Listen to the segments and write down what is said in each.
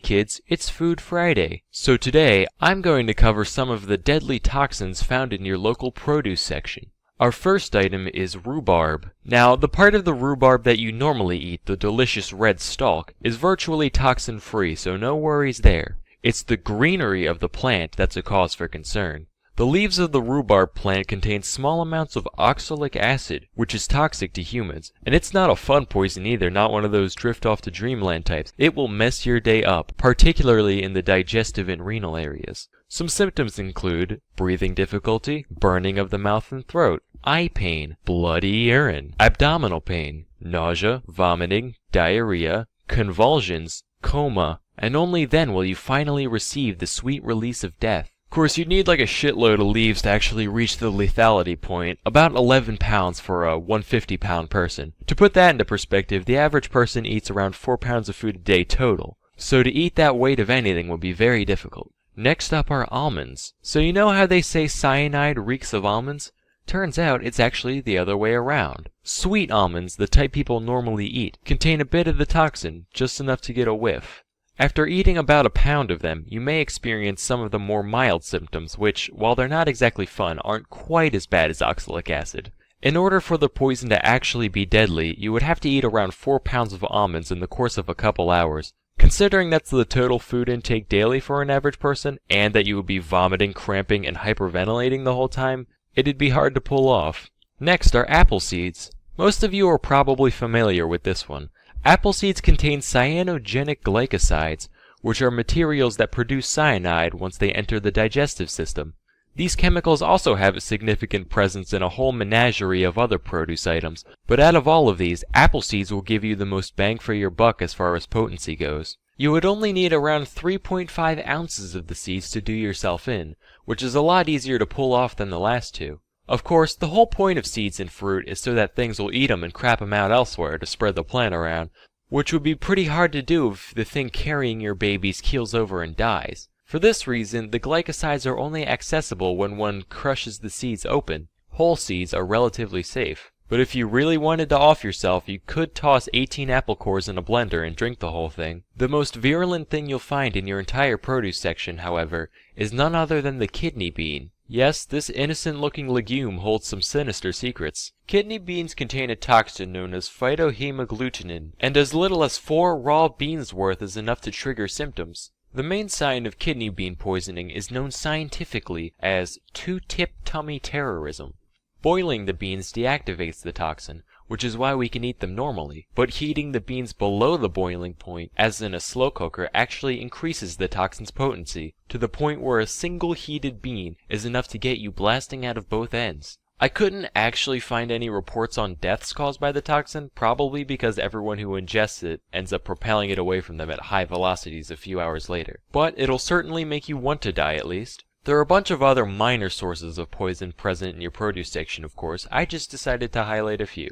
kids, it's Food Friday. So today, I'm going to cover some of the deadly toxins found in your local produce section. Our first item is rhubarb. Now, the part of the rhubarb that you normally eat, the delicious red stalk, is virtually toxin-free, so no worries there. It's the greenery of the plant that's a cause for concern. The leaves of the rhubarb plant contain small amounts of oxalic acid, which is toxic to humans. And it's not a fun poison either, not one of those drift off to dreamland types. It will mess your day up, particularly in the digestive and renal areas. Some symptoms include breathing difficulty, burning of the mouth and throat, eye pain, bloody urine, abdominal pain, nausea, vomiting, diarrhea, convulsions, coma, and only then will you finally receive the sweet release of death. Of course, you'd need like a shitload of leaves to actually reach the lethality point, about 11 pounds for a 150-pound person. To put that into perspective, the average person eats around 4 pounds of food a day total, so to eat that weight of anything would be very difficult. Next up are almonds. So you know how they say cyanide reeks of almonds? Turns out it's actually the other way around. Sweet almonds, the type people normally eat, contain a bit of the toxin, just enough to get a whiff. After eating about a pound of them, you may experience some of the more mild symptoms which, while they're not exactly fun, aren't quite as bad as oxalic acid. In order for the poison to actually be deadly, you would have to eat around 4 pounds of almonds in the course of a couple hours. Considering that's the total food intake daily for an average person, and that you would be vomiting, cramping, and hyperventilating the whole time, it'd be hard to pull off. Next are apple seeds. Most of you are probably familiar with this one. Apple seeds contain cyanogenic glycosides, which are materials that produce cyanide once they enter the digestive system. These chemicals also have a significant presence in a whole menagerie of other produce items, but out of all of these, apple seeds will give you the most bang for your buck as far as potency goes. You would only need around 3.5 ounces of the seeds to do yourself in, which is a lot easier to pull off than the last two. Of course, the whole point of seeds in fruit is so that things will eat them and crap them out elsewhere to spread the plant around, which would be pretty hard to do if the thing carrying your babies keels over and dies. For this reason, the glycosides are only accessible when one crushes the seeds open. Whole seeds are relatively safe. But if you really wanted to off yourself, you could toss 18 apple cores in a blender and drink the whole thing. The most virulent thing you'll find in your entire produce section, however, is none other than the kidney bean. Yes, this innocent-looking legume holds some sinister secrets. Kidney beans contain a toxin known as phytohemagglutinin, and as little as 4 raw beans worth is enough to trigger symptoms. The main sign of kidney bean poisoning is known scientifically as two-tip tummy terrorism. Boiling the beans deactivates the toxin, which is why we can eat them normally, but heating the beans below the boiling point, as in a slow cooker, actually increases the toxin's potency, to the point where a single heated bean is enough to get you blasting out of both ends. I couldn't actually find any reports on deaths caused by the toxin, probably because everyone who ingests it ends up propelling it away from them at high velocities a few hours later. But it'll certainly make you want to die at least. There are a bunch of other minor sources of poison present in your produce section, of course. I just decided to highlight a few.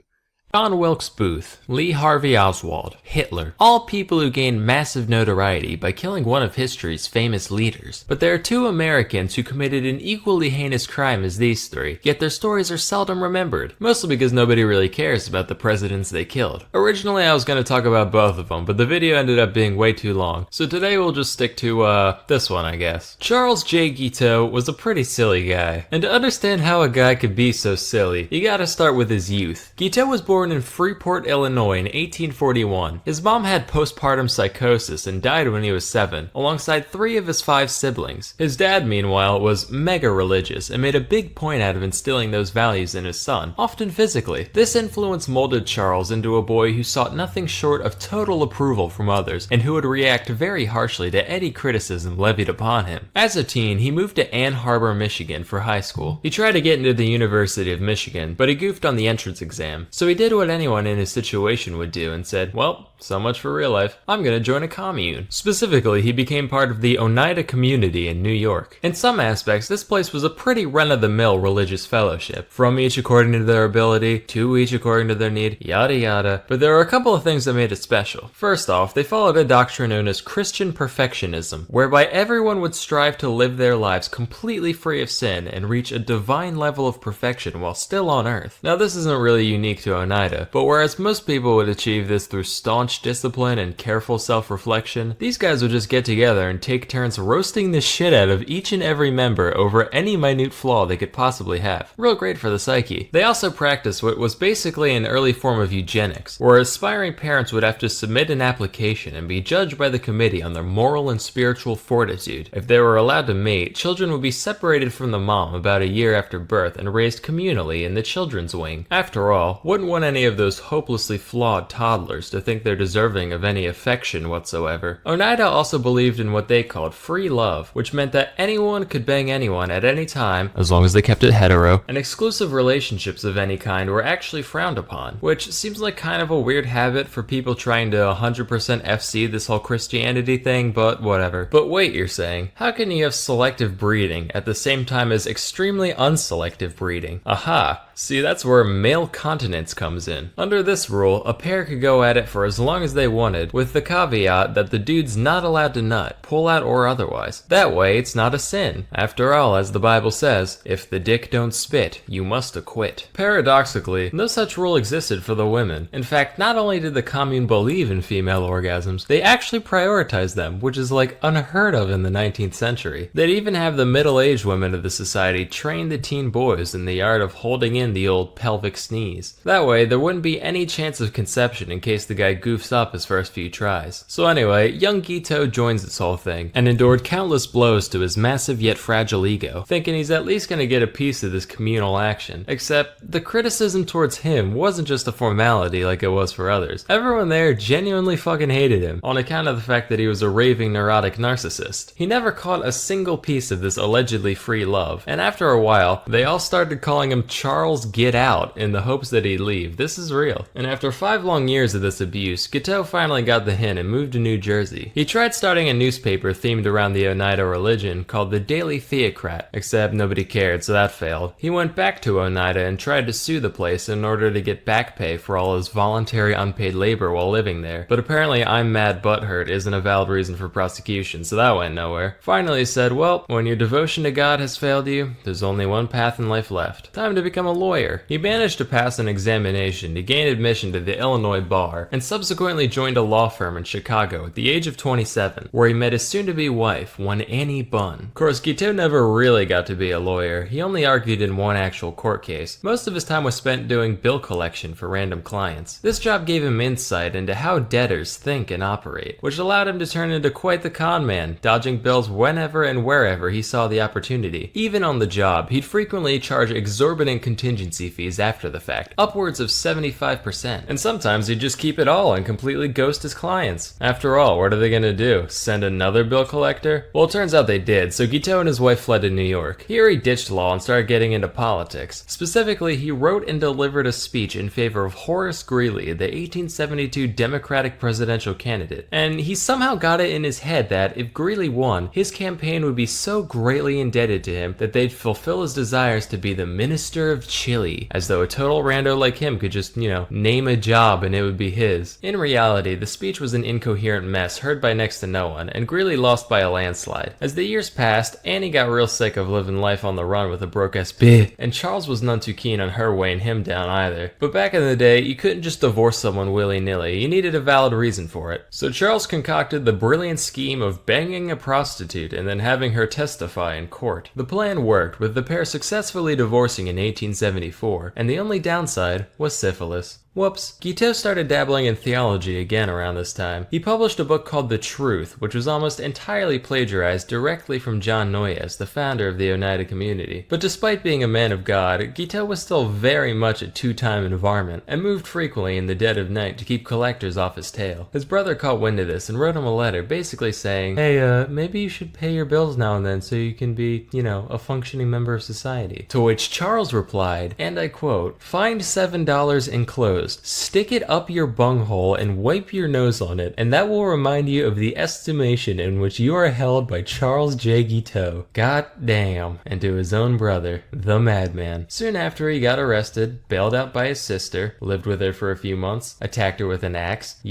John Wilkes Booth, Lee Harvey Oswald, Hitler, all people who gained massive notoriety by killing one of history's famous leaders. But there are 2 Americans who committed an equally heinous crime as these 3, yet their stories are seldom remembered, mostly because nobody really cares about the presidents they killed. Originally I was going to talk about both of them, but the video ended up being way too long, so today we'll just stick to, this one I guess. Charles J. Guiteau was a pretty silly guy, and to understand how a guy could be so silly, you gotta start with his youth. Guiteau was born in Freeport, Illinois in 1841. His mom had postpartum psychosis and died when he was 7, alongside 3 of his 5 siblings. His dad, meanwhile, was mega religious and made a big point out of instilling those values in his son, often physically. This influence molded Charles into a boy who sought nothing short of total approval from others and who would react very harshly to any criticism levied upon him. As a teen, he moved to Ann Arbor, Michigan for high school. He tried to get into the University of Michigan, but he goofed on the entrance exam, so he did what anyone in his situation would do and said, well, so much for real life. I'm gonna join a commune. Specifically, he became part of the Oneida community in New York. In some aspects, this place was a pretty run-of-the-mill religious fellowship. From each according to their ability, to each according to their need, yada yada. But there were a couple of things that made it special. First off, they followed a doctrine known as Christian perfectionism, whereby everyone would strive to live their lives completely free of sin and reach a divine level of perfection while still on earth. Now this isn't really unique to Oneida, Oneida, but whereas most people would achieve this through staunch discipline and careful self-reflection, these guys would just get together and take turns roasting the shit out of each and every member over any minute flaw they could possibly have. Real great for the psyche. They also practiced what was basically an early form of eugenics, where aspiring parents would have to submit an application and be judged by the committee on their moral and spiritual fortitude. If they were allowed to mate, children would be separated from the mom about a year after birth and raised communally in the children's wing. After all, wouldn't want any of those hopelessly flawed toddlers to think they're deserving of any affection whatsoever. Oneida also believed in what they called free love, which meant that anyone could bang anyone at any time, as long as they kept it hetero, and exclusive relationships of any kind were actually frowned upon, which seems like kind of a weird habit for people trying to 100% FC this whole Christianity thing, but whatever. But wait, you're saying, how can you have selective breeding at the same time as extremely unselective breeding? Aha! See, that's where male continence comes in. Under this rule, a pair could go at it for as long as they wanted, with the caveat that the dude's not allowed to nut, pull out or otherwise. That way, it's not a sin. After all, as the Bible says, if the dick don't spit, you must acquit. Paradoxically, no such rule existed for the women. In fact, not only did the commune believe in female orgasms, they actually prioritized them, which is like unheard of in the 19th century. They'd even have the middle-aged women of the society train the teen boys in the art of holding in the old pelvic sneeze. That way, there wouldn't be any chance of conception in case the guy goofs up his first few tries. So anyway, young Gito joins this whole thing, and endured countless blows to his massive yet fragile ego, thinking he's at least gonna get a piece of this communal action. Except, the criticism towards him wasn't just a formality like it was for others. Everyone there genuinely fucking hated him, on account of the fact that he was a raving neurotic narcissist. He never caught a single piece of this allegedly free love, and after a while, they all started calling him Charles Get Out in the hopes that he'd leave. This is real. And after 5 long years of this abuse, Guiteau finally got the hint and moved to New Jersey. He tried starting a newspaper themed around the Oneida religion called the Daily Theocrat, except nobody cared, so that failed. He went back to Oneida and tried to sue the place in order to get back pay for all his voluntary unpaid labor while living there, but apparently I'm mad butthurt isn't a valid reason for prosecution, so that went nowhere. Finally he said, well, when your devotion to God has failed you, there's only one path in life left. Time to become a lawyer. He managed to pass an examination to gain admission to the Illinois bar, and subsequently joined a law firm in Chicago at the age of 27, where he met his soon-to-be wife, one Annie Bunn. Of course, Guiteau never really got to be a lawyer. He only argued in one actual court case. Most of his time was spent doing bill collection for random clients. This job gave him insight into how debtors think and operate, which allowed him to turn into quite the con man, dodging bills whenever and wherever he saw the opportunity. Even on the job, he'd frequently charge exorbitant contingency fees after the fact, upwards of 75%. And sometimes he'd just keep it all and completely ghost his clients. After all, what are they gonna do? Send another bill collector? Well, it turns out they did, so Guiteau and his wife fled to New York. Here he ditched law and started getting into politics. Specifically, he wrote and delivered a speech in favor of Horace Greeley, the 1872 Democratic presidential candidate. And he somehow got it in his head that if Greeley won, his campaign would be so greatly indebted to him that they'd fulfill his desires to be the Minister of Chile, as though a total rando like him could just, name a job and it would be his. In reality, the speech was an incoherent mess heard by next to no one, and Greeley lost by a landslide. As the years passed, Annie got real sick of living life on the run with a broke-ass bitch, and Charles was none too keen on her weighing him down either. But back in the day, you couldn't just divorce someone willy-nilly, you needed a valid reason for it. So Charles concocted the brilliant scheme of banging a prostitute and then having her testify in court. The plan worked, with the pair successfully divorcing in 1874, and the only downside was syphilis. Whoops. Guiteau started dabbling in theology again around this time. He published a book called The Truth, which was almost entirely plagiarized directly from John Noyes, the founder of the Oneida community. But despite being a man of God, Guiteau was still very much a two-time varmint, and moved frequently in the dead of night to keep collectors off his tail. His brother caught wind of this and wrote him a letter basically saying, hey, maybe you should pay your bills now and then so you can be, a functioning member of society. To which Charles replied, and I quote, find $7 enclosed. Stick it up your bunghole and wipe your nose on it, and that will remind you of the estimation in which you are held by Charles J. Guiteau. God damn. And to his own brother, the madman. Soon after he got arrested, bailed out by his sister, lived with her for a few months, attacked her with an axe,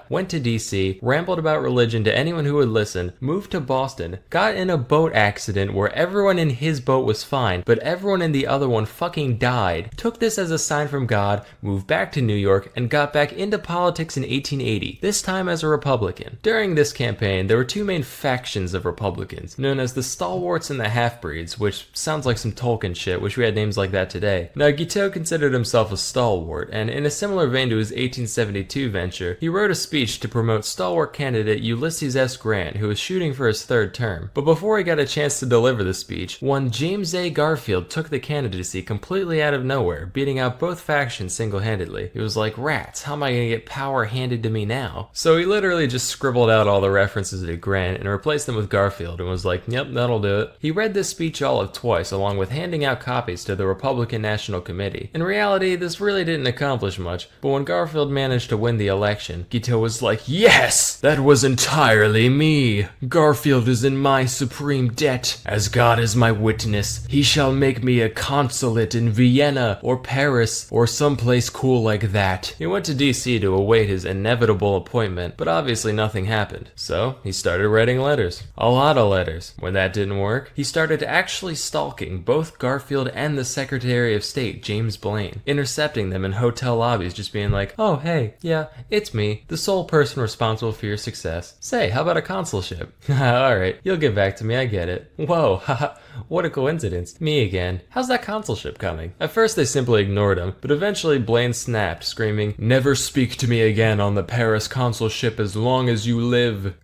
went to DC, rambled about religion to anyone who would listen, moved to Boston, got in a boat accident where everyone in his boat was fine, but everyone in the other one fucking died, took this as a sign from God, moved back to New York and got back into politics in 1880, this time as a Republican. During this campaign, there were two main factions of Republicans, known as the Stalwarts and the Half-Breeds, which sounds like some Tolkien shit, wish we had names like that today. Now, Guiteau considered himself a stalwart, and in a similar vein to his 1872 venture, he wrote a speech to promote stalwart candidate Ulysses S. Grant, who was shooting for his third term. But before he got a chance to deliver the speech, one James A. Garfield took the candidacy completely out of nowhere, beating out both factions single-handedly. He was like, rats, how am I gonna get power handed to me now? So he literally just scribbled out all the references to Grant and replaced them with Garfield and was like, yep, that'll do it. He read this speech all of twice, along with handing out copies to the Republican National Committee. In reality, this really didn't accomplish much, but when Garfield managed to win the election, Guiteau was like, yes! That was entirely me! Garfield is in my supreme debt. As God is my witness, he shall make me a consulate in Vienna or Paris or someplace cool like that. He went to DC to await his inevitable appointment, but obviously nothing happened. So he started writing letters. A lot of letters. When that didn't work, he started actually stalking both Garfield and the Secretary of State, James Blaine, intercepting them in hotel lobbies, just being like, oh hey, yeah, it's me, the sole person responsible for your success. Say, how about a consulship? Alright, you'll get back to me, I get it. Whoa, haha, what a coincidence. Me again. How's that consulship coming? At first they simply ignored him, but eventually Blaine snapped, screaming, never speak to me again on the Paris consulship as long as you live.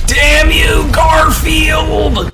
Damn you, Garfield!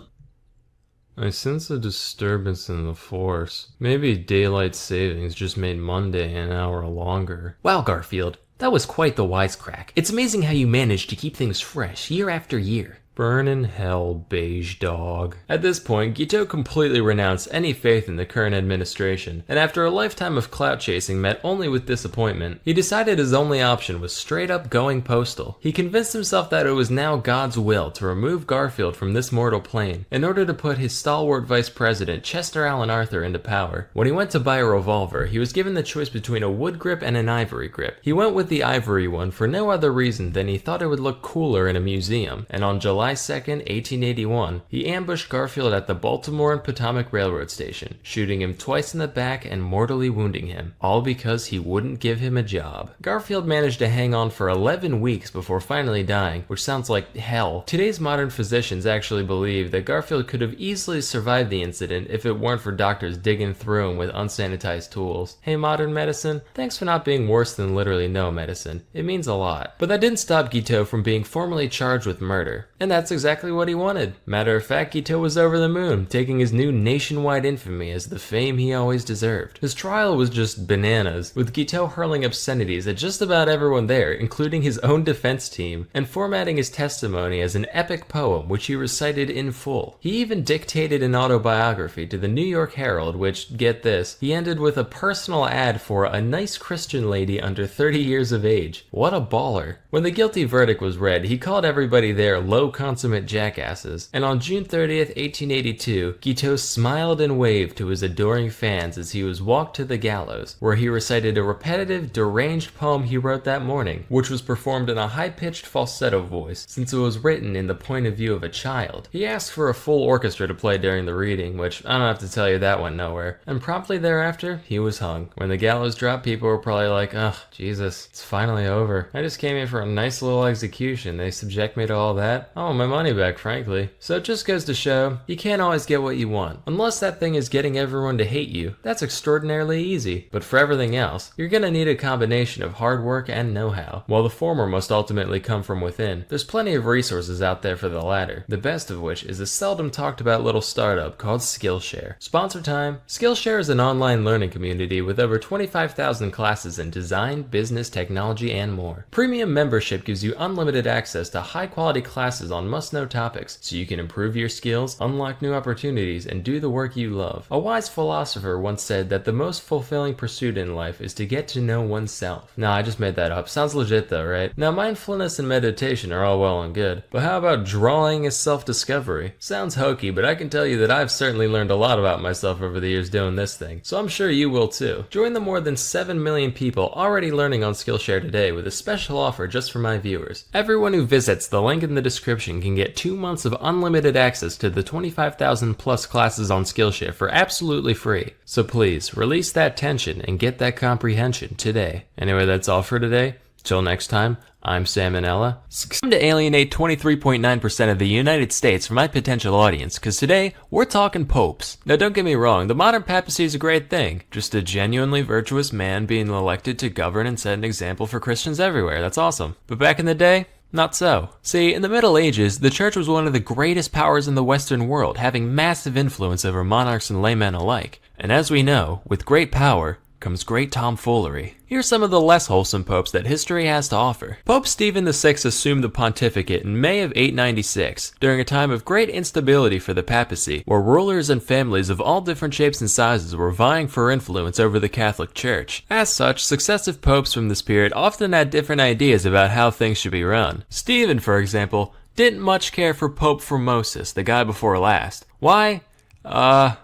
I sense a disturbance in the force. Maybe daylight savings just made Monday an hour longer. Wow, Garfield, that was quite the wisecrack. It's amazing how you managed to keep things fresh year after year. Burn in hell, beige dog. At this point, Guiteau completely renounced any faith in the current administration, and after a lifetime of clout chasing met only with disappointment, he decided his only option was straight up going postal. He convinced himself that it was now God's will to remove Garfield from this mortal plane in order to put his stalwart vice president, Chester Alan Arthur, into power. When he went to buy a revolver, he was given the choice between a wood grip and an ivory grip. He went with the ivory one for no other reason than he thought it would look cooler in a museum, and on July 2nd, 1881, he ambushed Garfield at the Baltimore and Potomac Railroad Station, shooting him twice in the back and mortally wounding him, all because he wouldn't give him a job. Garfield managed to hang on for 11 weeks before finally dying, which sounds like hell. Today's modern physicians actually believe that Garfield could have easily survived the incident if it weren't for doctors digging through him with unsanitized tools. Hey modern medicine, thanks for not being worse than literally no medicine. It means a lot. But that didn't stop Guiteau from being formally charged with murder. And that's exactly what he wanted. Matter of fact, Guiteau was over the moon, taking his new nationwide infamy as the fame he always deserved. His trial was just bananas, with Guiteau hurling obscenities at just about everyone there, including his own defense team, and formatting his testimony as an epic poem which he recited in full. He even dictated an autobiography to the New York Herald, which, get this, he ended with a personal ad for a nice Christian lady under 30 years of age. What a baller. When the guilty verdict was read, he called everybody there low consummate jackasses, and on June 30th, 1882, Guiteau smiled and waved to his adoring fans as he was walked to the gallows, where he recited a repetitive, deranged poem he wrote that morning, which was performed in a high-pitched falsetto voice, since it was written in the point of view of a child. He asked for a full orchestra to play during the reading, which I don't have to tell you that went nowhere, and promptly thereafter, he was hung. When the gallows dropped, people were probably like, ugh, Jesus, it's finally over. I just came here for a nice little execution. They subject me to all that? I want my money back, frankly. So it just goes to show, you can't always get what you want. Unless that thing is getting everyone to hate you, that's extraordinarily easy. But for everything else, you're gonna need a combination of hard work and know-how. While the former must ultimately come from within, there's plenty of resources out there for the latter, the best of which is a seldom talked about little startup called Skillshare. Sponsor time. Skillshare is an online learning community with over 25,000 classes in design, business, technology, and more. Premium membership gives you unlimited access to high-quality classes on must-know topics, so you can improve your skills, unlock new opportunities, and do the work you love. A wise philosopher once said that the most fulfilling pursuit in life is to get to know oneself. Nah, I just made that up. Sounds legit though, right? Now, mindfulness and meditation are all well and good, but how about drawing as self-discovery? Sounds hokey, but I can tell you that I've certainly learned a lot about myself over the years doing this thing, so I'm sure you will too. Join the more than 7 million people already learning on Skillshare today with a special offer just for my viewers. Everyone who visits the link in the description section can get 2 months of unlimited access to the 25,000 plus classes on Skillshare for absolutely free. So please, release that tension and get that comprehension today. Anyway, that's all for today. Till next time, I'm Salmonella. I'm to alienate 23.9% of the United States from my potential audience, because today, we're talking popes. Now don't get me wrong, the modern papacy is a great thing. Just a genuinely virtuous man being elected to govern and set an example for Christians everywhere. That's awesome. But back in the day, not so. See, in the Middle Ages, the church was one of the greatest powers in the Western world, having massive influence over monarchs and laymen alike. And as we know, with great power comes great tomfoolery. Here's some of the less wholesome popes that history has to offer. Pope Stephen VI assumed the pontificate in May of 896, during a time of great instability for the papacy, where rulers and families of all different shapes and sizes were vying for influence over the Catholic Church. As such, successive popes from this period often had different ideas about how things should be run. Stephen, for example, didn't much care for Pope Formosus, the guy before last. Why?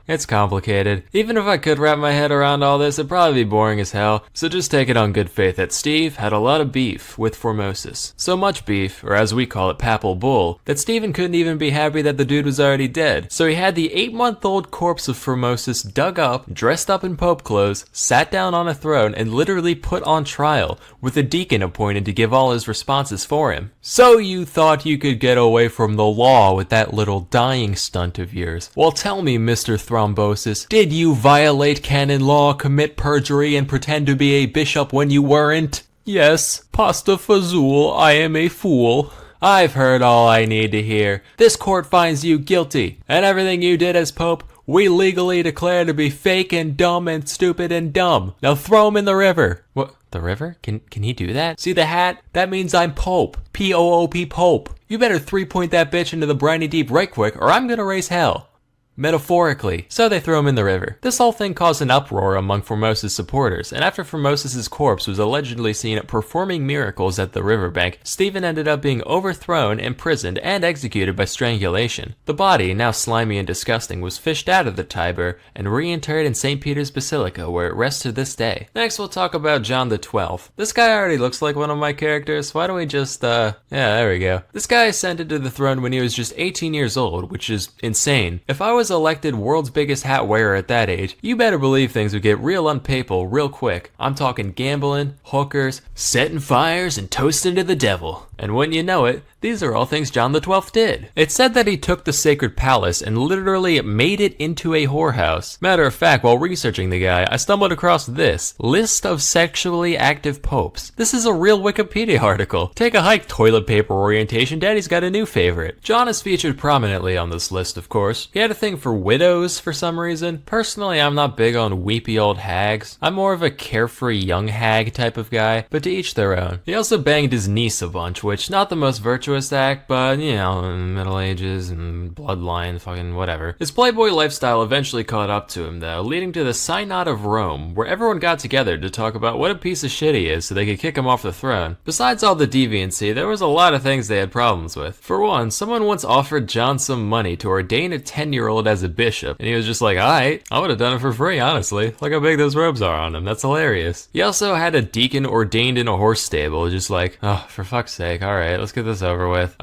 It's complicated. Even if I could wrap my head around all this, it'd probably be boring as hell, so just take it on good faith that Steve had a lot of beef with Formosus. So much beef, or as we call it, papal bull, that Stephen couldn't even be happy that the dude was already dead. So he had the 8-month-old corpse of Formosus dug up, dressed up in pope clothes, sat down on a throne, and literally put on trial, with a deacon appointed to give all his responses for him. So you thought you could get away from the law with that little dying stunt of yours? Well, tell me, Mr. Thrombosis, did you violate canon law, commit perjury, and pretend to be a bishop when you weren't? Yes, pasta fazool, I am a fool. I've heard all I need to hear. This court finds you guilty, and everything you did as pope, we legally declare to be fake and dumb and stupid and dumb. Now throw him in the river. What? The river? Can he do that? See the hat? That means I'm Pope. P-O-O-P Pope. You better 3-point that bitch into the briny deep right quick, or I'm gonna raise hell. Metaphorically. So they throw him in the river. This whole thing caused an uproar among Formosus supporters, and after Formosus' corpse was allegedly seen performing miracles at the riverbank, Stephen ended up being overthrown, imprisoned, and executed by strangulation. The body, now slimy and disgusting, was fished out of the Tiber and reinterred in St. Peter's Basilica, where it rests to this day. Next, we'll talk about John the 12th. This guy already looks like one of my characters. Why don't we just, yeah, there we go. This guy ascended to the throne when he was just 18 years old, which is insane. If I was elected world's biggest hat wearer at that age, you better believe things would get real unpapal real quick. I'm talking gambling, hookers, setting fires, and toasting to the devil. And wouldn't you know it, these are all things John the 12th did. It's said that he took the sacred palace and literally made it into a whorehouse. Matter of fact, while researching the guy, I stumbled across this list of sexually active popes. This is a real Wikipedia article. Take a hike, toilet paper orientation, daddy's got a new favorite. John is featured prominently on this list, of course. He had a thing for widows for some reason. Personally, I'm not big on weepy old hags. I'm more of a carefree young hag type of guy, but to each their own. He also banged his niece a bunch, which not the most virtuous act, but you know, Middle Ages and bloodline, fucking whatever. His playboy lifestyle eventually caught up to him though, leading to the Synod of Rome, where everyone got together to talk about what a piece of shit he is so they could kick him off the throne. Besides all the deviancy, there was a lot of things they had problems with. For one, someone once offered John some money to ordain a 10-year-old as a bishop, and he was just like, alright, I would have done it for free, honestly. Look how big those robes are on him, that's hilarious. He also had a deacon ordained in a horse stable, just like, oh, for fuck's sake, alright, let's get this over with.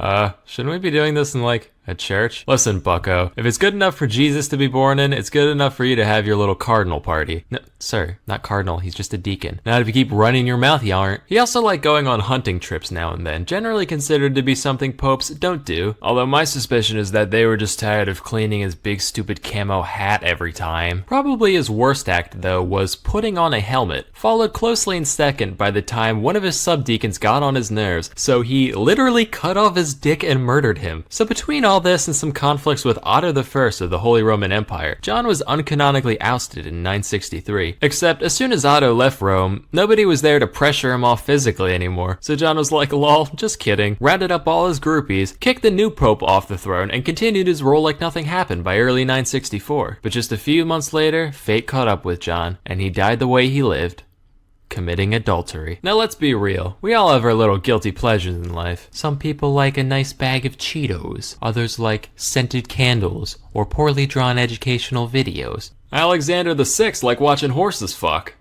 Shouldn't we be doing this in like a church? Listen, bucko, if it's good enough for Jesus to be born in, it's good enough for you to have your little cardinal party. No, sir, not cardinal, he's just a deacon. Not if you keep running your mouth, you aren't. He also liked going on hunting trips now and then, generally considered to be something popes don't do. Although my suspicion is that they were just tired of cleaning his big stupid camo hat every time. Probably his worst act, though, was putting on a helmet, followed closely in second by the time one of his subdeacons got on his nerves, so he literally cut off his dick and murdered him. So between all this and some conflicts with Otto I of the Holy Roman Empire, John was uncanonically ousted in 963. Except as soon as Otto left Rome, nobody was there to pressure him off physically anymore, so John was like, lol, just kidding, rounded up all his groupies, kicked the new pope off the throne, and continued his role like nothing happened by early 964. But just a few months later, fate caught up with John, and he died the way he lived. Committing adultery. Now let's be real, we all have our little guilty pleasures in life. Some people like a nice bag of Cheetos, others like scented candles, or poorly drawn educational videos. Alexander the Sixth liked watching horses fuck.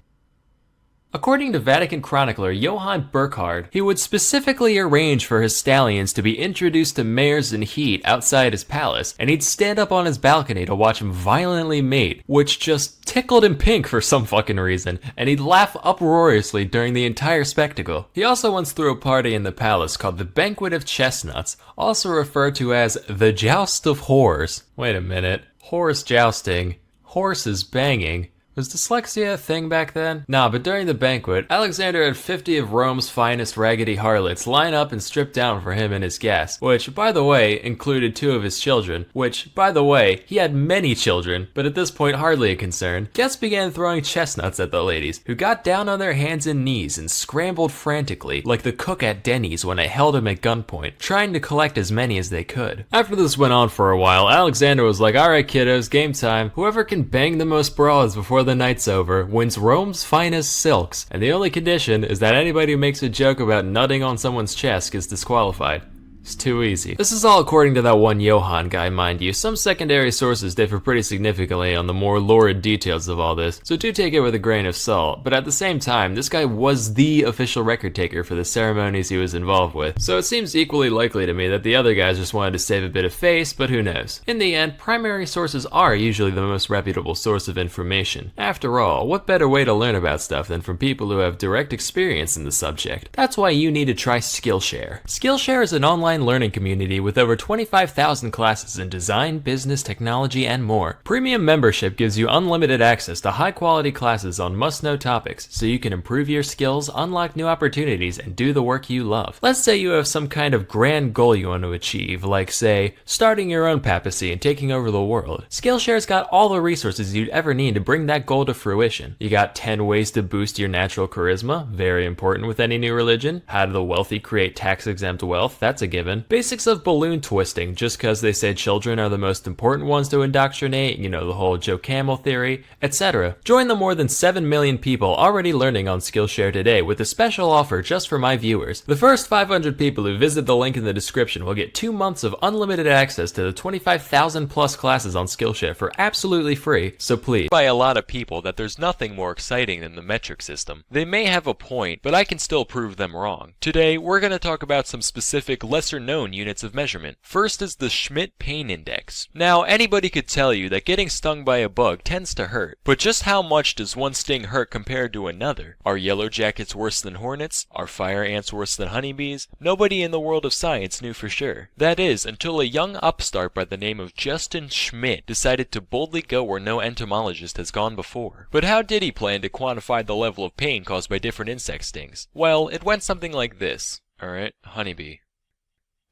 According to Vatican chronicler Johann Burckhardt, he would specifically arrange for his stallions to be introduced to mares in heat outside his palace, and he'd stand up on his balcony to watch them violently mate, which just tickled him pink for some fucking reason, and he'd laugh uproariously during the entire spectacle. He also once threw a party in the palace called the Banquet of Chestnuts, also referred to as the Joust of Whores. Wait a minute. Horse jousting. Horses banging. Was dyslexia a thing back then? Nah, but during the banquet, Alexander had 50 of Rome's finest raggedy harlots line up and strip down for him and his guests, which, by the way, included 2 of his children, which, by the way, he had many children, but at this point hardly a concern. Guests began throwing chestnuts at the ladies, who got down on their hands and knees and scrambled frantically, like the cook at Denny's when I held him at gunpoint, trying to collect as many as they could. After this went on for a while, Alexander was like, alright kiddos, game time. Whoever can bang the most broads before the night's over wins Rome's finest silks, and the only condition is that anybody who makes a joke about nutting on someone's chest is disqualified. It's too easy. This is all according to that one Johann guy, mind you. Some secondary sources differ pretty significantly on the more lurid details of all this, so do take it with a grain of salt. But at the same time, this guy was the official record taker for the ceremonies he was involved with, so it seems equally likely to me that the other guys just wanted to save a bit of face, but who knows. In the end, primary sources are usually the most reputable source of information. After all, what better way to learn about stuff than from people who have direct experience in the subject? That's why you need to try Skillshare. Skillshare is an online learning community with over 25,000 classes in design, business, technology, and more. Premium membership gives you unlimited access to high-quality classes on must-know topics, so you can improve your skills, unlock new opportunities, and do the work you love. Let's say you have some kind of grand goal you want to achieve, like, say, starting your own papacy and taking over the world. Skillshare's got all the resources you'd ever need to bring that goal to fruition. You got 10 ways to boost your natural charisma, very important with any new religion. How do the wealthy create tax-exempt wealth? That's a given. Basics of balloon twisting, just because they say children are the most important ones to indoctrinate, you know, the whole Joe Camel theory, etc. Join the more than 7 million people already learning on Skillshare today with a special offer just for my viewers. The first 500 people who visit the link in the description will get 2 months of unlimited access to the 25,000 plus classes on Skillshare for absolutely free, so please. By a lot of people that there's nothing more exciting than the metric system. They may have a point, but I can still prove them wrong. Today, we're going to talk about some specific lesser known units of measurement. First is the Schmidt Pain Index. Now, anybody could tell you that getting stung by a bug tends to hurt, but just how much does one sting hurt compared to another? Are yellow jackets worse than hornets? Are fire ants worse than honeybees? Nobody in the world of science knew for sure. That is, until a young upstart by the name of Justin Schmidt decided to boldly go where no entomologist has gone before. But how did he plan to quantify the level of pain caused by different insect stings? Well, it went something like this. Alright, honeybee.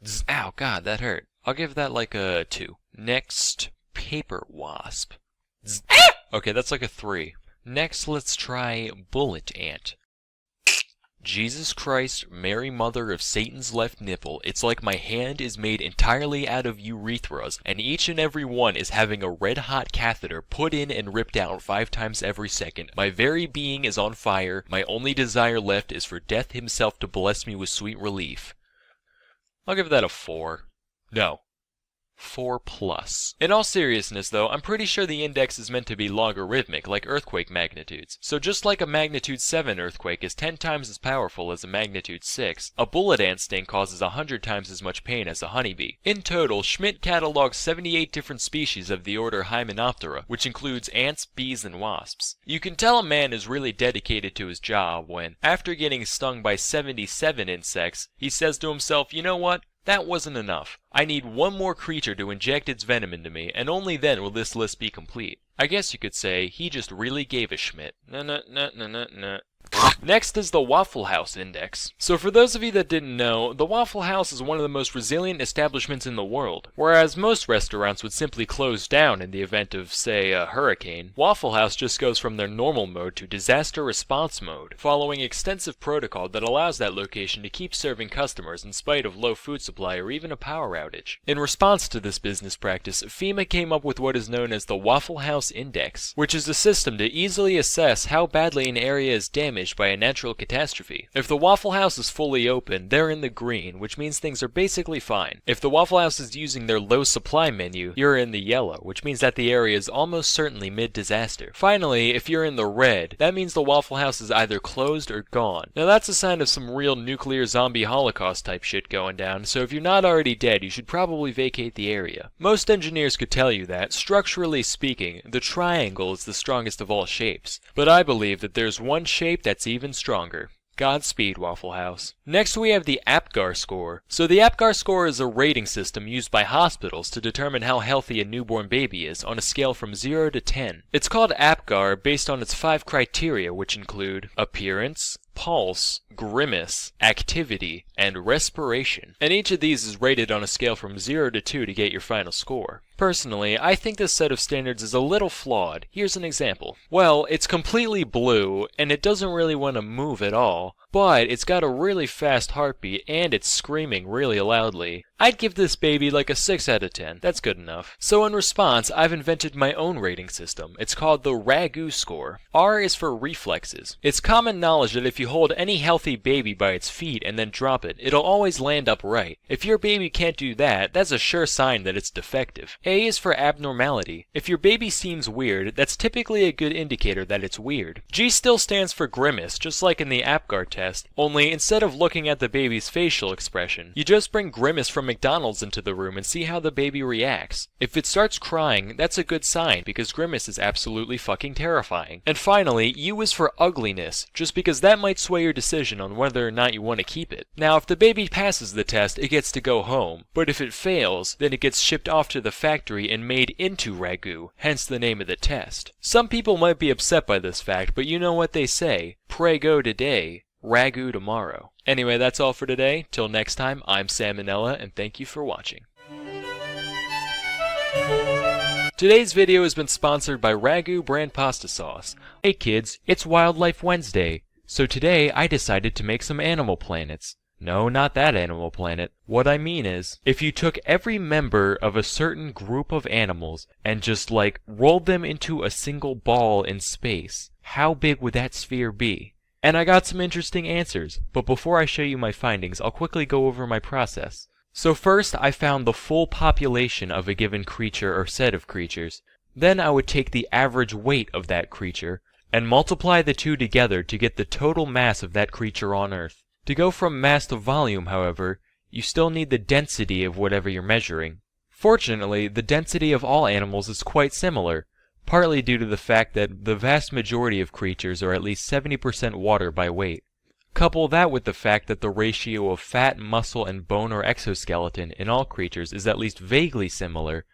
Zzz, ow, God, that hurt. I'll give that like a 2. Next, paper wasp. Zzz, ah! Okay, that's like a 3. Next, let's try bullet ant. Jesus Christ, Mary Mother of Satan's left nipple, it's like my hand is made entirely out of urethras, and each and every one is having a red-hot catheter put in and ripped out 5 times every second. My very being is on fire. My only desire left is for death himself to bless me with sweet relief. I'll give that a 4. No. 4+. In all seriousness though, I'm pretty sure the index is meant to be logarithmic, like earthquake magnitudes. So just like a magnitude 7 earthquake is 10 times as powerful as a magnitude 6, a bullet ant sting causes 100 times as much pain as a honeybee. In total, Schmidt cataloged 78 different species of the order Hymenoptera, which includes ants, bees, and wasps. You can tell a man is really dedicated to his job when, after getting stung by 77 insects, he says to himself, you know what? That wasn't enough. I need one more creature to inject its venom into me, and only then will this list be complete. I guess you could say he just really gave a Schmidt. Next is the Waffle House Index. So for those of you that didn't know, the Waffle House is one of the most resilient establishments in the world. Whereas most restaurants would simply close down in the event of, say, a hurricane, Waffle House just goes from their normal mode to disaster response mode, following extensive protocol that allows that location to keep serving customers in spite of low food supply or even a power outage. In response to this business practice, FEMA came up with what is known as the Waffle House Index, which is a system to easily assess how badly an area is damaged damaged by a natural catastrophe. If the Waffle House is fully open, they're in the green, which means things are basically fine. If the Waffle House is using their low supply menu, you're in the yellow, which means that the area is almost certainly mid-disaster. Finally, if you're in the red, that means the Waffle House is either closed or gone. Now that's a sign of some real nuclear zombie holocaust type shit going down, so if you're not already dead, you should probably vacate the area. Most engineers could tell you that, structurally speaking, the triangle is the strongest of all shapes. But I believe that there's one shape that's even stronger. Godspeed, Waffle House. Next we have the APGAR score. So the APGAR score is a rating system used by hospitals to determine how healthy a newborn baby is on a scale from 0 to 10. It's called APGAR based on its 5 criteria, which include appearance, pulse, grimace, activity, and respiration. And each of these is rated on a scale from 0 to 2 to get your final score. Personally, I think this set of standards is a little flawed. Here's an example. Well, it's completely blue, and it doesn't really want to move at all, but it's got a really fast heartbeat, and it's screaming really loudly. I'd give this baby like a 6 out of 10. That's good enough. So in response, I've invented my own rating system. It's called the RAGU score. R is for reflexes. It's common knowledge that if you hold any healthy baby by its feet and then drop it, it'll always land upright. If your baby can't do that, that's a sure sign that it's defective. A is for abnormality. If your baby seems weird, that's typically a good indicator that it's weird. G still stands for grimace, just like in the APGAR test, only instead of looking at the baby's facial expression, you just bring grimace from McDonald's into the room and see how the baby reacts. If it starts crying, that's a good sign because grimace is absolutely fucking terrifying. And finally, U is for ugliness, just because that might sway your decision on whether or not you want to keep it. Now, if the baby passes the test, it gets to go home, but if it fails, then it gets shipped off to the factory and made into ragu, hence the name of the test. Some people might be upset by this fact, but you know what they say, prego today, ragu tomorrow. Anyway, that's all for today. Till next time, I'm Salmonella, and thank you for watching. Today's video has been sponsored by Ragu brand pasta sauce. Hey kids, it's Wildlife Wednesday, so today I decided to make some animal planets. No, not that Animal Planet. What I mean is, if you took every member of a certain group of animals and just rolled them into a single ball in space, how big would that sphere be? And I got some interesting answers, but before I show you my findings, I'll quickly go over my process. So first, I found the full population of a given creature or set of creatures. Then I would take the average weight of that creature and multiply the two together to get the total mass of that creature on Earth. To go from mass to volume, however, you still need the density of whatever you're measuring. Fortunately, the density of all animals is quite similar, partly due to the fact that the vast majority of creatures are at least 70% water by weight. Couple that with the fact that the ratio of fat, muscle, and bone or exoskeleton in all creatures is at least vaguely similar,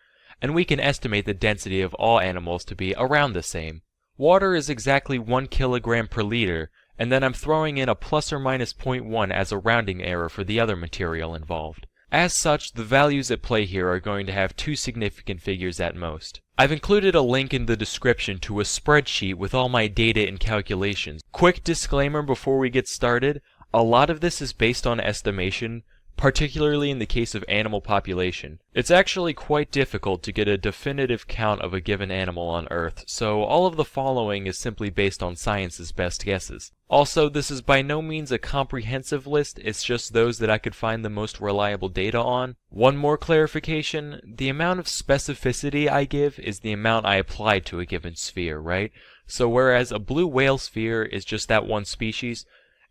and we can estimate the density of all animals to be around the same. Water is exactly 1 kilogram per liter, and then I'm throwing in a plus or minus 0.1 as a rounding error for the other material involved. As such, the values at play here are going to have 2 significant figures at most. I've included a link in the description to a spreadsheet with all my data and calculations. Quick disclaimer before we get started, a lot of this is based on estimation, particularly in the case of animal population. It's actually quite difficult to get a definitive count of a given animal on Earth, so all of the following is simply based on science's best guesses. Also, this is by no means a comprehensive list, it's just those that I could find the most reliable data on. One more clarification, the amount of specificity I give is the amount I apply to a given sphere, right? So whereas a blue whale sphere is just that one species,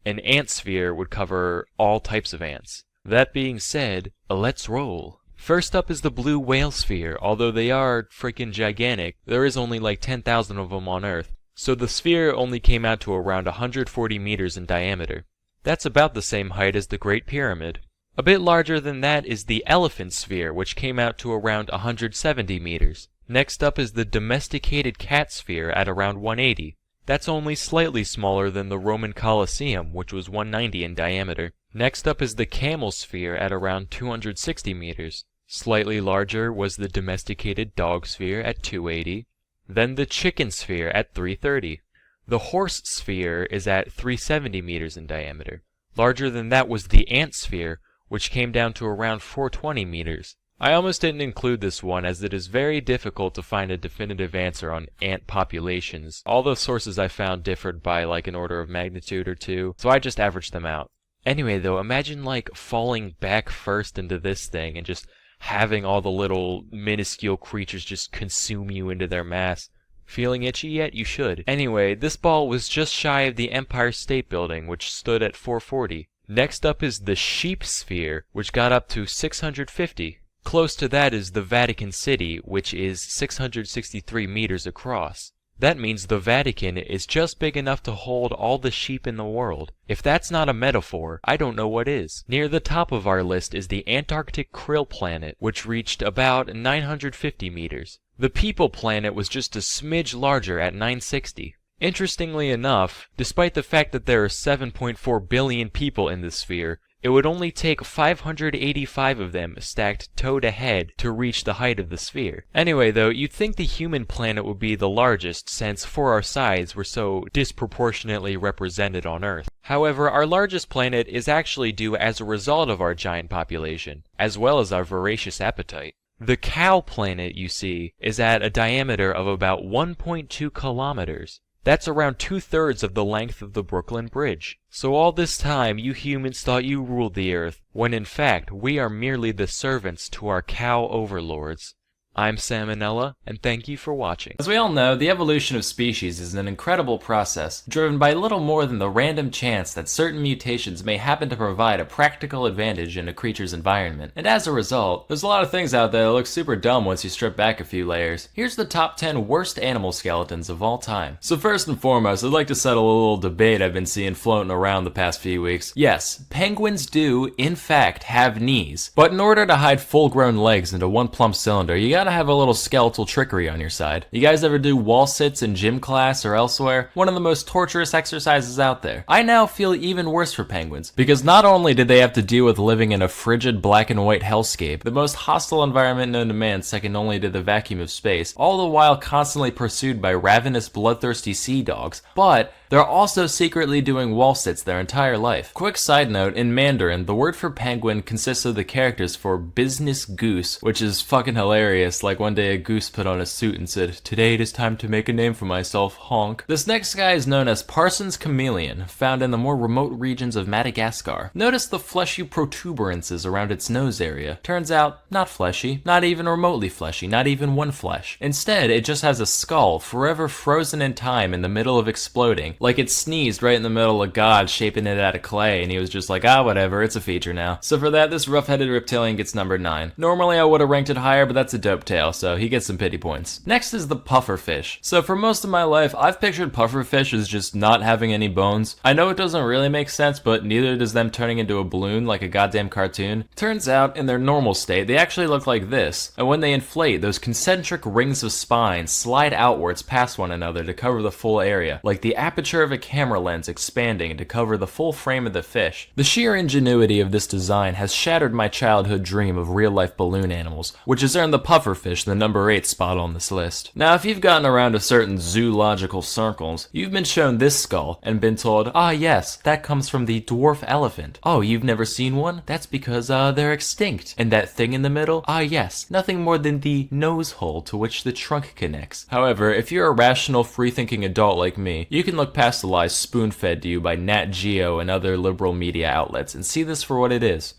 an ant sphere would cover all types of ants. That being said, let's roll. First up is the blue whale sphere. Although they are freaking gigantic, there is only 10,000 of them on Earth. So the sphere only came out to around 140 meters in diameter. That's about the same height as the Great Pyramid. A bit larger than that is the elephant sphere, which came out to around 170 meters. Next up is the domesticated cat sphere at around 180. That's only slightly smaller than the Roman Colosseum, which was 190 in diameter. Next up is the camel sphere at around 260 meters. Slightly larger was the domesticated dog sphere at 280. Then the chicken sphere at 330. The horse sphere is at 370 meters in diameter. Larger than that was the ant sphere, which came down to around 420 meters. I almost didn't include this one as it is very difficult to find a definitive answer on ant populations. All the sources I found differed by like an order of magnitude or two, so I just averaged them out. Anyway though, imagine like falling back first into this thing and just having all the little minuscule creatures just consume you into their mass. Feeling itchy yet? You should. Anyway, this ball was just shy of the Empire State Building, which stood at 440. Next up is the Sheep Sphere, which got up to 650. Close to that is the Vatican City, which is 663 meters across. That means the Vatican is just big enough to hold all the sheep in the world. If that's not a metaphor, I don't know what is. Near the top of our list is the Antarctic Krill Planet, which reached about 950 meters. The People Planet was just a smidge larger at 960. Interestingly enough, despite the fact that there are 7.4 billion people in this sphere, it would only take 585 of them stacked toe-to-head to reach the height of the sphere. Anyway though, you'd think the human planet would be the largest since for our size we're so disproportionately represented on Earth. However, our largest planet is actually due as a result of our giant population, as well as our voracious appetite. The Cow Planet, you see, is at a diameter of about 1.2 kilometers. That's around 2/3 of the length of the Brooklyn Bridge. So all this time you humans thought you ruled the earth, when in fact we are merely the servants to our cow overlords. I'm Salmonella, and thank you for watching. As we all know, the evolution of species is an incredible process, driven by little more than the random chance that certain mutations may happen to provide a practical advantage in a creature's environment. And as a result, there's a lot of things out there that look super dumb once you strip back a few layers. Here's the top 10 worst animal skeletons of all time. So first and foremost, I'd like to settle a little debate I've been seeing floating around the past few weeks. Yes, penguins do, in fact, have knees, but in order to hide full-grown legs into one plump cylinder, you gotta have a little skeletal trickery on your side. You guys ever do wall sits in gym class or elsewhere? One of the most torturous exercises out there. I now feel even worse for penguins, because not only did they have to deal with living in a frigid black and white hellscape, the most hostile environment known to man second only to the vacuum of space, all the while constantly pursued by ravenous bloodthirsty sea dogs, but they're also secretly doing wall sits their entire life. Quick side note, in Mandarin, the word for penguin consists of the characters for business goose, which is fucking hilarious. Like one day a goose put on a suit and said, "Today it is time to make a name for myself, honk." This next guy is known as Parsons chameleon, found in the more remote regions of Madagascar. Notice the fleshy protuberances around its nose area. Turns out, not fleshy, not even remotely fleshy, not even one flesh. Instead, it just has a skull forever frozen in time in the middle of exploding. Like it sneezed right in the middle of God shaping it out of clay, and he was just like, whatever, it's a feature now. So for that, this rough-headed reptilian gets number 9. Normally I would have ranked it higher, but that's a dope tale, so he gets some pity points. Next is the pufferfish. So for most of my life, I've pictured pufferfish as just not having any bones. I know it doesn't really make sense, but neither does them turning into a balloon like a goddamn cartoon. Turns out, in their normal state, they actually look like this, and when they inflate, those concentric rings of spine slide outwards past one another to cover the full area, like the aperture of a camera lens expanding to cover the full frame of the fish. The sheer ingenuity of this design has shattered my childhood dream of real-life balloon animals, which has earned the pufferfish the number 8 spot on this list. Now, if you've gotten around to certain zoological circles, you've been shown this skull and been told, yes, that comes from the dwarf elephant. Oh, you've never seen one? That's because, they're extinct. And that thing in the middle? Yes, nothing more than the nose hole to which the trunk connects. However, if you're a rational, free-thinking adult like me, you can look past the lies spoon-fed to you by Nat Geo and other liberal media outlets and see this for what it is.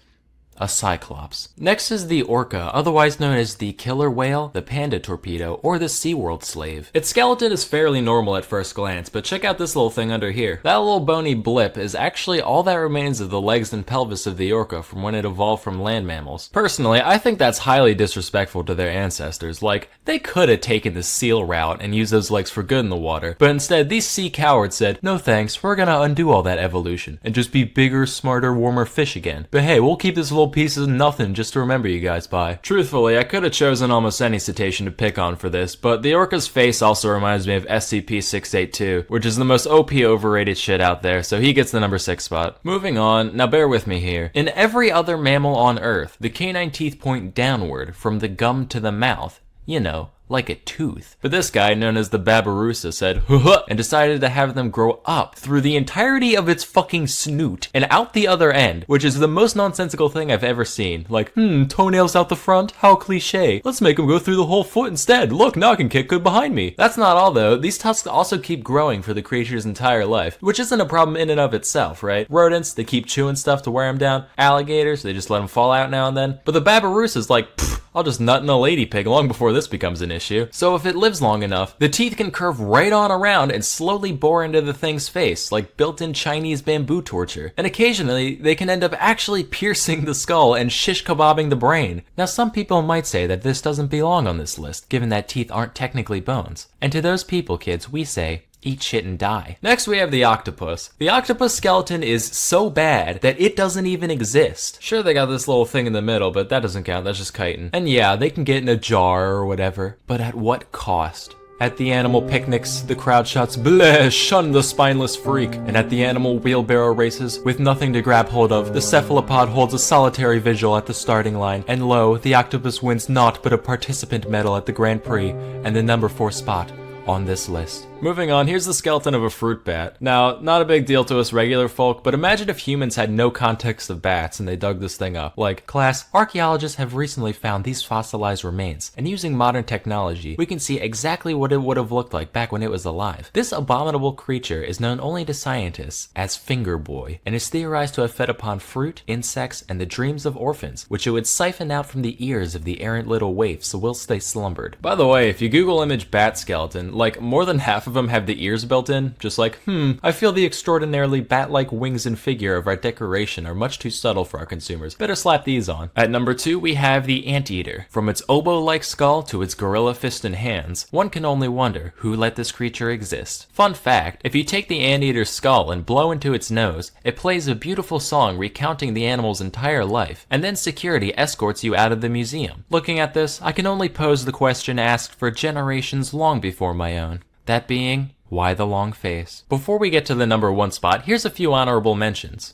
A cyclops. Next is the orca, otherwise known as the killer whale, the panda torpedo, or the SeaWorld slave. Its skeleton is fairly normal at first glance, but check out this little thing under here. That little bony blip is actually all that remains of the legs and pelvis of the orca from when it evolved from land mammals. Personally, I think that's highly disrespectful to their ancestors. Like, they could have taken the seal route and used those legs for good in the water, but instead these sea cowards said, no thanks, we're gonna undo all that evolution and just be bigger, smarter, warmer fish again. But hey, we'll keep this little piece of nothing just to remember you guys by. Truthfully, I could have chosen almost any cetacean to pick on for this, but the orca's face also reminds me of SCP-682, which is the most OP overrated shit out there, so he gets the number 6 spot. Moving on, now bear with me here. In every other mammal on Earth, the canine teeth point downward from the gum to the mouth. You know, like a tooth. But this guy, known as the Babirusa, said, "Huh," and decided to have them grow up through the entirety of its fucking snoot and out the other end, which is the most nonsensical thing I've ever seen. Like, toenails out the front? How cliche. Let's make them go through the whole foot instead. Look, now I can kick good behind me. That's not all though. These tusks also keep growing for the creature's entire life, which isn't a problem in and of itself, right? Rodents, they keep chewing stuff to wear them down. Alligators, they just let them fall out now and then. But the Babirusa's like, pfft, I'll just nut in a lady pig long before this becomes an issue. So if it lives long enough, the teeth can curve right on around and slowly bore into the thing's face, like built-in Chinese bamboo torture. And occasionally, they can end up actually piercing the skull and shish kebabbing the brain. Now some people might say that this doesn't belong on this list, given that teeth aren't technically bones. And to those people, kids, we say, eat shit and die. Next we have the octopus. The octopus skeleton is so bad that it doesn't even exist. Sure, they got this little thing in the middle, but that doesn't count, that's just chitin. And yeah, they can get in a jar or whatever, but at what cost? At the animal picnics, the crowd shouts, "Bleh, shun the spineless freak." And at the animal wheelbarrow races, with nothing to grab hold of, the cephalopod holds a solitary vigil at the starting line. And lo, the octopus wins naught but a participant medal at the Grand Prix, and the number 4 spot on this list. Moving on, here's the skeleton of a fruit bat. Now, not a big deal to us regular folk, but imagine if humans had no context of bats and they dug this thing up. Like, class, archaeologists have recently found these fossilized remains, and using modern technology, we can see exactly what it would have looked like back when it was alive. This abominable creature is known only to scientists as Finger Boy, and is theorized to have fed upon fruit, insects, and the dreams of orphans, which it would siphon out from the ears of the errant little waifs whilst they slumbered. By the way, if you Google image bat skeleton, like, more than half of them have the ears built in, just like, I feel the extraordinarily bat-like wings and figure of our decoration are much too subtle for our consumers. Better slap these on. At number 2, we have the anteater. From its oboe-like skull to its gorilla fist and hands, one can only wonder who let this creature exist. Fun fact, if you take the anteater's skull and blow into its nose, it plays a beautiful song recounting the animal's entire life, and then security escorts you out of the museum. Looking at this, I can only pose the question asked for generations long before my own. That being, why the long face? Before we get to the number 1 spot, here's a few honorable mentions.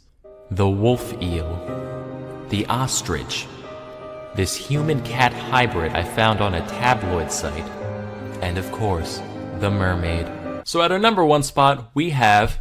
The wolf eel. The ostrich. This human-cat hybrid I found on a tabloid site. And of course, the mermaid. So at our number 1 spot, we have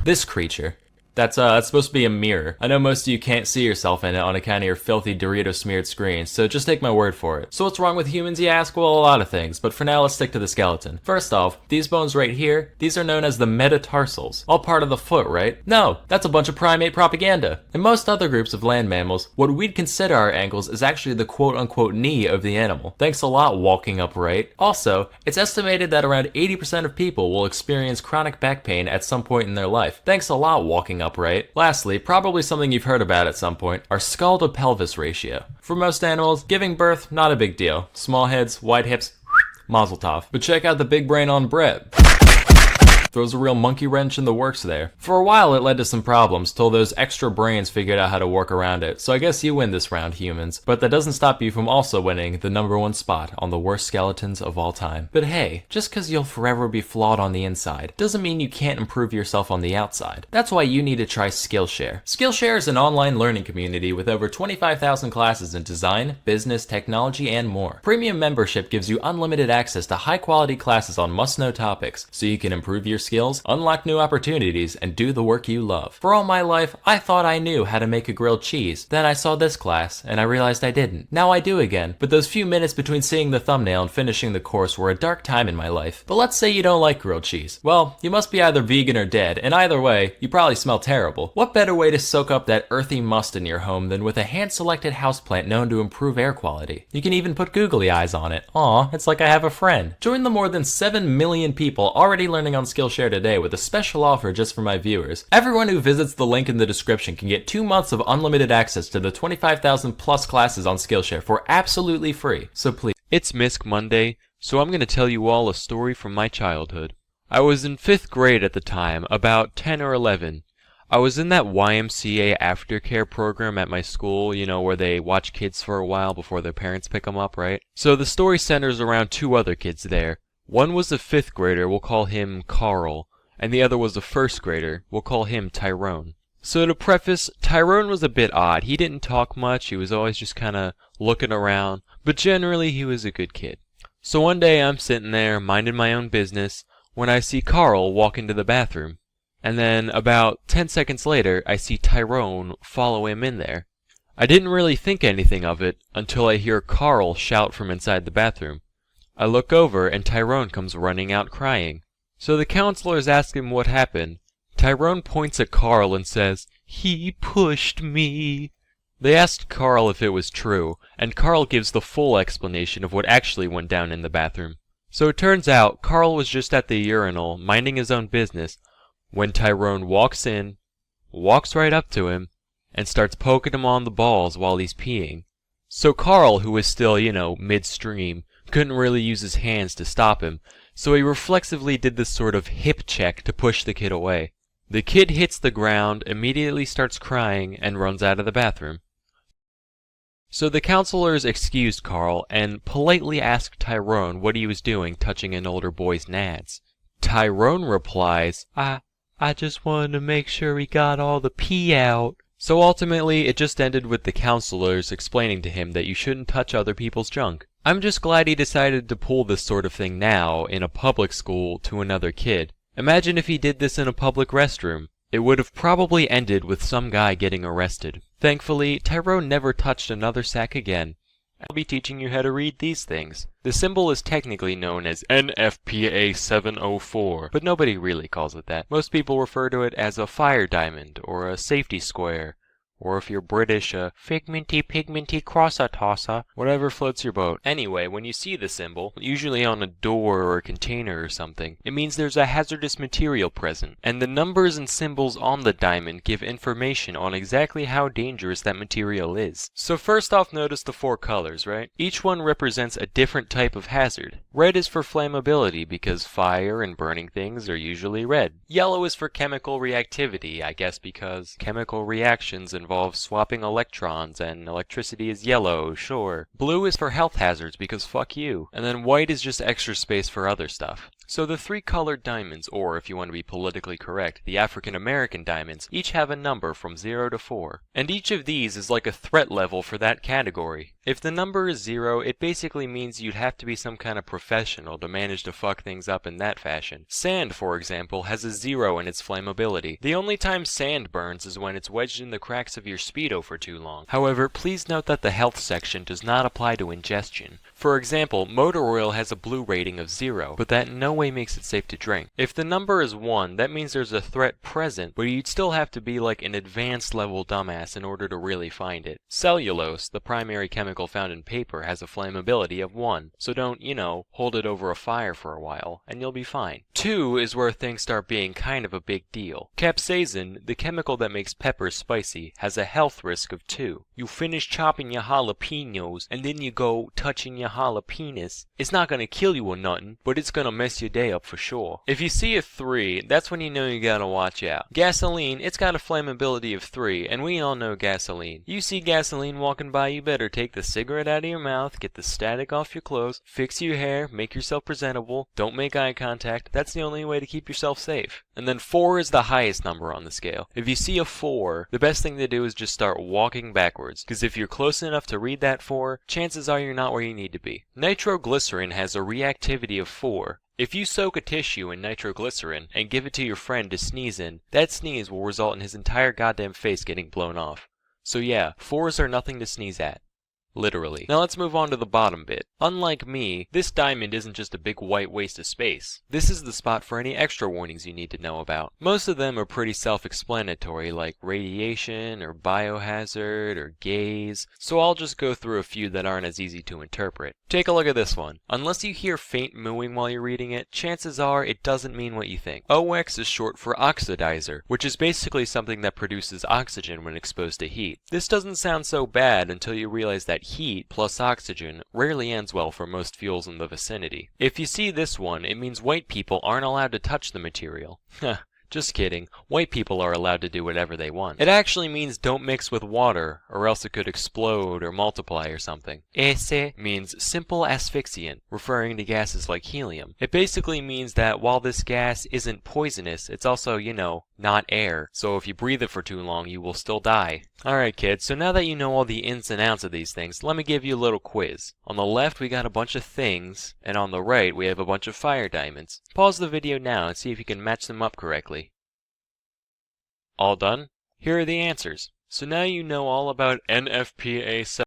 this creature. That's supposed to be a mirror. I know most of you can't see yourself in it on account of your filthy Dorito-smeared screen, so just take my word for it. So what's wrong with humans, you ask? Well, a lot of things, but for now let's stick to the skeleton. First off, these bones right here, these are known as the metatarsals. All part of the foot, right? No, that's a bunch of primate propaganda. In most other groups of land mammals, what we'd consider our ankles is actually the quote-unquote knee of the animal. Thanks a lot, walking upright. Also, it's estimated that around 80% of people will experience chronic back pain at some point in their life. Thanks a lot, walking upright. Lastly, probably something you've heard about at some point, our skull to pelvis ratio. For most animals, giving birth, not a big deal. Small heads, wide hips, mazel tov. But check out the big brain on Brett. Throws a real monkey wrench in the works there. For a while it led to some problems till those extra brains figured out how to work around it, so I guess you win this round, humans. But that doesn't stop you from also winning the number 1 spot on the worst skeletons of all time. But hey, just cause you'll forever be flawed on the inside, doesn't mean you can't improve yourself on the outside. That's why you need to try Skillshare. Skillshare is an online learning community with over 25,000 classes in design, business, technology, and more. Premium membership gives you unlimited access to high-quality classes on must-know topics, so you can improve your skills, unlock new opportunities, and do the work you love. For all my life, I thought I knew how to make a grilled cheese. Then I saw this class, and I realized I didn't. Now I do again, but those few minutes between seeing the thumbnail and finishing the course were a dark time in my life. But let's say you don't like grilled cheese. Well, you must be either vegan or dead, and either way, you probably smell terrible. What better way to soak up that earthy must in your home than with a hand-selected houseplant known to improve air quality? You can even put googly eyes on it. Aw, it's like I have a friend. Join the more than 7 million people already learning on Skillshare today with a special offer just for my viewers. Everyone who visits the link in the description can get 2 months of unlimited access to the 25,000 plus classes on Skillshare for absolutely free. So please. It's Misc Monday, so I'm going to tell you all a story from my childhood. I was in 5th grade at the time, about 10 or 11. I was in that YMCA aftercare program at my school, you know, where they watch kids for a while before their parents pick them up, right? So the story centers around 2 other kids there. One was a 5th grader, we'll call him Carl, and the other was a 1st grader, we'll call him Tyrone. So to preface, Tyrone was a bit odd. He didn't talk much, he was always just kinda looking around, but generally he was a good kid. So one day I'm sitting there minding my own business when I see Carl walk into the bathroom. And then about 10 seconds later, I see Tyrone follow him in there. I didn't really think anything of it until I hear Carl shout from inside the bathroom. I look over and Tyrone comes running out crying. So the counselors ask him what happened. Tyrone points at Carl and says, "He pushed me." They asked Carl if it was true, and Carl gives the full explanation of what actually went down in the bathroom. So it turns out Carl was just at the urinal, minding his own business, when Tyrone walks in, walks right up to him, and starts poking him on the balls while he's peeing. So Carl, who was still, midstream, couldn't really use his hands to stop him, so he reflexively did this sort of hip check to push the kid away. The kid hits the ground, immediately starts crying, and runs out of the bathroom. So the counselors excused Carl and politely asked Tyrone what he was doing touching an older boy's nads. Tyrone replies, I just wanted to make sure he got all the pee out. So ultimately, it just ended with the counselors explaining to him that you shouldn't touch other people's junk. I'm just glad he decided to pull this sort of thing now in a public school to another kid. Imagine if he did this in a public restroom. It would have probably ended with some guy getting arrested. Thankfully, Tyrone never touched another sack again. I'll be teaching you how to read these things. The symbol is technically known as NFPA 704, but nobody really calls it that. Most people refer to it as a fire diamond, or a safety square, or if you're British, a figmenty pigmenty crosser tosser, whatever floats your boat. Anyway, when you see the symbol, usually on a door or a container or something, it means there's a hazardous material present, and the numbers and symbols on the diamond give information on exactly how dangerous that material is. So first off, notice the 4 colors, right? Each one represents a different type of hazard. Red is for flammability because fire and burning things are usually red. Yellow is for chemical reactivity, I guess because chemical reactions involve swapping electrons and electricity is yellow, sure. Blue is for health hazards because fuck you. And then white is just extra space for other stuff. So the 3 colored diamonds, or if you want to be politically correct, the African American diamonds, each have a number from 0 to 4. And each of these is like a threat level for that category. If the number is 0, it basically means you'd have to be some kind of professional to manage to fuck things up in that fashion. Sand, for example, has a 0 in its flammability. The only time sand burns is when it's wedged in the cracks of your Speedo for too long. However, please note that the health section does not apply to ingestion. For example, motor oil has a blue rating of 0, but that in no way makes it safe to drink. If the number is 1, that means there's a threat present, but you'd still have to be like an advanced level dumbass in order to really find it. Cellulose, the primary chemical found in paper, has a flammability of 1, so don't, hold it over a fire for a while, and you'll be fine. 2 is where things start being kind of a big deal. Capsaicin, the chemical that makes peppers spicy, has a health risk of 2. You finish chopping your jalapenos, and then you go touching your jalapenos. It's not gonna kill you or nothing, but it's gonna mess your day up for sure. If you see a 3, that's when you know you gotta watch out. Gasoline, it's got a flammability of 3, and we all know gasoline. You see gasoline walking by, you better take the cigarette out of your mouth, get the static off your clothes, fix your hair, make yourself presentable, don't make eye contact. That's the only way to keep yourself safe. And then 4 is the highest number on the scale. If you see a 4, the best thing to do is just start walking backwards, because if you're close enough to read that 4, chances are you're not where you need to be. Nitroglycerin has a reactivity of 4. If you soak a tissue in nitroglycerin and give it to your friend to sneeze in, that sneeze will result in his entire goddamn face getting blown off. So yeah, 4s are nothing to sneeze at. Literally. Now let's move on to the bottom bit. Unlike me, this diamond isn't just a big white waste of space. This is the spot for any extra warnings you need to know about. Most of them are pretty self-explanatory, like radiation, or biohazard, or gaze, so I'll just go through a few that aren't as easy to interpret. Take a look at this one. Unless you hear faint mooing while you're reading it, chances are it doesn't mean what you think. OX is short for oxidizer, which is basically something that produces oxygen when exposed to heat. This doesn't sound so bad until you realize that heat plus oxygen rarely ends well for most fuels in the vicinity. If you see this one, it means white people aren't allowed to touch the material. Just kidding. White people are allowed to do whatever they want. It actually means don't mix with water, or else it could explode or multiply or something. Ese means simple asphyxiant, referring to gases like helium. It basically means that while this gas isn't poisonous, it's also, not air, so if you breathe it for too long, you will still die. Alright kids, so now that you know all the ins and outs of these things, let me give you a little quiz. On the left we got a bunch of things, and on the right we have a bunch of fire diamonds. Pause the video now and see if you can match them up correctly. All done? Here are the answers. So now you know all about NFPA 7.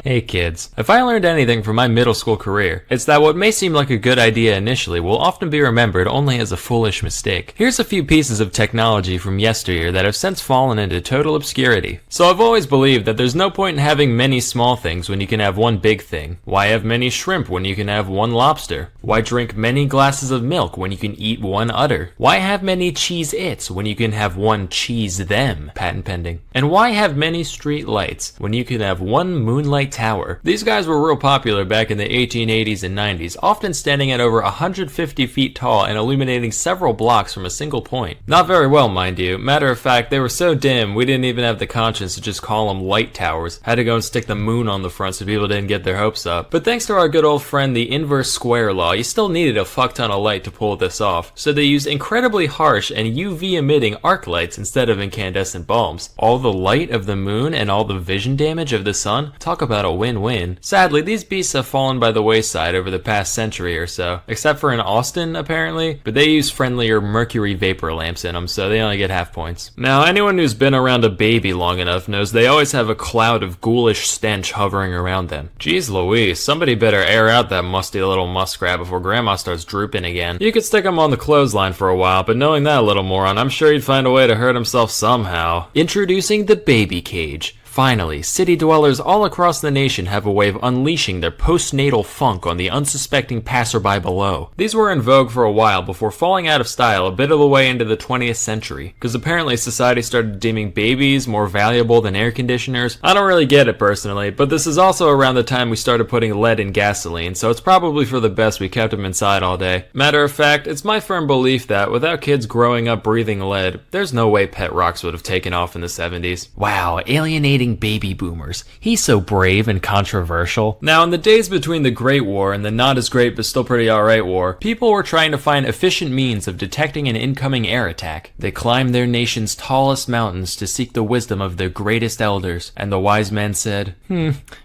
Hey kids, if I learned anything from my middle school career, it's that what may seem like a good idea initially will often be remembered only as a foolish mistake. Here's a few pieces of technology from yesteryear that have since fallen into total obscurity. So I've always believed that there's no point in having many small things when you can have one big thing. Why have many shrimp when you can have one lobster? Why drink many glasses of milk when you can eat one udder? Why have many cheese-its when you can have one cheese-them? Patent pending. And why have many street lights when you can have one moonlight tower? These guys were real popular back in the 1880s and 90s, often standing at over 150 feet tall and illuminating several blocks from a single point. Not very well, mind you. Matter of fact, they were so dim, we didn't even have the conscience to just call them light towers. Had to go and stick the moon on the front so people didn't get their hopes up. But thanks to our good old friend the inverse square law, you still needed a fuck ton of light to pull this off. So they used incredibly harsh and UV emitting arc lights instead of incandescent bulbs. All the light of the moon and all the vision damage of the sun, talk about a win-win. Sadly, these beasts have fallen by the wayside over the past century or so, except for in Austin apparently, but they use friendlier mercury vapor lamps in them, so they only get half points. Now, anyone who's been around a baby long enough knows they always have a cloud of ghoulish stench hovering around them. Jeez Louise, somebody better air out that musty little muskrat before grandma starts drooping again. You could stick him on the clothesline for a while, but knowing that little moron, I'm sure he'd find a way to hurt himself somehow. Introducing the baby cage. Finally, city dwellers all across the nation have a way of unleashing their postnatal funk on the unsuspecting passerby below. These were in vogue for a while before falling out of style a bit of the way into the 20th century, because apparently society started deeming babies more valuable than air conditioners. I don't really get it personally, but this is also around the time we started putting lead in gasoline, so it's probably for the best we kept them inside all day. Matter of fact, it's my firm belief that without kids growing up breathing lead, there's no way pet rocks would have taken off in the 70s. Wow, alienating baby boomers. He's so brave and controversial. Now, in the days between the Great War and the not as great but still pretty alright war, people were trying to find efficient means of detecting an incoming air attack. They climbed their nation's tallest mountains to seek the wisdom of their greatest elders, and the wise men said,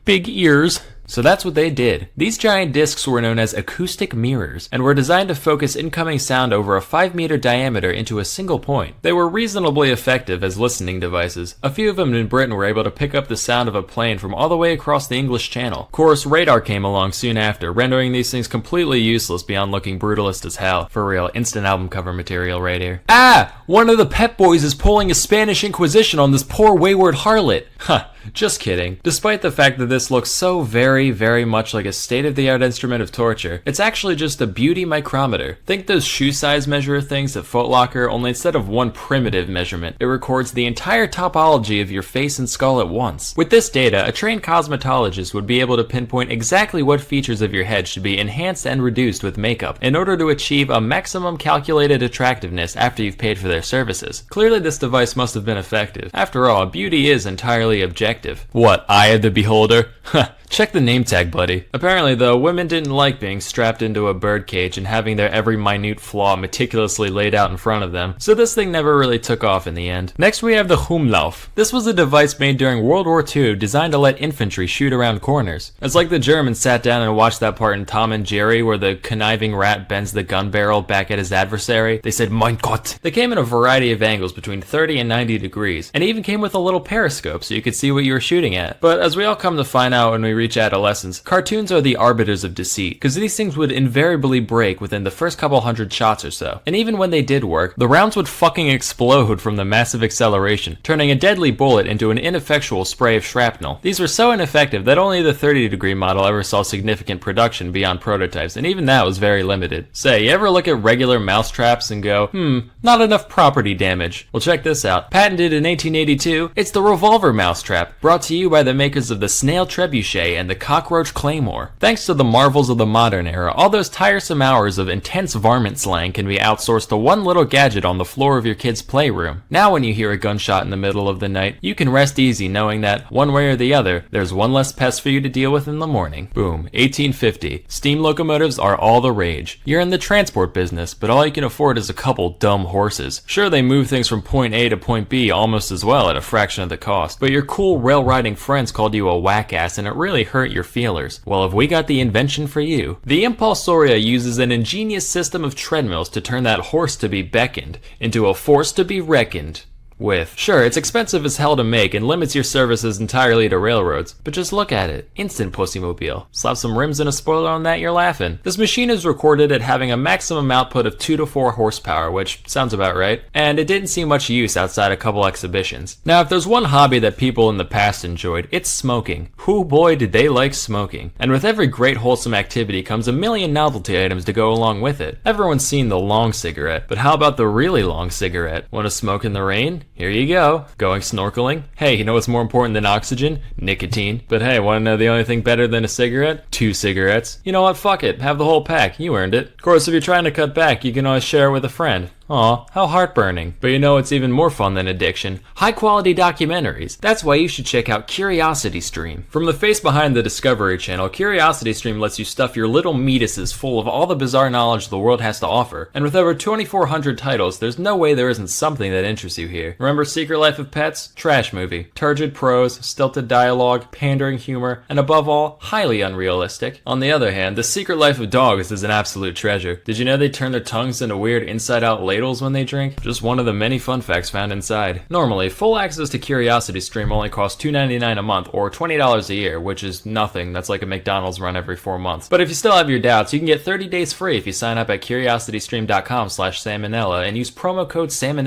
big ears. So that's what they did. These giant discs were known as acoustic mirrors and were designed to focus incoming sound over a 5-meter diameter into a single point. They were reasonably effective as listening devices. A few of them in Britain were able to pick up the sound of a plane from all the way across the English Channel. Of course, radar came along soon after, rendering these things completely useless beyond looking brutalist as hell. For real, instant album cover material right here. Ah! One of the Pep Boys is pulling a Spanish Inquisition on this poor wayward harlot. Huh. Just kidding. Despite the fact that this looks so very, very much like a state-of-the-art instrument of torture, it's actually just a beauty micrometer. Think those shoe size measure things at Foot Locker, only instead of one primitive measurement, it records the entire topology of your face and skull at once. With this data, a trained cosmetologist would be able to pinpoint exactly what features of your head should be enhanced and reduced with makeup in order to achieve a maximum calculated attractiveness after you've paid for their services. Clearly this device must have been effective. After all, beauty is entirely objective. What, eye of the beholder? Check the name tag, buddy. Apparently, though, women didn't like being strapped into a birdcage and having their every minute flaw meticulously laid out in front of them, so this thing never really took off in the end. Next, we have the Umlauf. This was a device made during World War II designed to let infantry shoot around corners. It's like the Germans sat down and watched that part in Tom and Jerry where the conniving rat bends the gun barrel back at his adversary. They said, Mein Gott. They came in a variety of angles between 30 and 90 degrees, and even came with a little periscope so you could see what you were shooting at. But as we all come to find out when we reach adolescence, cartoons are the arbiters of deceit, because these things would invariably break within the first couple hundred shots or so. And even when they did work, the rounds would fucking explode from the massive acceleration, turning a deadly bullet into an ineffectual spray of shrapnel. These were so ineffective that only the 30-degree model ever saw significant production beyond prototypes, and even that was very limited. Say, you ever look at regular mousetraps and go, not enough property damage? Well, check this out. Patented in 1882, it's the revolver mousetrap. brought to you by the makers of the Snail Trebuchet and the Cockroach Claymore. Thanks to the marvels of the modern era, all those tiresome hours of intense varmint slang can be outsourced to one little gadget on the floor of your kid's playroom. Now when you hear a gunshot in the middle of the night, you can rest easy knowing that, one way or the other, there's one less pest for you to deal with in the morning. Boom. 1850. Steam locomotives are all the rage. You're in the transport business, but all you can afford is a couple dumb horses. Sure, they move things from point A to point B almost as well at a fraction of the cost, but your cool rail-riding friends called you a whack-ass and it really hurt your feelers. Well, have we got the invention for you? The Impulsoria uses an ingenious system of treadmills to turn that horse to be beckoned into a force to be reckoned with. Sure, it's expensive as hell to make and limits your services entirely to railroads, but just look at it. Instant Pussymobile. Slap some rims and a spoiler on that, you're laughing. This machine is recorded at having a maximum output of 2 to 4 horsepower, which sounds about right, and it didn't see much use outside a couple exhibitions. Now, if there's one hobby that people in the past enjoyed, it's smoking. Whoo boy did they like smoking. And with every great wholesome activity comes a million novelty items to go along with it. Everyone's seen the long cigarette, but how about the really long cigarette? Want to smoke in the rain? Here you go. Going snorkeling? Hey, you know what's more important than oxygen? Nicotine. But hey, want to know the only thing better than a cigarette? 2 cigarettes. You know what? Fuck it. Have the whole pack. You earned it. Of course, if you're trying to cut back, you can always share it with a friend. Aw, how heartburning. But you know what's even more fun than addiction? High-quality documentaries. That's why you should check out CuriosityStream. From the face behind the Discovery Channel, CuriosityStream lets you stuff your little meatuses full of all the bizarre knowledge the world has to offer. And with over 2,400 titles, there's no way there isn't something that interests you here. Remember Secret Life of Pets? Trash movie. Turgid prose, stilted dialogue, pandering humor, and above all, highly unrealistic. On the other hand, The Secret Life of Dogs is an absolute treasure. Did you know they turn their tongues into weird inside-out ladles when they drink? Just one of the many fun facts found inside. Normally, full access to CuriosityStream only costs $2.99 a month or $20 a year, which is nothing. That's like a McDonald's run every 4 months. But if you still have your doubts, you can get 30 days free if you sign up at curiositystream.com/salmonella and use promo code salmonella.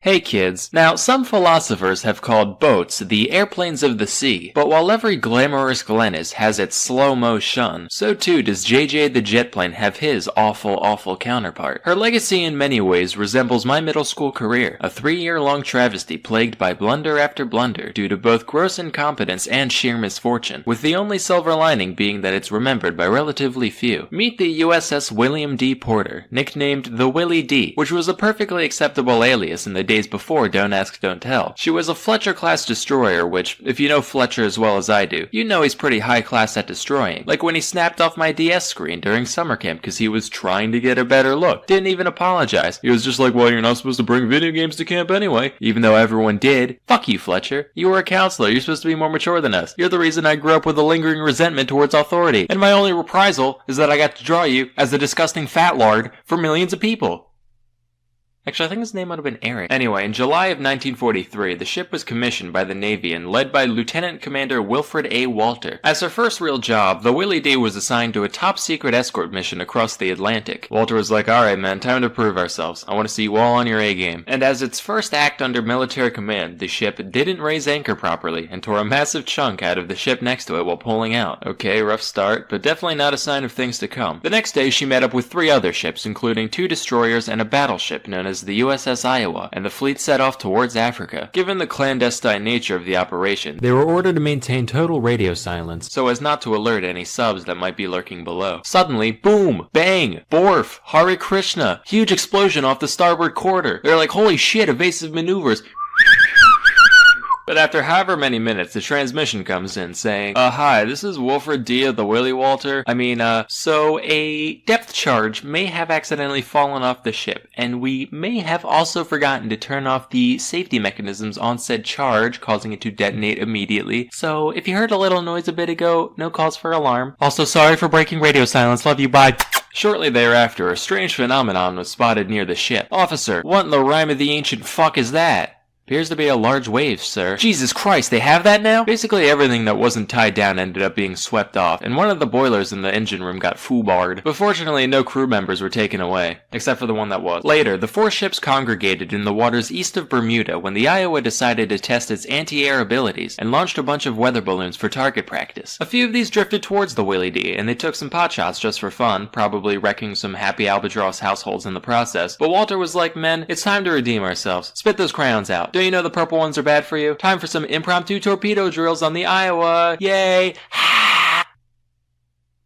Hey kids, now some philosophers have called boats the airplanes of the sea, but while every glamorous Glennis has its slow-mo shun, so too does JJ the Jetplane have his awful counterpart. Her legacy in many ways resembles my middle school career, a 3-year-long travesty plagued by blunder after blunder due to both gross incompetence and sheer misfortune, with the only silver lining being that it's remembered by relatively few. Meet the USS William D. Porter, nicknamed the Willie D, which was a perfectly acceptable alias in the days before Don't Ask, Don't Tell. She was a Fletcher-class destroyer, which, if you know Fletcher as well as I do, you know he's pretty high-class at destroying. Like when he snapped off my DS screen during summer camp because he was trying to get a better look. Didn't even apologize. He was just like, well, you're not supposed to bring video games to camp anyway. Even though everyone did. Fuck you, Fletcher. You were a counselor. You're supposed to be more mature than us. You're the reason I grew up with a lingering resentment towards authority. And my only reprisal is that I got to draw you as a disgusting fat lard for millions of people. Actually, I think his name might have been Eric. Anyway, in July of 1943, the ship was commissioned by the Navy and led by Lieutenant Commander Wilfred A. Walter. As her first real job, the Willie D was assigned to a top-secret escort mission across the Atlantic. Walter was like, alright man, time to prove ourselves. I want to see you all on your A-game. And as its first act under military command, the ship didn't raise anchor properly and tore a massive chunk out of the ship next to it while pulling out. Okay, rough start, but definitely not a sign of things to come. The next day, she met up with 3 other ships, including 2 destroyers and a battleship known as the USS Iowa, and the fleet set off towards Africa. Given the clandestine nature of the operation, they were ordered to maintain total radio silence so as not to alert any subs that might be lurking below. Suddenly, boom, bang, borf, Hare Krishna, huge explosion off the starboard quarter. They're like, holy shit, evasive maneuvers. But after however many minutes, the transmission comes in saying, hi, this is Wilfred D. of the Willie Walter. So a depth charge may have accidentally fallen off the ship, and we may have also forgotten to turn off the safety mechanisms on said charge, causing it to detonate immediately. So if you heard a little noise a bit ago, no cause for alarm. Also, sorry for breaking radio silence. Love you, bye. Shortly thereafter, a strange phenomenon was spotted near the ship. Officer, what in the rhyme of the ancient fuck is that? Appears to be a large wave, sir. Jesus Christ, they have that now? Basically everything that wasn't tied down ended up being swept off, and one of the boilers in the engine room got foobarred. But fortunately, no crew members were taken away, except for the one that was. Later, the 4 ships congregated in the waters east of Bermuda when the Iowa decided to test its anti-air abilities and launched a bunch of weather balloons for target practice. A few of these drifted towards the Willie D, and they took some potshots just for fun, probably wrecking some happy albatross households in the process. But Walter was like, men, it's time to redeem ourselves. Spit those crayons out. Don't you know the purple ones are bad for you? Time for some impromptu torpedo drills on the Iowa. Yay!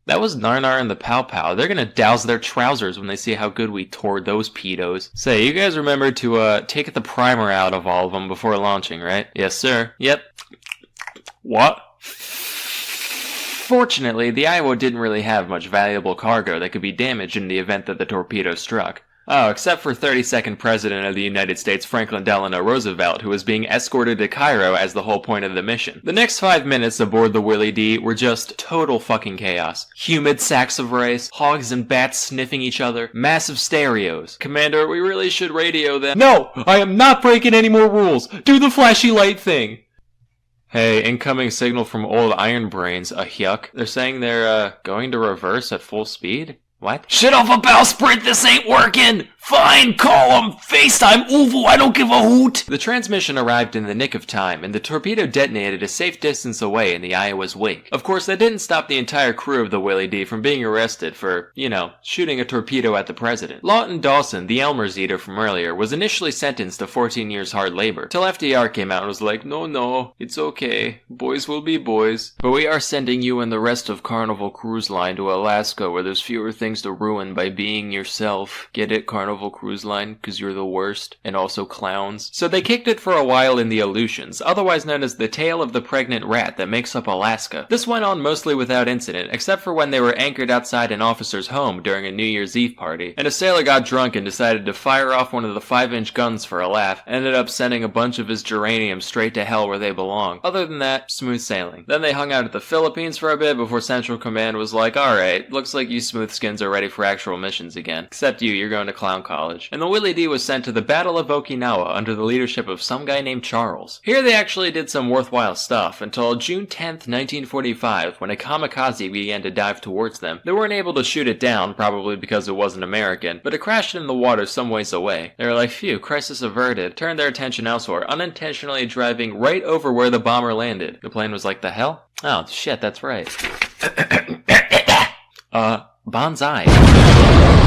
That was Narnar and the Pow Pow. They're gonna douse their trousers when they see how good we tore those pedos. Say, you guys remember to take the primer out of all of them before launching, right? Yes, sir. Yep. What? Fortunately, the Iowa didn't really have much valuable cargo that could be damaged in the event that the torpedo struck. Oh, except for 32nd President of the United States Franklin Delano Roosevelt, who was being escorted to Cairo as the whole point of the mission. The next 5 minutes aboard the Willie D were just total fucking chaos. Humid sacks of rice, hogs and bats sniffing each other, massive stereos. Commander, we really should radio them. No! I am not breaking any more rules! Do the flashy light thing! Hey, incoming signal from old Iron Brains, a yuck. They're saying they're, going to reverse at full speed? What? Shit off a bowsprit, this ain't working! Fine, call him! FaceTime, Uvu, I don't give a hoot! The transmission arrived in the nick of time, and the torpedo detonated a safe distance away in the Iowa's wake. Of course, that didn't stop the entire crew of the Willie D from being arrested for, shooting a torpedo at the president. Lawton Dawson, the Elmer's eater from earlier, was initially sentenced to 14 years hard labor, till FDR came out and was like, no, it's okay. Boys will be boys. But we are sending you and the rest of Carnival Cruise Line to Alaska, where there's fewer things to ruin by being yourself. Get it, Carnival Cruise Line? Because you're the worst. And also clowns. So they kicked it for a while in the Aleutians, otherwise known as the Tale of the Pregnant Rat that makes up Alaska. This went on mostly without incident, except for when they were anchored outside an officer's home during a New Year's Eve party, and a sailor got drunk and decided to fire off one of the 5-inch guns for a laugh, ended up sending a bunch of his geranium straight to hell where they belong. Other than that, smooth sailing. Then they hung out at the Philippines for a bit before Central Command was like, alright, looks like you smoothskins are ready for actual missions again. Except you're going to clown college. And the Willie D was sent to the Battle of Okinawa under the leadership of some guy named Charles. Here they actually did some worthwhile stuff until June 10th, 1945, when a kamikaze began to dive towards them. They weren't able to shoot it down, probably because it wasn't American, but it crashed in the water some ways away. They were like, phew, crisis averted, turned their attention elsewhere, unintentionally driving right over where the bomber landed. The plane was like, the hell? Oh, shit, that's right. Bonsai.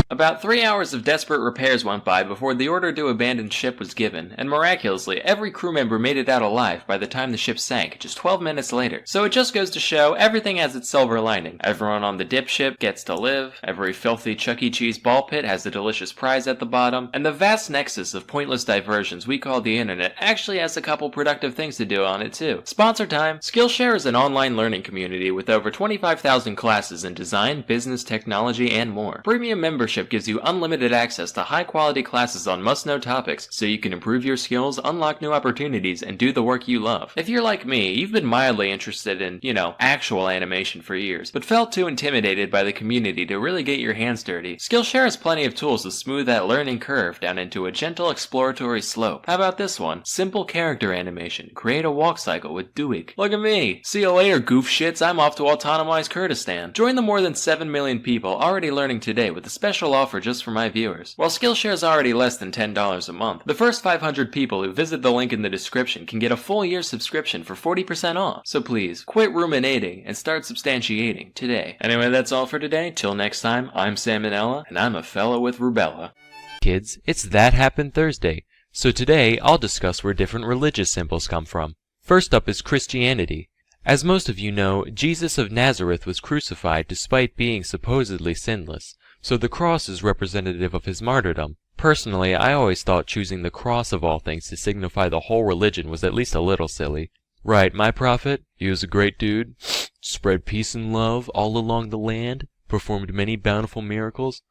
About 3 hours of desperate repairs went by before the order to abandon ship was given, and miraculously, every crew member made it out alive by the time the ship sank, just 12 minutes later. So it just goes to show, everything has its silver lining. Everyone on the dipship gets to live, every filthy Chuck E. Cheese ball pit has a delicious prize at the bottom, and the vast nexus of pointless diversions we call the internet actually has a couple productive things to do on it too. Sponsor time! Skillshare is an online learning community with over 25,000 classes in design, business, technology, and more. Premium membership gives you unlimited access to high-quality classes on must-know topics, so you can improve your skills, unlock new opportunities, and do the work you love. If you're like me, you've been mildly interested in, actual animation for years, but felt too intimidated by the community to really get your hands dirty. Skillshare has plenty of tools to smooth that learning curve down into a gentle exploratory slope. How about this one? Simple character animation. Create a walk cycle with Duik. Look at me! See you later, goof shits, I'm off to autonomize Kurdistan. Join the more than 7 million people already learning today with a special offer just for my viewers. While Skillshare is already less than $10 a month, the first 500 people who visit the link in the description can get a full year subscription for 40% off. So please, quit ruminating and start substantiating today. Anyway, that's all for today. Till next time, I'm Salmonella, and I'm a fellow with rubella. Kids, it's That Happened Thursday. So today, I'll discuss where different religious symbols come from. First up is Christianity. As most of you know, Jesus of Nazareth was crucified despite being supposedly sinless, so the cross is representative of his martyrdom. Personally, I always thought choosing the cross of all things to signify the whole religion was at least a little silly. Right, my prophet? He was a great dude, spread peace and love all along the land, performed many bountiful miracles,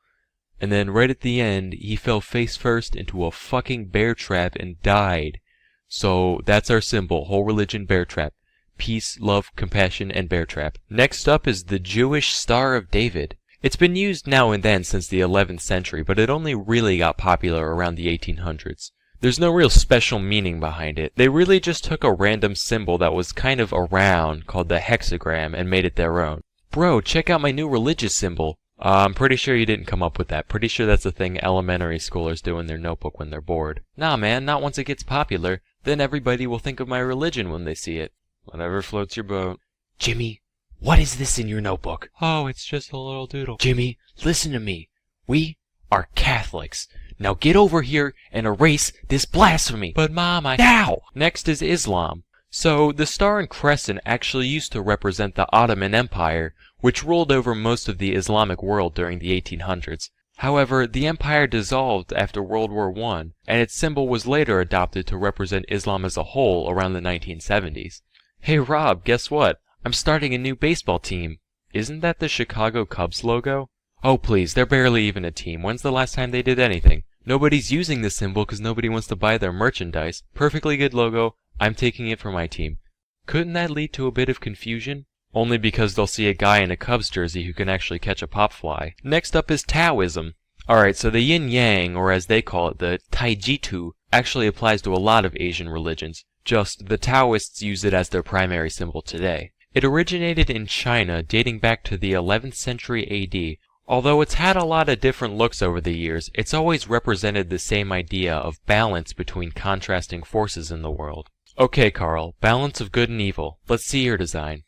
and then right at the end, he fell face first into a fucking bear trap and died. So that's our symbol, whole religion bear trap. Peace, love, compassion, and bear trap. Next up is the Jewish Star of David. It's been used now and then since the 11th century, but it only really got popular around the 1800s. There's no real special meaning behind it. They really just took a random symbol that was kind of around, called the hexagram, and made it their own. Bro, check out my new religious symbol. I'm pretty sure you didn't come up with that. Pretty sure that's a thing elementary schoolers do in their notebook when they're bored. Nah man, not once it gets popular. Then everybody will think of my religion when they see it. Whatever floats your boat. Jimmy, what is this in your notebook? Oh, it's just a little doodle. Jimmy, listen to me. We are Catholics. Now get over here and erase this blasphemy. But Mom, Now! Next is Islam. So, the star and crescent actually used to represent the Ottoman Empire, which ruled over most of the Islamic world during the 1800s. However, the empire dissolved after World War I, and its symbol was later adopted to represent Islam as a whole around the 1970s. Hey Rob, guess what? I'm starting a new baseball team. Isn't that the Chicago Cubs logo? Oh please, they're barely even a team. When's the last time they did anything? Nobody's using this symbol because nobody wants to buy their merchandise. Perfectly good logo. I'm taking it for my team. Couldn't that lead to a bit of confusion? Only because they'll see a guy in a Cubs jersey who can actually catch a pop fly. Next up is Taoism. Alright, so the yin-yang, or as they call it, the Taijitu, actually applies to a lot of Asian religions. Just, the Taoists use it as their primary symbol today. It originated in China, dating back to the 11th century AD. Although it's had a lot of different looks over the years, it's always represented the same idea of balance between contrasting forces in the world. Okay, Carl, balance of good and evil. Let's see your design.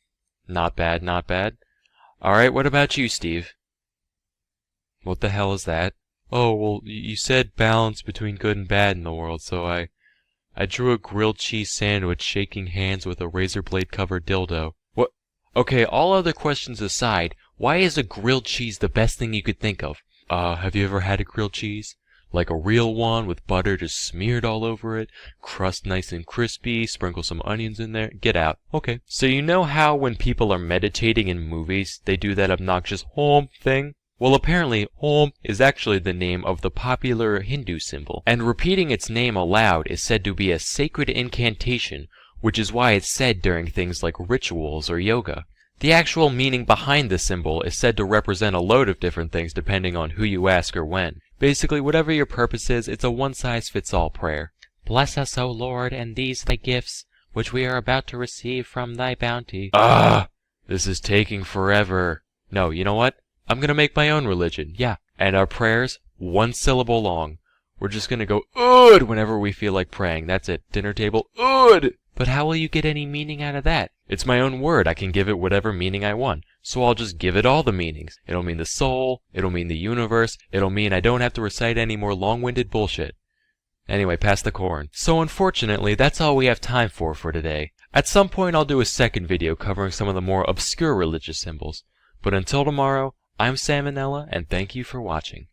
Not bad, not bad. Alright, what about you, Steve? What the hell is that? Oh, well, you said balance between good and bad in the world, so I drew a grilled cheese sandwich shaking hands with a razor blade covered dildo. What? Okay, all other questions aside, why is a grilled cheese the best thing you could think of? Have you ever had a grilled cheese? Like a real one with butter just smeared all over it, crust nice and crispy, sprinkle some onions in there, get out. Okay. So you know how when people are meditating in movies, they do that obnoxious Om thing? Well, apparently Om is actually the name of the popular Hindu symbol, and repeating its name aloud is said to be a sacred incantation, which is why it's said during things like rituals or yoga. The actual meaning behind the symbol is said to represent a load of different things depending on who you ask or when. Basically, whatever your purpose is, it's a one-size-fits-all prayer. Bless us, O Lord, and these thy gifts, which we are about to receive from thy bounty. This is taking forever. No, you know what? I'm gonna make my own religion, yeah. And our prayers, one syllable long. We're just gonna go ood whenever we feel like praying. That's it. Dinner table, ood! But how will you get any meaning out of that? It's my own word. I can give it whatever meaning I want. So I'll just give it all the meanings. It'll mean the soul, it'll mean the universe, it'll mean I don't have to recite any more long-winded bullshit. Anyway, pass the corn. So unfortunately, that's all we have time for today. At some point I'll do a second video covering some of the more obscure religious symbols. But until tomorrow, I'm Salmonella, and thank you for watching.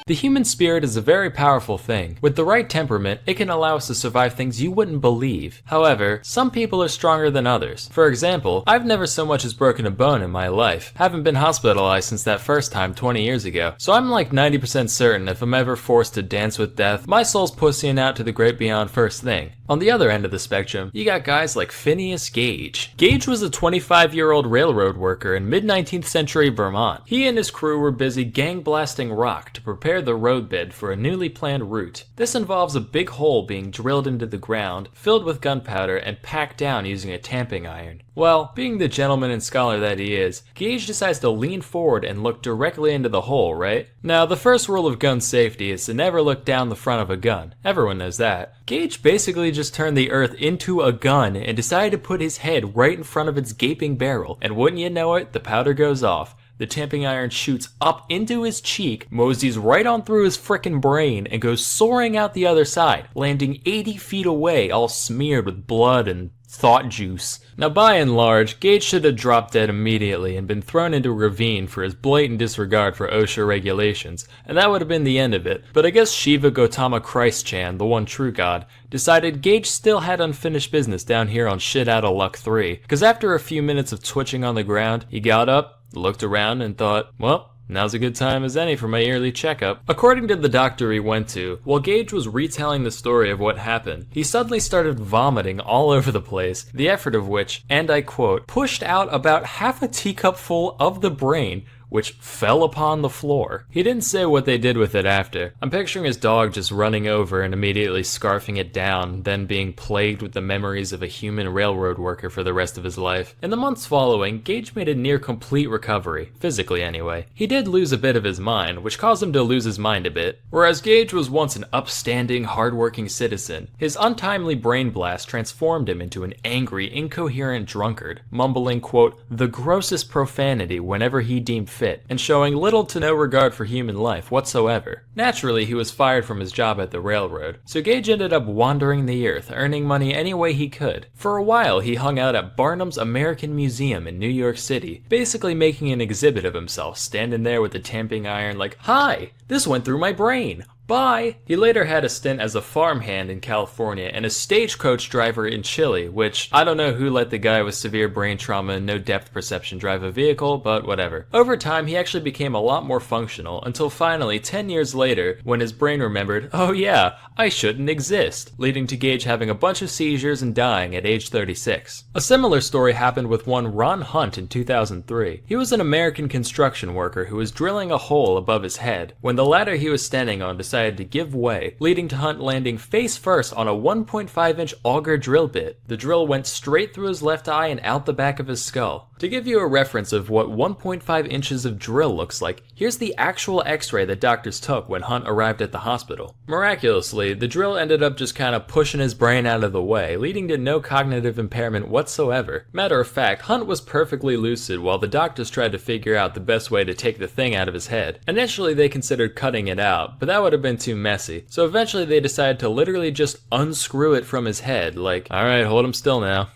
The human spirit is a very powerful thing. With the right temperament, it can allow us to survive things you wouldn't believe. However, some people are stronger than others. For example, I've never so much as broken a bone in my life. Haven't been hospitalized since that first time 20 years ago. So I'm like 90% certain if I'm ever forced to dance with death, my soul's pussying out to the great beyond first thing. On the other end of the spectrum, you got guys like Phineas Gage. Gage was a 25-year-old railroad worker in mid-19th century Vermont. He and his crew were busy gang blasting rock to prepare the roadbed for a newly planned route. This involves a big hole being drilled into the ground, filled with gunpowder, and packed down using a tamping iron. Well, being the gentleman and scholar that he is, Gage decides to lean forward and look directly into the hole, right? Now, the first rule of gun safety is to never look down the front of a gun. Everyone knows that. Gage basically just turned the earth into a gun and decided to put his head right in front of its gaping barrel, and wouldn't you know it, the powder goes off. The tamping iron shoots up into his cheek, moseys right on through his frickin' brain, and goes soaring out the other side, landing 80 feet away, all smeared with blood and thought juice. Now by and large, Gage should have dropped dead immediately and been thrown into a ravine for his blatant disregard for OSHA regulations, and that would have been the end of it. But I guess Shiva Gautama Christ-chan, the one true god, decided Gage still had unfinished business down here on Shit Outta Luck 3, because after a few minutes of twitching on the ground, he got up, looked around, and thought, well, now's a good time as any for my yearly checkup. According to the doctor he went to, while Gage was retelling the story of what happened, he suddenly started vomiting all over the place, the effort of which, and I quote, pushed out about half a teacupful of the brain, which fell upon the floor. He didn't say what they did with it after. I'm picturing his dog just running over and immediately scarfing it down, then being plagued with the memories of a human railroad worker for the rest of his life. In the months following, Gage made a near complete recovery, physically anyway. He did lose a bit of his mind, which caused him to lose his mind a bit. Whereas Gage was once an upstanding, hardworking citizen, his untimely brain blast transformed him into an angry, incoherent drunkard, mumbling, quote, the grossest profanity whenever he deemed fit, and showing little to no regard for human life whatsoever. Naturally, he was fired from his job at the railroad, so Gage ended up wandering the earth, earning money any way he could. For a while, he hung out at Barnum's American Museum in New York City, basically making an exhibit of himself, standing there with a tamping iron like, "Hi, this went through my brain. Bye!" He later had a stint as a farmhand in California and a stagecoach driver in Chile, which I don't know who let the guy with severe brain trauma and no depth perception drive a vehicle, but whatever. Over time, he actually became a lot more functional, until finally, 10 years later, when his brain remembered, oh yeah, I shouldn't exist, leading to Gage having a bunch of seizures and dying at age 36. A similar story happened with one Ron Hunt in 2003. He was an American construction worker who was drilling a hole above his head, when the ladder he was standing on decided to give way, leading to Hunt landing face first on a 1.5-inch auger drill bit. The drill went straight through his left eye and out the back of his skull. To give you a reference of what 1.5 inches of drill looks like, here's the actual x-ray that doctors took when Hunt arrived at the hospital. Miraculously, the drill ended up just kind of pushing his brain out of the way, leading to no cognitive impairment whatsoever. Matter of fact, Hunt was perfectly lucid while the doctors tried to figure out the best way to take the thing out of his head. Initially, they considered cutting it out, but that would have been too messy, so eventually they decided to literally just unscrew it from his head, like, alright, hold him still now.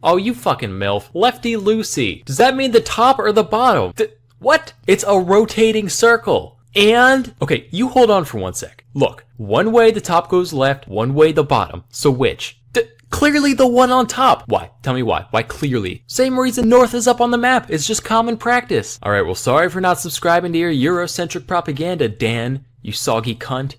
Oh, you fucking MILF. Lefty loosey. Does that mean the top or the bottom? What? It's a rotating circle. And? Okay, you hold on for one sec. Look, one way the top goes left, one way the bottom. So which? Clearly the one on top. Why? Tell me why. Why clearly? Same reason north is up on the map. It's just common practice. Alright, well sorry for not subscribing to your Eurocentric propaganda, Dan. You soggy cunt.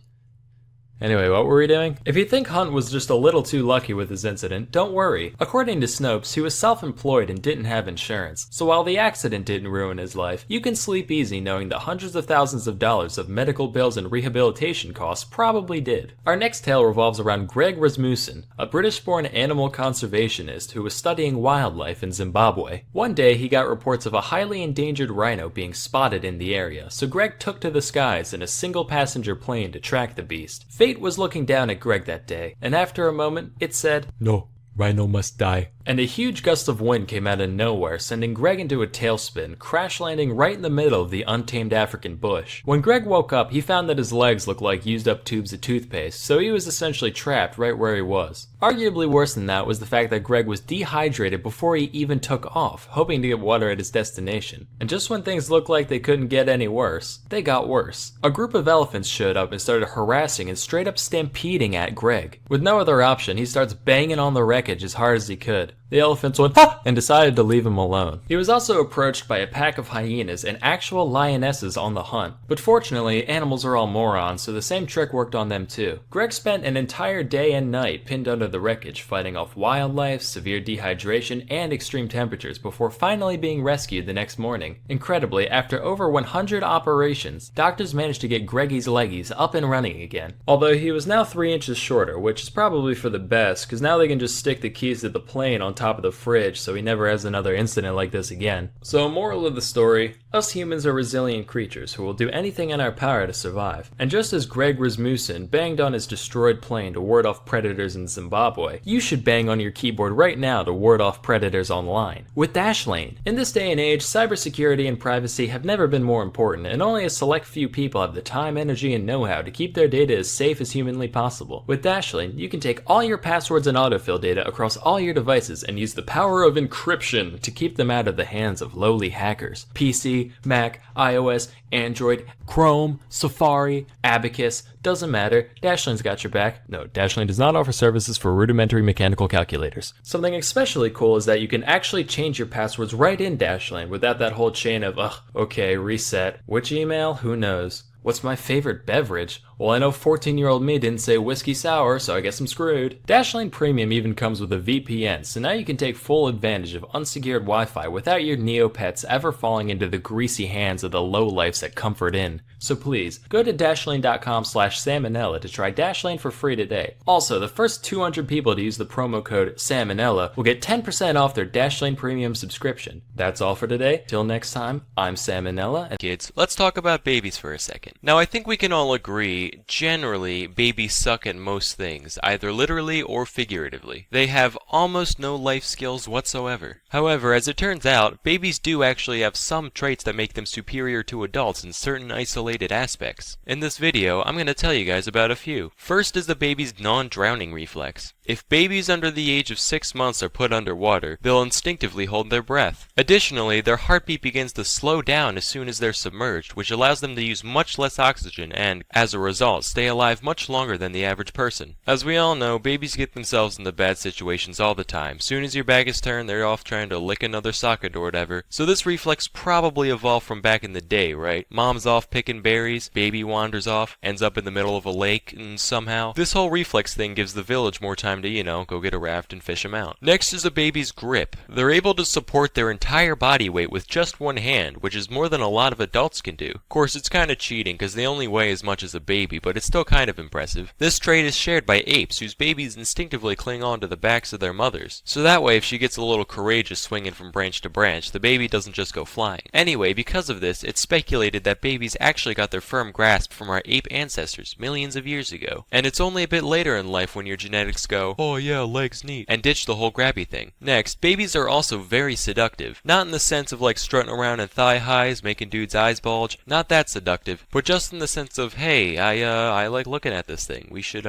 Anyway, what were we doing? If you think Hunt was just a little too lucky with his incident, don't worry. According to Snopes, he was self-employed and didn't have insurance, so while the accident didn't ruin his life, you can sleep easy knowing that hundreds of thousands of dollars of medical bills and rehabilitation costs probably did. Our next tale revolves around Greg Rasmussen, a British-born animal conservationist who was studying wildlife in Zimbabwe. One day, he got reports of a highly endangered rhino being spotted in the area, so Greg took to the skies in a single-passenger plane to track the beast. Fate was looking down at Greg that day, and after a moment, it said, "No, rhino must die." And a huge gust of wind came out of nowhere, sending Greg into a tailspin, crash landing right in the middle of the untamed African bush. When Greg woke up, he found that his legs looked like used up tubes of toothpaste, so he was essentially trapped right where he was. Arguably worse than that was the fact that Greg was dehydrated before he even took off, hoping to get water at his destination. And just when things looked like they couldn't get any worse, they got worse. A group of elephants showed up and started harassing and straight up stampeding at Greg. With no other option, he starts banging on the wreckage as hard as he could. The elephants went, "Ha!" and decided to leave him alone. He was also approached by a pack of hyenas and actual lionesses on the hunt. But fortunately, animals are all morons, so the same trick worked on them too. Greg spent an entire day and night pinned under the wreckage, fighting off wildlife, severe dehydration, and extreme temperatures before finally being rescued the next morning. Incredibly, after over 100 operations, doctors managed to get Greggy's leggies up and running again. Although he was now 3 inches shorter, which is probably for the best, because now they can just stick the keys to the plane on top of the fridge so he never has another incident like this again. So moral of the story, us humans are resilient creatures who will do anything in our power to survive. And just as Greg Rasmussen banged on his destroyed plane to ward off predators in Zimbabwe, you should bang on your keyboard right now to ward off predators online with Dashlane. In this day and age, cybersecurity and privacy have never been more important, and only a select few people have the time, energy, and know-how to keep their data as safe as humanly possible. With Dashlane, you can take all your passwords and autofill data across all your devices and use the power of encryption to keep them out of the hands of lowly hackers. PC, Mac, iOS, Android, Chrome, Safari, Abacus, doesn't matter, Dashlane's got your back. No, Dashlane does not offer services for rudimentary mechanical calculators. Something especially cool is that you can actually change your passwords right in Dashlane without that whole chain of, okay, reset. Which email? Who knows? What's my favorite beverage? Well, I know 14-year-old me didn't say whiskey sour, so I guess I'm screwed. Dashlane Premium even comes with a VPN, so now you can take full advantage of unsecured Wi-Fi without your Neopets ever falling into the greasy hands of the lowlifes at Comfort Inn. So please, go to dashlane.com/salmonella to try Dashlane for free today. Also, the first 200 people to use the promo code SALMONELLA will get 10% off their Dashlane Premium subscription. That's all for today. Till next time, I'm Salmonella. Kids, let's talk about babies for a second. Now, I think we can all agree generally, babies suck at most things, either literally or figuratively. They have almost no life skills whatsoever. However, as it turns out, babies do actually have some traits that make them superior to adults in certain isolated aspects. In this video, I'm going to tell you guys about a few. First is the baby's non-drowning reflex. If babies under the age of 6 months are put underwater, they'll instinctively hold their breath. Additionally, their heartbeat begins to slow down as soon as they're submerged, which allows them to use much less oxygen and, as a result, stay alive much longer than the average person. As we all know, babies get themselves into bad situations all the time. Soon as your back is turned, they're off trying to lick another socket or whatever. So this reflex probably evolved from back in the day, right? Mom's off picking berries, baby wanders off, ends up in the middle of a lake, and somehow this whole reflex thing gives the village more time to, go get a raft and fish them out. Next is a baby's grip. They're able to support their entire body weight with just one hand, which is more than a lot of adults can do. Of course, it's kind of cheating because they only weigh as much as a baby, but it's still kind of impressive. This trait is shared by apes, whose babies instinctively cling on to the backs of their mothers. So that way, if she gets a little courageous swinging from branch to branch, the baby doesn't just go flying. Anyway, because of this, it's speculated that babies actually got their firm grasp from our ape ancestors millions of years ago. And it's only a bit later in life when your genetics go, oh yeah, legs neat, and ditch the whole grabby thing. Next, babies are also very seductive. Not in the sense of like strutting around in thigh highs, making dudes' eyes bulge. Not that seductive, but just in the sense of, hey, I like looking at this thing. We should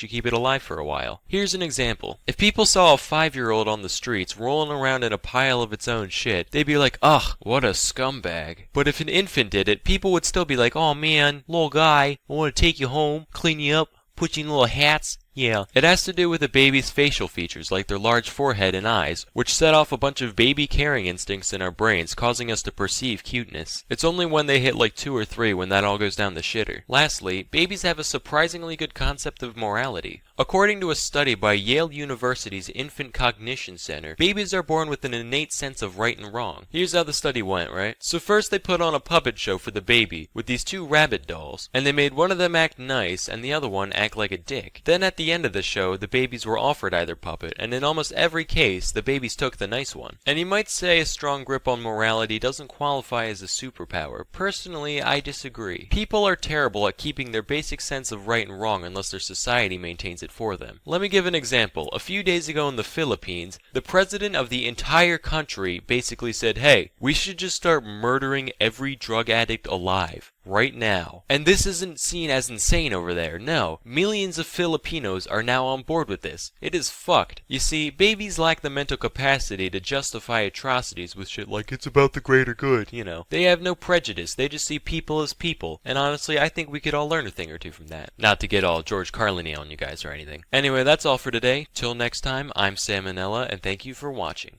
keep it alive for a while. Here's an example. If people saw a 5-year-old on the streets rolling around in a pile of its own shit, they'd be like, ugh, what a scumbag. But if an infant did it, people would still be like, oh man, little guy, I want to take you home, clean you up, put you in little hats. Yeah, it has to do with a baby's facial features, like their large forehead and eyes, which set off a bunch of baby caring instincts in our brains, causing us to perceive cuteness. It's only when they hit like 2 or 3 when that all goes down the shitter. Lastly, babies have a surprisingly good concept of morality. According to a study by Yale University's Infant Cognition Center, babies are born with an innate sense of right and wrong. Here's how the study went, right? So first they put on a puppet show for the baby with these 2 rabbit dolls, and they made one of them act nice and the other one act like a dick. Then at the end of the show, the babies were offered either puppet, and in almost every case, the babies took the nice one. And you might say a strong grip on morality doesn't qualify as a superpower. Personally, I disagree. People are terrible at keeping their basic sense of right and wrong unless their society maintains it for them. Let me give an example. A few days ago in the Philippines, the president of the entire country basically said, hey, we should just start murdering every drug addict alive. Right now. And this isn't seen as insane over there. No, millions of Filipinos are now on board with this. It is fucked. You see, babies lack the mental capacity to justify atrocities with shit like it's about the greater good, They have no prejudice. They just see people as people. And honestly, I think we could all learn a thing or two from that. Not to get all George Carlin-y on you guys or anything. Anyway, that's all for today. Till next time, I'm Sam Manella, and thank you for watching.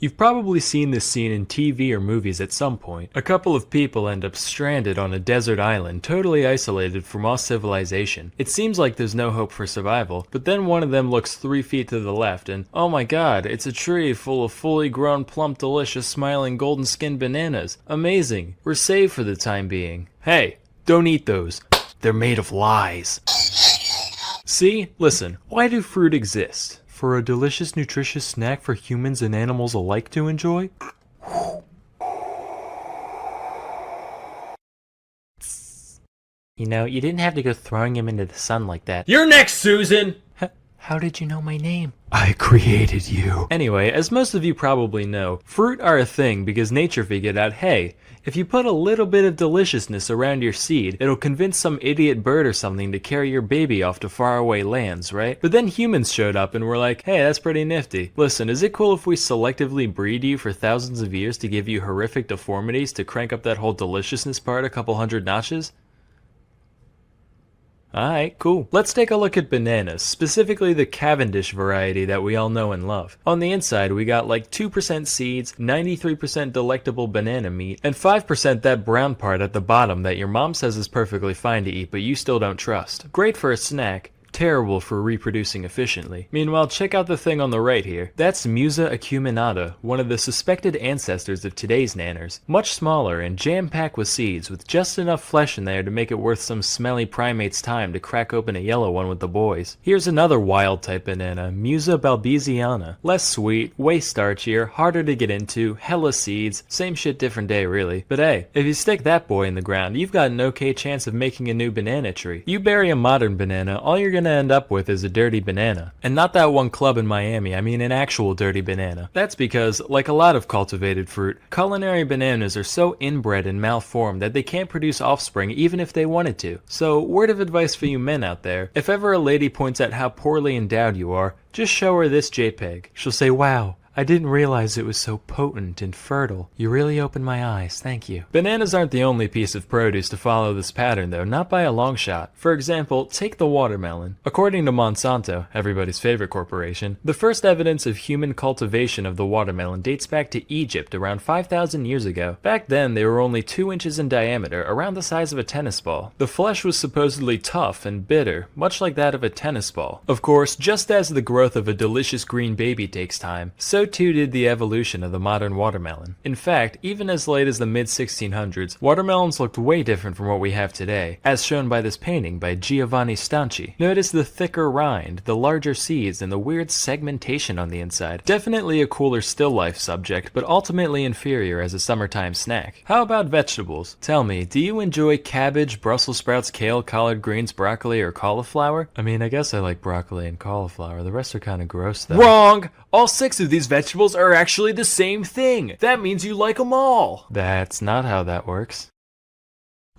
You've probably seen this scene in TV or movies at some point. A couple of people end up stranded on a desert island, totally isolated from all civilization. It seems like there's no hope for survival, but then one of them looks 3 feet to the left and, oh my god, it's a tree full of fully grown, plump, delicious, smiling, golden-skinned bananas. Amazing. We're saved for the time being. Hey, don't eat those. They're made of lies. See? Listen, why do fruit exist? For a delicious, nutritious snack for humans and animals alike to enjoy? You didn't have to go throwing him into the sun like that. You're next, Susan! How did you know my name? I created you. Anyway, as most of you probably know, fruit are a thing because nature figured out, hey, if you put a little bit of deliciousness around your seed, it'll convince some idiot bird or something to carry your baby off to faraway lands, right? But then humans showed up and were like, hey, that's pretty nifty. Listen, is it cool if we selectively breed you for thousands of years to give you horrific deformities to crank up that whole deliciousness part a couple hundred notches? Alright, cool. Let's take a look at bananas, specifically the Cavendish variety that we all know and love. On the inside, we got like 2% seeds, 93% delectable banana meat, and 5% that brown part at the bottom that your mom says is perfectly fine to eat but you still don't trust. Great for a snack. terrible for reproducing efficiently. Meanwhile, check out the thing on the right here. That's Musa acuminata, one of the suspected ancestors of today's nanners. Much smaller and jam-packed with seeds, with just enough flesh in there to make it worth some smelly primate's time to crack open a yellow one with the boys. Here's another wild type banana, Musa balbesiana. Less sweet, way starchier, harder to get into, hella seeds, same shit different day really. But hey, if you stick that boy in the ground, you've got an okay chance of making a new banana tree. You bury a modern banana, all you're gonna end up with is a dirty banana. And not that one club in Miami, I mean an actual dirty banana. That's because, like a lot of cultivated fruit, culinary bananas are so inbred and malformed that they can't produce offspring even if they wanted to. So, word of advice for you men out there, if ever a lady points out how poorly endowed you are, just show her this JPEG. She'll say, wow, I didn't realize it was so potent and fertile. You really opened my eyes, thank you. Bananas aren't the only piece of produce to follow this pattern though, not by a long shot. For example, take the watermelon. According to Monsanto, everybody's favorite corporation, the first evidence of human cultivation of the watermelon dates back to Egypt around 5,000 years ago. Back then, they were only 2 inches in diameter, around the size of a tennis ball. The flesh was supposedly tough and bitter, much like that of a tennis ball. Of course, just as the growth of a delicious green baby takes time, so too did the evolution of the modern watermelon. In fact, even as late as the mid-1600s, watermelons looked way different from what we have today, as shown by this painting by Giovanni Stanchi. Notice the thicker rind, the larger seeds, and the weird segmentation on the inside. Definitely a cooler still life subject, but ultimately inferior as a summertime snack. How about vegetables? Tell me, do you enjoy cabbage, Brussels sprouts, kale, collard greens, broccoli, or cauliflower? I mean, I guess I like broccoli and cauliflower. The rest are kind of gross though. Wrong! All 6 of these vegetables are actually the same thing. That means you like them all. That's not how that works.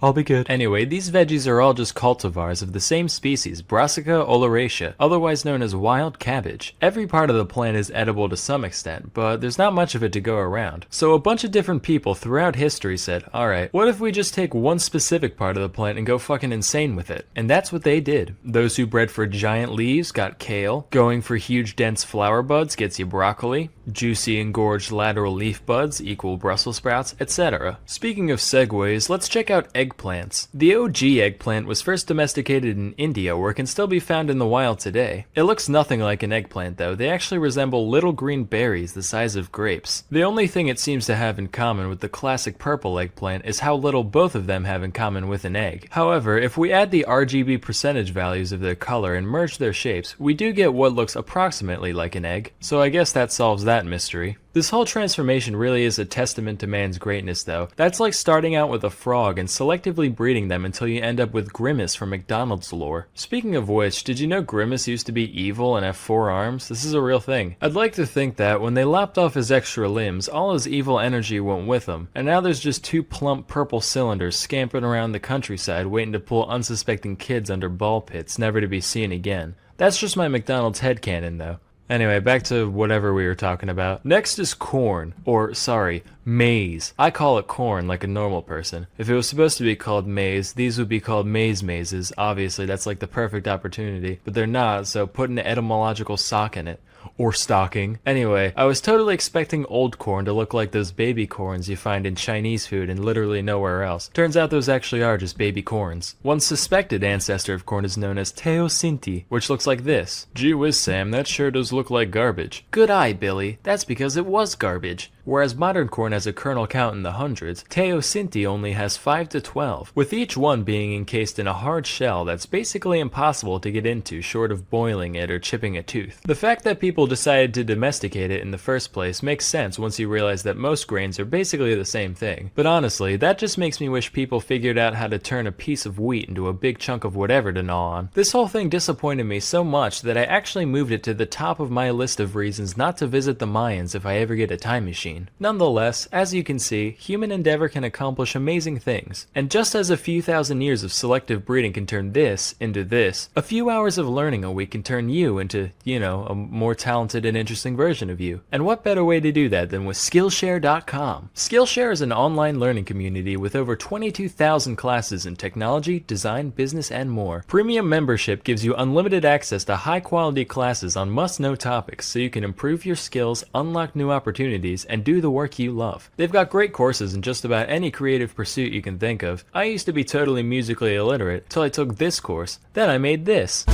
I'll be good. Anyway, these veggies are all just cultivars of the same species, Brassica oleracea, otherwise known as wild cabbage. Every part of the plant is edible to some extent, but there's not much of it to go around. So a bunch of different people throughout history said, alright, what if we just take one specific part of the plant and go fucking insane with it? And that's what they did. Those who bred for giant leaves got kale, going for huge dense flower buds gets you broccoli, juicy engorged lateral leaf buds equal Brussels sprouts, etc. Speaking of segues, let's check out eggplants. The OG eggplant was first domesticated in India, where it can still be found in the wild today. It looks nothing like an eggplant though, they actually resemble little green berries the size of grapes. The only thing it seems to have in common with the classic purple eggplant is how little both of them have in common with an egg. However, if we add the RGB percentage values of their color and merge their shapes, we do get what looks approximately like an egg, so I guess that solves that mystery. This whole transformation really is a testament to man's greatness though. That's like starting out with a frog and selectively breeding them until you end up with Grimace from McDonald's lore. Speaking of which, did you know Grimace used to be evil and have 4 arms? This is a real thing. I'd like to think that when they lopped off his extra limbs, all his evil energy went with him, and now there's just 2 plump purple cylinders scampering around the countryside waiting to pull unsuspecting kids under ball pits, never to be seen again. That's just my McDonald's headcanon though. Anyway, back to whatever we were talking about. Next is corn, or sorry, maize. I call it corn like a normal person. If it was supposed to be called maize, these would be called mazes. Obviously, that's like the perfect opportunity, but they're not, so put an etymological sock in it. Or stocking. Anyway, I was totally expecting old corn to look like those baby corns you find in Chinese food and literally nowhere else. Turns out those actually are just baby corns. One suspected ancestor of corn is known as teosinte, which looks like this. Gee whiz, Sam, that sure does look like garbage. Good eye, Billy. That's because it was garbage. Whereas modern corn has a kernel count in the hundreds, teosinte only has 5 to 12, with each one being encased in a hard shell that's basically impossible to get into short of boiling it or chipping a tooth. The fact that people decided to domesticate it in the first place makes sense once you realize that most grains are basically the same thing. But honestly, that just makes me wish people figured out how to turn a piece of wheat into a big chunk of whatever to gnaw on. This whole thing disappointed me so much that I actually moved it to the top of my list of reasons not to visit the Mayans if I ever get a time machine. Nonetheless, as you can see, human endeavor can accomplish amazing things. And just as a few thousand years of selective breeding can turn this into this, a few hours of learning a week can turn you into, you know, a more talented and interesting version of you. And what better way to do that than with Skillshare.com? Skillshare is an online learning community with over 22,000 classes in technology, design, business, and more. Premium membership gives you unlimited access to high-quality classes on must-know topics so you can improve your skills, unlock new opportunities, and do the work you love. They've got great courses in just about any creative pursuit you can think of. I used to be totally musically illiterate till I took this course. Then I made this.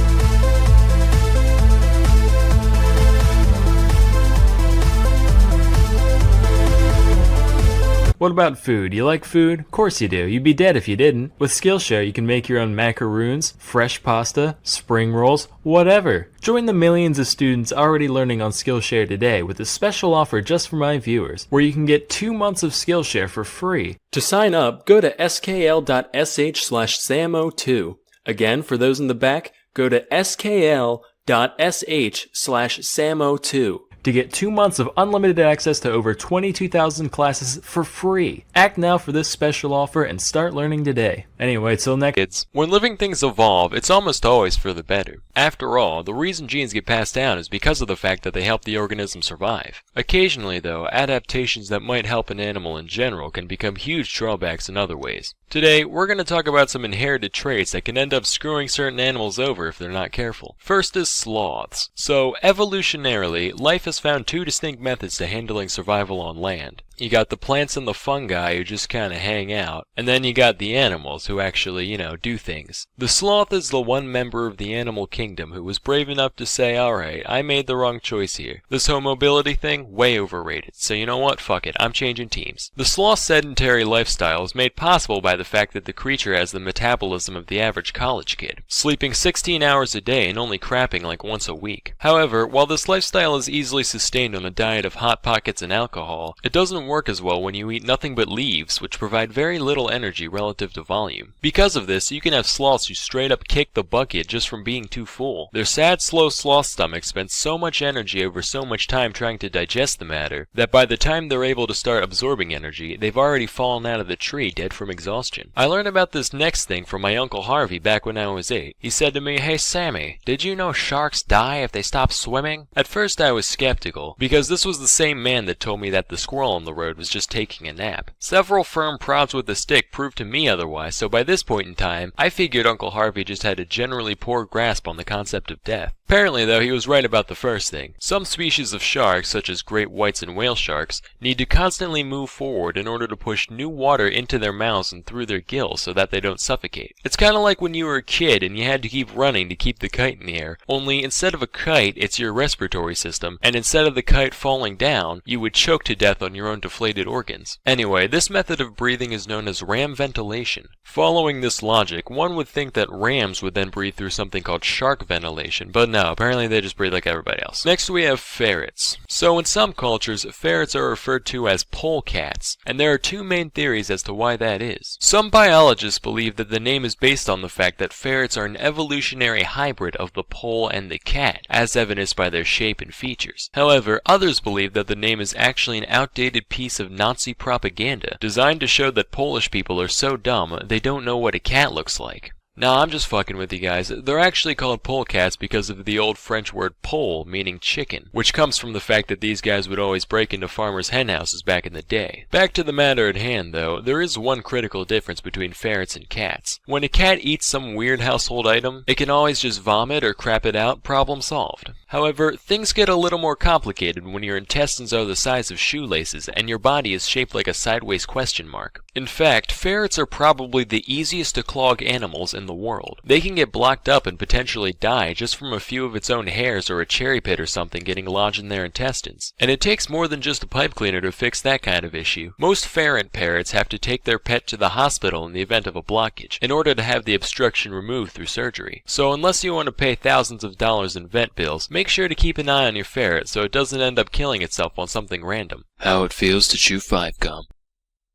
What about food? You like food? Of course you do. You'd be dead if you didn't. With Skillshare, you can make your own macaroons, fresh pasta, spring rolls, whatever. Join the millions of students already learning on Skillshare today with a special offer just for my viewers, where you can get 2 months of Skillshare for free. To sign up, go to skl.sh/samo2. Again, for those in the back, go to skl.sh/samo2 to get 2 months of unlimited access to over 22,000 classes for free. Act now for this special offer and start learning today. Anyway, till next. Kids, when living things evolve, it's almost always for the better. After all, the reason genes get passed down is because of the fact that they help the organism survive. Occasionally, though, adaptations that might help an animal in general can become huge drawbacks in other ways. Today, we're going to talk about some inherited traits that can end up screwing certain animals over if they're not careful. First is sloths. So, evolutionarily, life has found two distinct methods to handling survival on land. You got the plants and the fungi who just kind of hang out, and then you got the animals who actually, do things. The sloth is the one member of the animal kingdom who was brave enough to say, alright, I made the wrong choice here. This whole mobility thing, way overrated. So you know what, fuck it, I'm changing teams. The sloth's sedentary lifestyle is made possible by the fact that the creature has the metabolism of the average college kid, sleeping 16 hours a day and only crapping like once a week. However, while this lifestyle is easily sustained on a diet of Hot Pockets and alcohol, it doesn't work as well when you eat nothing but leaves, which provide very little energy relative to volume. Because of this, you can have sloths who straight up kick the bucket just from being too full. Their sad, slow sloth stomachs spend so much energy over so much time trying to digest the matter, that by the time they're able to start absorbing energy, they've already fallen out of the tree dead from exhaustion. I learned about this next thing from my Uncle Harvey back when I was 8. He said to me, "Hey Sammy, did you know sharks die if they stop swimming?" At first I was skeptical, because this was the same man that told me that the squirrel on the road was just taking a nap. Several firm prods with a stick proved to me otherwise, so by this point in time, I figured Uncle Harvey just had a generally poor grasp on the concept of death. Apparently though, he was right about the first thing. Some species of sharks, such as great whites and whale sharks, need to constantly move forward in order to push new water into their mouths and through their gills so that they don't suffocate. It's kinda like when you were a kid and you had to keep running to keep the kite in the air, only instead of a kite, it's your respiratory system, and instead of the kite falling down, you would choke to death on your own deflated organs. Anyway, this method of breathing is known as ram ventilation. Following this logic, one would think that rams would then breathe through something called shark ventilation, but no, apparently they just breathe like everybody else. Next we have ferrets. So in some cultures, ferrets are referred to as polecats, and there are two main theories as to why that is. Some biologists believe that the name is based on the fact that ferrets are an evolutionary hybrid of the pole and the cat, as evidenced by their shape and features. However, others believe that the name is actually an outdated piece of Nazi propaganda, designed to show that Polish people are so dumb they don't know what a cat looks like. Nah, I'm just fucking with you guys. They're actually called polecats because of the old French word pole, meaning chicken, which comes from the fact that these guys would always break into farmers' hen houses back in the day. Back to the matter at hand, though, there is one critical difference between ferrets and cats. When a cat eats some weird household item, it can always just vomit or crap it out, problem solved. However, things get a little more complicated when your intestines are the size of shoelaces and your body is shaped like a sideways question mark. In fact, ferrets are probably the easiest to clog animals in the world. They can get blocked up and potentially die just from a few of its own hairs or a cherry pit or something getting lodged in their intestines. And it takes more than just a pipe cleaner to fix that kind of issue. Most ferret parents have to take their pet to the hospital in the event of a blockage, in order to have the obstruction removed through surgery. So unless you want to pay thousands of dollars in vet bills, make sure to keep an eye on your ferret so it doesn't end up killing itself on something random. How it feels to chew 5-gum.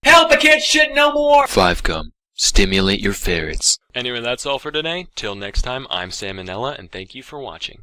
Help! I can't shit no more! 5-gum. Stimulate your ferrets. Anyway, that's all for today. Till next time, I'm Salmonella, and thank you for watching.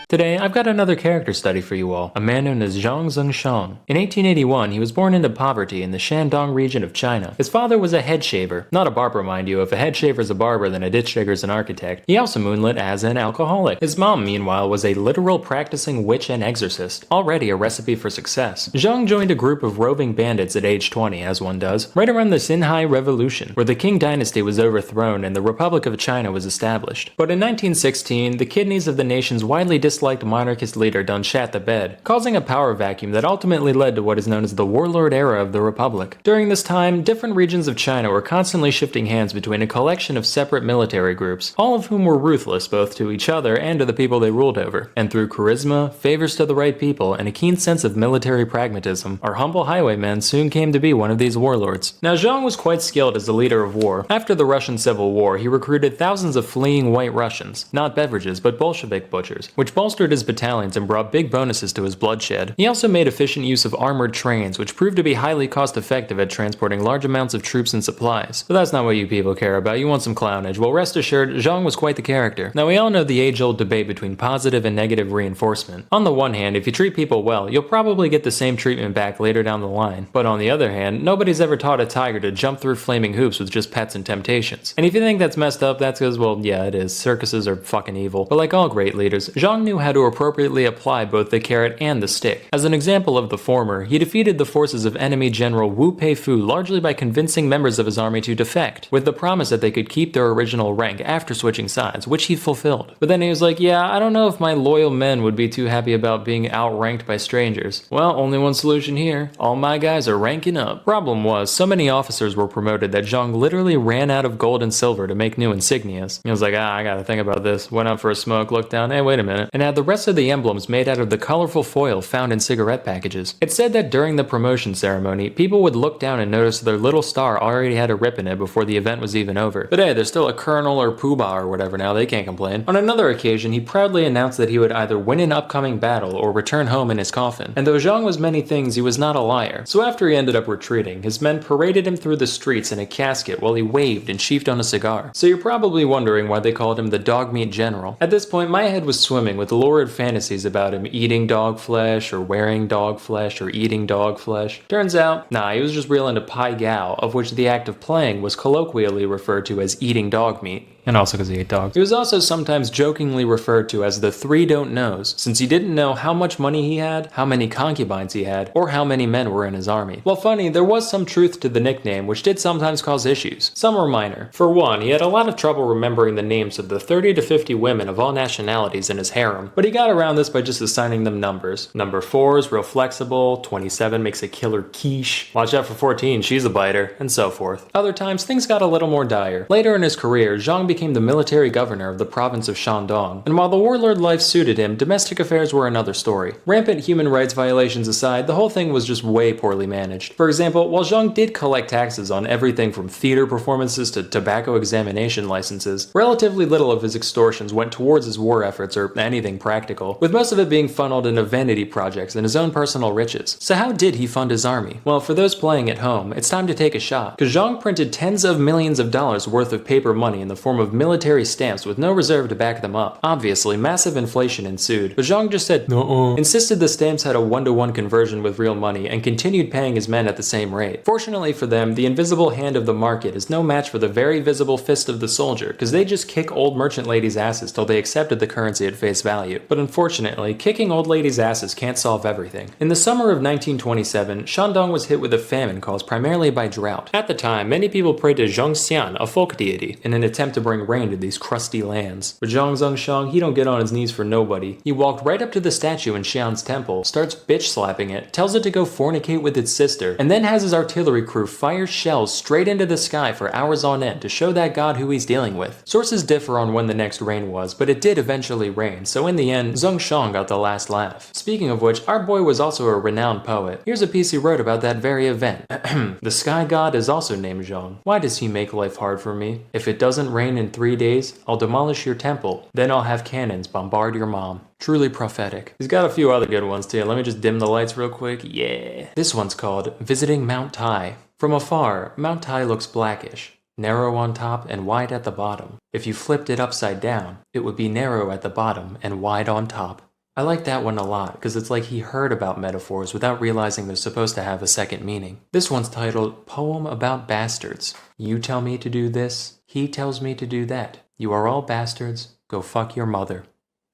Today, I've got another character study for you all, a man known as Zhang Zhengshang. In 1881, he was born into poverty in the Shandong region of China. His father was a head shaver. Not a barber, mind you. If a head shaver's a barber, then a ditch digger's an architect. He also moonlit as an alcoholic. His mom, meanwhile, was a literal practicing witch and exorcist, already a recipe for success. Zhang joined a group of roving bandits at age 20, as one does, right around the Xinhai Revolution, where the Qing dynasty was overthrown and the Republic of China was established. But in 1916, the kidneys of the nation's widely disliked monarchist leader done shat the bed, causing a power vacuum that ultimately led to what is known as the warlord era of the Republic. During this time, different regions of China were constantly shifting hands between a collection of separate military groups, all of whom were ruthless both to each other and to the people they ruled over. And through charisma, favors to the right people, and a keen sense of military pragmatism, our humble highwayman soon came to be one of these warlords. Now Zhang was quite skilled as a leader of war. After the Russian Civil War, he recruited thousands of fleeing white Russians, not beverages but Bolshevik butchers, which bolstered his battalions and brought big bonuses to his bloodshed. He also made efficient use of armored trains, which proved to be highly cost-effective at transporting large amounts of troops and supplies. But that's not what you people care about, you want some clownage. Well, rest assured, Zhang was quite the character. Now we all know the age-old debate between positive and negative reinforcement. On the one hand, if you treat people well, you'll probably get the same treatment back later down the line. But on the other hand, nobody's ever taught a tiger to jump through flaming hoops with just pets and temptations. And if you think that's messed up, that's because, well, yeah, it is. Circuses are fucking evil. But like all great leaders, Zhang knew how to appropriately apply both the carrot and the stick. As an example of the former, he defeated the forces of enemy General Wu Peifu largely by convincing members of his army to defect, with the promise that they could keep their original rank after switching sides, which he fulfilled. But then he was like, yeah, I don't know if my loyal men would be too happy about being outranked by strangers. Well, only one solution here. All my guys are ranking up. Problem was, so many officers were promoted that Zhang literally ran out of gold and silver to make new insignias. He was like, I gotta think about this. Went out for a smoke, looked down, hey, wait a minute, and had the rest of the emblems made out of the colorful foil found in cigarette packages. It said that during the promotion ceremony, people would look down and notice their little star already had a rip in it before the event was even over. But hey, there's still a colonel or poobah or whatever now, they can't complain. On another occasion, he proudly announced that he would either win an upcoming battle or return home in his coffin. And though Zhang was many things, he was not a liar. So after he ended up retreating, his men paraded him through the streets in a casket while he waved and sheafed on a cigar. So you're probably wondering why they called him the dog meat general. At this point, my head was swimming with lurid fantasies about him eating dog flesh or wearing dog flesh or eating dog flesh. Turns out, nah, he was just real into pai gao, of which the act of playing was colloquially referred to as eating dog meat. And also because he ate dogs. He was also sometimes jokingly referred to as the three don't knows, since he didn't know how much money he had, how many concubines he had, or how many men were in his army. Well, funny, there was some truth to the nickname, which did sometimes cause issues. Some were minor. For one, he had a lot of trouble remembering the names of the 30 to 50 women of all nationalities in his harem, but he got around this by just assigning them numbers. Number 4 is real flexible, 27 makes a killer quiche, watch out for 14, she's a biter, and so forth. Other times, things got a little more dire. Later in his career, Zhang became the military governor of the province of Shandong, and while the warlord life suited him, domestic affairs were another story. Rampant human rights violations aside, the whole thing was just way poorly managed. For example, while Zhang did collect taxes on everything from theater performances to tobacco examination licenses, relatively little of his extortions went towards his war efforts or anything practical, with most of it being funneled into vanity projects and his own personal riches. So how did he fund his army? Well, for those playing at home, it's time to take a shot, because Zhang printed tens of millions of dollars worth of paper money in the form of military stamps with no reserve to back them up. Obviously, massive inflation ensued, but Zhang just said no, insisted the stamps had a 1-to-1 conversion with real money, and continued paying his men at the same rate. Fortunately for them, the invisible hand of the market is no match for the very visible fist of the soldier, because they just kick old merchant ladies' asses till they accepted the currency at face value. But unfortunately, kicking old ladies' asses can't solve everything. In the summer of 1927, Shandong was hit with a famine caused primarily by drought. At the time, many people prayed to Zhongxian, a folk deity, in an attempt to bring rain to these crusty lands. But Zhang Zhongshang, he don't get on his knees for nobody. He walked right up to the statue in Xian's temple, starts bitch slapping it, tells it to go fornicate with its sister, and then has his artillery crew fire shells straight into the sky for hours on end to show that god who he's dealing with. Sources differ on when the next rain was, but it did eventually rain, so in the end, Zhongshang got the last laugh. Speaking of which, our boy was also a renowned poet. Here's a piece he wrote about that very event. The sky god is also named Zhang. Why does he make life hard for me? If it doesn't rain in 3 days, I'll demolish your temple. Then I'll have cannons bombard your mom. Truly prophetic. He's got a few other good ones too. Let me just dim the lights real quick. Yeah. This one's called Visiting Mount Tai. From afar, Mount Tai looks blackish, narrow on top and wide at the bottom. If you flipped it upside down, it would be narrow at the bottom and wide on top. I like that one a lot, because it's like he heard about metaphors without realizing they're supposed to have a second meaning. This one's titled Poem About Bastards. You tell me to do this, he tells me to do that. You are all bastards, go fuck your mother.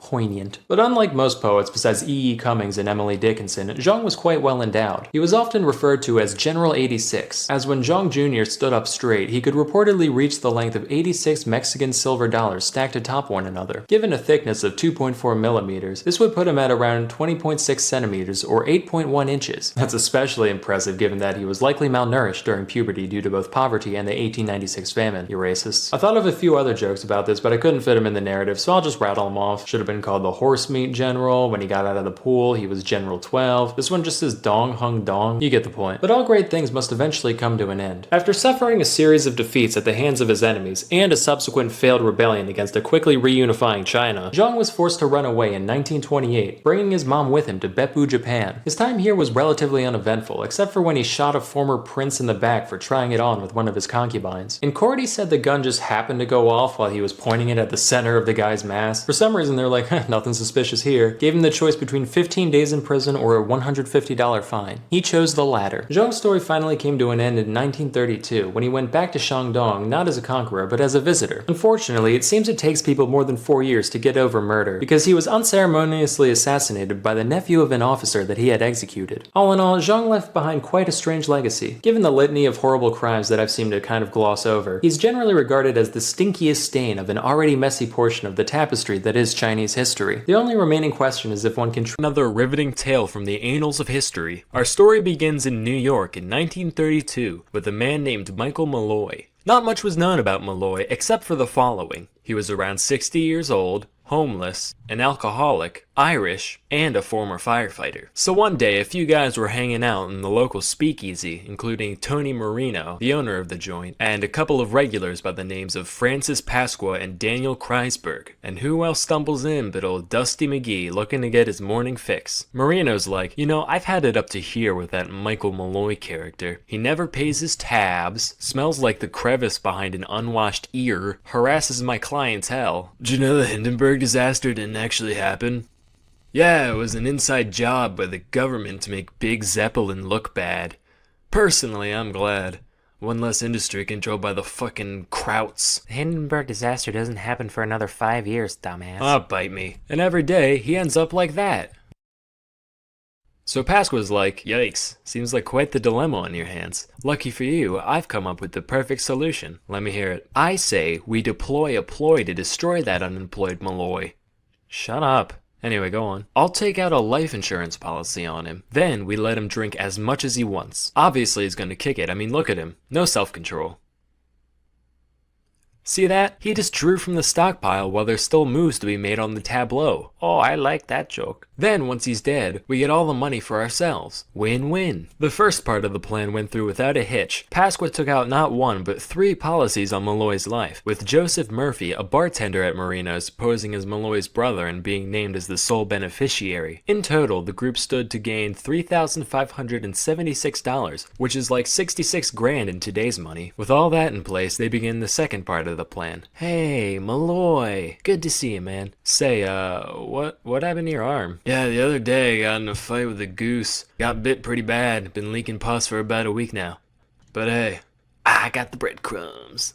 poignant. But unlike most poets besides E. E. Cummings and Emily Dickinson, Zhang was quite well endowed. He was often referred to as General 86, as when Zhang Jr. stood up straight, he could reportedly reach the length of 86 Mexican silver dollars stacked atop one another. Given a thickness of 2.4 millimeters, this would put him at around 20.6 centimeters or 8.1 inches. That's especially impressive given that he was likely malnourished during puberty due to both poverty and the 1896 famine. You racists. I thought of a few other jokes about this, but I couldn't fit them in the narrative, so I'll just rattle them off. Should have been called the horse meat general. When he got out of the pool, he was General 12. This one just says dong hung dong. You get the point. But all great things must eventually come to an end. After suffering a series of defeats at the hands of his enemies and a subsequent failed rebellion against a quickly reunifying China, Zhang was forced to run away in 1928, bringing his mom with him to Beppu, Japan. His time here was relatively uneventful, except for when he shot a former prince in the back for trying it on with one of his concubines. In court, he said the gun just happened to go off while he was pointing it at the center of the guy's mask. For some reason, they're like, nothing suspicious here. Gave him the choice between 15 days in prison or a $150 fine. He chose the latter. Zhang's story finally came to an end in 1932 when he went back to Shandong not as a conqueror but as a visitor. Unfortunately, it seems it takes people more than 4 years to get over murder because he was unceremoniously assassinated by the nephew of an officer that he had executed. All in all, Zhang left behind quite a strange legacy. Given the litany of horrible crimes that I've seemed to kind of gloss over, he's generally regarded as the stinkiest stain of an already messy portion of the tapestry that is Chinese history. The only remaining question is if one can Another riveting tale from the annals of history. Our story begins in New York in 1932 with a man named Michael Malloy. Not much was known about Malloy except for the following. He was around 60 years old, homeless, an alcoholic, Irish, and a former firefighter. So one day, a few guys were hanging out in the local speakeasy, including Tony Marino, the owner of the joint, and a couple of regulars by the names of Francis Pasqua and Daniel Kreisberg. And who else stumbles in but old Dusty McGee looking to get his morning fix? Marino's like, you know, I've had it up to here with that Michael Malloy character. He never pays his tabs, smells like the crevice behind an unwashed ear, harasses my clientele. Did you know the Hindenburg disaster didn't actually happen? Yeah, it was an inside job by the government to make Big Zeppelin look bad. Personally, I'm glad. One less industry controlled by the fucking Krauts. The Hindenburg disaster doesn't happen for another 5 years, dumbass. Ah, bite me. And every day, he ends up like that. So Pasqua's like, yikes, seems like quite the dilemma on your hands. Lucky for you, I've come up with the perfect solution. Let me hear it. I say we deploy a ploy to destroy that unemployed Malloy. Shut up. Anyway, go on. I'll take out a life insurance policy on him. Then we let him drink as much as he wants. Obviously he's gonna kick it. I mean, look at him. No self-control. See that? He just drew from the stockpile while there's still moves to be made on the tableau. Oh, I like that joke. Then, once he's dead, we get all the money for ourselves. Win-win. The first part of the plan went through without a hitch. Pasqua took out not one, but 3 policies on Malloy's life, with Joseph Murphy, a bartender at Marino's, posing as Malloy's brother and being named as the sole beneficiary. In total, the group stood to gain $3,576, which is like 66 grand in today's money. With all that in place, they begin the second part of the plan. Hey, Malloy. Good to see you, man. Say, what happened to your arm? Yeah, the other day I got in a fight with a goose. Got bit pretty bad. Been leaking pus for about a week now. But hey, I got the breadcrumbs.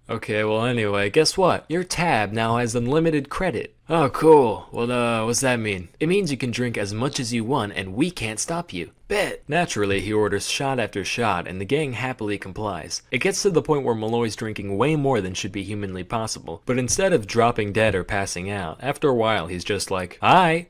Okay, well anyway, guess what? Your tab now has unlimited credit. Oh, cool. Well, what's that mean? It means you can drink as much as you want and we can't stop you. Bet. Naturally, he orders shot after shot and the gang happily complies. It gets to the point where Malloy's drinking way more than should be humanly possible. But instead of dropping dead or passing out, after a while he's just like, "Hi.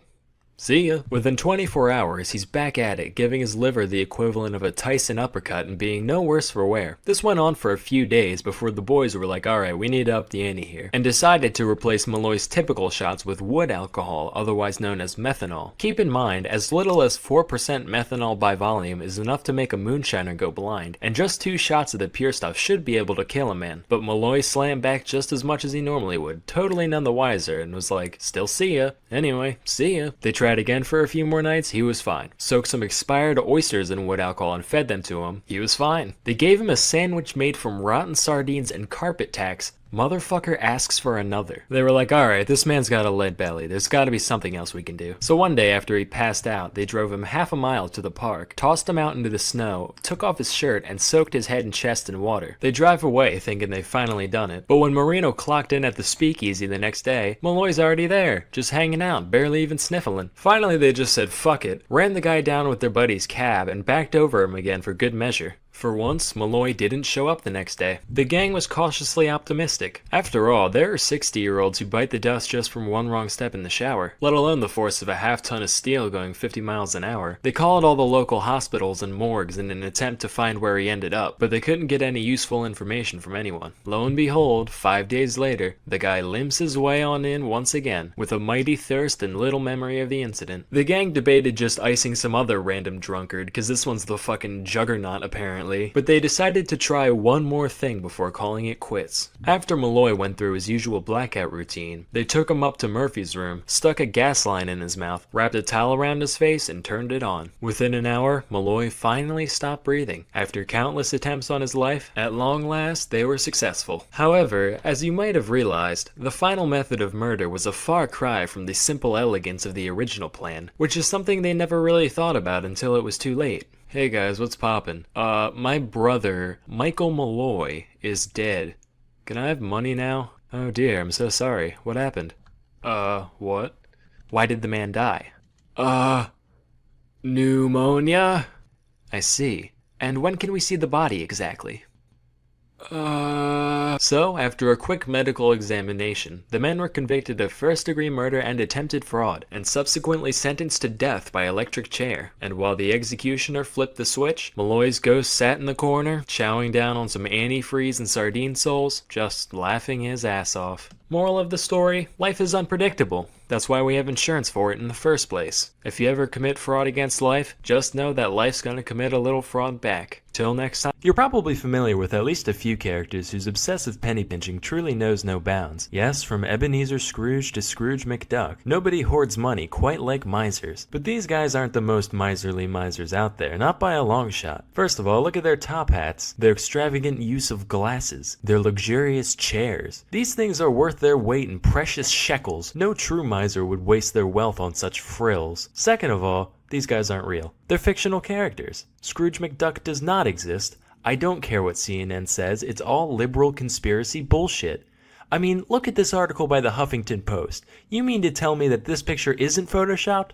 See ya." Within 24 hours, he's back at it, giving his liver the equivalent of a Tyson uppercut and being no worse for wear. This went on for a few days before the boys were like, alright, we need to up the ante here, and decided to replace Malloy's typical shots with wood alcohol, otherwise known as methanol. Keep in mind, as little as 4% methanol by volume is enough to make a moonshiner go blind, and just 2 shots of the pure stuff should be able to kill a man. But Malloy slammed back just as much as he normally would, totally none the wiser, and was like, still see ya. Anyway, see ya. They tried again for a few more nights, he was fine. Soaked some expired oysters in wood alcohol and fed them to him, he was fine. They gave him a sandwich made from rotten sardines and carpet tacks, Motherfucker asks for another. They were like, alright, this man's got a lead belly. There's gotta be something else we can do. So one day after he passed out, they drove him half a mile to the park, tossed him out into the snow, took off his shirt, and soaked his head and chest in water. They drive away thinking they've finally done it. But when Marino clocked in at the speakeasy the next day, Malloy's already there, just hanging out, barely even sniffling. Finally they just said fuck it, ran the guy down with their buddy's cab, and backed over him again for good measure. For once, Malloy didn't show up the next day. The gang was cautiously optimistic. After all, there are 60-year-olds who bite the dust just from one wrong step in the shower, let alone the force of a half-ton of steel going 50 miles an hour. They called all the local hospitals and morgues in an attempt to find where he ended up, but they couldn't get any useful information from anyone. Lo and behold, 5 days later, the guy limps his way on in once again, with a mighty thirst and little memory of the incident. The gang debated just icing some other random drunkard, cause this one's the fucking juggernaut apparently, but they decided to try one more thing before calling it quits. After Malloy went through his usual blackout routine, they took him up to Murphy's room, stuck a gas line in his mouth, wrapped a towel around his face, and turned it on. Within an hour, Malloy finally stopped breathing. After countless attempts on his life, at long last, they were successful. However, as you might have realized, the final method of murder was a far cry from the simple elegance of the original plan, which is something they never really thought about until it was too late. Hey guys, what's poppin'? My brother, Michael Malloy, is dead. Can I have money now? Oh dear, I'm so sorry. What happened? What? Why did the man die? Pneumonia? I see. And when can we see the body exactly? So, after a quick medical examination, the men were convicted of first-degree murder and attempted fraud, and subsequently sentenced to death by electric chair. And while the executioner flipped the switch, Malloy's ghost sat in the corner, chowing down on some antifreeze and sardine soles, just laughing his ass off. Moral of the story, life is unpredictable. That's why we have insurance for it in the first place. If you ever commit fraud against life, just know that life's gonna commit a little fraud back. Till next time. You're probably familiar with at least a few characters whose obsessive penny pinching truly knows no bounds. Yes, from Ebenezer Scrooge to Scrooge McDuck, nobody hoards money quite like misers. But these guys aren't the most miserly misers out there, not by a long shot. First of all, look at their top hats, their extravagant use of glasses, their luxurious chairs. These things are worth their weight in precious shekels. No true miser would waste their wealth on such frills. Second of all, these guys aren't real. They're fictional characters. Scrooge McDuck does not exist. I don't care what CNN says, it's all liberal conspiracy bullshit. I mean, look at this article by the Huffington Post. You mean to tell me that this picture isn't photoshopped?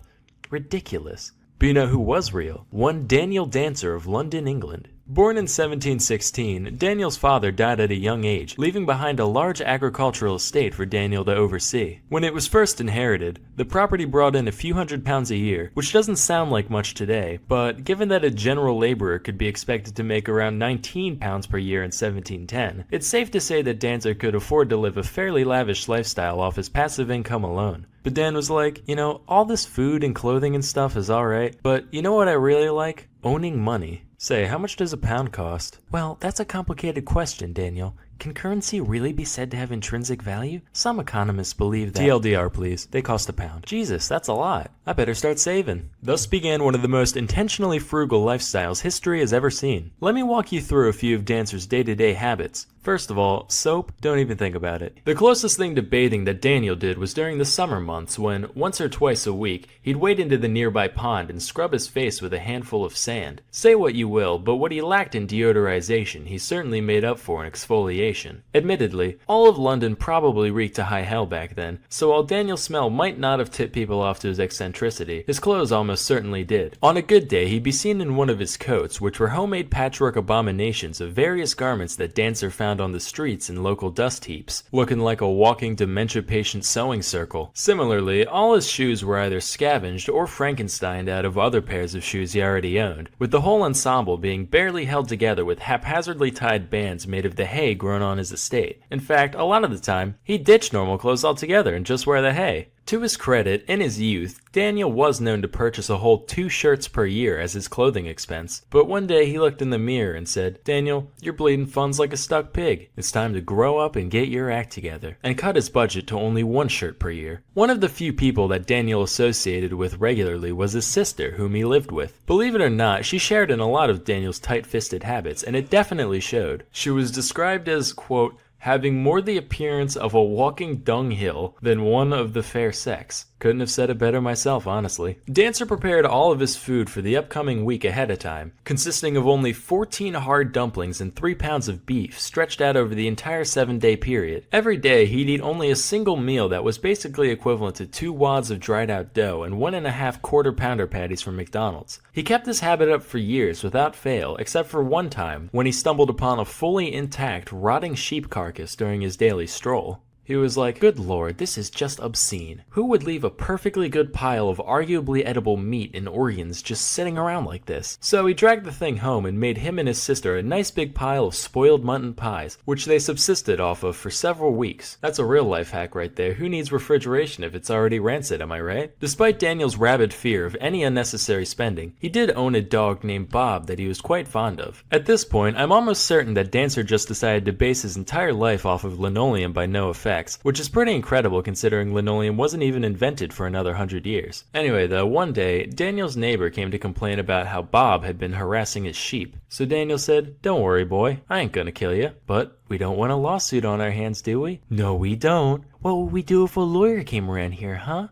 Ridiculous. But you know who was real? One Daniel Dancer of London, England. Born in 1716, Daniel's father died at a young age, leaving behind a large agricultural estate for Daniel to oversee. When it was first inherited, the property brought in a few £100s a year, which doesn't sound like much today, but given that a general laborer could be expected to make around £19 per year in 1710, it's safe to say that Dancer could afford to live a fairly lavish lifestyle off his passive income alone. But Dan was like, you know, all this food and clothing and stuff is alright, but you know what I really like? Owning money. Say, how much does a pound cost? Well, that's a complicated question, Daniel. Can currency really be said to have intrinsic value? Some economists believe that— TLDR, please. They cost a pound. Jesus, that's a lot. I better start saving. Thus began one of the most intentionally frugal lifestyles history has ever seen. Let me walk you through a few of Dancer's day-to-day habits. First of all, soap, don't even think about it. The closest thing to bathing that Daniel did was during the summer months when, once or twice a week, he'd wade into the nearby pond and scrub his face with a handful of sand. Say what you will, but what he lacked in deodorization, he certainly made up for in exfoliation. Admittedly, all of London probably reeked to high hell back then, so while Daniel's smell might not have tipped people off to his eccentricity, his clothes almost certainly did. On a good day, he'd be seen in one of his coats, which were homemade patchwork abominations of various garments that Dancer found on the streets and local dust heaps, looking like a walking dementia patient sewing circle. Similarly, all his shoes were either scavenged or Frankensteined out of other pairs of shoes he already owned, with the whole ensemble being barely held together with haphazardly tied bands made of the hay grown on his estate. In fact, a lot of the time, he'd ditch normal clothes altogether and just wear the hay. To his credit, in his youth, Daniel was known to purchase a whole 2 shirts per year as his clothing expense, but one day he looked in the mirror and said, "Daniel, you're bleeding funds like a stuck pig. It's time to grow up and get your act together," and cut his budget to only 1 shirt per year. One of the few people that Daniel associated with regularly was his sister, whom he lived with. Believe it or not, she shared in a lot of Daniel's tight-fisted habits, and it definitely showed. She was described as, quote, having more the appearance of a walking dunghill than one of the fair sex. Couldn't have said it better myself, honestly. Dancer prepared all of his food for the upcoming week ahead of time, consisting of only 14 hard dumplings and 3 pounds of beef stretched out over the entire 7-day period. Every day, he'd eat only a single meal that was basically equivalent to 2 wads of dried out dough and 1.5 quarter-pounder patties from McDonald's. He kept this habit up for years without fail, except for one time when he stumbled upon a fully intact, rotting sheep carcass during his daily stroll. He was like, "Good lord, this is just obscene. Who would leave a perfectly good pile of arguably edible meat and organs just sitting around like this?" So he dragged the thing home and made him and his sister a nice big pile of spoiled mutton pies, which they subsisted off of for several weeks. That's a real life hack right there. Who needs refrigeration if it's already rancid, am I right? Despite Daniel's rabid fear of any unnecessary spending, he did own a dog named Bob that he was quite fond of. At this point, I'm almost certain that Dancer just decided to base his entire life off of linoleum by no effect, which is pretty incredible considering linoleum wasn't even invented for another 100 years. Anyway though, one day, Daniel's neighbor came to complain about how Bob had been harassing his sheep. So Daniel said, "Don't worry boy, I ain't gonna kill you. But we don't want a lawsuit on our hands, do we?" "No we don't. What would we do if a lawyer came around here, huh?"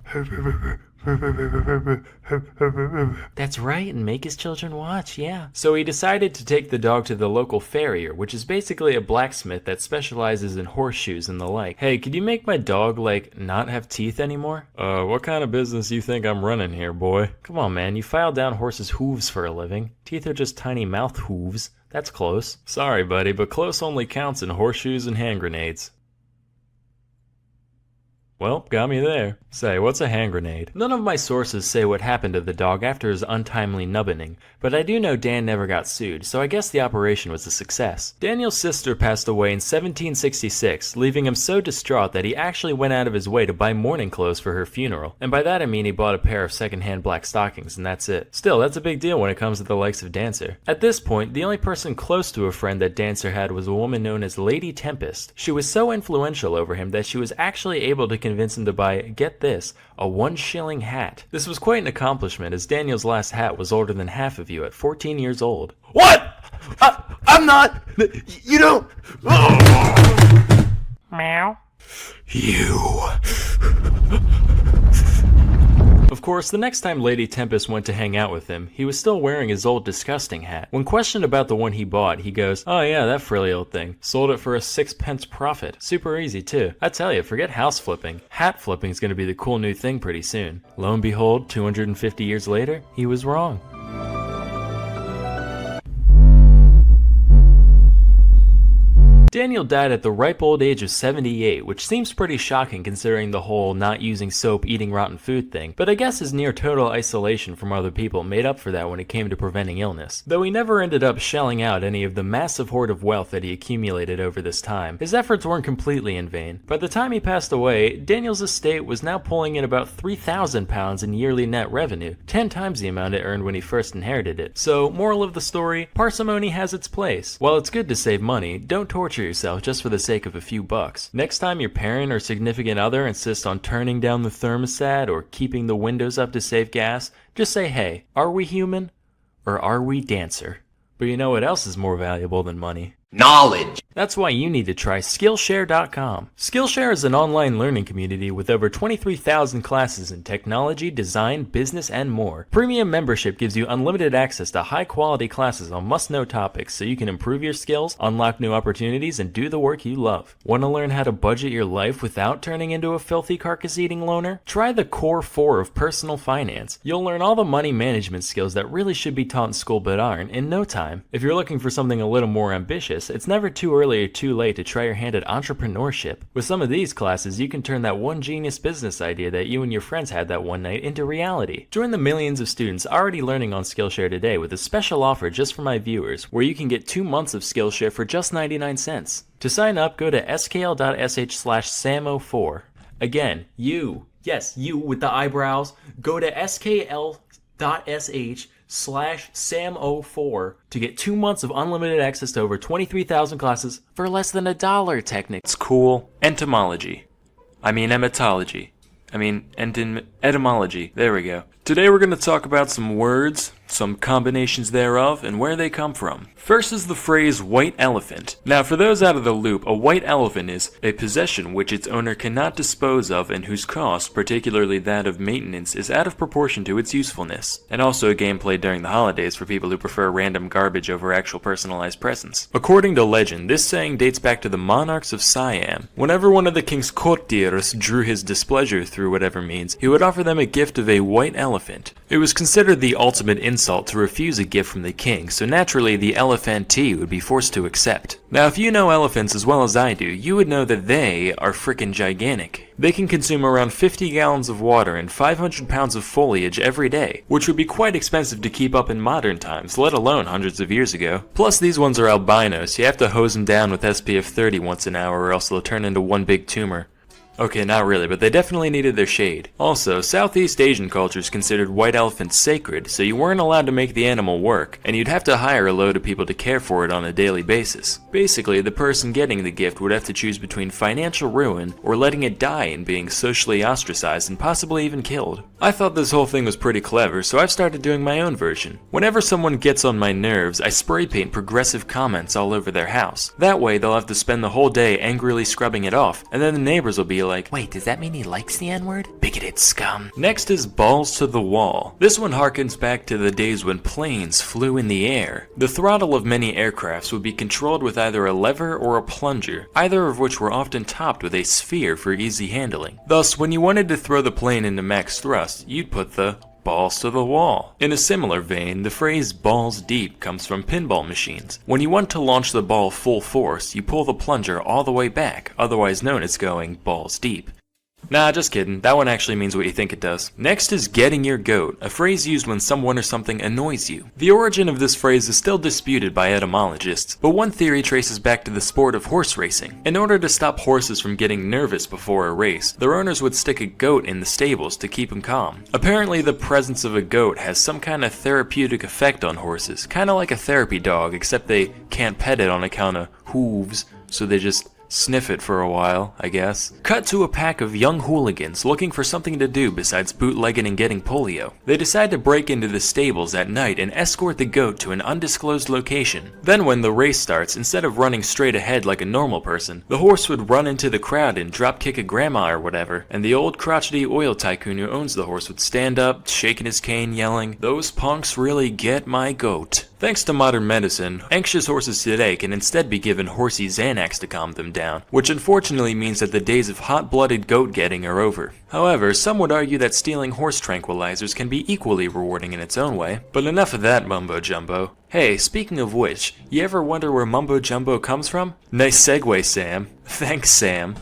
"That's right, and make his children watch, yeah." So he decided to take the dog to the local farrier, which is basically a blacksmith that specializes in horseshoes and the like. "Hey, could you make my dog, like, not have teeth anymore?" What kind of business you think I'm running here, boy?" "Come on, man, you file down horses' hooves for a living. Teeth are just tiny mouth hooves. That's close." "Sorry, buddy, but close only counts in horseshoes and hand grenades." Well, got me there. Say, what's a hand grenade? None of my sources say what happened to the dog after his untimely nubbening, but I do know Dan never got sued, so I guess the operation was a success. Daniel's sister passed away in 1766, leaving him so distraught that he actually went out of his way to buy mourning clothes for her funeral, and by that I mean he bought a pair of secondhand black stockings, and that's it. Still, that's a big deal when it comes to the likes of Dancer. At this point, the only person close to a friend that Dancer had was a woman known as Lady Tempest. She was so influential over him that she was actually able to convince him to buy, get this, a 1 shilling hat. This was quite an accomplishment, as Daniel's last hat was older than half of you at 14 years old. "What? I'm not! You don't... Meow. You..." Of course, the next time Lady Tempest went to hang out with him, he was still wearing his old disgusting hat. When questioned about the one he bought, he goes, "Oh yeah, that frilly old thing. Sold it for a 6 pence profit. Super easy too. I tell you, forget house flipping. Hat flipping is going to be the cool new thing pretty soon." Lo and behold, 250 years later, he was wrong. Daniel died at the ripe old age of 78, which seems pretty shocking considering the whole not using soap, eating rotten food thing, but I guess his near total isolation from other people made up for that when it came to preventing illness. Though he never ended up shelling out any of the massive hoard of wealth that he accumulated over this time, his efforts weren't completely in vain. By the time he passed away, Daniel's estate was now pulling in about £3,000 in yearly net revenue, 10 times the amount it earned when he first inherited it. So, moral of the story, parsimony has its place. While it's good to save money, don't torture yourself just for the sake of a few bucks. Next time your parent or significant other insists on turning down the thermostat or keeping the windows up to save gas, just say, "Hey, are we human? Or are we Dancer?" But you know what else is more valuable than money? Knowledge. That's why you need to try Skillshare.com. Skillshare is an online learning community with over 23,000 classes in technology, design, business, and more. Premium membership gives you unlimited access to high-quality classes on must-know topics so you can improve your skills, unlock new opportunities, and do the work you love. Want to learn how to budget your life without turning into a filthy carcass-eating loner? Try the Core 4 of personal finance. You'll learn all the money management skills that really should be taught in school but aren't in no time. If you're looking for something a little more ambitious, it's never too early or too late to try your hand at entrepreneurship. With some of these classes, you can turn that one genius business idea that you and your friends had that one night into reality. Join the millions of students already learning on Skillshare today with a special offer just for my viewers, where you can get 2 months of Skillshare for just 99 cents. To sign up, go to skl.sh/sam04. Again, you with the eyebrows, go to skl.sh/sam04 to get 2 months of unlimited access to over 23,000 classes for less than $1 technically. It's cool. Etymology. There we go. Today we're going to talk about some words, some combinations thereof, and where they come from. First is the phrase white elephant. Now for those out of the loop, a white elephant is a possession which its owner cannot dispose of and whose cost, particularly that of maintenance, is out of proportion to its usefulness. And also a game played during the holidays for people who prefer random garbage over actual personalized presents. According to legend, this saying dates back to the monarchs of Siam. Whenever one of the king's courtiers drew his displeasure through whatever means, he would offer them a gift of a white elephant. It was considered the ultimate insult to refuse a gift from the king, so naturally the elephantee would be forced to accept. Now if you know elephants as well as I do, you would know that they are frickin' gigantic. They can consume around 50 gallons of water and 500 pounds of foliage every day, which would be quite expensive to keep up in modern times, let alone hundreds of years ago. Plus these ones are albino, so you have to hose them down with SPF 30 once an hour or else they'll turn into one big tumor. Okay, not really, but they definitely needed their shade. Also, Southeast Asian cultures considered white elephants sacred, so you weren't allowed to make the animal work, and you'd have to hire a load of people to care for it on a daily basis. Basically, the person getting the gift would have to choose between financial ruin or letting it die and being socially ostracized and possibly even killed. I thought this whole thing was pretty clever, so I've started doing my own version. Whenever someone gets on my nerves, I spray paint progressive comments all over their house. That way, they'll have to spend the whole day angrily scrubbing it off, and then the neighbors will be like, Wait, does that mean he likes the N-word? Bigoted scum. Next is balls to the wall. This one harkens back to the days when planes flew in the air. The throttle of many aircrafts would be controlled with either a lever or a plunger, either of which were often topped with a sphere for easy handling. Thus, when you wanted to throw the plane into max thrust, you'd put the balls to the wall. In a similar vein, the phrase balls deep comes from pinball machines. When you want to launch the ball full force, you pull the plunger all the way back, otherwise known as going balls deep. Nah, just kidding. That one actually means what you think it does. Next is getting your goat, a phrase used when someone or something annoys you. The origin of this phrase is still disputed by etymologists, but one theory traces back to the sport of horse racing. In order to stop horses from getting nervous before a race, their owners would stick a goat in the stables to keep them calm. Apparently the presence of a goat has some kind of therapeutic effect on horses, kinda like a therapy dog, except they can't pet it on account of hooves, so they just sniff it for a while, I guess. Cut to a pack of young hooligans looking for something to do besides bootlegging and getting polio. They decide to break into the stables at night and escort the goat to an undisclosed location. Then when the race starts, instead of running straight ahead like a normal person, the horse would run into the crowd and drop kick a grandma or whatever, and the old crotchety oil tycoon who owns the horse would stand up, shaking his cane, yelling, "Those punks really get my goat." Thanks to modern medicine, anxious horses today can instead be given horsey Xanax to calm them down, which unfortunately means that the days of hot-blooded goat getting are over. However, some would argue that stealing horse tranquilizers can be equally rewarding in its own way. But enough of that mumbo-jumbo. Hey, speaking of which, you ever wonder where mumbo-jumbo comes from? Nice segue, Sam. Thanks, Sam.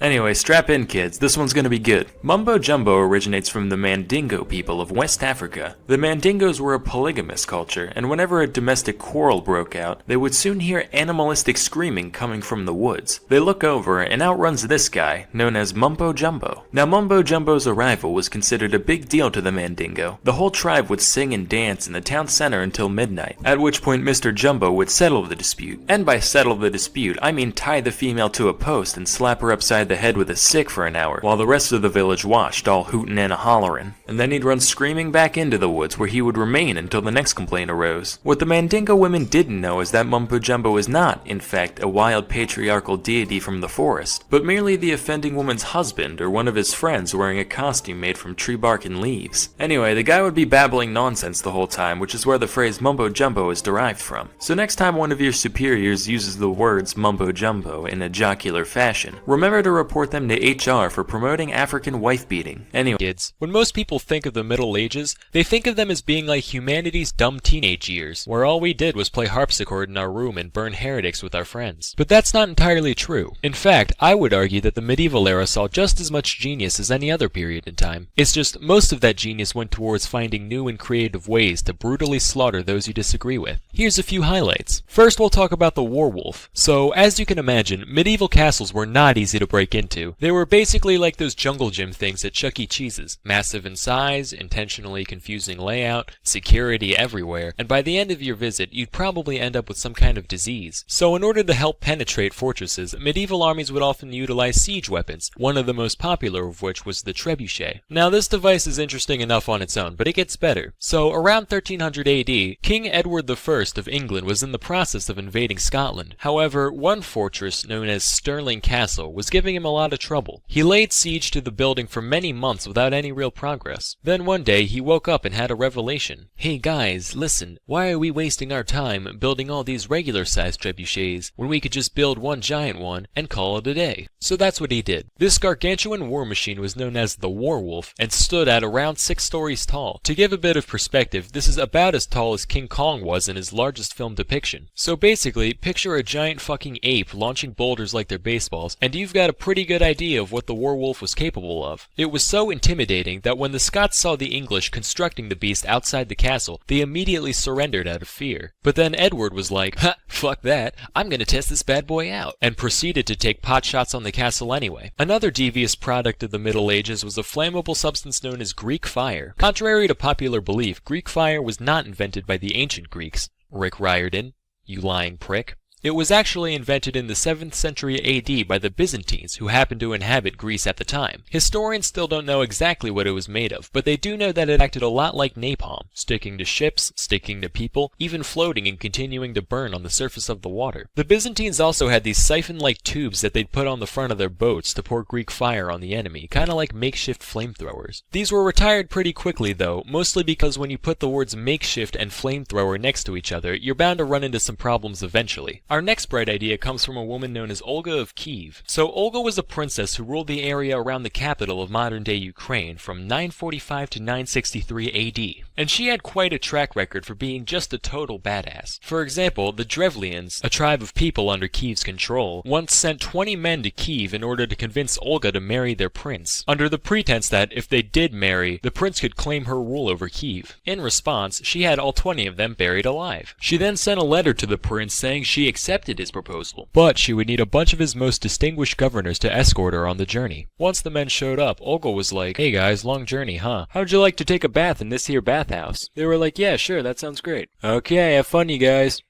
Anyway, strap in kids, this one's gonna be good. Mumbo Jumbo originates from the Mandingo people of West Africa. The Mandingos were a polygamous culture, and whenever a domestic quarrel broke out, they would soon hear animalistic screaming coming from the woods. They look over, and out runs this guy, known as Mumbo Jumbo. Now Mumbo Jumbo's arrival was considered a big deal to the Mandingo. The whole tribe would sing and dance in the town center until midnight, at which point Mr. Jumbo would settle the dispute. And by settle the dispute, I mean tie the female to a post and slap her upside the head with a stick for an hour, while the rest of the village watched, all hootin' and a-hollerin'. And then he'd run screaming back into the woods, where he would remain until the next complaint arose. What the Mandingo women didn't know is that Mumbo Jumbo is not, in fact, a wild patriarchal deity from the forest, but merely the offending woman's husband or one of his friends wearing a costume made from tree bark and leaves. Anyway, the guy would be babbling nonsense the whole time, which is where the phrase Mumbo Jumbo is derived from. So next time one of your superiors uses the words Mumbo Jumbo in a jocular fashion, remember to report them to HR for promoting African wife beating. Anyway, Kids, when most people think of the Middle Ages, they think of them as being like humanity's dumb teenage years, where all we did was play harpsichord in our room and burn heretics with our friends. But that's not entirely true. In fact, I would argue that the medieval era saw just as much genius as any other period in time. It's just most of that genius went towards finding new and creative ways to brutally slaughter those you disagree with. Here's a few highlights. First, we'll talk about the werewolf. So, as you can imagine, medieval castles were not easy to break break into. They were basically like those jungle gym things at Chuck E. Cheese's. Massive in size, intentionally confusing layout, security everywhere, and by the end of your visit, you'd probably end up with some kind of disease. So in order to help penetrate fortresses, medieval armies would often utilize siege weapons, one of the most popular of which was the trebuchet. Now this device is interesting enough on its own, but it gets better. So around 1300 AD, King Edward I of England was in the process of invading Scotland. However, one fortress, known as Stirling Castle, was giving him a lot of trouble. He laid siege to the building for many months without any real progress. Then one day, he woke up and had a revelation. Hey guys, listen, why are we wasting our time building all these regular-sized trebuchets when we could just build one giant one and call it a day? So that's what he did. This gargantuan war machine was known as the Warwolf and stood at around 6 stories tall. To give a bit of perspective, this is about as tall as King Kong was in his largest film depiction. So basically, picture a giant fucking ape launching boulders like they're baseballs, and you've got a pretty good idea of what the Warwolf was capable of. It was so intimidating that when the Scots saw the English constructing the beast outside the castle, they immediately surrendered out of fear. But then Edward was like, ha, fuck that, I'm gonna test this bad boy out, and proceeded to take pot shots on the castle anyway. Another devious product of the Middle Ages was a flammable substance known as Greek fire. Contrary to popular belief, Greek fire was not invented by the ancient Greeks. Rick Riordan, you lying prick. It was actually invented in the 7th century AD by the Byzantines, who happened to inhabit Greece at the time. Historians still don't know exactly what it was made of, but they do know that it acted a lot like napalm, sticking to ships, sticking to people, even floating and continuing to burn on the surface of the water. The Byzantines also had these siphon-like tubes that they'd put on the front of their boats to pour Greek fire on the enemy, kinda like makeshift flamethrowers. These were retired pretty quickly though, mostly because when you put the words makeshift and flamethrower next to each other, you're bound to run into some problems eventually. Our next bright idea comes from a woman known as Olga of Kiev. So Olga was a princess who ruled the area around the capital of modern-day Ukraine from 945 to 963 AD, and she had quite a track record for being just a total badass. For example, the Drevlians, a tribe of people under Kiev's control, once sent 20 men to Kiev in order to convince Olga to marry their prince, under the pretense that if they did marry, the prince could claim her rule over Kiev. In response, she had all 20 of them buried alive. She then sent a letter to the prince saying she accepted his proposal, but she would need a bunch of his most distinguished governors to escort her on the journey. Once the men showed up, Olga was like, hey guys, long journey, huh? How'd you like to take a bath in this here bathhouse? They were like, yeah, sure, that sounds great. Okay, have fun, you guys.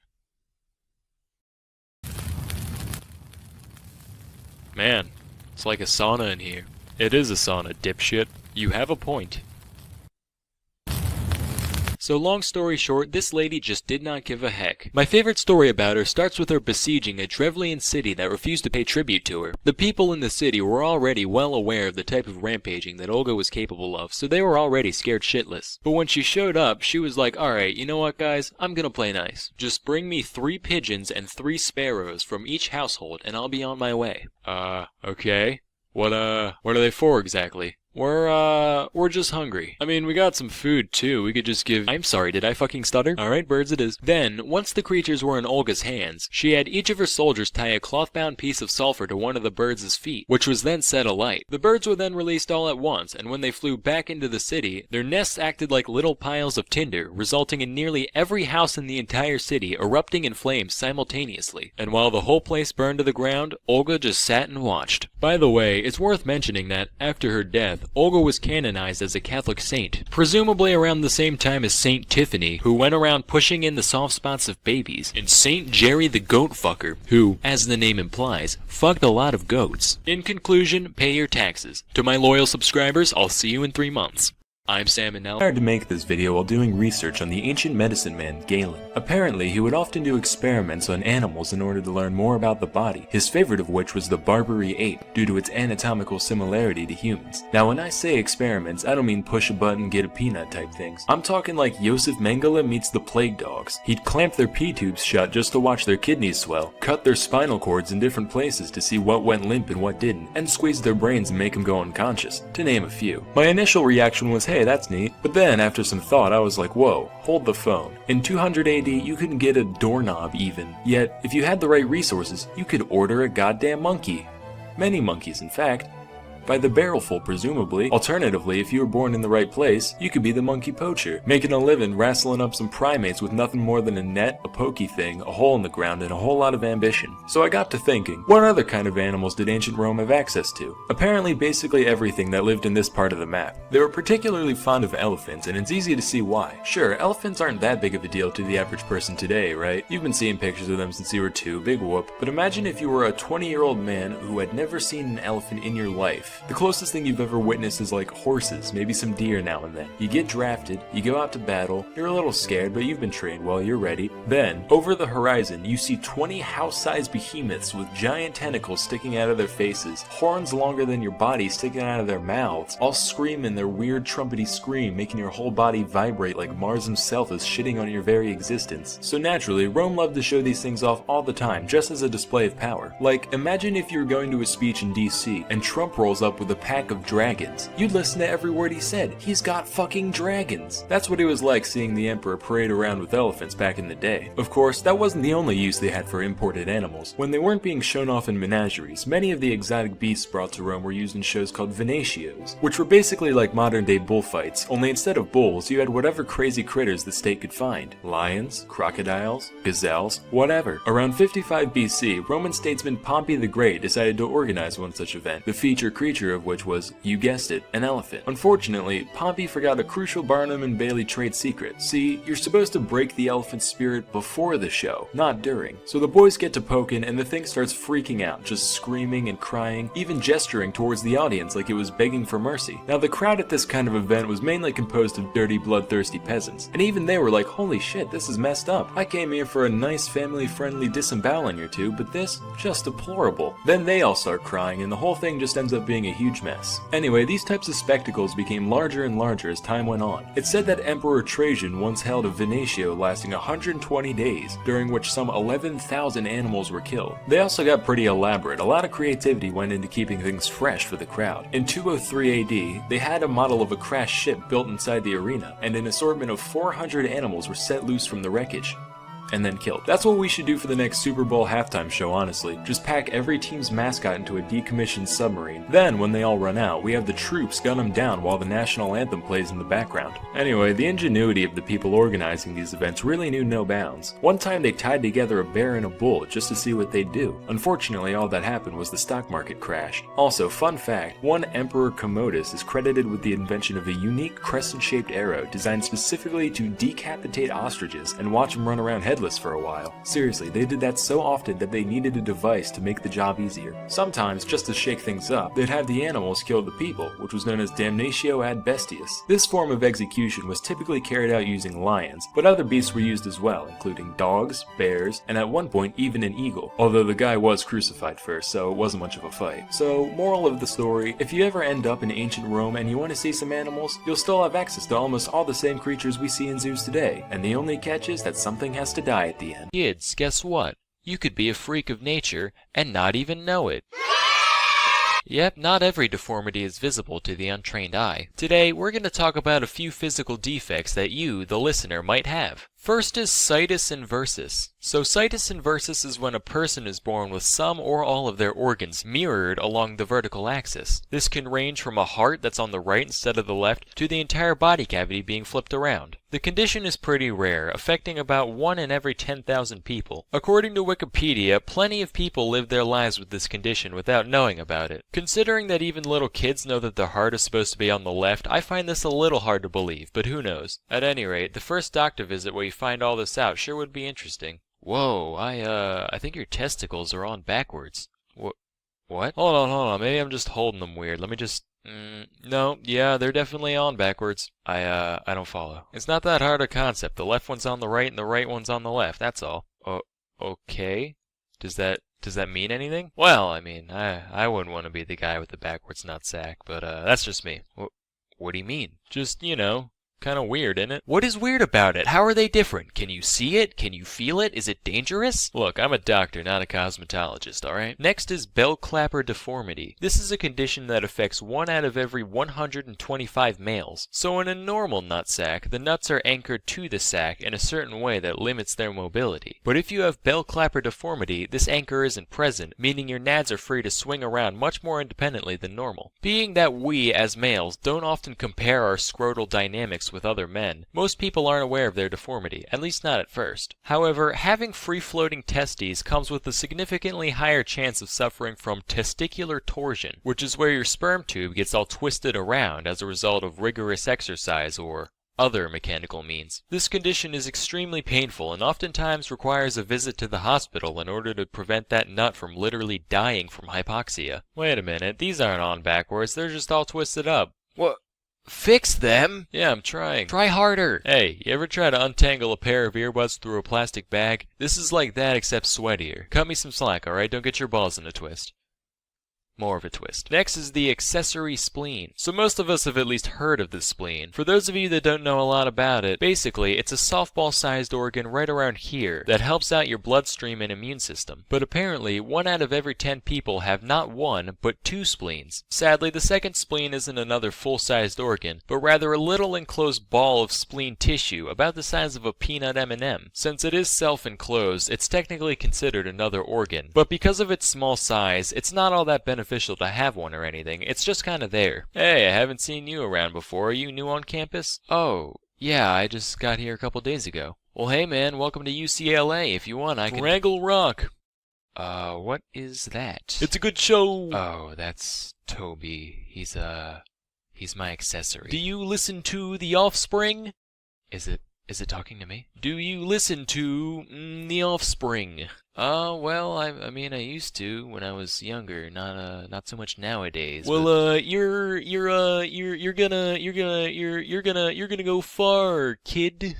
Man, it's like a sauna in here. It is a sauna, dipshit. You have a point. So long story short, this lady just did not give a heck. My favorite story about her starts with her besieging a Drevlian city that refused to pay tribute to her. The people in the city were already well aware of the type of rampaging that Olga was capable of, so they were already scared shitless. But when she showed up, she was like, alright, you know what guys, I'm gonna play nice. Just bring me 3 pigeons and 3 sparrows from each household and I'll be on my way. Okay. What are they for exactly? We're just hungry. I mean, we got some food too. We could just give... I'm sorry, did I fucking stutter? Alright, birds it is. Then, once the creatures were in Olga's hands, she had each of her soldiers tie a cloth-bound piece of sulfur to one of the birds' feet, which was then set alight. The birds were then released all at once, and when they flew back into the city, their nests acted like little piles of tinder, resulting in nearly every house in the entire city erupting in flames simultaneously. And while the whole place burned to the ground, Olga just sat and watched. By the way, it's worth mentioning that, after her death, Olga was canonized as a Catholic saint, presumably around the same time as Saint Tiffany, who went around pushing in the soft spots of babies, and Saint Jerry the Goat Fucker, who, as the name implies, fucked a lot of goats. In conclusion, pay your taxes. To my loyal subscribers, I'll see you in 3 months. I'm Sam and now I hired to make this video while doing research on the ancient medicine man, Galen. Apparently, he would often do experiments on animals in order to learn more about the body, his favorite of which was the Barbary ape, due to its anatomical similarity to humans. Now when I say experiments, I don't mean push a button, get a peanut type things. I'm talking like Josef Mengele meets the plague dogs. He'd clamp their pee tubes shut just to watch their kidneys swell, cut their spinal cords in different places to see what went limp and what didn't, and squeeze their brains and make them go unconscious, to name a few. My initial reaction was, hey, that's neat. But then, after some thought, I was like, whoa, hold the phone. In 200 AD, you couldn't get a doorknob even. Yet, if you had the right resources, you could order a goddamn monkey. Many monkeys, in fact. By the barrelful, presumably. Alternatively, if you were born in the right place, you could be the monkey poacher, making a living wrestling up some primates with nothing more than a net, a pokey thing, a hole in the ground, and a whole lot of ambition. So I got to thinking, what other kind of animals did ancient Rome have access to? Apparently basically everything that lived in this part of the map. They were particularly fond of elephants, and it's easy to see why. Sure, elephants aren't that big of a deal to the average person today, right? You've been seeing pictures of them since you were 2, big whoop. But imagine if you were a 20-year-old man who had never seen an elephant in your life. The closest thing you've ever witnessed is like horses, maybe some deer now and then. You get drafted, you go out to battle, you're a little scared, but you've been trained well, you're ready. Then, over the horizon, you see 20 house-sized behemoths with giant tentacles sticking out of their faces, horns longer than your body sticking out of their mouths, all screaming their weird trumpety scream, making your whole body vibrate like Mars himself is shitting on your very existence. So naturally, Rome loved to show these things off all the time, just as a display of power. Like, imagine if you were going to a speech in DC, and Trump rolls up with a pack of dragons. You'd listen to every word he said. He's got fucking dragons. That's what it was like seeing the emperor parade around with elephants back in the day. Of course, that wasn't the only use they had for imported animals. When they weren't being shown off in menageries, many of the exotic beasts brought to Rome were used in shows called venatios, which were basically like modern-day bullfights, only instead of bulls, you had whatever crazy critters the state could find. Lions, crocodiles, gazelles, whatever. Around 55 BC, Roman statesman Pompey the Great decided to organize one such event, the feature creature of which was, you guessed it, an elephant. Unfortunately, Pompey forgot a crucial Barnum and Bailey trade secret. See, you're supposed to break the elephant's spirit before the show, not during. So the boys get to poking and the thing starts freaking out, just screaming and crying, even gesturing towards the audience like it was begging for mercy. Now the crowd at this kind of event was mainly composed of dirty, bloodthirsty peasants, and even they were like, holy shit, this is messed up. I came here for a nice family-friendly disemboweling or two, but this, just deplorable. Then they all start crying and the whole thing just ends up being a huge mess. Anyway, these types of spectacles became larger and larger as time went on. It's said that Emperor Trajan once held a venatio lasting 120 days, during which some 11,000 animals were killed. They also got pretty elaborate. A lot of creativity went into keeping things fresh for the crowd. In 203 AD, they had a model of a crashed ship built inside the arena, and an assortment of 400 animals were set loose from the wreckage and then killed. That's what we should do for the next Super Bowl halftime show, honestly. Just pack every team's mascot into a decommissioned submarine. Then, when they all run out, we have the troops gun them down while the national anthem plays in the background. Anyway, the ingenuity of the people organizing these events really knew no bounds. One time they tied together a bear and a bull just to see what they'd do. Unfortunately, all that happened was the stock market crashed. Also, fun fact, one Emperor Commodus is credited with the invention of a unique crescent-shaped arrow designed specifically to decapitate ostriches and watch them run around headless for a while. Seriously, they did that so often that they needed a device to make the job easier. Sometimes, just to shake things up, they'd have the animals kill the people, which was known as damnatio ad bestias. This form of execution was typically carried out using lions, but other beasts were used as well, including dogs, bears, and at one point even an eagle, although the guy was crucified first, so it wasn't much of a fight. So, moral of the story, if you ever end up in ancient Rome and you want to see some animals, you'll still have access to almost all the same creatures we see in zoos today, and the only catch is that something has to die at the end. Kids, guess what? You could be a freak of nature and not even know it. Yep, not every deformity is visible to the untrained eye. Today, we're going to talk about a few physical defects that you, the listener, might have. First is situs inversus. So situs inversus is when a person is born with some or all of their organs mirrored along the vertical axis. This can range from a heart that's on the right instead of the left to the entire body cavity being flipped around. The condition is pretty rare, affecting about 1 in every 10,000 people. According to Wikipedia, plenty of people live their lives with this condition without knowing about it. Considering that even little kids know that their heart is supposed to be on the left, I find this a little hard to believe, but who knows. At any rate, the first doctor visit where you find all this out sure would be interesting. Whoa, I think your testicles are on backwards. What? Hold on, maybe I'm just holding them weird. Let me just... no, yeah, they're definitely on backwards. I don't follow. It's not that hard a concept. The left one's on the right and the right one's on the left, that's all. Okay? Does that mean anything? Well, I mean, I wouldn't want to be the guy with the backwards nutsack, but that's just me. What do you mean? Just, you know, Kinda weird, isn't it? What is weird about it? How are they different? Can you see it? Can you feel it? Is it dangerous? Look, I'm a doctor, not a cosmetologist, alright? Next is bell clapper deformity. This is a condition that affects 1 out of every 125 males. So in a normal nutsack, the nuts are anchored to the sack in a certain way that limits their mobility. But if you have bell clapper deformity, this anchor isn't present, meaning your nads are free to swing around much more independently than normal. Being that we, as males, don't often compare our scrotal dynamics with other men, most people aren't aware of their deformity, at least not at first. However, having free-floating testes comes with a significantly higher chance of suffering from testicular torsion, which is where your sperm tube gets all twisted around as a result of rigorous exercise or other mechanical means. This condition is extremely painful and oftentimes requires a visit to the hospital in order to prevent that nut from literally dying from hypoxia. Wait a minute, these aren't on backwards, they're just all twisted up. What? Fix them? Yeah, I'm trying. Try harder. Hey, you ever try to untangle a pair of earbuds through a plastic bag? This is like that except sweatier. Cut me some slack, alright? Don't get your balls in a twist. More of a twist. Next is the accessory spleen. So most of us have at least heard of the spleen. For those of you that don't know a lot about it, basically it's a softball-sized organ right around here that helps out your bloodstream and immune system. But apparently 1 out of every 10 people have not 1, but 2 spleens. Sadly, the second spleen isn't another full-sized organ, but rather a little enclosed ball of spleen tissue about the size of a peanut M&M. Since it is self-enclosed, it's technically considered another organ. But because of its small size, it's not all that beneficial to have one or anything, it's just kinda there. Hey, I haven't seen you around before, are you new on campus? Oh, yeah, I just got here a couple days ago. Well hey man, welcome to UCLA, if you want I can— Wrangle Rock! What is that? It's a good show! Oh, that's Toby. He's my accessory. Do you listen to The Offspring? Is it talking to me? Do you listen to The Offspring? Well, I mean, I used to when I was younger, not so much nowadays. Well, you're gonna go far, kid.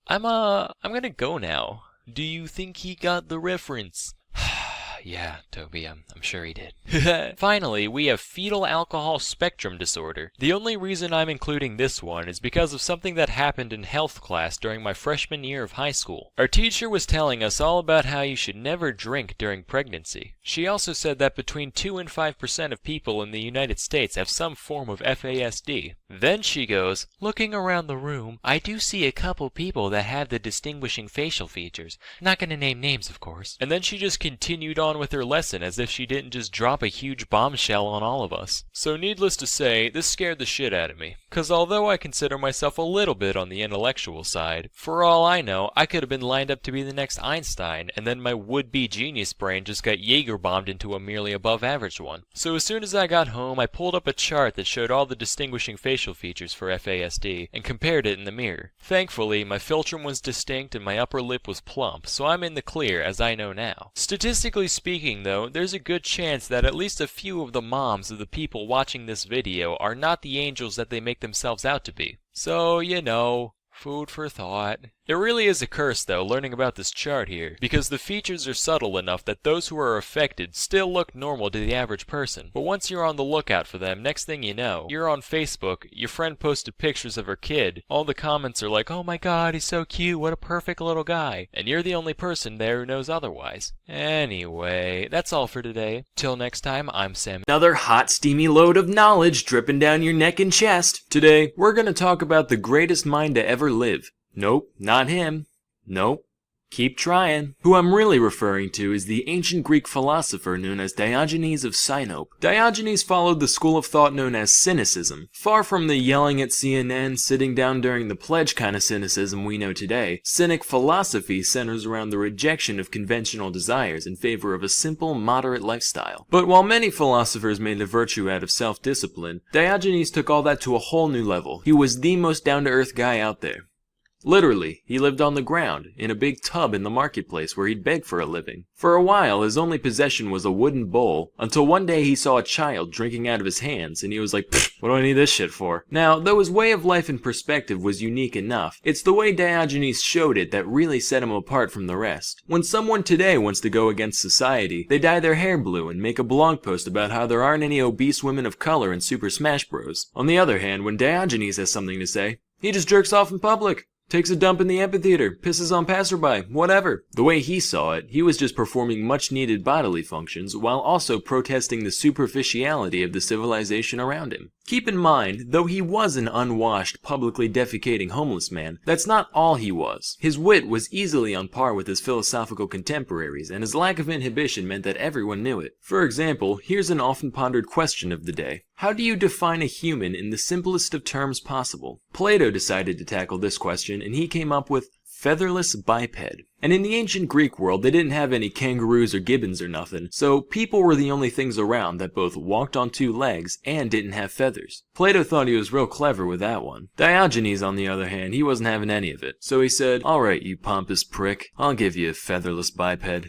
I'm gonna go now. Do you think he got the reference? Yeah, Toby, I'm sure he did. Finally, we have fetal alcohol spectrum disorder. The only reason I'm including this one is because of something that happened in health class during my freshman year of high school. Our teacher was telling us all about how you should never drink during pregnancy. She also said that between 2 and 5% of people in the United States have some form of FASD. Then she goes, looking around the room, I do see a couple people that have the distinguishing facial features. Not gonna name names, of course. And then she just continued on with her lesson as if she didn't just drop a huge bombshell on all of us. So needless to say, this scared the shit out of me. Cause although I consider myself a little bit on the intellectual side, for all I know, I could have been lined up to be the next Einstein, and then my would-be genius brain just got Jaeger bombed into a merely above average one. So as soon as I got home, I pulled up a chart that showed all the distinguishing facial features for FASD, and compared it in the mirror. Thankfully, my philtrum was distinct and my upper lip was plump, so I'm in the clear as I know now. Statistically speaking though, there's a good chance that at least a few of the moms of the people watching this video are not the angels that they make themselves out to be. So, you know, food for thought. It really is a curse though, learning about this chart here, because the features are subtle enough that those who are affected still look normal to the average person. But once you're on the lookout for them, next thing you know, you're on Facebook, your friend posted pictures of her kid, all the comments are like, oh my god, he's so cute, what a perfect little guy, and you're the only person there who knows otherwise. Anyway, that's all for today. Till next time, I'm Sam. Another hot, steamy load of knowledge dripping down your neck and chest. Today, we're gonna talk about the greatest mind to ever live. Nope, not him. Nope. Keep trying. Who I'm really referring to is the ancient Greek philosopher known as Diogenes of Sinope. Diogenes followed the school of thought known as cynicism. Far from the yelling at CNN, sitting down during the pledge kind of cynicism we know today, cynic philosophy centers around the rejection of conventional desires in favor of a simple, moderate lifestyle. But while many philosophers made a virtue out of self-discipline, Diogenes took all that to a whole new level. He was the most down-to-earth guy out there. Literally, he lived on the ground, in a big tub in the marketplace where he'd beg for a living. For a while, his only possession was a wooden bowl, until one day he saw a child drinking out of his hands, and he was like, what do I need this shit for? Now, though his way of life and perspective was unique enough, it's the way Diogenes showed it that really set him apart from the rest. When someone today wants to go against society, they dye their hair blue and make a blog post about how there aren't any obese women of color in Super Smash Bros. On the other hand, when Diogenes has something to say, He just jerks off in public. Takes a dump in the amphitheater, pisses on passerby, whatever. The way he saw it, he was just performing much needed bodily functions while also protesting the superficiality of the civilization around him. Keep in mind, though he was an unwashed, publicly defecating homeless man, that's not all he was. His wit was easily on par with his philosophical contemporaries, and his lack of inhibition meant that everyone knew it. For example, here's an often pondered question of the day. How do you define a human in the simplest of terms possible? Plato decided to tackle this question, and he came up with featherless biped. And in the ancient Greek world, they didn't have any kangaroos or gibbons or nothing, so people were the only things around that both walked on two legs and didn't have feathers. Plato thought he was real clever with that one. Diogenes, on the other hand, he wasn't having any of it. So he said, "Alright, you pompous prick, I'll give you a featherless biped."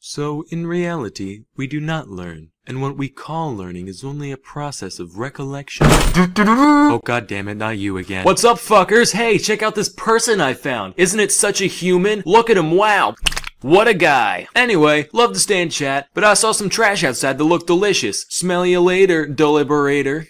So, in reality, we do not learn, and what we call learning is only a process of recollection. Oh goddammit, not you again. What's up, fuckers? Hey, check out this person I found. Isn't it such a human? Look at him, wow. What a guy. Anyway, love to stay and chat, but I saw some trash outside that looked delicious. Smell you later, deliberator.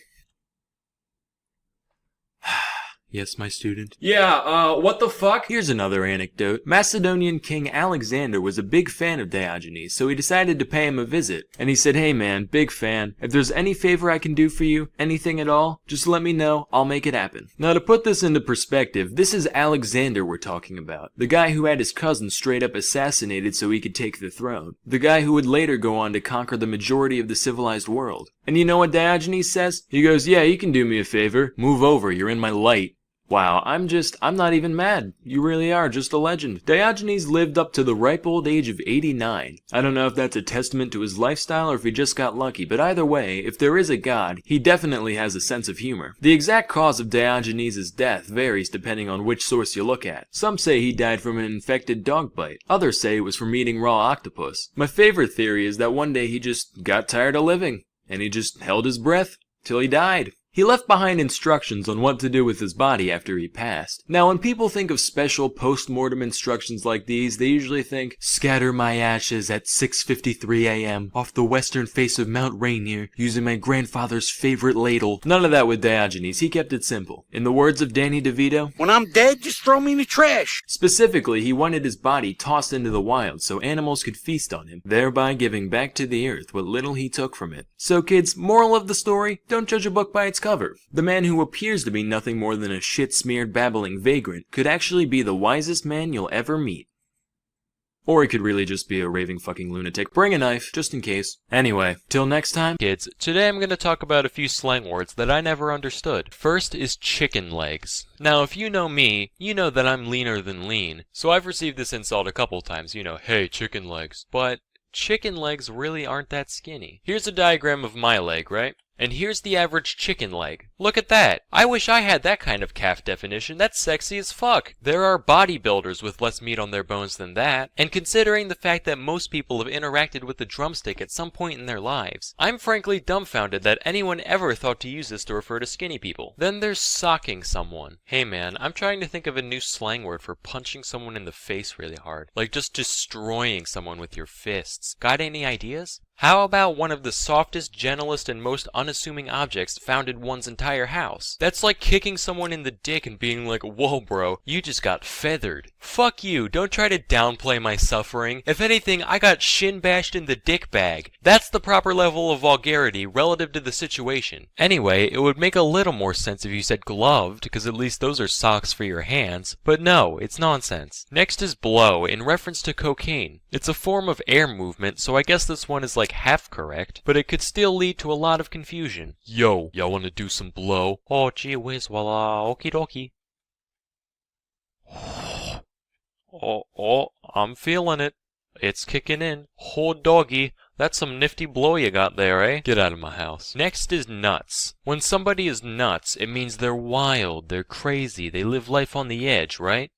Yes, my student? Yeah, what the fuck? Here's another anecdote. Macedonian King Alexander was a big fan of Diogenes, so he decided to pay him a visit. And he said, "Hey man, big fan. If there's any favor I can do for you, anything at all, just let me know, I'll make it happen." Now to put this into perspective, this is Alexander we're talking about. The guy who had his cousin straight up assassinated so he could take the throne. The guy who would later go on to conquer the majority of the civilized world. And you know what Diogenes says? He goes, "Yeah, you can do me a favor. Move over, you're in my light." Wow, I'm not even mad. You really are just a legend. Diogenes lived up to the ripe old age of 89. I don't know if that's a testament to his lifestyle or if he just got lucky, but either way, if there is a god, he definitely has a sense of humor. The exact cause of Diogenes' death varies depending on which source you look at. Some say he died from an infected dog bite. Others say it was from eating raw octopus. My favorite theory is that one day he just got tired of living, and he just held his breath till he died. He left behind instructions on what to do with his body after he passed. Now, when people think of special post-mortem instructions like these, they usually think, "Scatter my ashes at 6:53 a.m. off the western face of Mount Rainier using my grandfather's favorite ladle." None of that with Diogenes. He kept it simple. In the words of Danny DeVito, "When I'm dead, just throw me in the trash." Specifically, he wanted his body tossed into the wild so animals could feast on him, thereby giving back to the earth what little he took from it. So kids, moral of the story, don't judge a book by its cover. The man who appears to be nothing more than a shit-smeared babbling vagrant could actually be the wisest man you'll ever meet. Or he could really just be a raving fucking lunatic. Bring a knife, just in case. Anyway, till next time. Kids, today I'm going to talk about a few slang words that I never understood. First is chicken legs. Now, if you know me, you know that I'm leaner than lean, so I've received this insult a couple times, hey, chicken legs. But chicken legs really aren't that skinny. Here's a diagram of my leg, right? And here's the average chicken leg. Look at that. I wish I had that kind of calf definition. That's sexy as fuck. There are bodybuilders with less meat on their bones than that. And considering the fact that most people have interacted with the drumstick at some point in their lives, I'm frankly dumbfounded that anyone ever thought to use this to refer to skinny people. Then there's socking someone. Hey man, I'm trying to think of a new slang word for punching someone in the face really hard. Like just destroying someone with your fists. Got any ideas? How about one of the softest, gentlest, and most unassuming objects found in one's entire house? That's like kicking someone in the dick and being like, "Whoa bro, you just got feathered." Fuck you, don't try to downplay my suffering. If anything, I got shin bashed in the dick bag. That's the proper level of vulgarity relative to the situation. Anyway, it would make a little more sense if you said gloved, because at least those are socks for your hands. But no, it's nonsense. Next is blow, in reference to cocaine. It's a form of air movement, so I guess this one is like half correct, but it could still lead to a lot of confusion. Yo, y'all wanna do some blow? Oh gee whiz, walla, okie dokie. Oh, I'm feeling it. It's kicking in. Oh doggy, that's some nifty blow you got there, eh? Get out of my house. Next is nuts. When somebody is nuts, it means they're wild, they're crazy, they live life on the edge, right?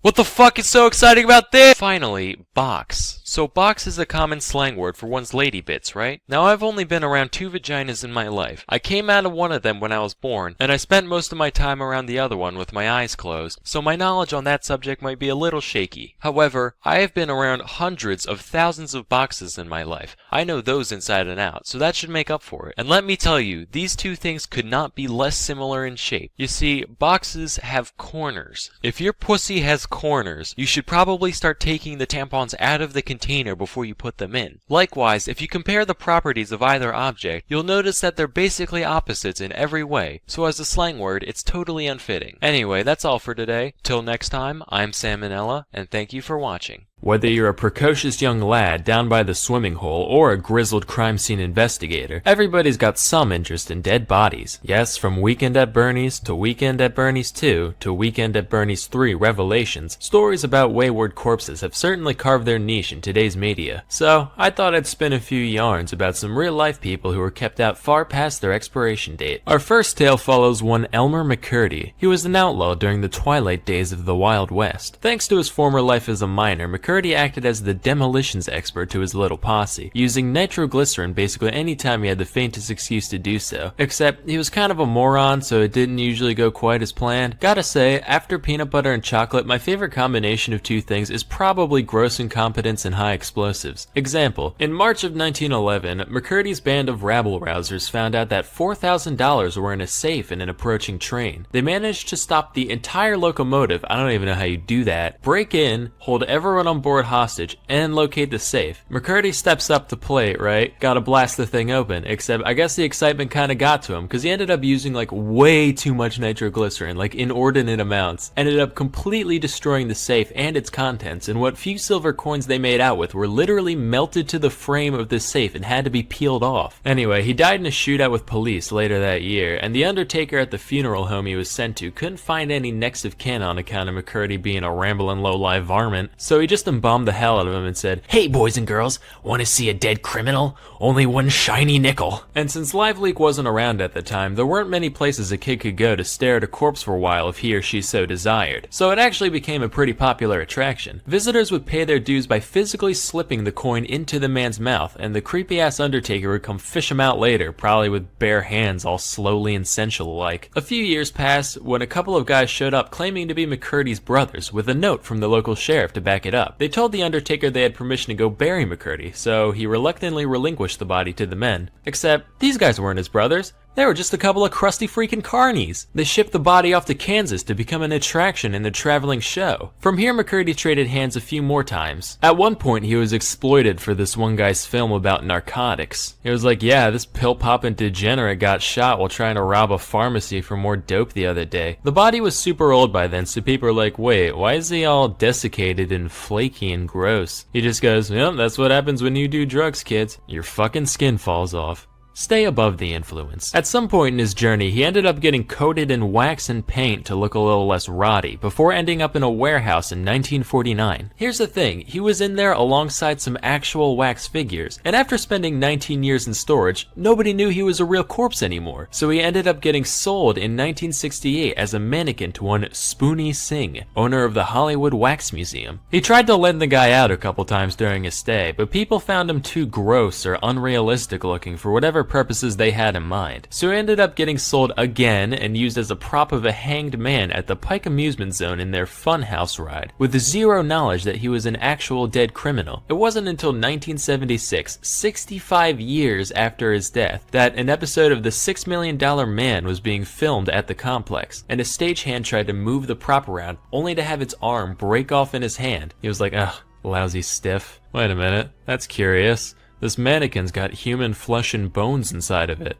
What the fuck is so exciting about this? Finally, box. So box is a common slang word for one's lady bits, right? Now I've only been around 2 vaginas in my life. I came out of one of them when I was born, and I spent most of my time around the other one with my eyes closed, so my knowledge on that subject might be a little shaky. However, I have been around hundreds of thousands of boxes in my life. I know those inside and out, so that should make up for it. And let me tell you, these two things could not be less similar in shape. You see, boxes have corners. If your pussy has corners, you should probably start taking the tampons out of the container before you put them in. Likewise, if you compare the properties of either object, you'll notice that they're basically opposites in every way, so as a slang word, it's totally unfitting. Anyway, that's all for today. Till next time, I'm Salmonella, and thank you for watching. Whether you're a precocious young lad down by the swimming hole or a grizzled crime scene investigator, everybody's got some interest in dead bodies. Yes, from Weekend at Bernie's to Weekend at Bernie's 2 to Weekend at Bernie's 3 Revelations, stories about wayward corpses have certainly carved their niche in today's media. So, I thought I'd spin a few yarns about some real-life people who were kept out far past their expiration date. Our first tale follows one Elmer McCurdy. He was an outlaw during the twilight days of the Wild West. Thanks to his former life as a miner, McCurdy acted as the demolitions expert to his little posse, using nitroglycerin basically any time he had the faintest excuse to do so. Except, he was kind of a moron, so it didn't usually go quite as planned. Gotta say, after peanut butter and chocolate, my favorite combination of two things is probably gross incompetence and high explosives. Example, in March of 1911, McCurdy's band of rabble-rousers found out that $4,000 were in a safe in an approaching train. They managed to stop the entire locomotive, I don't even know how you do that, break in, hold everyone on board hostage, and locate the safe. McCurdy steps up to plate, right? Gotta blast the thing open, except I guess the excitement kinda got to him, cause he ended up using like way too much nitroglycerin, like inordinate amounts, ended up completely destroying the safe and its contents, and what few silver coins they made out with were literally melted to the frame of the safe and had to be peeled off. Anyway, he died in a shootout with police later that year, and the undertaker at the funeral home he was sent to couldn't find any next of kin on account of McCurdy being a rambling low-life varmint, so he just embalmed the hell out of him and said, "Hey boys and girls, want to see a dead criminal? Only one shiny nickel." And since LiveLeak wasn't around at the time, there weren't many places a kid could go to stare at a corpse for a while if he or she so desired. So it actually became a pretty popular attraction. Visitors would pay their dues by physically slipping the coin into the man's mouth, and the creepy-ass undertaker would come fish him out later, probably with bare hands all slowly and sensual-like. A few years passed when a couple of guys showed up claiming to be McCurdy's brothers with a note from the local sheriff to back it up. They told the undertaker they had permission to go bury McCurdy, so he reluctantly relinquished the body to the men. Except, these guys weren't his brothers. They were just a couple of crusty freaking carnies. They shipped the body off to Kansas to become an attraction in the traveling show. From here, McCurdy traded hands a few more times. At one point, he was exploited for this one guy's film about narcotics. It was like, yeah, this pill-popping degenerate got shot while trying to rob a pharmacy for more dope the other day. The body was super old by then, so people were like, wait, why is he all desiccated and flaky and gross? He just goes, yep, that's what happens when you do drugs, kids. Your fucking skin falls off. Stay above the influence. At some point in his journey, he ended up getting coated in wax and paint to look a little less rotty, before ending up in a warehouse in 1949. Here's the thing, he was in there alongside some actual wax figures, and after spending 19 years in storage, nobody knew he was a real corpse anymore, so he ended up getting sold in 1968 as a mannequin to one Spoonie Singh, owner of the Hollywood Wax Museum. He tried to lend the guy out a couple times during his stay, but people found him too gross or unrealistic looking for whatever purposes they had in mind. So he ended up getting sold again and used as a prop of a hanged man at the Pike Amusement Zone in their Funhouse ride, with zero knowledge that he was an actual dead criminal. It wasn't until 1976, 65 years after his death, that an episode of The $6 Million Man was being filmed at the complex, and a stagehand tried to move the prop around, only to have its arm break off in his hand. He was like, ugh, lousy stiff. Wait a minute, that's curious. This mannequin's got human flesh and bones inside of it.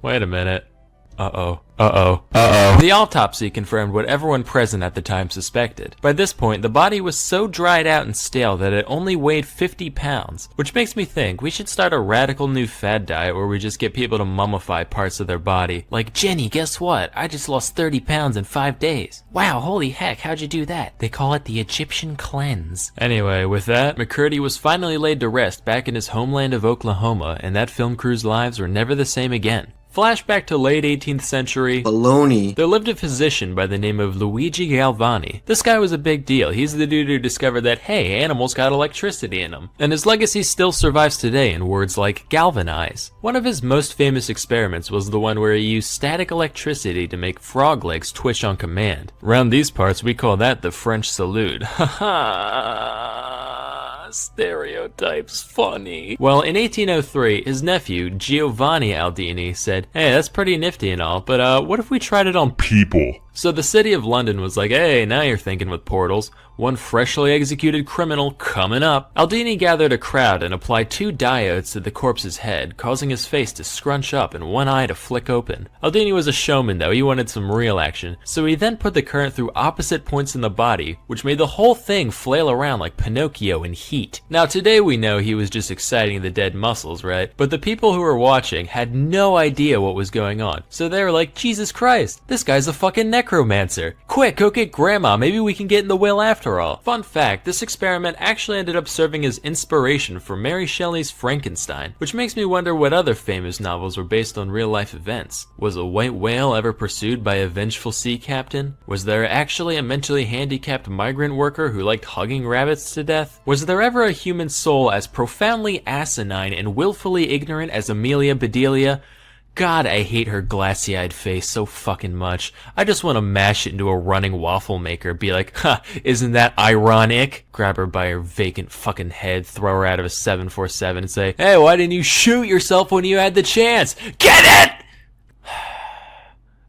Wait a minute. Uh-oh. The autopsy confirmed what everyone present at the time suspected. By this point, the body was so dried out and stale that it only weighed 50 pounds, which makes me think we should start a radical new fad diet where we just get people to mummify parts of their body. Like, Jenny, guess what? I just lost 30 pounds in 5 days. Wow, holy heck, how'd you do that? They call it the Egyptian cleanse. Anyway, with that, McCurdy was finally laid to rest back in his homeland of Oklahoma, and that film crew's lives were never the same again. Flashback to late 18th century. Baloney. There lived a physician by the name of Luigi Galvani. This guy was a big deal. He's the dude who discovered that, hey, animals got electricity in them. And his legacy still survives today in words like galvanize. One of his most famous experiments was the one where he used static electricity to make frog legs twitch on command. Around these parts, we call that the French salute. Stereotypes funny. Well, in 1803, his nephew, Giovanni Aldini, said, hey, that's pretty nifty and all, but what if we tried it on people? So the city of London was like, hey, now you're thinking with portals. One freshly executed criminal coming up. Aldini gathered a crowd and applied 2 diodes to the corpse's head, causing his face to scrunch up and one eye to flick open. Aldini was a showman though, he wanted some real action, so he then put the current through opposite points in the body, which made the whole thing flail around like Pinocchio in heat. Now today we know he was just exciting the dead muscles, right? But the people who were watching had no idea what was going on, so they were like, Jesus Christ, this guy's a fucking necromancer. Quick, go get grandma, maybe we can get in the will after all. Fun fact, this experiment actually ended up serving as inspiration for Mary Shelley's Frankenstein, which makes me wonder what other famous novels were based on real life events. Was a white whale ever pursued by a vengeful sea captain? Was there actually a mentally handicapped migrant worker who liked hugging rabbits to death? Was there ever a human soul as profoundly asinine and willfully ignorant as Amelia Bedelia? God, I hate her glassy-eyed face so fucking much. I just want to mash it into a running waffle maker, be like, ha, isn't that ironic? Grab her by her vacant fucking head, throw her out of a 747 and say, hey, why didn't you shoot yourself when you had the chance? Get it!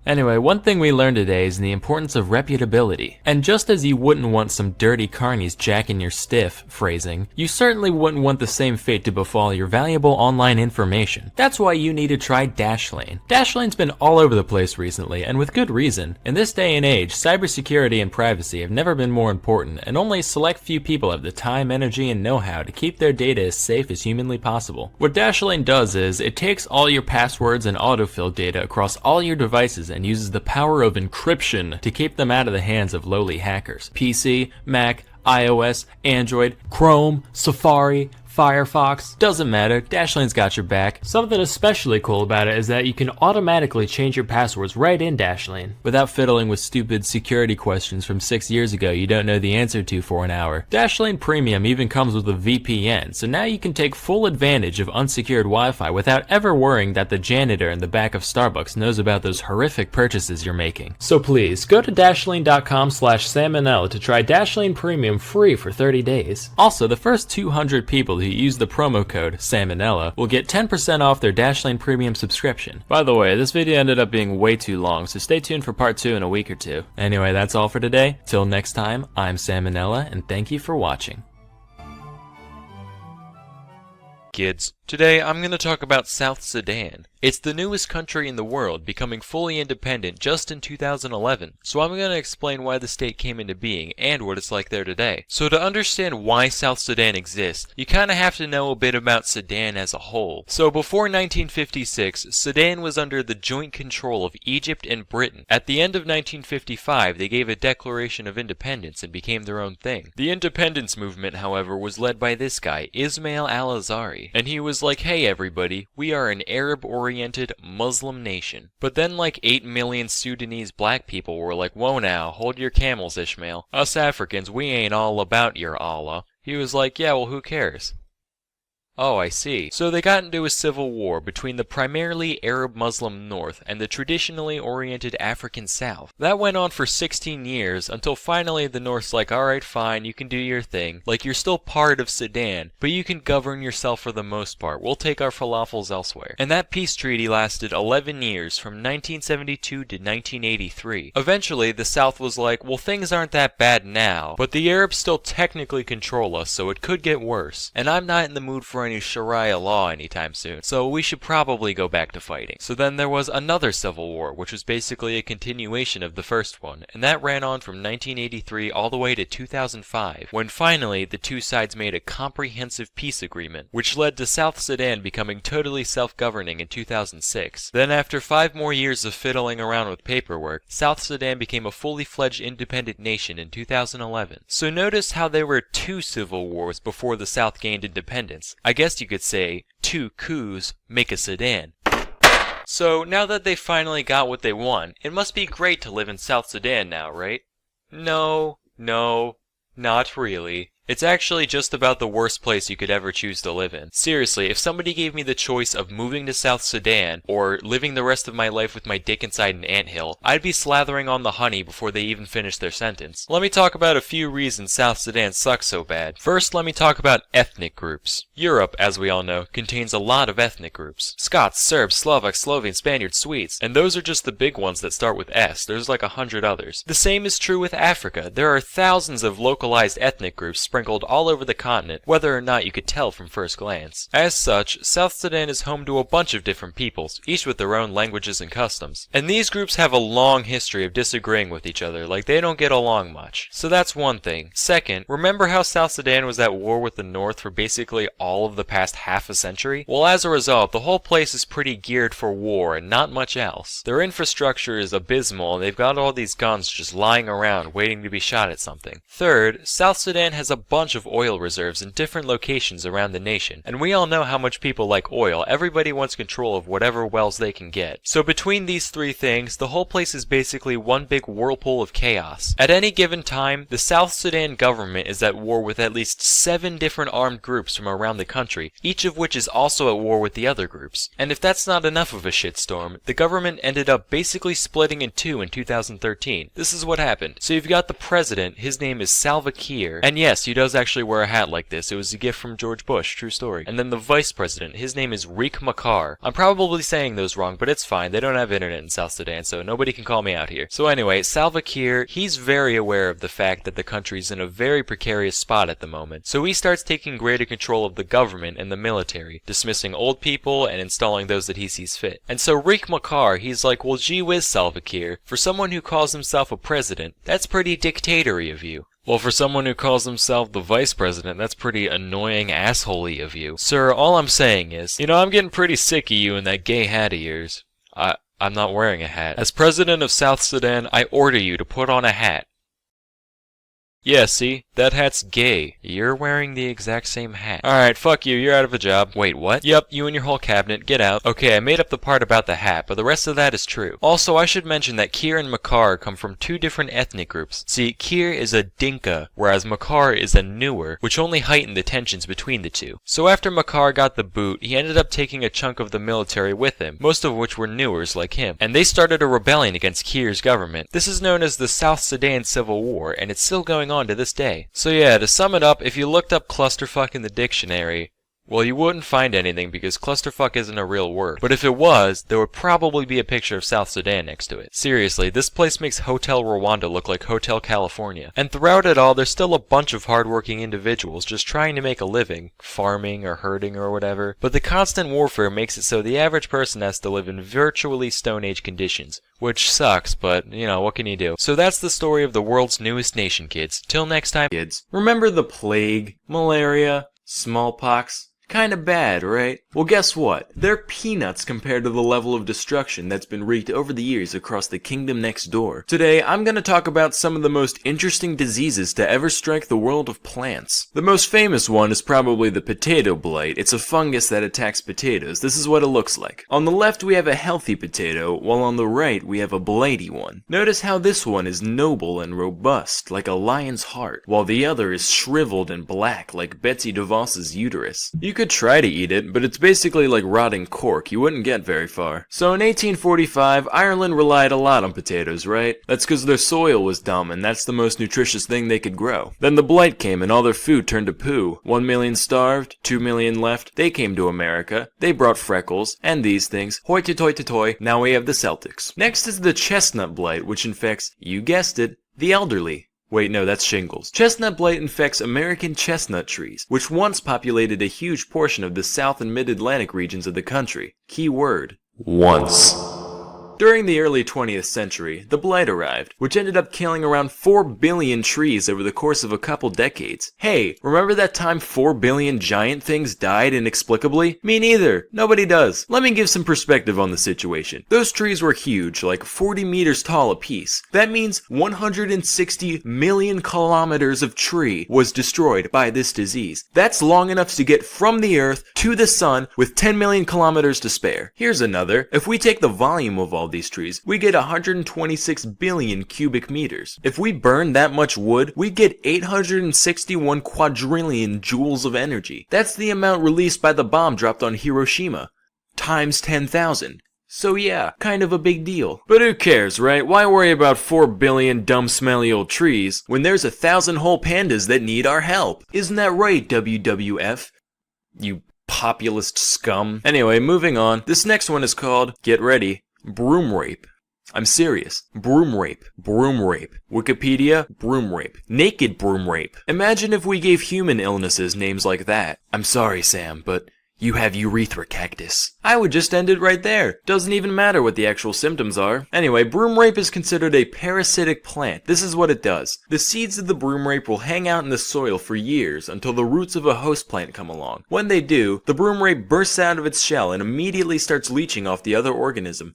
Anyway, one thing we learned today is the importance of reputability. And just as you wouldn't want some dirty carnies jacking your stiff, phrasing, you certainly wouldn't want the same fate to befall your valuable online information. That's why you need to try Dashlane. Dashlane's been all over the place recently, and with good reason. In this day and age, cybersecurity and privacy have never been more important, and only a select few people have the time, energy, and know-how to keep their data as safe as humanly possible. What Dashlane does is, it takes all your passwords and autofill data across all your devices and uses the power of encryption to keep them out of the hands of lowly hackers. PC, Mac, iOS, Android, Chrome, Safari, Firefox, doesn't matter, Dashlane's got your back. Something especially cool about it is that you can automatically change your passwords right in Dashlane, without fiddling with stupid security questions from 6 years ago you don't know the answer to for an hour. Dashlane Premium even comes with a VPN, so now you can take full advantage of unsecured Wi-Fi without ever worrying that the janitor in the back of Starbucks knows about those horrific purchases you're making. So please, go to dashlane.com/salmonella to try Dashlane Premium free for 30 days. Also, the first 200 people who use the promo code Salmonella will get 10% off their Dashlane Premium subscription. By the way, this video ended up being way too long, so stay tuned for part 2 in a week or two. Anyway, that's all for today. Till next time, I'm Salmonella, and thank you for watching. Kids, today I'm going to talk about South Sudan. It's the newest country in the world, becoming fully independent just in 2011, so I'm going to explain why the state came into being and what it's like there today. So to understand why South Sudan exists, you kind of have to know a bit about Sudan as a whole. So before 1956, Sudan was under the joint control of Egypt and Britain. At the end of 1955, they gave a declaration of independence and became their own thing. The independence movement, however, was led by this guy, Ismail al-Azhari, and he was like, hey everybody, we are an Arab-oriented Muslim nation. But then like 8 million Sudanese black people were like, whoa now, hold your camels, Ishmael. Us Africans, we ain't all about your Allah. He was like, yeah, well, who cares? Oh, I see. So they got into a civil war between the primarily Arab-Muslim North and the traditionally oriented African South. That went on for 16 years until finally the North's like, alright fine, you can do your thing. Like, you're still part of Sudan, but you can govern yourself for the most part. We'll take our falafels elsewhere. And that peace treaty lasted 11 years, from 1972 to 1983. Eventually, the South was like, well, things aren't that bad now, but the Arabs still technically control us, so it could get worse. And I'm not in the mood for any Sharia law anytime soon, so we should probably go back to fighting. So then there was another civil war, which was basically a continuation of the first one, and that ran on from 1983 all the way to 2005, when finally the two sides made a comprehensive peace agreement, which led to South Sudan becoming totally self-governing in 2006. Then after 5 more years of fiddling around with paperwork, South Sudan became a fully fledged independent nation in 2011. So notice how there were 2 civil wars before the South gained independence. I guess you could say 2 coups make a Sudan. So now that they finally got what they want, it must be great to live in South Sudan now, right? No, not really. It's actually just about the worst place you could ever choose to live in. Seriously, if somebody gave me the choice of moving to South Sudan or living the rest of my life with my dick inside an anthill, I'd be slathering on the honey before they even finish their sentence. Let me talk about a few reasons South Sudan sucks so bad. First, let me talk about ethnic groups. Europe, as we all know, contains a lot of ethnic groups. Scots, Serbs, Slovaks, Slovenes, Spaniards, Swedes. And those are just the big ones that start with S. There's like 100 others. The same is true with Africa. There are thousands of localized ethnic groups sprinkled all over the continent, whether or not you could tell from first glance. As such, South Sudan is home to a bunch of different peoples, each with their own languages and customs. And these groups have a long history of disagreeing with each other, like they don't get along much. So that's one thing. Second, remember how South Sudan was at war with the North for basically all of the past half a century? Well, as a result, the whole place is pretty geared for war and not much else. Their infrastructure is abysmal and they've got all these guns just lying around waiting to be shot at something. Third, South Sudan has a bunch of oil reserves in different locations around the nation, and we all know how much people like oil. Everybody wants control of whatever wells they can get. So between these three things, the whole place is basically one big whirlpool of chaos. At any given time, the South Sudan government is at war with at least 7 different armed groups from around the country, each of which is also at war with the other groups. And if that's not enough of a shitstorm, the government ended up basically splitting in two in 2013. This is what happened. So you've got the president, his name is Salva Kiir, and yes, he does actually wear a hat like this. It was a gift from George Bush, true story. And then the vice president, his name is Riek Machar. I'm probably saying those wrong, but it's fine. They don't have internet in South Sudan, so nobody can call me out here. So anyway, Salva Kiir, he's very aware of the fact that the country's in a very precarious spot at the moment. So he starts taking greater control of the government and the military, dismissing old people and installing those that he sees fit. And so Riek Machar, he's like, well, gee whiz, Salva Kiir, for someone who calls himself a president, that's pretty dictatory of you. Well, for someone who calls himself the vice president, that's pretty annoying assholey of you. Sir, all I'm saying is, I'm getting pretty sick of you and that gay hat of yours. I'm not wearing a hat. As president of South Sudan, I order you to put on a hat. Yeah, see? That hat's gay. You're wearing the exact same hat. Alright, fuck you, you're out of a job. Wait, what? Yep, you and your whole cabinet, get out. Okay, I made up the part about the hat, but the rest of that is true. Also, I should mention that Kiir and Machar come from 2 different ethnic groups. See, Kiir is a Dinka, whereas Machar is a Nuer, which only heightened the tensions between the two. So after Machar got the boot, he ended up taking a chunk of the military with him, most of which were Nuers like him. And they started a rebellion against Kiir's government. This is known as the South Sudan Civil War, and it's still going on to this day. So yeah, to sum it up, if you looked up clusterfuck in the dictionary, well, you wouldn't find anything because clusterfuck isn't a real word. But if it was, there would probably be a picture of South Sudan next to it. Seriously, this place makes Hotel Rwanda look like Hotel California. And throughout it all, there's still a bunch of hardworking individuals just trying to make a living, farming or herding or whatever. But the constant warfare makes it so the average person has to live in virtually Stone Age conditions. Which sucks, but, what can you do? So that's the story of the world's newest nation, kids. Till next time, Kids, remember the plague, malaria, smallpox? Kinda bad, right? Well, guess what? They're peanuts compared to the level of destruction that's been wreaked over the years across the kingdom next door. Today, I'm gonna talk about some of the most interesting diseases to ever strike the world of plants. The most famous one is probably the potato blight. It's a fungus that attacks potatoes. This is what it looks like. On the left, we have a healthy potato, while on the right, we have a blighty one. Notice how this one is noble and robust, like a lion's heart, while the other is shriveled and black, like Betsy DeVos's uterus. You could try to eat it, but it's basically like rotting cork. You wouldn't get very far. So in 1845, Ireland relied a lot on potatoes, right? That's because their soil was dumb, and that's the most nutritious thing they could grow. Then the blight came, and all their food turned to poo. 1 million starved, 2 million left. They came to America. They brought freckles, and these things. Hoity-toity-toy, now we have the Celtics. Next is the chestnut blight, which infects, you guessed it, the elderly. Wait, no, that's shingles. Chestnut blight infects American chestnut trees, which once populated a huge portion of the South and Mid-Atlantic regions of the country. Key word: once. During the early 20th century, the Blight arrived, which ended up killing around 4 billion trees over the course of a couple decades. Hey, remember that time 4 billion giant things died inexplicably? Me neither. Nobody does. Let me give some perspective on the situation. Those trees were huge, like 40 meters tall apiece. That means 160 million kilometers of tree was destroyed by this disease. That's long enough to get from the Earth to the Sun with 10 million kilometers to spare. Here's another. If we take the volume of all these trees, we get 126 billion cubic meters. If we burn that much wood, we get 861 quadrillion joules of energy. That's the amount released by the bomb dropped on Hiroshima, times 10,000. So yeah, kind of a big deal. But who cares, right? Why worry about 4 billion dumb smelly old trees when there's 1,000 whole pandas that need our help? Isn't that right, WWF? You populist scum. Anyway, moving on. This next one is called, get ready, broom rape. I'm serious. Broom rape. Broom rape. Wikipedia, broom rape. Naked broom rape. Imagine if we gave human illnesses names like that. I'm sorry, Sam, but you have urethra cactus. I would just end it right there. Doesn't even matter what the actual symptoms are. Anyway, broom rape is considered a parasitic plant. This is what it does. The seeds of the broom rape will hang out in the soil for years until the roots of a host plant come along. When they do, the broom rape bursts out of its shell and immediately starts leeching off the other organism.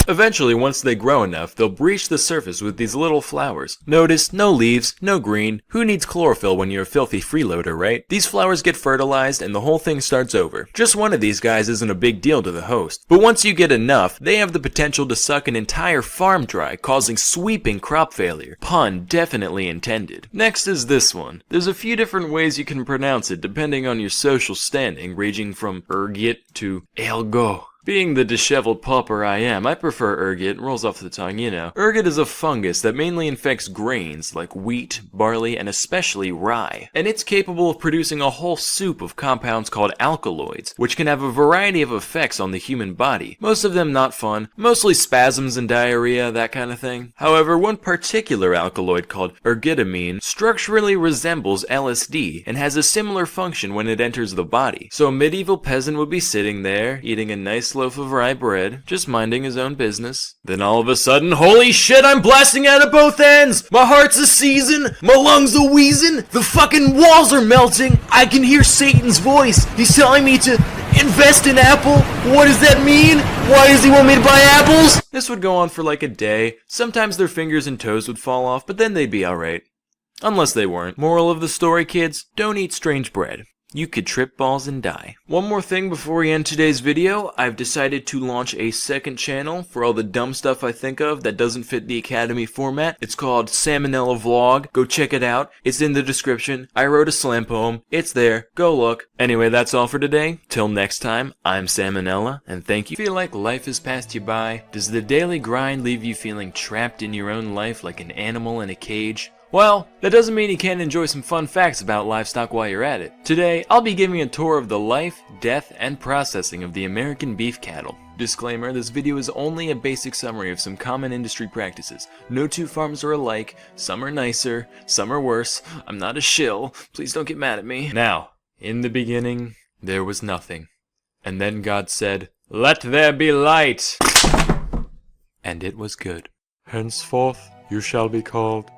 Eventually, once they grow enough, they'll breach the surface with these little flowers. Notice, no leaves, no green. Who needs chlorophyll when you're a filthy freeloader, right? These flowers get fertilized and the whole thing starts over. Just one of these guys isn't a big deal to the host. But once you get enough, they have the potential to suck an entire farm dry, causing sweeping crop failure. Pun definitely intended. Next is this one. There's a few different ways you can pronounce it depending on your social standing, ranging from ergit to elgo. Being the disheveled pauper I am, I prefer ergot. Rolls off the tongue, you know. Ergot is a fungus that mainly infects grains like wheat, barley, and especially rye. And it's capable of producing a whole soup of compounds called alkaloids, which can have a variety of effects on the human body. Most of them not fun, mostly spasms and diarrhea, that kind of thing. However, one particular alkaloid called ergotamine structurally resembles LSD and has a similar function when it enters the body. So a medieval peasant would be sitting there, eating a nice loaf of rye bread, just minding his own business. Then all of a sudden, holy shit, I'm blasting out of both ends! My heart's a seizing, my lungs a wheezing, the fucking walls are melting, I can hear Satan's voice, he's telling me to invest in Apple. What does that mean? Why does he want me to buy apples? This would go on for like a day. Sometimes their fingers and toes would fall off, but then they'd be alright. Unless they weren't. Moral of the story, kids, don't eat strange bread. You could trip balls and die. One more thing before we end today's video, I've decided to launch a second channel for all the dumb stuff I think of that doesn't fit the Academy format. It's called Salmonella Vlog. Go check it out. It's in the description. I wrote a slam poem. It's there. Go look. Anyway, that's all for today. Till next time, I'm Salmonella, and thank you. Feel like life has passed you by? Does the daily grind leave you feeling trapped in your own life like an animal in a cage? Well, that doesn't mean you can't enjoy some fun facts about livestock while you're at it. Today, I'll be giving a tour of the life, death, and processing of the American beef cattle. Disclaimer, this video is only a basic summary of some common industry practices. No two farms are alike, some are nicer, some are worse. I'm not a shill, please don't get mad at me. Now, in the beginning, there was nothing. And then God said, "Let there be light!" And it was good. Henceforth, you shall be called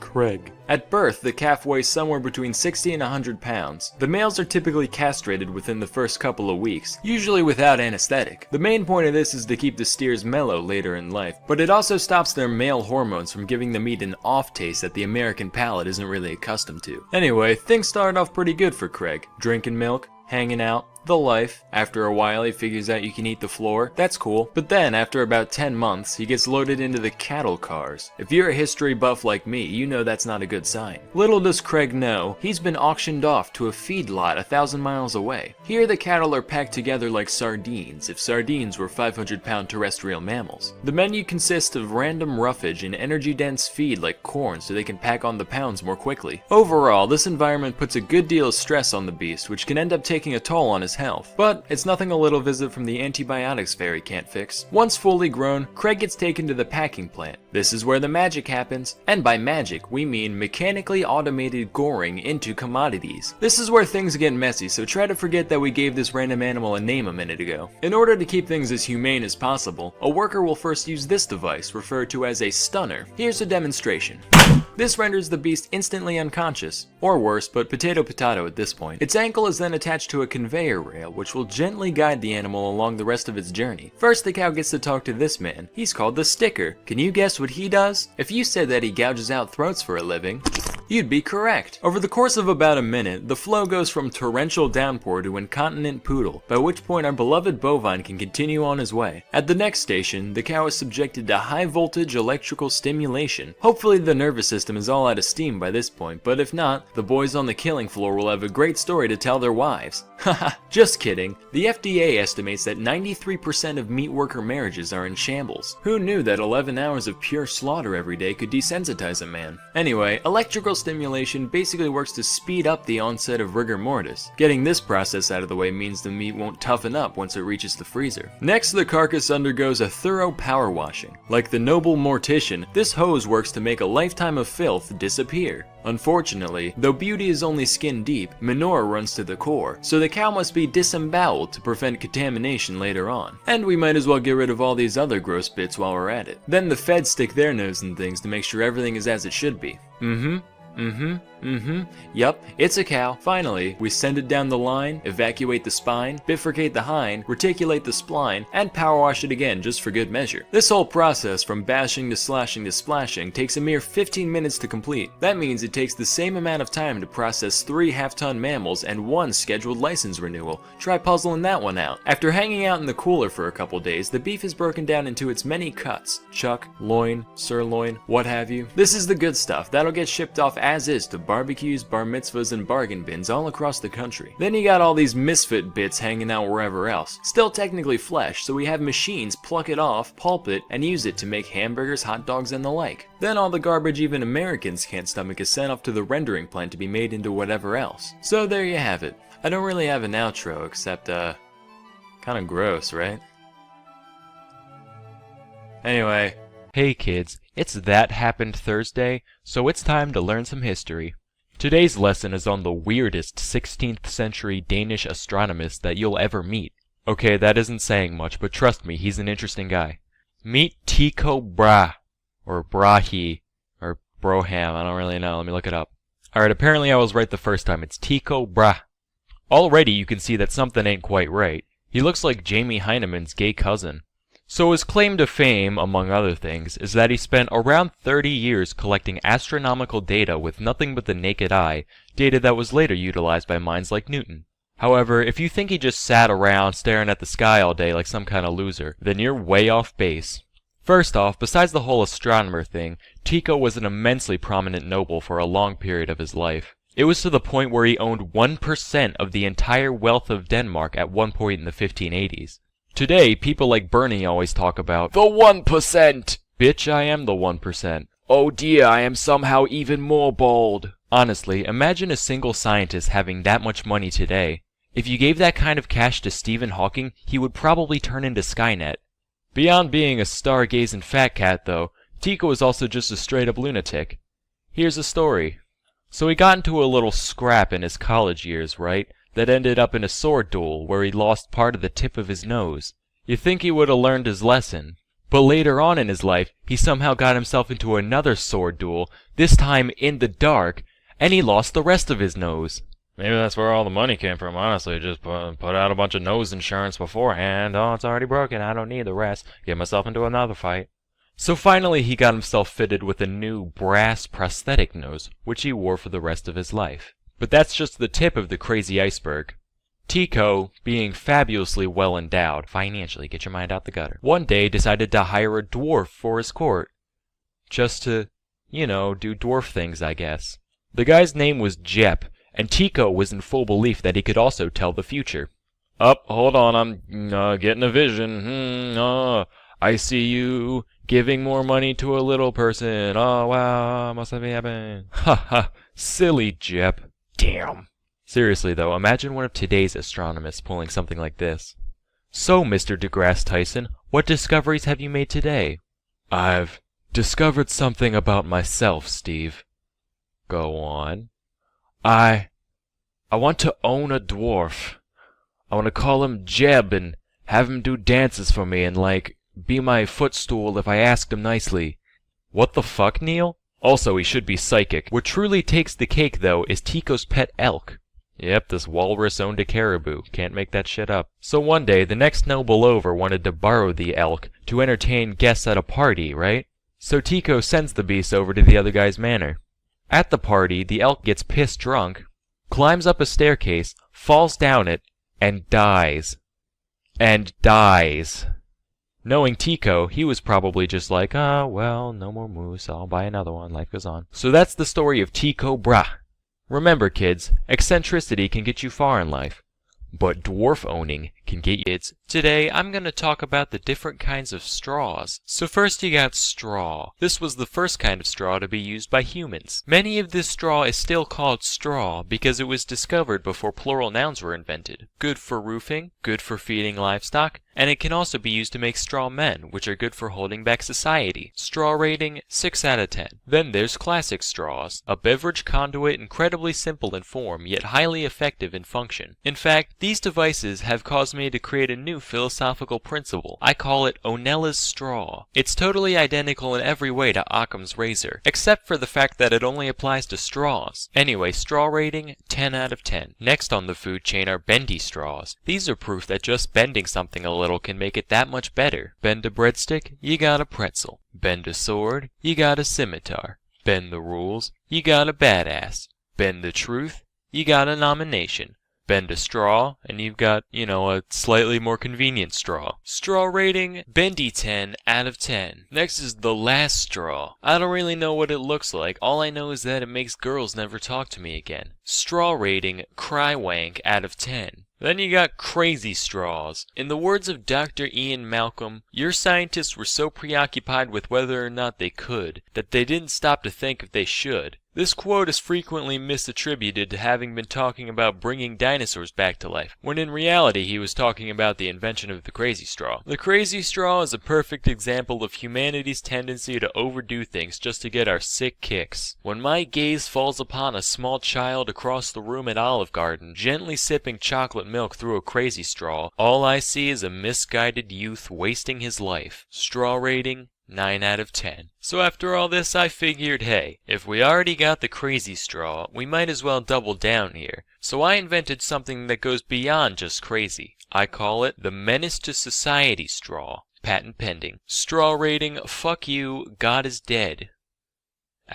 Craig. At birth, the calf weighs somewhere between 60 and 100 pounds. The males are typically castrated within the first couple of weeks, usually without anesthetic. The main point of this is to keep the steers mellow later in life, but it also stops their male hormones from giving the meat an off taste that the American palate isn't really accustomed to. Anyway, things started off pretty good for Craig. Drinking milk, hanging out, the life. After a while, he figures out you can eat the floor. That's cool. But then, after about 10 months, he gets loaded into the cattle cars. If you're a history buff like me, you know that's not a good sign. Little does Craig know, he's been auctioned off to a feedlot 1,000 miles away. Here, the cattle are packed together like sardines, if sardines were 500-pound terrestrial mammals. The menu consists of random roughage and energy-dense feed like corn so they can pack on the pounds more quickly. Overall, this environment puts a good deal of stress on the beast, which can end up taking a toll on his his health. But it's nothing a little visit from the antibiotics fairy can't fix. Once fully grown, Craig gets taken to the packing plant. This is where the magic happens, and by magic we mean mechanically automated goring into commodities. This is where things get messy, so try to forget that we gave this random animal a name a minute ago. In order to keep things as humane as possible, a worker will first use this device, referred to as a stunner. Here's a demonstration. This renders the beast instantly unconscious, or worse, but potato at this point. Its ankle is then attached to a conveyor rail, which will gently guide the animal along the rest of its journey. First, the cow gets to talk to this man. He's called the sticker. Can you guess what he does? If you said that he gouges out throats for a living, you'd be correct. Over the course of about a minute, the flow goes from torrential downpour to incontinent poodle, by which point our beloved bovine can continue on his way. At the next station, the cow is subjected to high voltage electrical stimulation. Hopefully the nervous system is all out of steam by this point, but if not, the boys on the killing floor will have a great story to tell their wives. Haha, just kidding. The FDA estimates that 93% of meat worker marriages are in shambles. Who knew that 11 hours of pure slaughter every day could desensitize a man? Anyway, electrical stimulation basically works to speed up the onset of rigor mortis. Getting this process out of the way means the meat won't toughen up once it reaches the freezer. Next, the carcass undergoes a thorough power washing. Like the noble mortician, this hose works to make a lifetime of filth disappear. Unfortunately, though beauty is only skin deep, manure runs to the core, so the cow must be disemboweled to prevent contamination later on. And we might as well get rid of all these other gross bits while we're at it. Then the feds stick their nose in things to make sure everything is as it should be. Yup, it's a cow. Finally, we send it down the line, evacuate the spine, bifurcate the hind, reticulate the spline, and power wash it again just for good measure. This whole process from bashing to slashing to splashing takes a mere 15 minutes to complete. That means it takes the same amount of time to process 3 half-ton mammals and 1 scheduled license renewal. Try puzzling that one out. After hanging out in the cooler for a couple days, the beef is broken down into its many cuts. Chuck, loin, sirloin, what have you. This is the good stuff. That'll get shipped off as is to barbecues, bar mitzvahs, and bargain bins all across the country. Then you got all these misfit bits hanging out wherever else. Still technically flesh, so we have machines pluck it off, pulp it, and use it to make hamburgers, hot dogs, and the like. Then all the garbage even Americans can't stomach is sent off to the rendering plant to be made into whatever else. So there you have it. I don't really have an outro, except, kinda gross, right? Anyway. Hey kids, it's That Happened Thursday, so it's time to learn some history. Today's lesson is on the weirdest 16th century Danish astronomist that you'll ever meet. Okay, that isn't saying much, but trust me, he's an interesting guy. Meet Tycho Brahe, or Brahe, or Broham, I don't really know, let me look it up. Alright, apparently I was right the first time, it's Tycho Brahe. Already you can see that something ain't quite right. He looks like Jamie Heinemann's gay cousin. So his claim to fame, among other things, is that he spent around 30 years collecting astronomical data with nothing but the naked eye, data that was later utilized by minds like Newton. However, if you think he just sat around staring at the sky all day like some kind of loser, then you're way off base. First off, besides the whole astronomer thing, Tycho was an immensely prominent noble for a long period of his life. It was to the point where he owned 1% of the entire wealth of Denmark at one point in the 1580s. Today, people like Bernie always talk about the 1%! Bitch, I am the 1%. Oh dear, I am somehow even more bold. Honestly, imagine a single scientist having that much money today. If you gave that kind of cash to Stephen Hawking, he would probably turn into Skynet. Beyond being a stargazing fat cat, though, Tycho is also just a straight-up lunatic. Here's a story. So he got into a little scrap in his college years, right? That ended up in a sword duel where he lost part of the tip of his nose. You'd think he would have learned his lesson. But later on in his life, he somehow got himself into another sword duel, this time in the dark, and he lost the rest of his nose. Maybe that's where all the money came from, honestly. Just put out a bunch of nose insurance beforehand. Oh, it's already broken, I don't need the rest. Get myself into another fight. So finally he got himself fitted with a new brass prosthetic nose, which he wore for the rest of his life. But that's just the tip of the crazy iceberg. Tycho, being fabulously well endowed, financially, get your mind out the gutter, one day decided to hire a dwarf for his court. Just to, you know, do dwarf things, I guess. The guy's name was Jep, and Tycho was in full belief that he could also tell the future. Hold on, I'm getting a vision. I see you giving more money to a little person. Oh wow, must have happened. Ha ha, silly Jep. Damn. Seriously though, imagine one of today's astronomers pulling something like this. So, Mr. deGrasse Tyson, what discoveries have you made today? I've discovered something about myself, Steve. Go on. I want to own a dwarf. I want to call him Jeb and have him do dances for me and, like, be my footstool if I asked him nicely. What the fuck, Neil? Also, he should be psychic. What truly takes the cake, though, is Tico's pet elk. Yep, this walrus owned a caribou. Can't make that shit up. So one day, the next noble over wanted to borrow the elk to entertain guests at a party, right? So Tico sends the beast over to the other guy's manor. At the party, the elk gets pissed drunk, climbs up a staircase, falls down it, and dies. And dies. Knowing Tico, he was probably just like, well, no more moose, I'll buy another one, life goes on. So that's the story of Tico Brah. Remember, kids, eccentricity can get you far in life, but dwarf owning can get you kids. Today, I'm going to talk about the different kinds of straws. So first you got straw. This was the first kind of straw to be used by humans. Many of this straw is still called straw because it was discovered before plural nouns were invented. Good for roofing, good for feeding livestock, and it can also be used to make straw men, which are good for holding back society. Straw rating, 6 out of 10. Then there's classic straws, a beverage conduit incredibly simple in form, yet highly effective in function. In fact, these devices have caused me to create a new philosophical principle. I call it Onella's straw. It's totally identical in every way to Occam's razor, except for the fact that it only applies to straws. Anyway, straw rating, 10 out of 10. Next on the food chain are bendy straws. These are proof that just bending something a little can make it that much better. Bend a breadstick, you got a pretzel. Bend a sword, you got a scimitar. Bend the rules, you got a badass. Bend the truth, you got a nomination. Bend a straw, and you've got, a slightly more convenient straw. Straw rating, bendy 10 out of 10. Next is the last straw. I don't really know what it looks like. All I know is that it makes girls never talk to me again. Straw rating, cry wank out of 10. Then you got crazy straws. In the words of Dr. Ian Malcolm, your scientists were so preoccupied with whether or not they could, that they didn't stop to think if they should. This quote is frequently misattributed to having been talking about bringing dinosaurs back to life, when in reality he was talking about the invention of the crazy straw. The crazy straw is a perfect example of humanity's tendency to overdo things just to get our sick kicks. When my gaze falls upon a small child across the room at Olive Garden, gently sipping chocolate milk through a crazy straw, all I see is a misguided youth wasting his life. Straw rating, 9 out of 10. So after all this, I figured, hey, if we already got the crazy straw, we might as well double down here. So I invented something that goes beyond just crazy. I call it the menace to society straw. Patent pending. Straw rating, fuck you, God is dead.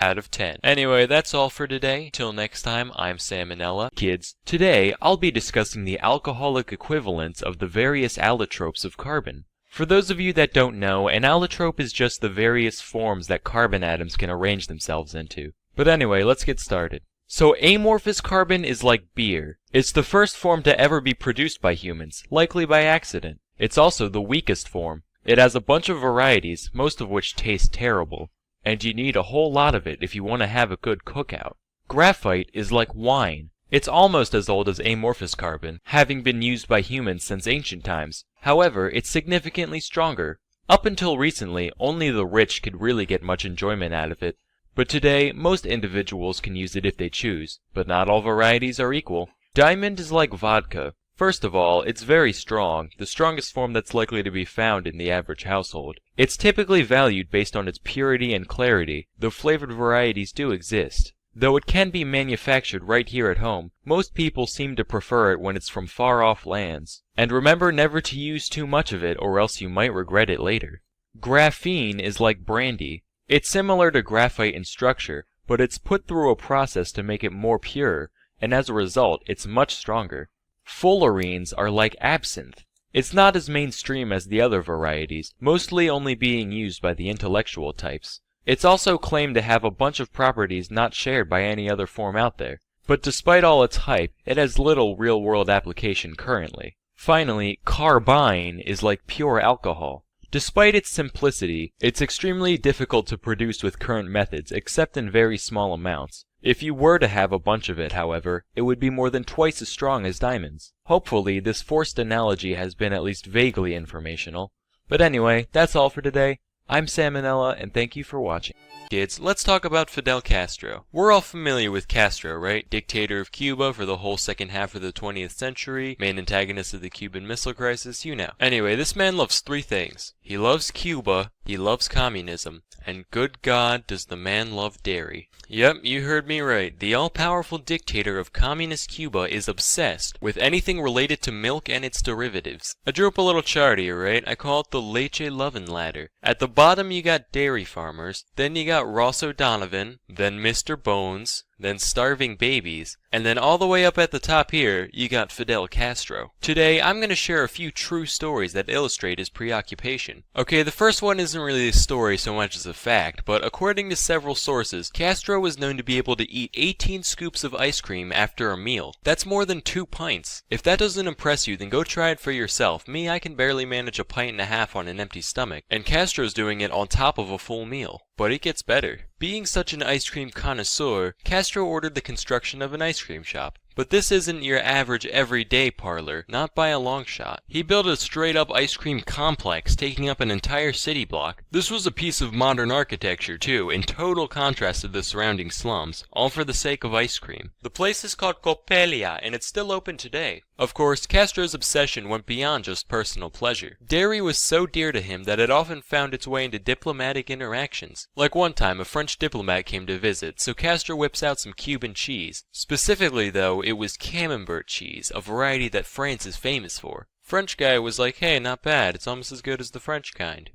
Out of 10. Anyway, that's all for today. Till next time, I'm Salmonella. Kids, today I'll be discussing the alcoholic equivalents of the various allotropes of carbon. For those of you that don't know, an allotrope is just the various forms that carbon atoms can arrange themselves into. But anyway, let's get started. So amorphous carbon is like beer. It's the first form to ever be produced by humans, likely by accident. It's also the weakest form. It has a bunch of varieties, most of which taste terrible, and you need a whole lot of it if you want to have a good cookout. Graphite is like wine. It's almost as old as amorphous carbon, having been used by humans since ancient times. However, it's significantly stronger. Up until recently, only the rich could really get much enjoyment out of it. But today, most individuals can use it if they choose, but not all varieties are equal. Diamond is like vodka. First of all, it's very strong, the strongest form that's likely to be found in the average household. It's typically valued based on its purity and clarity, though flavored varieties do exist. Though it can be manufactured right here at home, most people seem to prefer it when it's from far-off lands. And remember never to use too much of it or else you might regret it later. Graphene is like brandy. It's similar to graphite in structure, but it's put through a process to make it more pure, and as a result, it's much stronger. Fullerenes are like absinthe. It's not as mainstream as the other varieties, mostly only being used by the intellectual types. It's also claimed to have a bunch of properties not shared by any other form out there. But despite all its hype, it has little real-world application currently. Finally, carbine is like pure alcohol. Despite its simplicity, it's extremely difficult to produce with current methods except in very small amounts. If you were to have a bunch of it, however, it would be more than twice as strong as diamonds. Hopefully, this forced analogy has been at least vaguely informational. But anyway, that's all for today. I'm Salmonella, and thank you for watching. Kids, let's talk about Fidel Castro. We're all familiar with Castro, right? Dictator of Cuba for the whole second half of the 20th century, main antagonist of the Cuban Missile Crisis, you know. Anyway, this man loves three things. He loves Cuba, he loves communism, and good God, does the man love dairy. Yep, you heard me right. The all-powerful dictator of communist Cuba is obsessed with anything related to milk and its derivatives. I drew up a little chart here, right? I call it the Leche Lovin' Ladder. At the bottom you got dairy farmers, then you got Ross O'Donovan, then Mr. Bones, then starving babies, and then all the way up at the top here, you got Fidel Castro. Today, I'm going to share a few true stories that illustrate his preoccupation. Okay, the first one isn't really a story so much as a fact, but according to several sources, Castro was known to be able to eat 18 scoops of ice cream after a meal. That's more than 2 pints. If that doesn't impress you, then go try it for yourself. Me, I can barely manage a pint and a half on an empty stomach, and Castro's doing it on top of a full meal. But it gets better. Being such an ice cream connoisseur, Castro ordered the construction of an ice cream shop. But this isn't your average everyday parlor, not by a long shot. He built a straight-up ice cream complex taking up an entire city block. This was a piece of modern architecture too, in total contrast to the surrounding slums, all for the sake of ice cream. The place is called Coppelia, and it's still open today. Of course, Castro's obsession went beyond just personal pleasure. Dairy was so dear to him that it often found its way into diplomatic interactions. Like one time, a French diplomat came to visit, so Castro whips out some Cuban cheese. Specifically though, it was Camembert cheese, a variety that France is famous for. French guy was like, hey, not bad, it's almost as good as the French kind.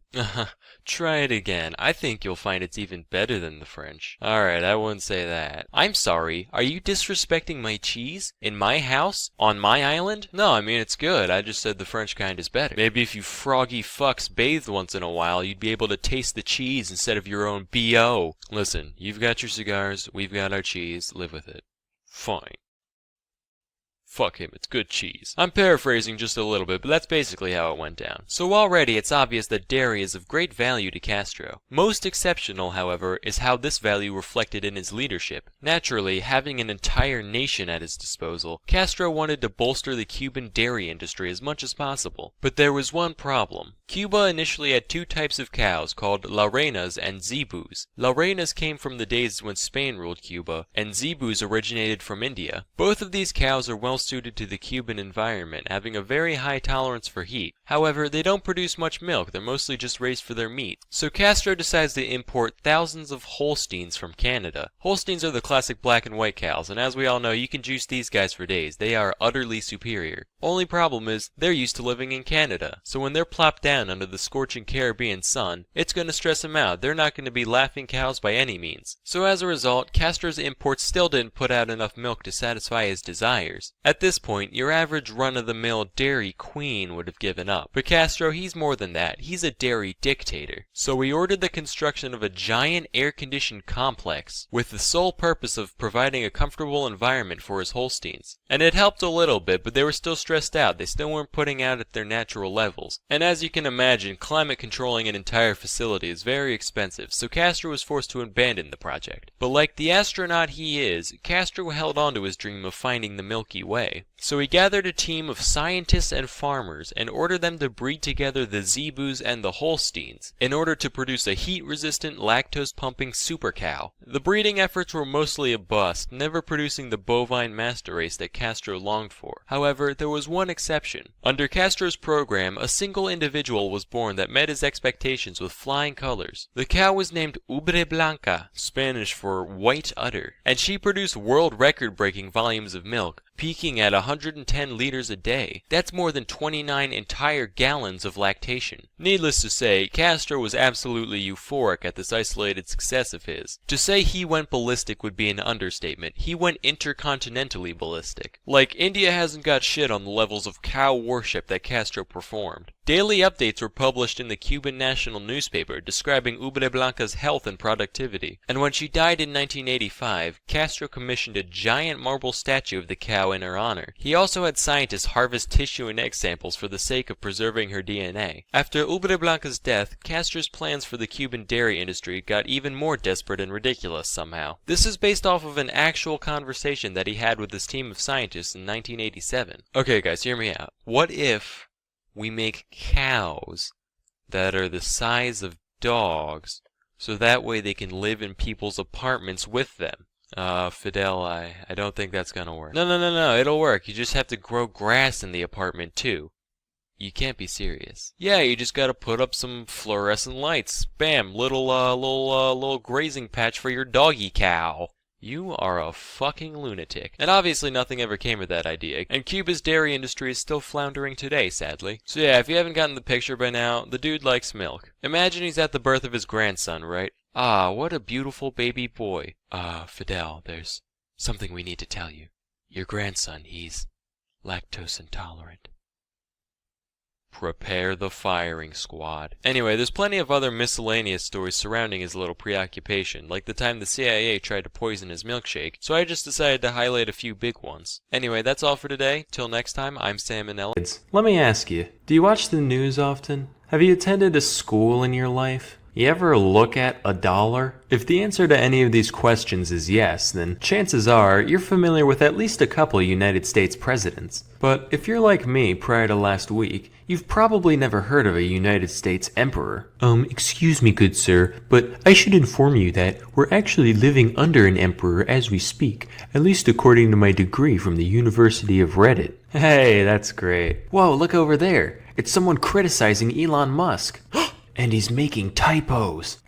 Try it again. I think you'll find it's even better than the French. Alright, I wouldn't say that. I'm sorry, are you disrespecting my cheese? In my house? On my island? No, I mean it's good, I just said the French kind is better. Maybe if you froggy fucks bathed once in a while, you'd be able to taste the cheese instead of your own B.O. Listen, you've got your cigars, we've got our cheese, live with it. Fine. Fuck him, it's good cheese. I'm paraphrasing just a little bit, but that's basically how it went down. So already it's obvious that dairy is of great value to Castro. Most exceptional, however, is how this value reflected in his leadership. Naturally, having an entire nation at his disposal, Castro wanted to bolster the Cuban dairy industry as much as possible. But there was one problem. Cuba initially had two types of cows called La Reinas and Zebus. La Reinas came from the days when Spain ruled Cuba, and Zebus originated from India. Both of these cows are well suited to the Cuban environment, having a very high tolerance for heat. However, they don't produce much milk, they're mostly just raised for their meat. So Castro decides to import thousands of Holsteins from Canada. Holsteins are the classic black and white cows, and as we all know, you can juice these guys for days. They are utterly superior. Only problem is, they're used to living in Canada, so when they're plopped down under the scorching Caribbean sun, it's going to stress them out. They're not going to be laughing cows by any means. So as a result, Castro's imports still didn't put out enough milk to satisfy his desires. At this point, your average run-of-the-mill dairy queen would have given up. But Castro, he's more than that. He's a dairy dictator. So he ordered the construction of a giant air-conditioned complex with the sole purpose of providing a comfortable environment for his Holsteins. And it helped a little bit, but they were still stressed out. They still weren't putting out at their natural levels. And as you can imagine, climate controlling an entire facility is very expensive, so Castro was forced to abandon the project. But like the astronaut he is, Castro held on to his dream of finding the Milky Way. So he gathered a team of scientists and farmers and ordered them to breed together the Zebus and the Holsteins in order to produce a heat-resistant, lactose-pumping super cow. The breeding efforts were mostly a bust, never producing the bovine master race that Castro longed for. However, there was one exception. Under Castro's program, a single individual was born that met his expectations with flying colors. The cow was named Ubre Blanca, Spanish for white udder, and she produced world record-breaking volumes of milk, peaking at 110 liters a day. That's more than 29 entire gallons of lactation. Needless to say, Castro was absolutely euphoric at this isolated success of his. To say he went ballistic would be an understatement. He went intercontinentally ballistic. Like, India hasn't got shit on the levels of cow worship that Castro performed. Daily updates were published in the Cuban national newspaper describing Ubre Blanca's health and productivity, and when she died in 1985, Castro commissioned a giant marble statue of the cow in her honor. He also had scientists harvest tissue and egg samples for the sake of preserving her DNA. After Ubre Blanca's death, Castro's plans for the Cuban dairy industry got even more desperate and ridiculous somehow. This is based off of an actual conversation that he had with his team of scientists in 1987. Okay guys, hear me out. What if we make cows that are the size of dogs, so that way they can live in people's apartments with them? Fidel, I don't think that's gonna work. No, it'll work. You just have to grow grass in the apartment too. You can't be serious. Yeah, you just gotta put up some fluorescent lights. Bam, little grazing patch for your doggy cow. You are a fucking lunatic. And obviously nothing ever came of that idea, and Cuba's dairy industry is still floundering today, sadly. So yeah, if you haven't gotten the picture by now, the dude likes milk. Imagine he's at the birth of his grandson, right? Ah, what a beautiful baby boy. Fidel, there's something we need to tell you. Your grandson, he's lactose intolerant. Prepare the firing squad. Anyway, there's plenty of other miscellaneous stories surrounding his little preoccupation, like the time the CIA tried to poison his milkshake, so I just decided to highlight a few big ones. Anyway, that's all for today. Till next time, I'm Sam and Ella. Let me ask you, do you watch the news often? Have you attended a school in your life? You ever look at a dollar? If the answer to any of these questions is yes, then chances are you're familiar with at least a couple United States presidents. But if you're like me prior to last week, you've probably never heard of a United States emperor. Excuse me, good sir, but I should inform you that we're actually living under an emperor as we speak, at least according to my degree from the University of Reddit. Hey, that's great. Whoa, look over there. It's someone criticizing Elon Musk. And he's making typos.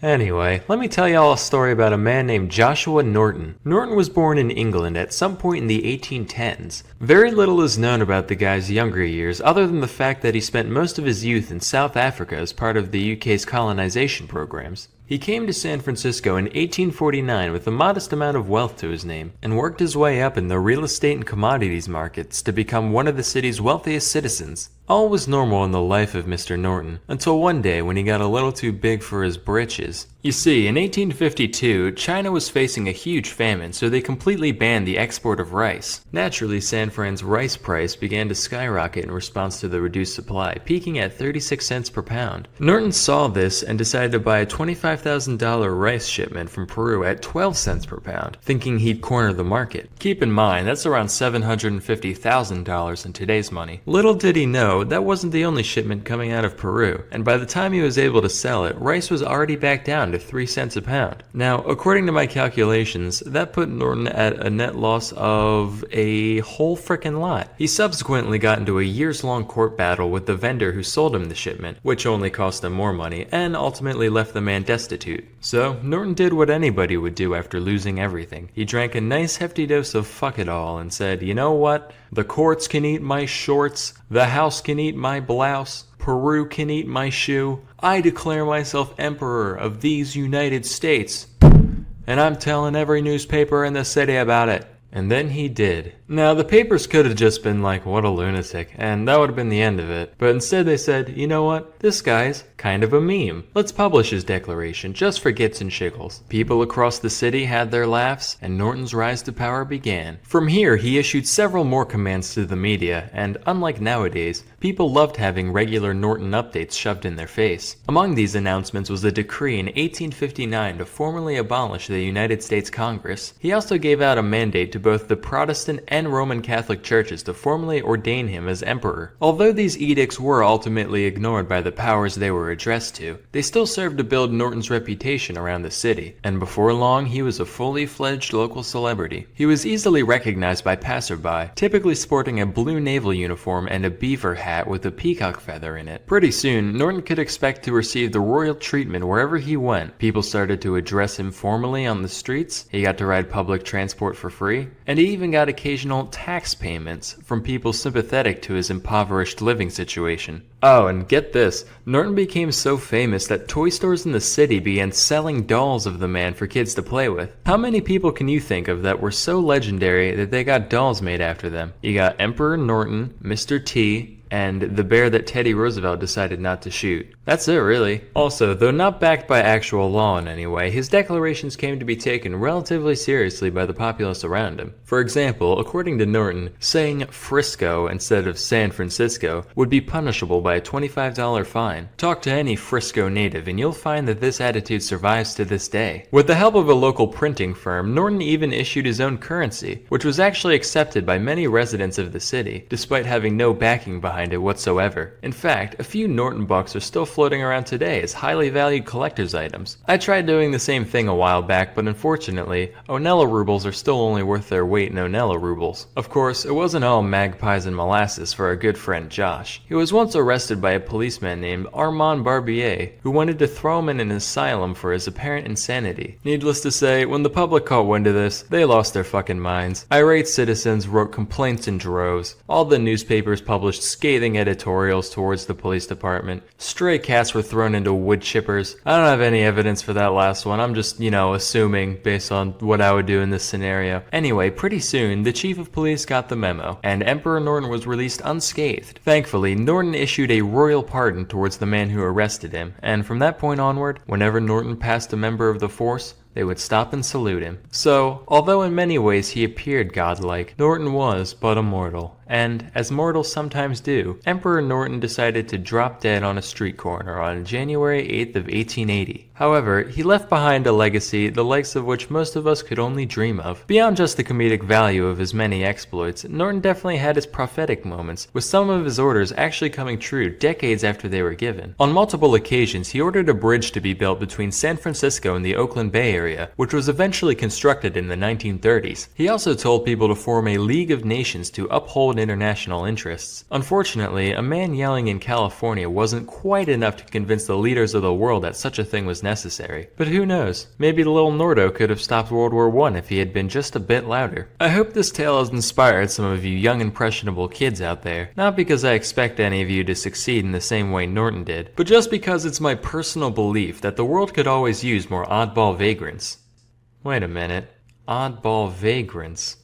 Anyway, let me tell y'all a story about a man named Joshua Norton. Norton was born in England at some point in the 1810s. Very little is known about the guy's younger years other than the fact that he spent most of his youth in South Africa as part of the UK's colonization programs. He came to San Francisco in 1849 with a modest amount of wealth to his name, and worked his way up in the real estate and commodities markets to become one of the city's wealthiest citizens. All was normal in the life of Mr. Norton, until one day when he got a little too big for his britches. You see, in 1852, China was facing a huge famine, so they completely banned the export of rice. Naturally, San Fran's rice price began to skyrocket in response to the reduced supply, peaking at 36 cents per pound. Norton saw this and decided to buy a $25,000 rice shipment from Peru at 12 cents per pound, thinking he'd corner the market. Keep in mind, that's around $750,000 in today's money. Little did he know, that wasn't the only shipment coming out of Peru, and by the time he was able to sell it, rice was already back down to 3 cents a pound. Now, according to my calculations, that put Norton at a net loss of a whole frickin' lot. He subsequently got into a years-long court battle with the vendor who sold him the shipment, which only cost him more money, and ultimately left the man destitute. So, Norton did what anybody would do after losing everything. He drank a nice hefty dose of fuck it all and said, you know what? The courts can eat my shorts, the house can eat my blouse, Peru can eat my shoe. I declare myself emperor of these United States. And I'm telling every newspaper in the city about it. And then he did. Now, the papers could have just been like, what a lunatic, and that would have been the end of it. But instead they said, you know what, this guy's kind of a meme. Let's publish his declaration, just for gits and shiggles. People across the city had their laughs, and Norton's rise to power began. From here, he issued several more commands to the media, and unlike nowadays, people loved having regular Norton updates shoved in their face. Among these announcements was a decree in 1859 to formally abolish the United States Congress. He also gave out a mandate to both the Protestant and Roman Catholic churches to formally ordain him as emperor. Although these edicts were ultimately ignored by the powers they were addressed to, they still served to build Norton's reputation around the city, and before long he was a fully fledged local celebrity. He was easily recognized by passerby, typically sporting a blue naval uniform and a beaver hat with a peacock feather in it. Pretty soon, Norton could expect to receive the royal treatment wherever he went. People started to address him formally on the streets, he got to ride public transport for free, and he even got occasional tax payments from people sympathetic to his impoverished living situation. Oh, and get this, Norton became so famous that toy stores in the city began selling dolls of the man for kids to play with. How many people can you think of that were so legendary that they got dolls made after them? You got Emperor Norton, Mr. T, and the bear that Teddy Roosevelt decided not to shoot. That's it, really. Also, though not backed by actual law in any way, his declarations came to be taken relatively seriously by the populace around him. For example, according to Norton, saying Frisco instead of San Francisco would be punishable by a $25 fine. Talk to any Frisco native and you'll find that this attitude survives to this day. With the help of a local printing firm, Norton even issued his own currency, which was actually accepted by many residents of the city, despite having no backing behind it whatsoever. In fact, a few Norton bucks are still floating around today as highly valued collector's items. I tried doing the same thing a while back, but unfortunately, Onella rubles are still only worth their weight in Onella rubles. Of course, it wasn't all magpies and molasses for our good friend Josh. He was once arrested by a policeman named Armand Barbier, who wanted to throw him in an asylum for his apparent insanity. Needless to say, when the public caught wind of this, they lost their fucking minds. Irate citizens wrote complaints in droves. All the newspapers published scathing editorials towards the police department. Stray cats were thrown into wood chippers. I don't have any evidence for that last one. I'm just, assuming based on what I would do in this scenario. Anyway, pretty soon, the chief of police got the memo, and Emperor Norton was released unscathed. Thankfully, Norton issued a royal pardon towards the man who arrested him, and from that point onward, whenever Norton passed a member of the force, they would stop and salute him. So, although in many ways he appeared godlike, Norton was but a mortal. And, as mortals sometimes do, Emperor Norton decided to drop dead on a street corner on January 8th of 1880. However, he left behind a legacy the likes of which most of us could only dream of. Beyond just the comedic value of his many exploits, Norton definitely had his prophetic moments, with some of his orders actually coming true decades after they were given. On multiple occasions, he ordered a bridge to be built between San Francisco and the Oakland Bay Area, which was eventually constructed in the 1930s. He also told people to form a League of Nations to uphold international interests. Unfortunately, a man yelling in California wasn't quite enough to convince the leaders of the world that such a thing was necessary. But who knows? Maybe little Nordo could have stopped World War I if he had been just a bit louder. I hope this tale has inspired some of you young impressionable kids out there, not because I expect any of you to succeed in the same way Norton did, but just because it's my personal belief that the world could always use more oddball vagrants. Wait a minute. Oddball vagrants.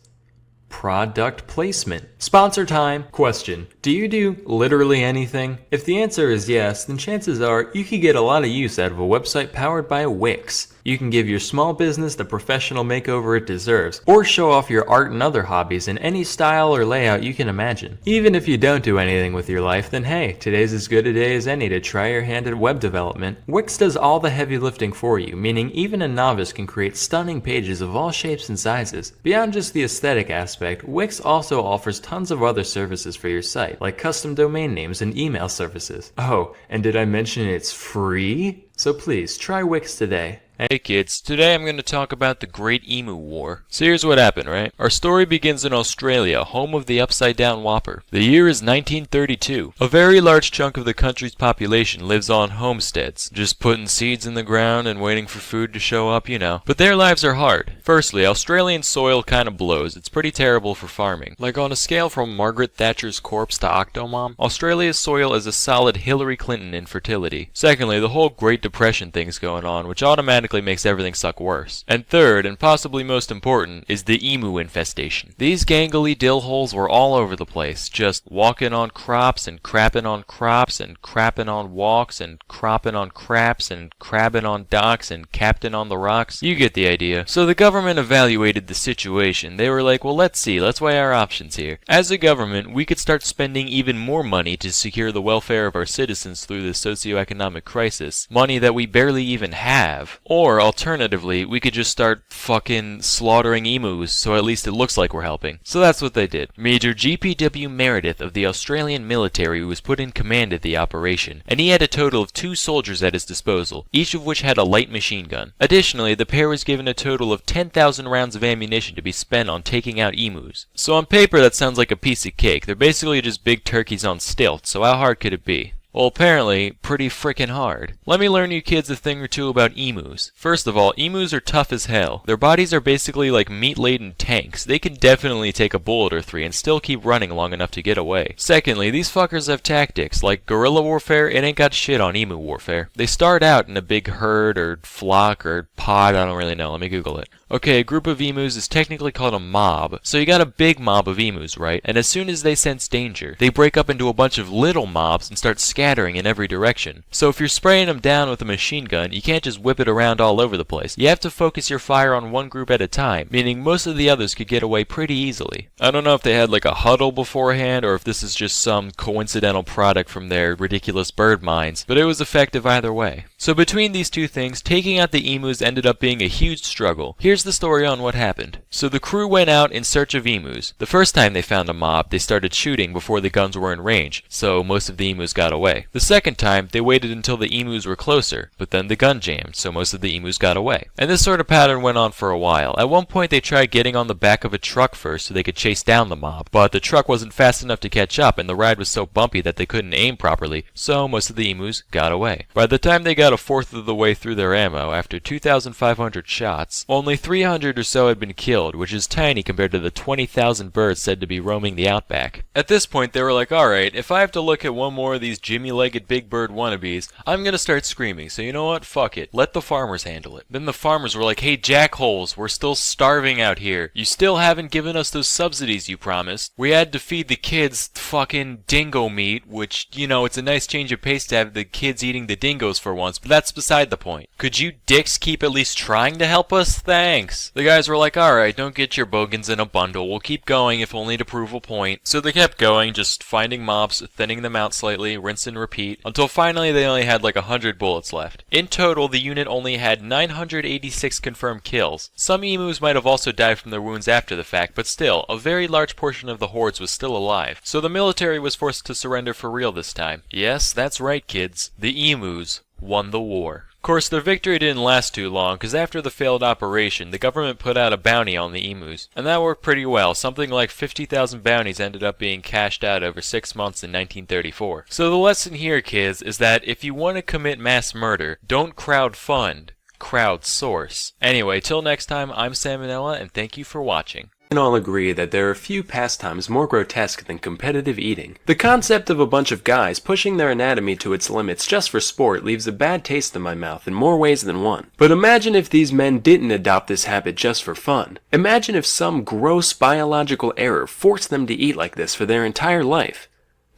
Product placement. Sponsor time. Question. Do you do literally anything? If the answer is yes, then chances are you could get a lot of use out of a website powered by Wix. You can give your small business the professional makeover it deserves, or show off your art and other hobbies in any style or layout you can imagine. Even if you don't do anything with your life, then hey, today's as good a day as any to try your hand at web development. Wix does all the heavy lifting for you, meaning even a novice can create stunning pages of all shapes and sizes. Beyond just the aesthetic aspect, Wix also offers tons of other services for your site, like custom domain names and email services. Oh, and did I mention it's free? So please, try Wix today. Hey kids, today I'm going to talk about the Great Emu War. So here's what happened, right? Our story begins in Australia, home of the upside down whopper. The year is 1932. A very large chunk of the country's population lives on homesteads, just putting seeds in the ground and waiting for food to show up, But their lives are hard. Firstly, Australian soil kind of blows. It's pretty terrible for farming. Like on a scale from Margaret Thatcher's corpse to Octomom, Australia's soil is a solid Hillary Clinton in fertility. Secondly, the whole Great Depression thing's going on, which automatically makes everything suck worse. And third, and possibly most important, is the emu infestation. These gangly dill holes were all over the place, just walking on crops and crapping on crops and crapping on walks and cropping on craps and crabbing on docks and captain on the rocks. You get the idea. So the government evaluated the situation. They were like, well, let's weigh our options here. As a government, we could start spending even more money to secure the welfare of our citizens through the socioeconomic crisis, money that we barely even have. Or, alternatively, we could just start fucking slaughtering emus, so at least it looks like we're helping. So that's what they did. Major G.P.W. Meredith of the Australian military was put in command of the operation, and he had a total of 2 soldiers at his disposal, each of which had a light machine gun. Additionally, the pair was given a total of 10,000 rounds of ammunition to be spent on taking out emus. So on paper that sounds like a piece of cake. They're basically just big turkeys on stilts, so how hard could it be? Well, apparently, pretty frickin' hard. Let me learn you kids a thing or two about emus. First of all, emus are tough as hell. Their bodies are basically like meat-laden tanks. They can definitely take a bullet or three and still keep running long enough to get away. Secondly, these fuckers have tactics. Like guerrilla warfare, it ain't got shit on emu warfare. They start out in a big herd or flock or pod, I don't really know. Let me Google it. Okay, a group of emus is technically called a mob. So you got a big mob of emus, right? And as soon as they sense danger, they break up into a bunch of little mobs and start scattering in every direction. So if you're spraying them down with a machine gun, you can't just whip it around all over the place. You have to focus your fire on one group at a time, meaning most of the others could get away pretty easily. I don't know if they had like a huddle beforehand or if this is just some coincidental product from their ridiculous bird minds, but it was effective either way. So between these two things, taking out the emus ended up being a huge struggle. Here's the story on what happened. So the crew went out in search of emus. The first time they found a mob, they started shooting before the guns were in range, so most of the emus got away. The second time, they waited until the emus were closer, but then the gun jammed, so most of the emus got away. And this sort of pattern went on for a while. At one point, they tried getting on the back of a truck first so they could chase down the mob, but the truck wasn't fast enough to catch up, and the ride was so bumpy that they couldn't aim properly, so most of the emus got away. By the time they got a fourth of the way through their ammo, after 2,500 shots, only 300 or so had been killed, which is tiny compared to the 20,000 birds said to be roaming the outback. At this point, they were like, alright, if I have to look at one more of these Jimmy-legged big bird wannabes, I'm gonna start screaming, so you know what? Fuck it. Let the farmers handle it. Then the farmers were like, hey jackholes, we're still starving out here. You still haven't given us those subsidies you promised. We had to feed the kids fucking dingo meat, which, you know, it's a nice change of pace to have the kids eating the dingoes for once, but that's beside the point. Could you dicks keep at least trying to help us? Thanks. The guys were like, alright, don't get your bogans in a bundle. We'll keep going if only to prove a point. So they kept going, just finding mobs, thinning them out slightly, rinse and repeat, until finally they only had like 100 bullets left. In total, the unit only had 986 confirmed kills. Some emus might have also died from their wounds after the fact, but still, a very large portion of the hordes was still alive. So the military was forced to surrender for real this time. Yes, that's right, kids. The emus won the war. Of course, their victory didn't last too long, because after the failed operation, the government put out a bounty on the emus. And that worked pretty well. Something like 50,000 bounties ended up being cashed out over 6 months in 1934. So the lesson here, kids, is that if you want to commit mass murder, don't crowdfund, crowdsource. Anyway, till next time, I'm Salmonella, and thank you for watching. We can all agree that there are few pastimes more grotesque than competitive eating. The concept of a bunch of guys pushing their anatomy to its limits just for sport leaves a bad taste in my mouth in more ways than one. But imagine if these men didn't adopt this habit just for fun. Imagine if some gross biological error forced them to eat like this for their entire life.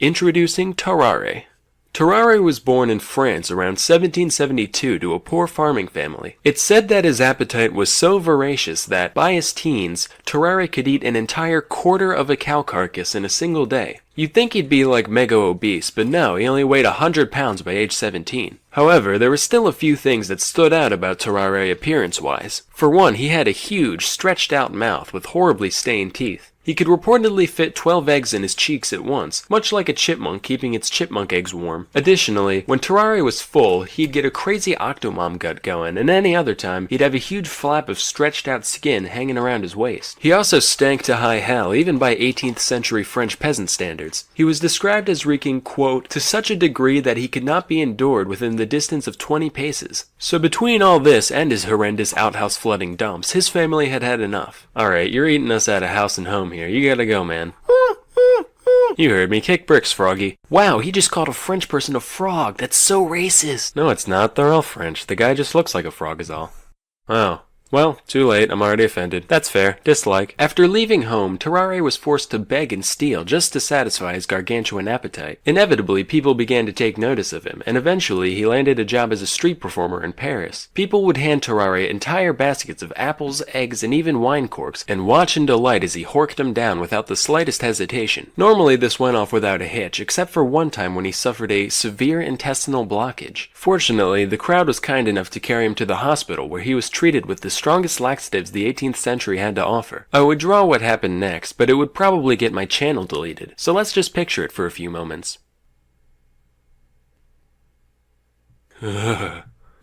Introducing Tarare. Tarare was born in France around 1772 to a poor farming family. It's said that his appetite was so voracious that, by his teens, Tarare could eat an entire quarter of a cow carcass in a single day. You'd think he'd be like mega obese, but no, he only weighed 100 pounds by age 17. However, there were still a few things that stood out about Tarare appearance-wise. For one, he had a huge, stretched-out mouth with horribly stained teeth. He could reportedly fit 12 eggs in his cheeks at once, much like a chipmunk keeping its chipmunk eggs warm. Additionally, when Tarare was full, he'd get a crazy octomom gut going, and any other time, he'd have a huge flap of stretched out skin hanging around his waist. He also stank to high hell, even by 18th century French peasant standards. He was described as reeking, quote, to such a degree that he could not be endured within the distance of 20 paces. So between all this and his horrendous outhouse flooding dumps, his family had had enough. Alright, you're eating us out of house and home here. You gotta go, man. You heard me. Kick bricks, Froggy. Wow, he just called a French person a frog. That's so racist. No, it's not. They're all French. The guy just looks like a frog is all. Oh. Well, too late. I'm already offended. That's fair. Dislike. After leaving home, Tarare was forced to beg and steal just to satisfy his gargantuan appetite. Inevitably, people began to take notice of him, and eventually he landed a job as a street performer in Paris. People would hand Tarare entire baskets of apples, eggs, and even wine corks, and watch in delight as he horked them down without the slightest hesitation. Normally, this went off without a hitch, except for one time when he suffered a severe intestinal blockage. Fortunately, the crowd was kind enough to carry him to the hospital, where he was treated with the strongest laxatives the 18th century had to offer. I would draw what happened next, but it would probably get my channel deleted, so let's just picture it for a few moments.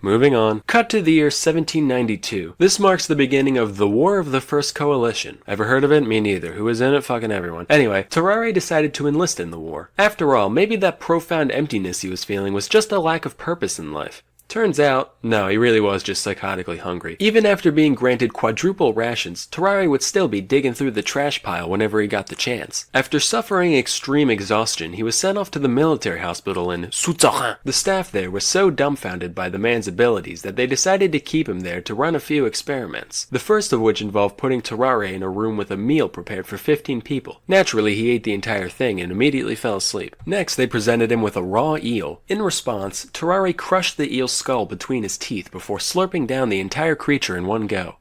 Moving on. Cut to the year 1792. This marks the beginning of the War of the First Coalition. Ever heard of it? Me neither. Who was in it? Fucking everyone. Anyway, Terrare decided to enlist in the war. After all, maybe that profound emptiness he was feeling was just a lack of purpose in life. Turns out, no, he really was just psychotically hungry. Even after being granted quadruple rations, Terrare would still be digging through the trash pile whenever he got the chance. After suffering extreme exhaustion, he was sent off to the military hospital in Souterrain. The staff there was so dumbfounded by the man's abilities that they decided to keep him there to run a few experiments. The first of which involved putting Terrare in a room with a meal prepared for 15 people. Naturally, he ate the entire thing and immediately fell asleep. Next, they presented him with a raw eel. In response, Terrare crushed the eel's skull between his teeth before slurping down the entire creature in one go.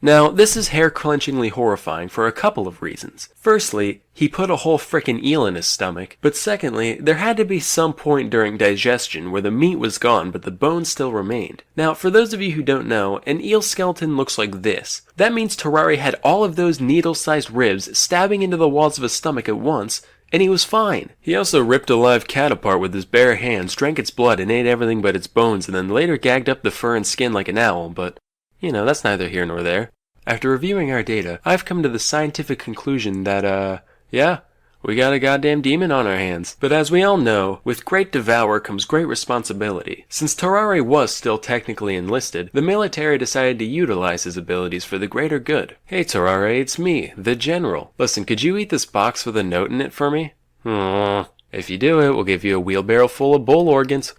Now, this is hair-clenchingly horrifying for a couple of reasons. Firstly, he put a whole frickin' eel in his stomach, but secondly, there had to be some point during digestion where the meat was gone but the bones still remained. Now, for those of you who don't know, an eel skeleton looks like this. That means Terrare had all of those needle-sized ribs stabbing into the walls of his stomach at once, and he was fine. He also ripped a live cat apart with his bare hands, drank its blood, and ate everything but its bones, and then later gagged up the fur and skin like an owl, but, you know, that's neither here nor there. After reviewing our data, I've come to the scientific conclusion that, yeah, we got a goddamn demon on our hands. But as we all know, with great devour comes great responsibility. Since Terrare was still technically enlisted, the military decided to utilize his abilities for the greater good. Hey Terrare, it's me, the General. Listen, could you eat this box with a note in it for me? If you do it, we'll give you a wheelbarrow full of bull organs.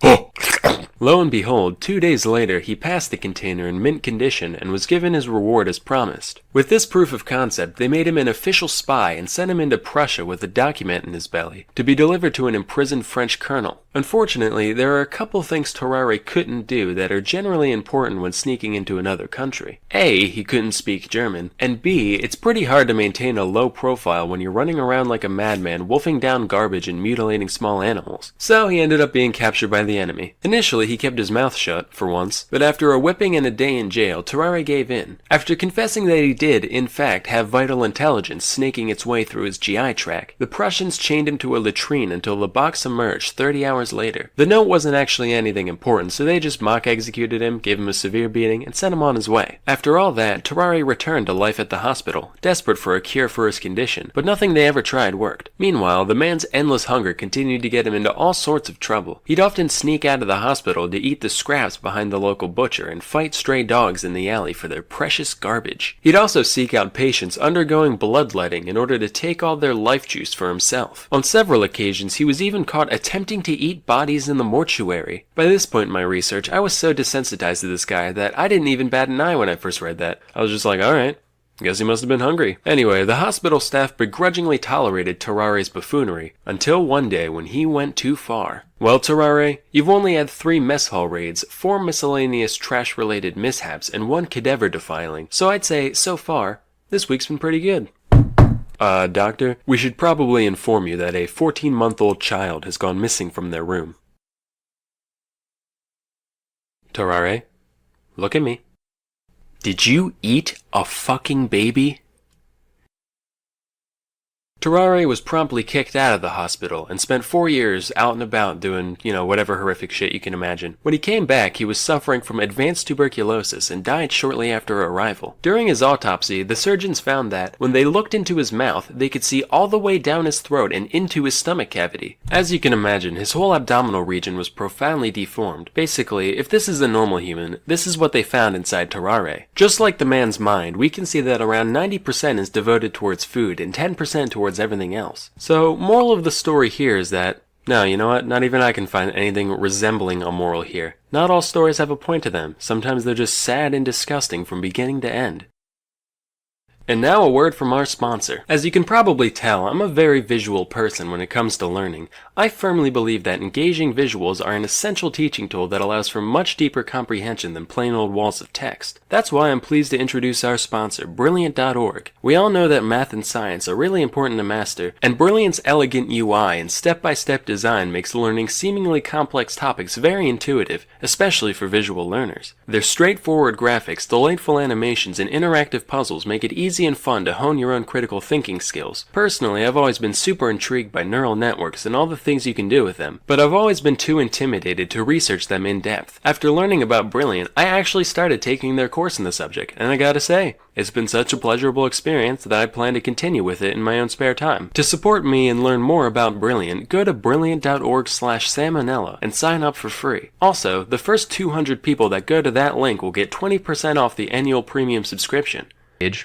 Lo and behold, 2 days later, he passed the container in mint condition and was given his reward as promised. With this proof of concept, they made him an official spy and sent him into Prussia with a document in his belly, to be delivered to an imprisoned French colonel. Unfortunately, there are a couple things Terrare couldn't do that are generally important when sneaking into another country. A, he couldn't speak German, and B, it's pretty hard to maintain a low profile when you're running around like a madman wolfing down garbage and mutilating small animals. So he ended up being captured by the enemy. Initially, he kept his mouth shut, for once, but after a whipping and a day in jail, Terrare gave in. After confessing that he did, in fact, have vital intelligence snaking its way through his GI tract, the Prussians chained him to a latrine until the box emerged 30 hours later. The note wasn't actually anything important, so they just mock executed him, gave him a severe beating, and sent him on his way. After all that, Terrare returned to life at the hospital, desperate for a cure for his condition, but nothing they ever tried worked. Meanwhile, the man's endless hunger continued to get him into all sorts of trouble. He'd often sneak out of the hospital to eat the scraps behind the local butcher and fight stray dogs in the alley for their precious garbage. He'd also seek out patients undergoing bloodletting in order to take all their life juice for himself. On several occasions, he was even caught attempting to eat bodies in the mortuary. By this point in my research, I was so desensitized to this guy that I didn't even bat an eye when I first read that. I was just like, alright. Guess he must have been hungry. Anyway, the hospital staff begrudgingly tolerated Terrare's buffoonery, until one day when he went too far. Well, Terrare, you've only had 3 mess hall raids, 4 miscellaneous trash-related mishaps, and 1 cadaver defiling, so I'd say, so far, this week's been pretty good. Doctor, we should probably inform you that a 14-month-old child has gone missing from their room. Terrare, look at me. Did you eat a fucking baby? Terrare was promptly kicked out of the hospital and spent 4 years out and about doing, whatever horrific shit you can imagine. When he came back, he was suffering from advanced tuberculosis and died shortly after arrival. During his autopsy, the surgeons found that, when they looked into his mouth, they could see all the way down his throat and into his stomach cavity. As you can imagine, his whole abdominal region was profoundly deformed. Basically, if this is a normal human, this is what they found inside Terrare. Just like the man's mind, we can see that around 90% is devoted towards food and 10% towards everything else. So, moral of the story here is that, no, you know what, not even I can find anything resembling a moral here. Not all stories have a point to them. Sometimes they're just sad and disgusting from beginning to end. And now a word from our sponsor. As you can probably tell, I'm a very visual person when it comes to learning. I firmly believe that engaging visuals are an essential teaching tool that allows for much deeper comprehension than plain old walls of text. That's why I'm pleased to introduce our sponsor, Brilliant.org. We all know that math and science are really important to master, and Brilliant's elegant UI and step-by-step design makes learning seemingly complex topics very intuitive, especially for visual learners. Their straightforward graphics, delightful animations, and interactive puzzles make it easy easy and fun to hone your own critical thinking skills. Personally, I've always been super intrigued by neural networks and all the things you can do with them, but I've always been too intimidated to research them in depth. After learning about Brilliant, I actually started taking their course in the subject, and I gotta say, it's been such a pleasurable experience that I plan to continue with it in my own spare time. To support me and learn more about Brilliant, go to brilliant.org/salmonella and sign up for free. Also, the first 200 people that go to that link will get 20% off the annual premium subscription.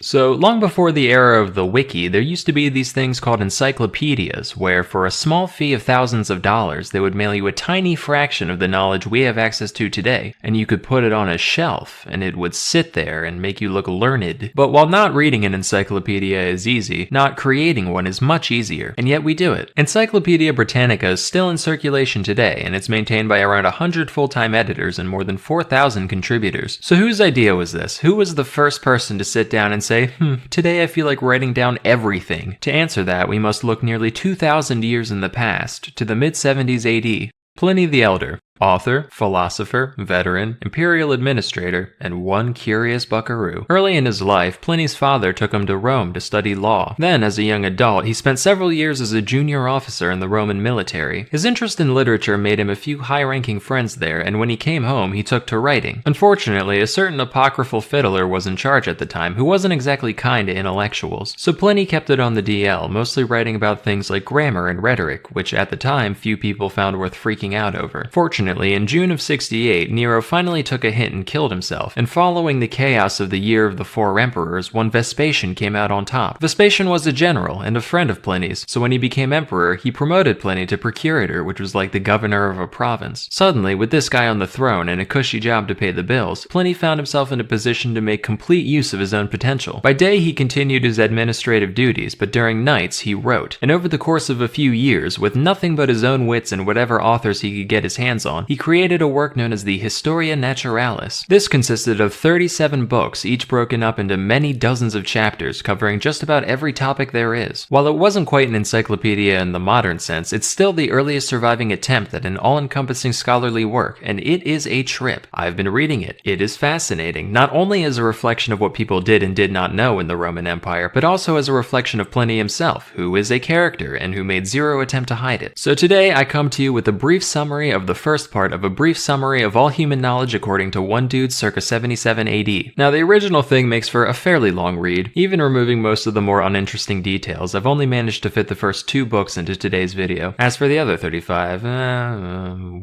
So, long before the era of the wiki, there used to be these things called encyclopedias, where for a small fee of thousands of dollars, they would mail you a tiny fraction of the knowledge we have access to today, and you could put it on a shelf, and it would sit there and make you look learned. But while not reading an encyclopedia is easy, not creating one is much easier, and yet we do it. Encyclopedia Britannica is still in circulation today, and it's maintained by around 100 full-time editors and more than 4,000 contributors. So whose idea was this? Who was the first person to sit down and say, today I feel like writing down everything? To answer that, we must look nearly 2,000 years in the past, to the mid-70s AD. Pliny the Elder, author, philosopher, veteran, imperial administrator, and one curious buckaroo. Early in his life, Pliny's father took him to Rome to study law. Then, as a young adult, he spent several years as a junior officer in the Roman military. His interest in literature made him a few high-ranking friends there, and when he came home, he took to writing. Unfortunately, a certain apocryphal fiddler was in charge at the time who wasn't exactly kind to intellectuals. So Pliny kept it on the DL, mostly writing about things like grammar and rhetoric, which at the time few people found worth freaking out over. Fortunately, in June of 68, Nero finally took a hint and killed himself, and following the chaos of the Year of the Four Emperors, one Vespasian came out on top. Vespasian was a general and a friend of Pliny's, so when he became emperor, he promoted Pliny to procurator, which was like the governor of a province. Suddenly, with this guy on the throne and a cushy job to pay the bills, Pliny found himself in a position to make complete use of his own potential. By day, he continued his administrative duties, but during nights, he wrote. And over the course of a few years, with nothing but his own wits and whatever authors he could get his hands on, he created a work known as the Historia Naturalis. This consisted of 37 books, each broken up into many dozens of chapters, covering just about every topic there is. While it wasn't quite an encyclopedia in the modern sense, it's still the earliest surviving attempt at an all-encompassing scholarly work, and it is a trip. I've been reading it. It is fascinating, not only as a reflection of what people did and did not know in the Roman Empire, but also as a reflection of Pliny himself, who is a character and who made zero attempt to hide it. So today, I come to you with a brief summary of the first part of a brief summary of all human knowledge according to one dude circa 77 AD. Now, the original thing makes for a fairly long read. Even removing most of the more uninteresting details, I've only managed to fit the first 2 books into today's video. As for the other 35,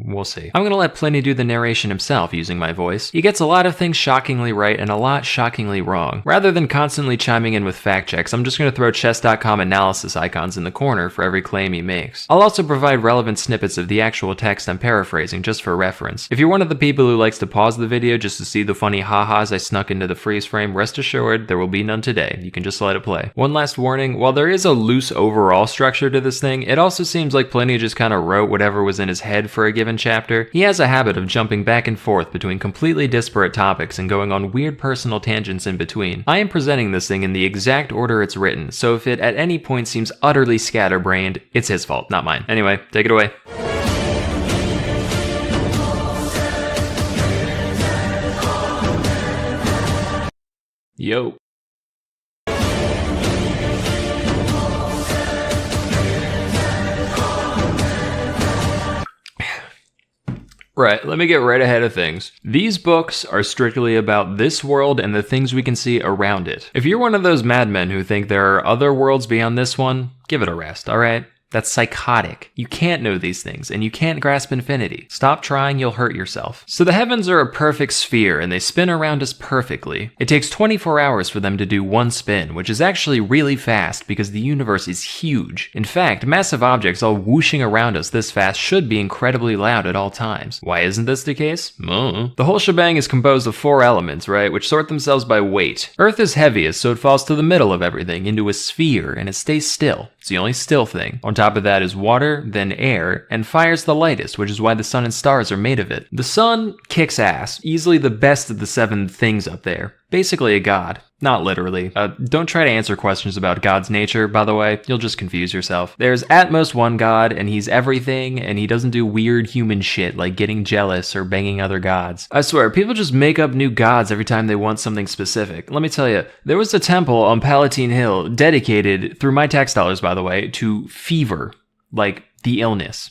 we'll see. I'm gonna let Pliny do the narration himself using my voice. He gets a lot of things shockingly right and a lot shockingly wrong. Rather than constantly chiming in with fact checks, I'm just gonna throw chess.com analysis icons in the corner for every claim he makes. I'll also provide relevant snippets of the actual text I'm paraphrasing just for reference. If you're one of the people who likes to pause the video just to see the funny ha-has I snuck into the freeze frame, rest assured there will be none today. You can just let it play. One last warning, while there is a loose overall structure to this thing, it also seems like Pliny just kind of wrote whatever was in his head for a given chapter. He has a habit of jumping back and forth between completely disparate topics and going on weird personal tangents in between. I am presenting this thing in the exact order it's written, so if it at any point seems utterly scatterbrained, it's his fault, not mine. Anyway, take it away. Yo. Right, let me get right ahead of things. These books are strictly about this world and the things we can see around it. If you're one of those madmen who think there are other worlds beyond this one, give it a rest, alright? That's psychotic. You can't know these things, and you can't grasp infinity. Stop trying, you'll hurt yourself. So the heavens are a perfect sphere, and they spin around us perfectly. It takes 24 hours for them to do one spin, which is actually really fast because the universe is huge. In fact, massive objects all whooshing around us this fast should be incredibly loud at all times. Why isn't this the case? The whole shebang is composed of 4 elements, right, which sort themselves by weight. Earth is heaviest, so it falls to the middle of everything, into a sphere, and it stays still. It's the only still thing. On top of that is water, then air, and fire's the lightest, which is why the sun and stars are made of it. The sun kicks ass, easily the best of the 7 things up there. Basically a god. Not literally. Don't try to answer questions about God's nature, by the way. You'll just confuse yourself. There's at most one God, and he's everything, and he doesn't do weird human shit like getting jealous or banging other gods. I swear, people just make up new gods every time they want something specific. Let me tell you, there was a temple on Palatine Hill dedicated, through my tax dollars by the way, to fever. Like, the illness.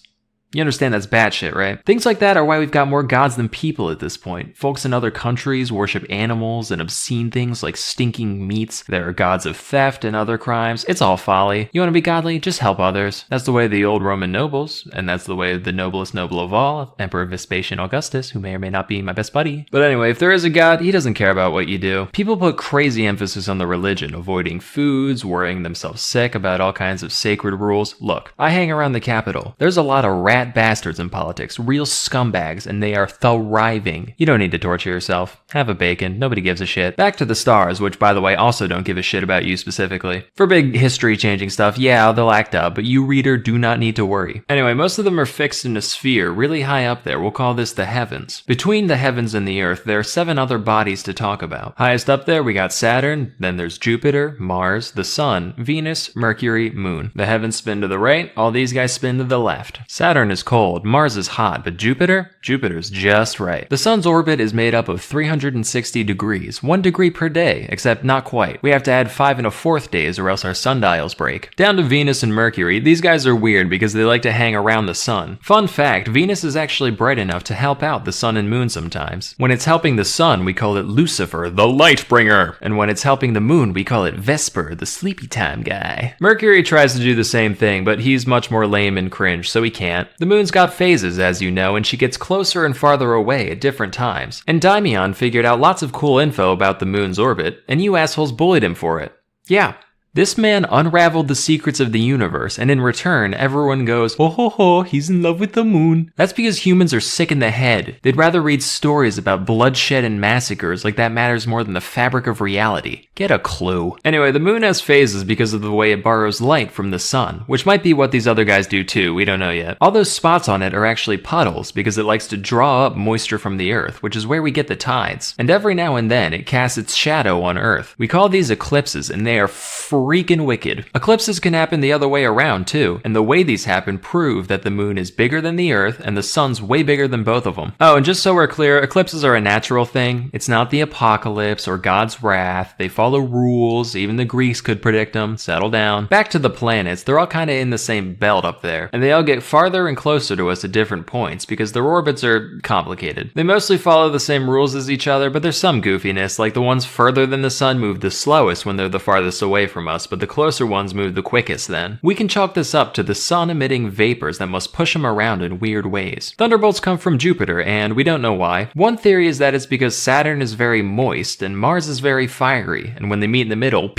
You understand that's bad shit, right? Things like that are why we've got more gods than people at this point. Folks in other countries worship animals and obscene things like stinking meats. There are gods of theft and other crimes. It's all folly. You want to be godly? Just help others. That's the way of the old Roman nobles, and that's the way of the noblest noble of all, Emperor Vespasian Augustus, who may or may not be my best buddy. But anyway, if there is a god, he doesn't care about what you do. People put crazy emphasis on the religion, avoiding foods, worrying themselves sick about all kinds of sacred rules. Look, I hang around the Capitol. There's a lot of rat bastards in politics, real scumbags, and they are thriving. You don't need to torture yourself. Have a bacon. Nobody gives a shit. Back to the stars, which by the way also don't give a shit about you specifically. For big history-changing stuff, yeah, they'll act up, but you, reader, do not need to worry. Anyway, most of them are fixed in a sphere really high up there. We'll call this the heavens. Between the heavens and the earth, there are 7 other bodies to talk about. Highest up there, we got Saturn, then there's Jupiter, Mars, the Sun, Venus, Mercury, Moon. The heavens spin to the right, all these guys spin to the left. Saturn is cold, Mars is hot, but Jupiter's just right. The sun's orbit is made up of 360 degrees, 1 degree per day, except not quite. We have to add 5 1/4 days or else our sundials break. Down to Venus and Mercury, these guys are weird because they like to hang around the sun. Fun fact, Venus is actually bright enough to help out the sun and moon sometimes. When it's helping the sun, we call it Lucifer, the light bringer. And when it's helping the moon, we call it Vesper, the sleepy time guy. Mercury tries to do the same thing, but he's much more lame and cringe, so he can't. The moon's got phases, as you know, and she gets closer and farther away at different times. And Daimion figured out lots of cool info about the moon's orbit, and you assholes bullied him for it. Yeah. This man unraveled the secrets of the universe, and in return, everyone goes, oh ho ho, he's in love with the moon. That's because humans are sick in the head. They'd rather read stories about bloodshed and massacres like that matters more than the fabric of reality. Get a clue. Anyway, the moon has phases because of the way it borrows light from the sun, which might be what these other guys do too, we don't know yet. All those spots on it are actually puddles because it likes to draw up moisture from the earth, which is where we get the tides. And every now and then, it casts its shadow on earth. We call these eclipses, and they are freaking wicked. Eclipses can happen the other way around too, and the way these happen prove that the moon is bigger than the earth and the sun's way bigger than both of them. Oh, and just so we're clear, eclipses are a natural thing. It's not the apocalypse or God's wrath. They follow rules. Even the Greeks could predict them. Settle down. Back to the planets, they're all kind of in the same belt up there, and they all get farther and closer to us at different points because their orbits are complicated. They mostly follow the same rules as each other, but there's some goofiness, like the ones further than the sun move the slowest when they're the farthest away from us, but the closer ones move the quickest then. We can chalk this up to the sun emitting vapors that must push them around in weird ways. Thunderbolts come from Jupiter, and we don't know why. One theory is that it's because Saturn is very moist and Mars is very fiery, and when they meet in the middle,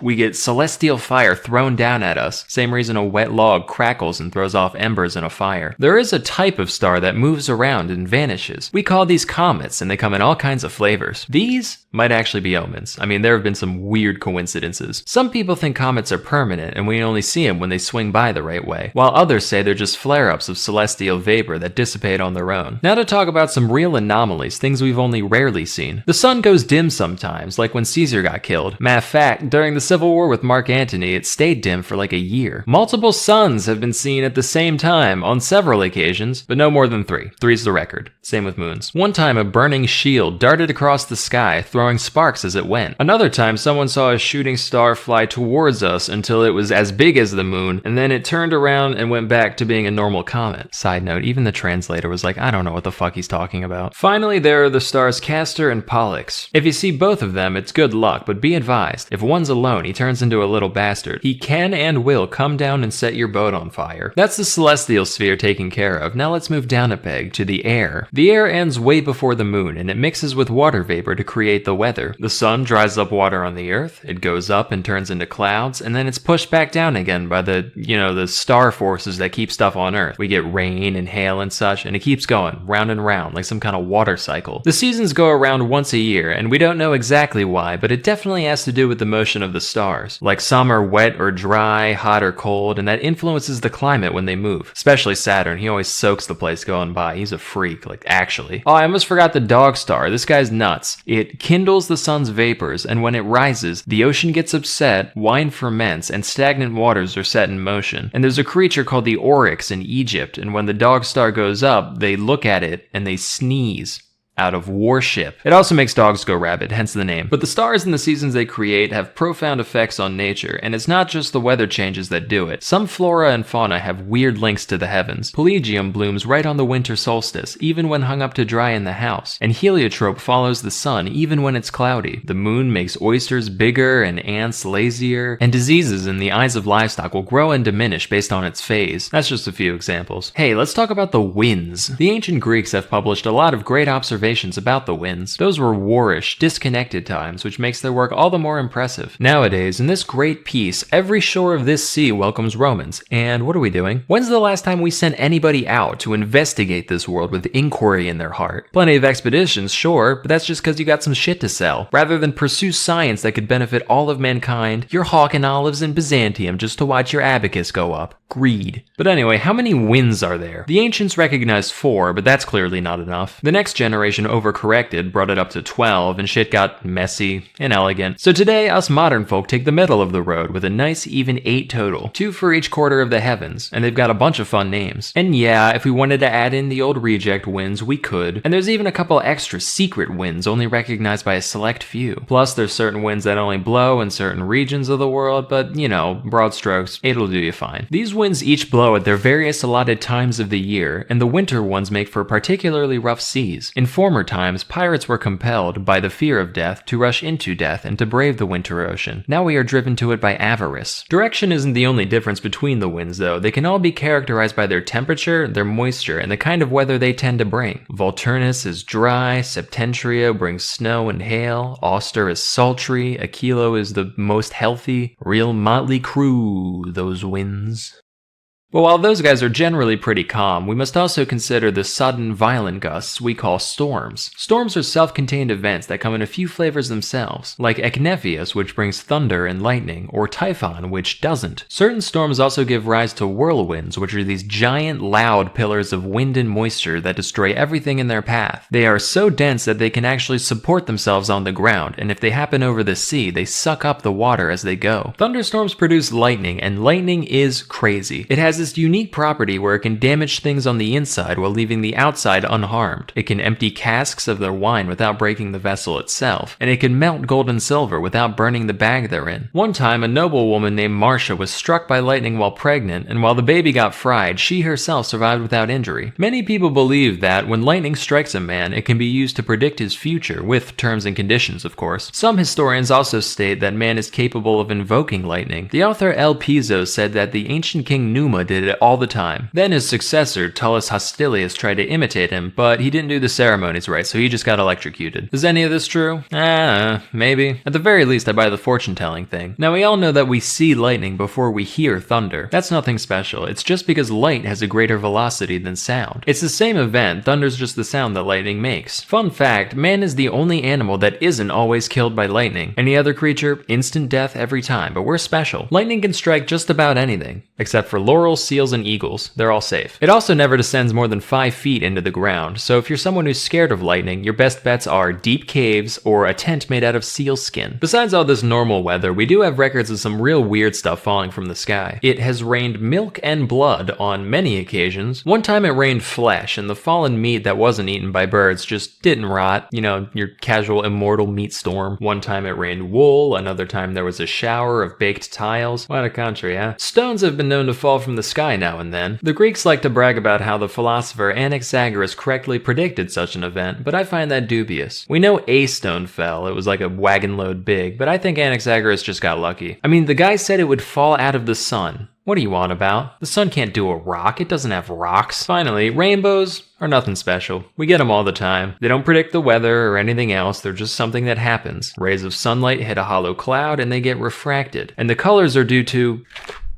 we get celestial fire thrown down at us. Same reason a wet log crackles and throws off embers in a fire. There is a type of star that moves around and vanishes. We call these comets, and they come in all kinds of flavors. These might actually be omens. I mean, there have been some weird coincidences. Some people think comets are permanent and we only see them when they swing by the right way, while others say they're just flare-ups of celestial vapor that dissipate on their own. Now to talk about some real anomalies, things we've only rarely seen. The sun goes dim sometimes, like when Caesar got killed. Matter of fact, during the Civil War with Mark Antony, it stayed dim for like a year. Multiple suns have been seen at the same time on several occasions, but no more than 3. 3's the record. Same with moons. One time a burning shield darted across the sky, throwing sparks as it went. Another time someone saw a shooting star fly towards us until it was as big as the moon, and then it turned around and went back to being a normal comet. Side note, even the translator was like, I don't know what the fuck he's talking about. Finally, there are the stars Castor and Pollux. If you see both of them, it's good luck, but be advised, if one's alone, he turns into a little bastard. He can and will come down and set your boat on fire. That's the celestial sphere taken care of. Now let's move down a peg to the air. The air ends way before the moon, and it mixes with water vapor to create the weather. The sun dries up water on the earth, it goes up and turns turns into clouds, and then it's pushed back down again by the star forces that keep stuff on Earth. We get rain and hail and such, and it keeps going round and round like some kind of water cycle. The seasons go around once a year, and we don't know exactly why, but it definitely has to do with the motion of the stars. Like some are wet or dry, hot or cold, and that influences the climate when they move. Especially Saturn, he always soaks the place going by. He's a freak, like actually. Oh, I almost forgot the dog star. This guy's nuts. It kindles the sun's vapors, and when it rises, the ocean gets upset, wine ferments, and stagnant waters are set in motion. And there's a creature called the oryx in Egypt, and when the dog star goes up, they look at it and they sneeze out of worship. It also makes dogs go rabid, hence the name. But the stars and the seasons they create have profound effects on nature, and it's not just the weather changes that do it. Some flora and fauna have weird links to the heavens. Pelagium blooms right on the winter solstice, even when hung up to dry in the house, and heliotrope follows the sun even when it's cloudy. The moon makes oysters bigger and ants lazier, and diseases in the eyes of livestock will grow and diminish based on its phase. That's just a few examples. Hey, let's talk about the winds. The ancient Greeks have published a lot of great observations about the winds. Those were warish, disconnected times, which makes their work all the more impressive. Nowadays, in this great peace, every shore of this sea welcomes Romans. And what are we doing? When's the last time we sent anybody out to investigate this world with inquiry in their heart? Plenty of expeditions, sure, but that's just because you got some shit to sell. Rather than pursue science that could benefit all of mankind, you're hawking olives in Byzantium just to watch your abacus go up. Greed. But anyway, how many winds are there? The ancients recognized 4, but that's clearly not enough. The next generation overcorrected, brought it up to 12, and shit got messy and elegant. So today, us modern folk take the middle of the road with a nice even 8 total, 2 for each quarter of the heavens, and they've got a bunch of fun names. And yeah, if we wanted to add in the old reject winds, we could, and there's even a couple extra secret winds only recognized by a select few. Plus, there's certain winds that only blow in certain regions of the world, but broad strokes, it'll do you fine. These winds each blow at their various allotted times of the year, and the winter ones make for particularly rough seas. In former times, pirates were compelled, by the fear of death, to rush into death and to brave the winter ocean. Now we are driven to it by avarice. Direction isn't the only difference between the winds, though. They can all be characterized by their temperature, their moisture, and the kind of weather they tend to bring. Volturnus is dry, Septentrio brings snow and hail, Auster is sultry, Aquilo is the most healthy. Real motley crew, those winds. But while those guys are generally pretty calm, we must also consider the sudden, violent gusts we call storms. Storms are self-contained events that come in a few flavors themselves, like eknephius, which brings thunder and lightning, or typhon, which doesn't. Certain storms also give rise to whirlwinds, which are these giant, loud pillars of wind and moisture that destroy everything in their path. They are so dense that they can actually support themselves on the ground, and if they happen over the sea, they suck up the water as they go. Thunderstorms produce lightning, and lightning is crazy. It has this unique property where it can damage things on the inside while leaving the outside unharmed. It can empty casks of their wine without breaking the vessel itself, and it can melt gold and silver without burning the bag they're in. One time, a noblewoman named Marcia was struck by lightning while pregnant, and while the baby got fried, she herself survived without injury. Many people believe that when lightning strikes a man, it can be used to predict his future, with terms and conditions, of course. Some historians also state that man is capable of invoking lightning. The author L. Piso said that the ancient king Numa did it all the time. Then his successor, Tullus Hostilius, tried to imitate him, but he didn't do the ceremonies right, so he just got electrocuted. Is any of this true? Maybe. At the very least, I buy the fortune-telling thing. Now, we all know that we see lightning before we hear thunder. That's nothing special. It's just because light has a greater velocity than sound. It's the same event, thunder's just the sound that lightning makes. Fun fact, man is the only animal that isn't always killed by lightning. Any other creature, instant death every time, but we're special. Lightning can strike just about anything, except for laurels, seals, and eagles. They're all safe. It also never descends more than 5 feet into the ground, so if you're someone who's scared of lightning, your best bets are deep caves or a tent made out of seal skin. Besides all this normal weather, we do have records of some real weird stuff falling from the sky. It has rained milk and blood on many occasions. One time it rained flesh, and the fallen meat that wasn't eaten by birds just didn't rot. You know, your casual immortal meat storm. One time it rained wool, another time there was a shower of baked tiles. What a country, huh? Stones have been known to fall from the sky now and then. The Greeks like to brag about how the philosopher Anaxagoras correctly predicted such an event, but I find that dubious. We know a stone fell, it was like a wagon load big, but I think Anaxagoras just got lucky. I mean, the guy said it would fall out of the sun. What are you on about? The sun can't do a rock. It doesn't have rocks. Finally, rainbows are nothing special. We get them all the time. They don't predict the weather or anything else. They're just something that happens. Rays of sunlight hit a hollow cloud and they get refracted. And the colors are due to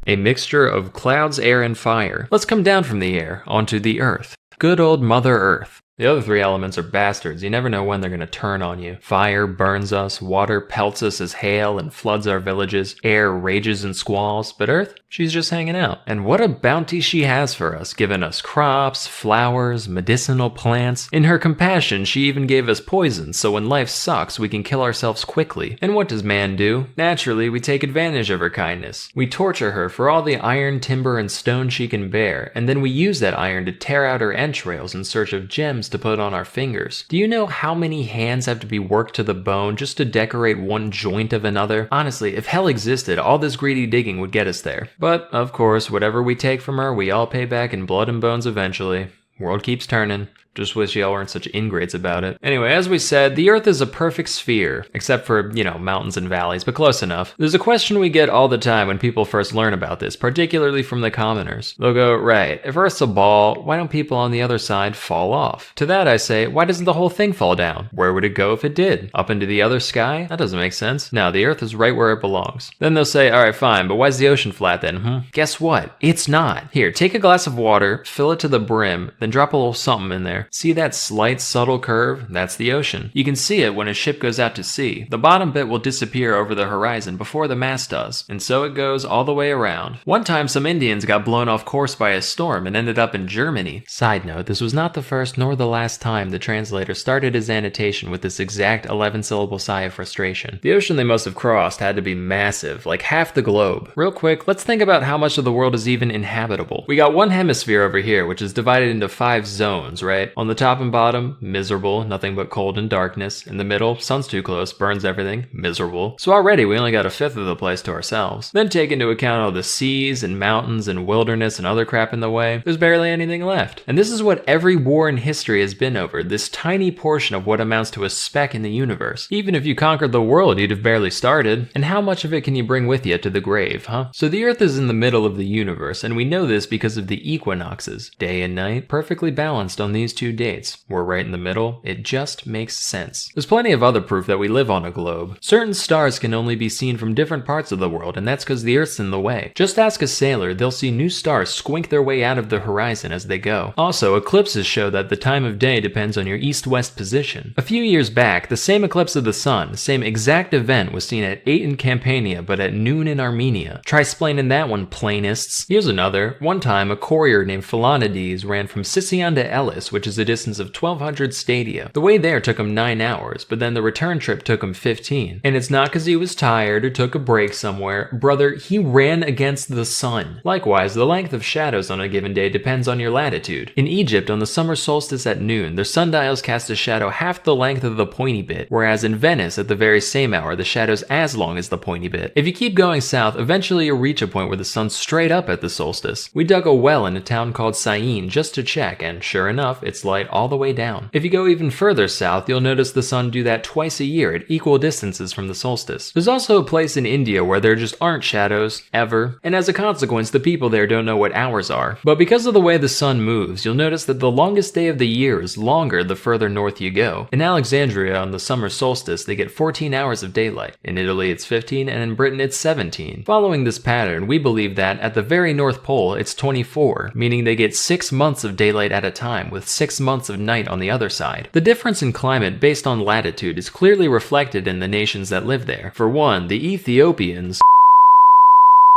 a mixture of clouds, air, and fire. Let's come down from the air onto the earth. Good old Mother Earth. The other three elements are bastards. You never know when they're going to turn on you. Fire burns us, water pelts us as hail and floods our villages, air rages in squalls, but Earth, she's just hanging out. And what a bounty she has for us, giving us crops, flowers, medicinal plants. In her compassion, she even gave us poison, so when life sucks, we can kill ourselves quickly. And what does man do? Naturally, we take advantage of her kindness. We torture her for all the iron, timber, and stone she can bear, and then we use that iron to tear out her entrails in search of gems to put on our fingers. Do you know how many hands have to be worked to the bone just to decorate one joint of another? Honestly, if hell existed, all this greedy digging would get us there. But, of course, whatever we take from her, we all pay back in blood and bones eventually. World keeps turning. Just wish y'all weren't such ingrates about it. Anyway, as we said, the Earth is a perfect sphere, except for, mountains and valleys, but close enough. There's a question we get all the time when people first learn about this, particularly from the commoners. They'll go, right, if Earth's a ball, why don't people on the other side fall off? To that I say, why doesn't the whole thing fall down? Where would it go if it did? Up into the other sky? That doesn't make sense. No, the Earth is right where it belongs. Then they'll say, alright, fine, but why's the ocean flat then? Guess what? It's not. Here, take a glass of water, fill it to the brim, then drop a little something in there. See that slight subtle curve? That's the ocean. You can see it when a ship goes out to sea. The bottom bit will disappear over the horizon before the mast does, and so it goes all the way around. One time some Indians got blown off course by a storm and ended up in Germany. Side note, this was not the first nor the last time the translator started his annotation with this exact 11-syllable sigh of frustration. The ocean they must have crossed had to be massive, like half the globe. Real quick, let's think about how much of the world is even inhabitable. We got one hemisphere over here, which is divided into 5 zones, right? On the top and bottom, miserable, nothing but cold and darkness. In the middle, sun's too close, burns everything, miserable. So already we only got a fifth of the place to ourselves. Then take into account all the seas and mountains and wilderness and other crap in the way, there's barely anything left. And this is what every war in history has been over, this tiny portion of what amounts to a speck in the universe. Even if you conquered the world, you'd have barely started. And how much of it can you bring with you to the grave, huh? So the Earth is in the middle of the universe, and we know this because of the equinoxes. Day and night, perfectly balanced on these 2 dates. We're right in the middle. It just makes sense. There's plenty of other proof that we live on a globe. Certain stars can only be seen from different parts of the world, and that's because the Earth's in the way. Just ask a sailor, they'll see new stars squink their way out of the horizon as they go. Also, eclipses show that the time of day depends on your east-west position. A few years back, the same eclipse of the sun, same exact event, was seen at 8 in Campania, but at noon in Armenia. Try splaining that one, planists. Here's another. One time, a courier named Philonides ran from Sicyon to Elis, which is a distance of 1,200 stadia. The way there took him 9 hours, but then the return trip took him 15. And it's not because he was tired or took a break somewhere. Brother, he ran against the sun. Likewise, the length of shadows on a given day depends on your latitude. In Egypt, on the summer solstice at noon, their sundials cast a shadow half the length of the pointy bit, whereas in Venice, at the very same hour, the shadow's as long as the pointy bit. If you keep going south, eventually you'll reach a point where the sun's straight up at the solstice. We dug a well in a town called Syene just to check, and sure enough, it's light all the way down. If you go even further south, you'll notice the sun do that twice a year at equal distances from the solstice. There's also a place in India where there just aren't shadows, ever, and as a consequence, the people there don't know what hours are. But because of the way the sun moves, you'll notice that the longest day of the year is longer the further north you go. In Alexandria, on the summer solstice, they get 14 hours of daylight. In Italy, it's 15, and in Britain, it's 17. Following this pattern, we believe that at the very North Pole, it's 24, meaning they get 6 months of daylight at a time, with 6 months of night on the other side. The difference in climate based on latitude is clearly reflected in the nations that live there. For one, the Ethiopians.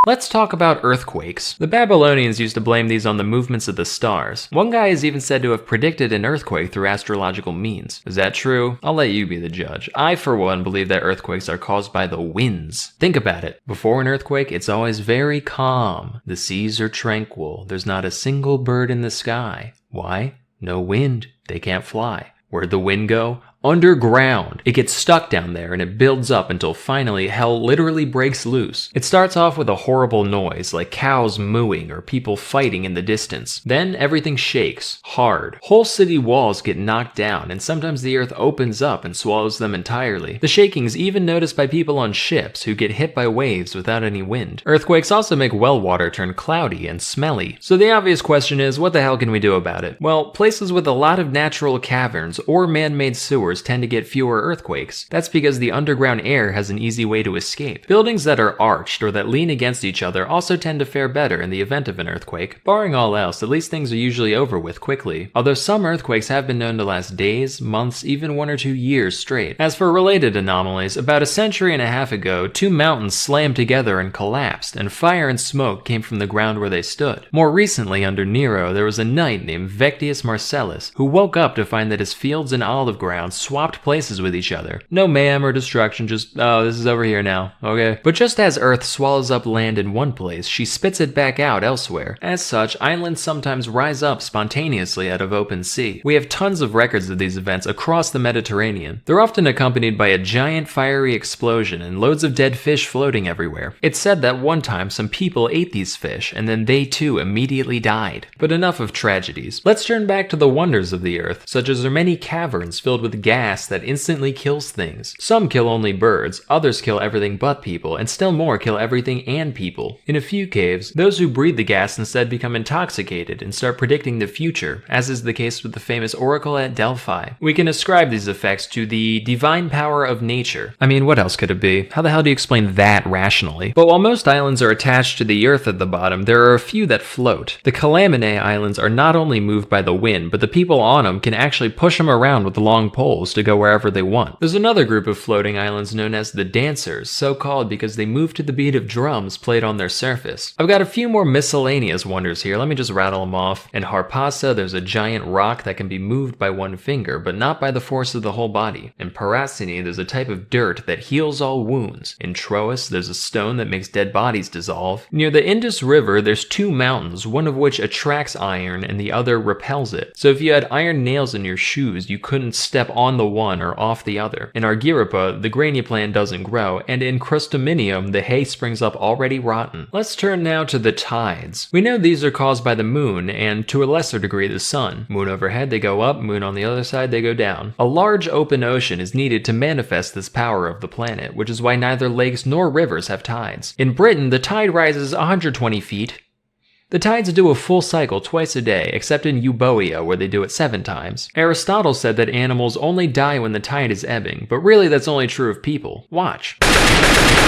Let's talk about earthquakes. The Babylonians used to blame these on the movements of the stars. One guy is even said to have predicted an earthquake through astrological means. Is that true? I'll let you be the judge. I, for one, believe that earthquakes are caused by the winds. Think about it. Before an earthquake, it's always very calm. The seas are tranquil. There's not a single bird in the sky. Why? No wind. They can't fly. Where'd the wind go? underground. It gets stuck down there and it builds up until finally hell literally breaks loose. It starts off with a horrible noise like cows mooing or people fighting in the distance. Then everything shakes, hard. Whole city walls get knocked down and sometimes the earth opens up and swallows them entirely. The shaking's even noticed by people on ships who get hit by waves without any wind. Earthquakes also make well water turn cloudy and smelly. So the obvious question is, what the hell can we do about it? Well, places with a lot of natural caverns or man-made sewers tend to get fewer earthquakes. That's because the underground air has an easy way to escape. Buildings that are arched or that lean against each other also tend to fare better in the event of an earthquake. Barring all else, at least things are usually over with quickly. Although some earthquakes have been known to last days, months, even 1 or 2 years straight. As for related anomalies, about a century and a half ago, 2 mountains slammed together and collapsed, and fire and smoke came from the ground where they stood. More recently, under Nero, there was a knight named Vectius Marcellus who woke up to find that his fields and olive grounds swapped places with each other. No mayhem or destruction, just, oh, this is over here now, okay? But just as Earth swallows up land in one place, she spits it back out elsewhere. As such, islands sometimes rise up spontaneously out of open sea. We have tons of records of these events across the Mediterranean. They're often accompanied by a giant fiery explosion and loads of dead fish floating everywhere. It's said that one time some people ate these fish and then they too immediately died. But enough of tragedies. Let's turn back to the wonders of the earth, such as there are many caverns filled with gas that instantly kills things. Some kill only birds, others kill everything but people, and still more kill everything and people. In a few caves, those who breathe the gas instead become intoxicated and start predicting the future, as is the case with the famous oracle at Delphi. We can ascribe these effects to the divine power of nature. I mean, what else could it be? How the hell do you explain that rationally? But while most islands are attached to the earth at the bottom, there are a few that float. The Calamine Islands are not only moved by the wind, but the people on them can actually push them around with long poles to go wherever they want. There's another group of floating islands known as the Dancers, so called because they move to the beat of drums played on their surface. I've got a few more miscellaneous wonders here, let me just rattle them off. In Harpassa, there's a giant rock that can be moved by one finger, but not by the force of the whole body. In Paracini, there's a type of dirt that heals all wounds. In Troas, there's a stone that makes dead bodies dissolve. Near the Indus River, there's 2 mountains, one of which attracts iron and the other repels it. So if you had iron nails in your shoes, you couldn't step on the one or off the other. In Argyripa, the grainy plant doesn't grow, and in Crustuminium, the hay springs up already rotten. Let's turn now to the tides. We know these are caused by the moon, and to a lesser degree the sun. Moon overhead, they go up, moon on the other side, they go down. A large open ocean is needed to manifest this power of the planet, which is why neither lakes nor rivers have tides. In Britain, the tide rises 120 feet. The tides do a full cycle twice a day, except in Euboea, where they do it 7 times. Aristotle said that animals only die when the tide is ebbing, but really that's only true of people. Watch.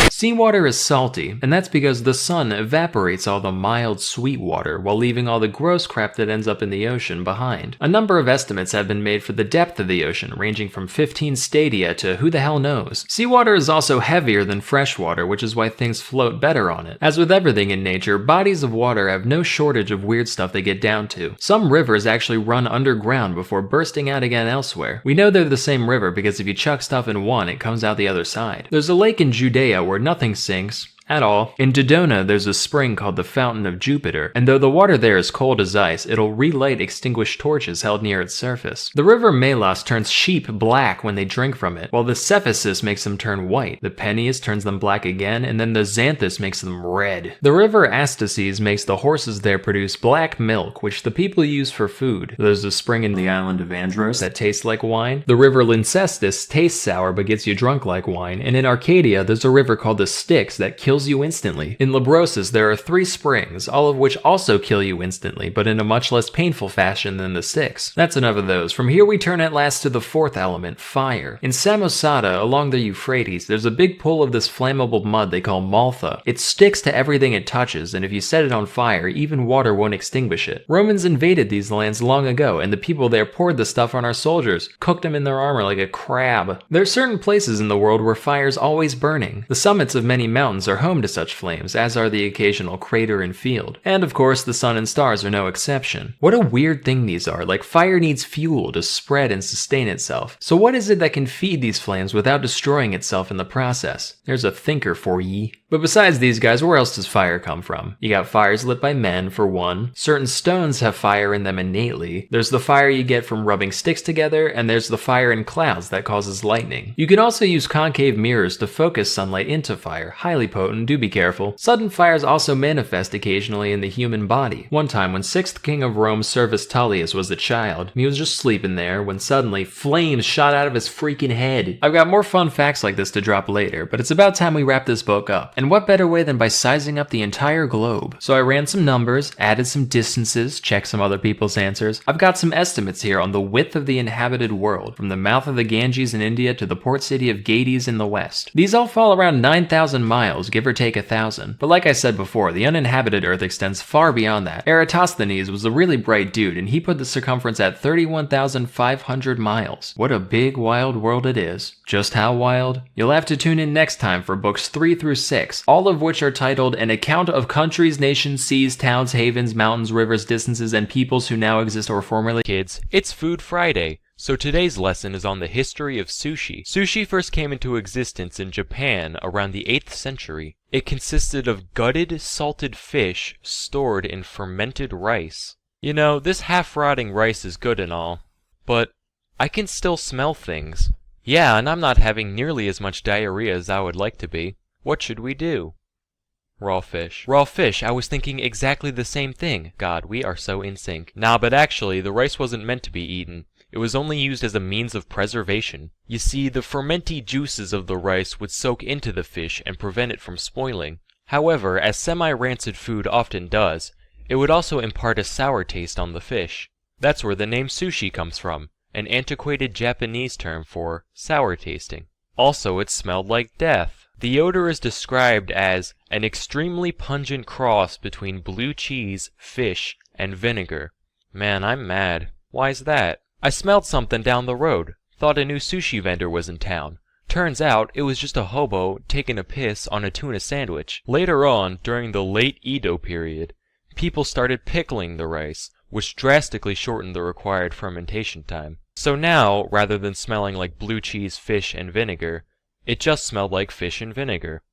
Seawater is salty, and that's because the sun evaporates all the mild, sweet water while leaving all the gross crap that ends up in the ocean behind. A number of estimates have been made for the depth of the ocean, ranging from 15 stadia to who the hell knows. Seawater is also heavier than fresh water, which is why things float better on it. As with everything in nature, bodies of water have no shortage of weird stuff they get down to. Some rivers actually run underground before bursting out again elsewhere. We know they're the same river because if you chuck stuff in one, it comes out the other side. There's a lake in Judea where nothing sinks at all. In Dodona, there's a spring called the Fountain of Jupiter, and though the water there is cold as ice, it'll relight extinguished torches held near its surface. The river Melas turns sheep black when they drink from it, while the Cephasus makes them turn white, the Peneus turns them black again, and then the Xanthus makes them red. The river Astaces makes the horses there produce black milk, which the people use for food. There's a spring in the island of Andros that tastes like wine. The river Lyncestis tastes sour but gets you drunk like wine, and in Arcadia, there's a river called the Styx that kills you instantly. In Labrosis, there are 3 springs, all of which also kill you instantly, but in a much less painful fashion than the Styx. That's enough of those. From here we turn at last to the 4th element, fire. In Samosata, along the Euphrates, there's a big pool of this flammable mud they call maltha. It sticks to everything it touches, and if you set it on fire, even water won't extinguish it. Romans invaded these lands long ago, and the people there poured the stuff on our soldiers, cooked them in their armor like a crab. There are certain places in the world where fire's always burning. The summits of many mountains are home home to such flames, as are the occasional crater and field. And of course, the sun and stars are no exception. What a weird thing these are, like fire needs fuel to spread and sustain itself. So what is it that can feed these flames without destroying itself in the process? There's a thinker for ye. But besides these guys, where else does fire come from? You got fires lit by men, for one. Certain stones have fire in them innately. There's the fire you get from rubbing sticks together, and there's the fire in clouds that causes lightning. You can also use concave mirrors to focus sunlight into fire. Highly potent, do be careful. Sudden fires also manifest occasionally in the human body. One time when 6th king of Rome, Servius Tullius, was a child, he was just sleeping there when suddenly flames shot out of his freaking head. I've got more fun facts like this to drop later, but it's about time we wrap this book up. And what better way than by sizing up the entire globe? So I ran some numbers, added some distances, checked some other people's answers. I've got some estimates here on the width of the inhabited world, from the mouth of the Ganges in India to the port city of Gades in the west. These all fall around 9,000 miles, give or take 1,000. But like I said before, the uninhabited Earth extends far beyond that. Eratosthenes was a really bright dude, and he put the circumference at 31,500 miles. What a big, wild world it is. Just how wild? You'll have to tune in next time for books 3 through 6, all of which are titled An Account of Countries, Nations, Seas, Towns, Havens, Mountains, Rivers, Distances, and Peoples Who Now Exist or Formerly. Kids, it's Food Friday, so today's lesson is on the history of sushi. Sushi first came into existence in Japan around the 8th century. It consisted of gutted, salted fish stored in fermented rice. You know, this half-rotting rice is good and all, but I can still smell things. Yeah, and I'm not having nearly as much diarrhea as I would like to be. What should we do? Raw fish. Raw fish, I was thinking exactly the same thing. God, we are so in sync. Nah, but actually, the rice wasn't meant to be eaten. It was only used as a means of preservation. You see, the fermenty juices of the rice would soak into the fish and prevent it from spoiling. However, as semi-rancid food often does, it would also impart a sour taste on the fish. That's where the name sushi comes from, an antiquated Japanese term for sour tasting. Also, it smelled like death. The odor is described as an extremely pungent cross between blue cheese, fish, and vinegar. Man, I'm mad. Why's that? I smelled something down the road. Thought a new sushi vendor was in town. Turns out it was just a hobo taking a piss on a tuna sandwich. Later on, during the late Edo period, people started pickling the rice, which drastically shortened the required fermentation time. So now, rather than smelling like blue cheese, fish, and vinegar, it just smelled like fish and vinegar.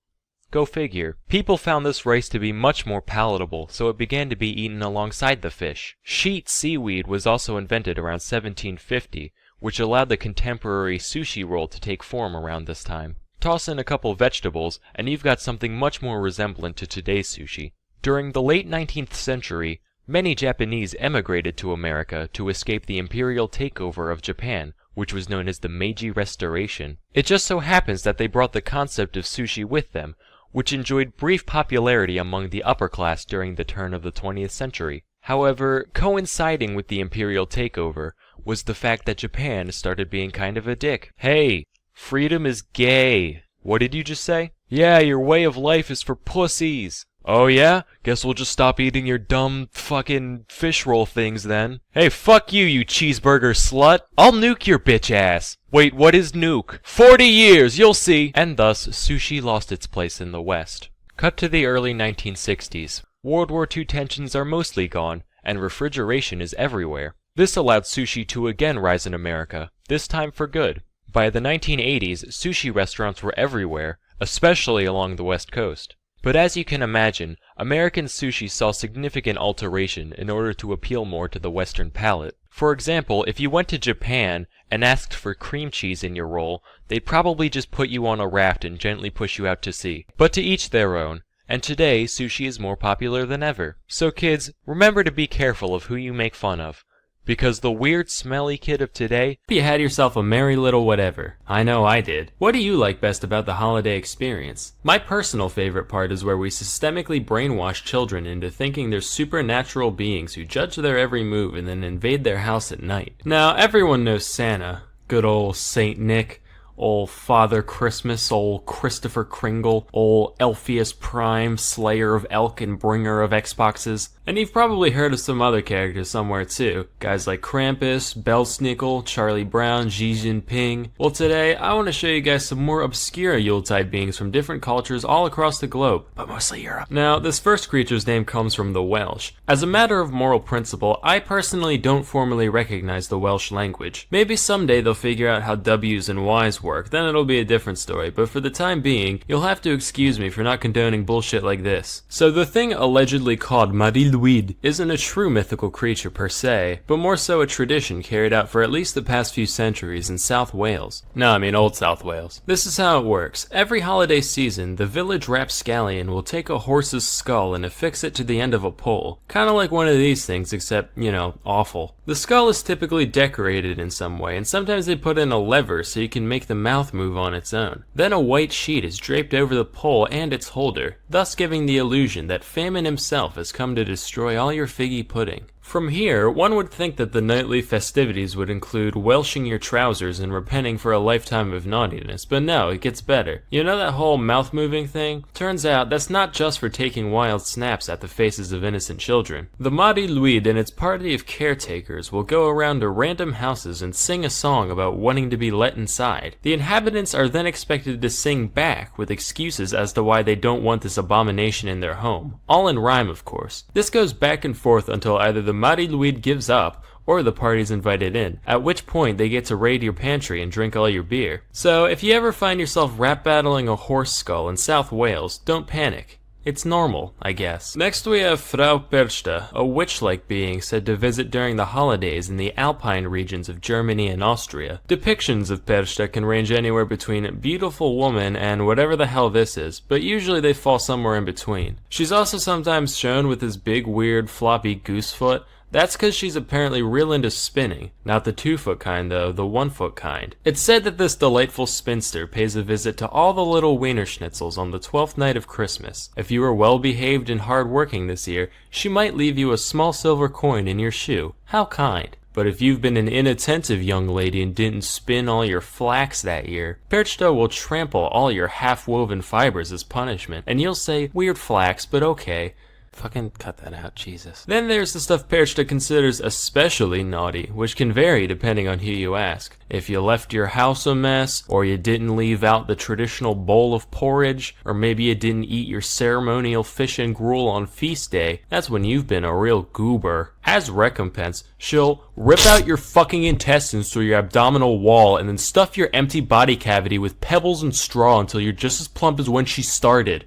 Go figure. People found this rice to be much more palatable, so it began to be eaten alongside the fish. Sheet seaweed was also invented around 1750, which allowed the contemporary sushi roll to take form around this time. Toss in a couple vegetables, and you've got something much more resemblant to today's sushi. During the late 19th century, many Japanese emigrated to America to escape the imperial takeover of Japan, which was known as the Meiji Restoration. It just so happens that they brought the concept of sushi with them, which enjoyed brief popularity among the upper class during the turn of the 20th century. However, coinciding with the imperial takeover was the fact that Japan started being kind of a dick. Hey, freedom is gay. What did you just say? Yeah, your way of life is for pussies. Oh yeah? Guess we'll just stop eating your dumb fucking fish roll things then. Hey, fuck you, you cheeseburger slut. I'll nuke your bitch ass. Wait, what is nuke? 40 years, you'll see. And thus, sushi lost its place in the West. Cut to the early 1960s. World War II tensions are mostly gone, and refrigeration is everywhere. This allowed sushi to again rise in America, this time for good. By the 1980s, sushi restaurants were everywhere, especially along the West Coast. But as you can imagine, American sushi saw significant alteration in order to appeal more to the Western palate. For example, if you went to Japan and asked for cream cheese in your roll, they'd probably just put you on a raft and gently push you out to sea. But to each their own, and today sushi is more popular than ever. So kids, remember to be careful of who you make fun of. Because the weird, smelly kid of today... You had yourself a merry little whatever. I know I did. What do you like best about the holiday experience? My personal favorite part is where we systemically brainwash children into thinking they're supernatural beings who judge their every move and then invade their house at night. Now, everyone knows Santa, good old Saint Nick, Ol' Father Christmas, ol' Christopher Kringle, ol' Elpheus Prime, slayer of elk and bringer of Xboxes. And you've probably heard of some other characters somewhere too. Guys like Krampus, Belsnickel, Charlie Brown, Xi Jinping. Well, today I want to show you guys some more obscure Yuletide beings from different cultures all across the globe, but mostly Europe. Now, this first creature's name comes from the Welsh. As a matter of moral principle, I personally don't formally recognize the Welsh language. Maybe someday they'll figure out how W's and Y's work, then it'll be a different story, but for the time being, you'll have to excuse me for not condoning bullshit like this. So the thing allegedly called Marilwyd isn't a true mythical creature per se, but more so a tradition carried out for at least the past few centuries in South Wales. No, I mean Old South Wales. This is how it works. Every holiday season, the village rapscallion will take a horse's skull and affix it to the end of a pole. Kinda like one of these things, except, awful. The skull is typically decorated in some way, and sometimes they put in a lever so you can make the mouth move on its own. Then a white sheet is draped over the pole and its holder, thus giving the illusion that Famine himself has come to destroy all your figgy pudding. From here, one would think that the nightly festivities would include welshing your trousers and repenting for a lifetime of naughtiness, but no, it gets better. You know that whole mouth-moving thing? Turns out that's not just for taking wild snaps at the faces of innocent children. The Marilwyd and its party of caretakers will go around to random houses and sing a song about wanting to be let inside. The inhabitants are then expected to sing back with excuses as to why they don't want this abomination in their home. All in rhyme, of course. This goes back and forth until either the Marilwyd gives up, or the party's invited in, at which point they get to raid your pantry and drink all your beer. So if you ever find yourself rap battling a horse skull in South Wales, don't panic. It's normal, I guess. Next we have Frau Perchta, a witch-like being said to visit during the holidays in the Alpine regions of Germany and Austria. Depictions of Perchta can range anywhere between beautiful woman and whatever the hell this is, but usually they fall somewhere in between. She's also sometimes shown with this big weird floppy goose foot. That's because she's apparently real into spinning. Not the 2-foot kind though, the 1-foot kind. It's said that this delightful spinster pays a visit to all the little wiener schnitzels on the 12th night of Christmas. If you were well behaved and hard working this year, she might leave you a small silver coin in your shoe. How kind. But if you've been an inattentive young lady and didn't spin all your flax that year, Perchta will trample all your half-woven fibers as punishment, and you'll say, weird flax, but okay. Fucking cut that out, Jesus. Then there's the stuff Perchta considers especially naughty, which can vary depending on who you ask. If you left your house a mess, or you didn't leave out the traditional bowl of porridge, or maybe you didn't eat your ceremonial fish and gruel on feast day, that's when you've been a real goober. As recompense, she'll rip out your fucking intestines through your abdominal wall and then stuff your empty body cavity with pebbles and straw until you're just as plump as when she started.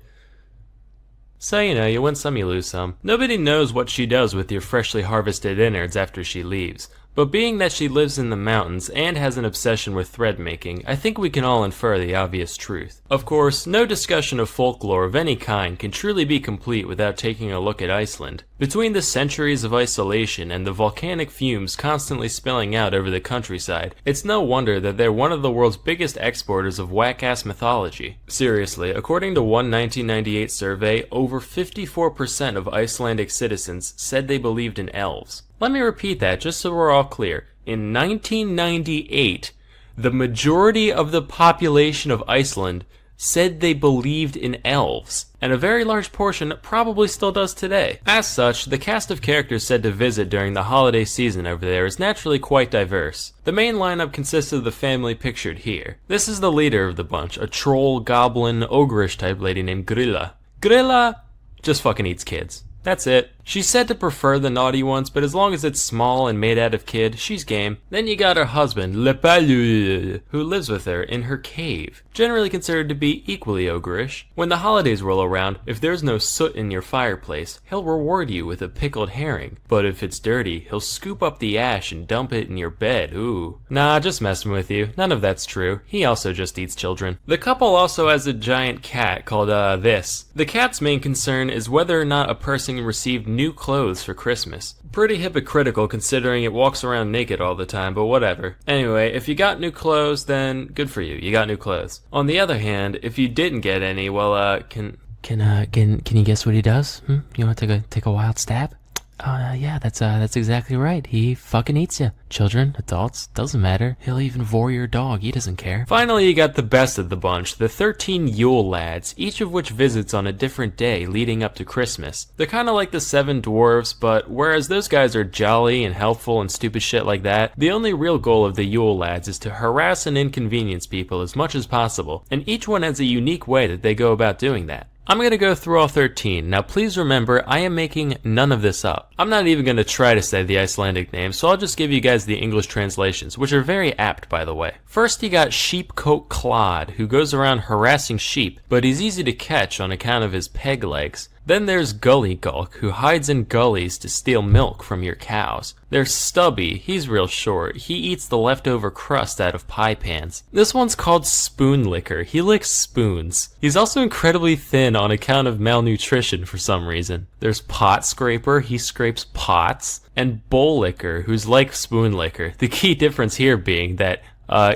So, you win some, you lose some. Nobody knows what she does with your freshly harvested innards after she leaves. But being that she lives in the mountains and has an obsession with thread making, I think we can all infer the obvious truth. Of course, no discussion of folklore of any kind can truly be complete without taking a look at Iceland. Between the centuries of isolation and the volcanic fumes constantly spilling out over the countryside, it's no wonder that they're one of the world's biggest exporters of whack-ass mythology. Seriously, according to one 1998 survey, over 54% of Icelandic citizens said they believed in elves. Let me repeat that just so we're all clear. In 1998, the majority of the population of Iceland said they believed in elves, and a very large portion probably still does today. As such, the cast of characters said to visit during the holiday season over there is naturally quite diverse. The main lineup consists of the family pictured here. This is the leader of the bunch, a troll, goblin, ogreish type lady named Grilla. Grilla just fucking eats kids. That's it. She's said to prefer the naughty ones, but as long as it's small and made out of kid, she's game. Then you got her husband, Lepalu, who lives with her in her cave, generally considered to be equally ogreish. When the holidays roll around, if there's no soot in your fireplace, he'll reward you with a pickled herring. But if it's dirty, he'll scoop up the ash and dump it in your bed. Ooh. Nah, just messing with you. None of that's true. He also just eats children. The couple also has a giant cat called, this. The cat's main concern is whether or not a person received new clothes for Christmas. Pretty hypocritical considering it walks around naked all the time, but whatever. Anyway, if you got new clothes, then good for you. You got new clothes. On the other hand, if you didn't get any, well, can you guess what he does? You want to take a wild stab? Yeah, that's exactly right. He fucking eats you. Children, adults, doesn't matter. He'll even vor your dog. He doesn't care. Finally, you got the best of the bunch, the 13 Yule lads, each of which visits on a different day leading up to Christmas. They're kind of like the 7 dwarves, but whereas those guys are jolly and helpful and stupid shit like that, the only real goal of the Yule lads is to harass and inconvenience people as much as possible, and each one has a unique way that they go about doing that. I'm going to go through all 13. Now please remember, I am making none of this up. I'm not even going to try to say the Icelandic names, so I'll just give you guys the English translations, which are very apt, by the way. First you got Sheepcoat Clod, who goes around harassing sheep, but he's easy to catch on account of his peg legs. Then there's Gully Gulk, who hides in gullies to steal milk from your cows. There's Stubby, he's real short. He eats the leftover crust out of pie pans. This one's called Spoon Licker. He licks spoons. He's also incredibly thin on account of malnutrition for some reason. There's Pot Scraper, he scrapes pots. And Bowl Licker, who's like Spoon Licker. The key difference here being that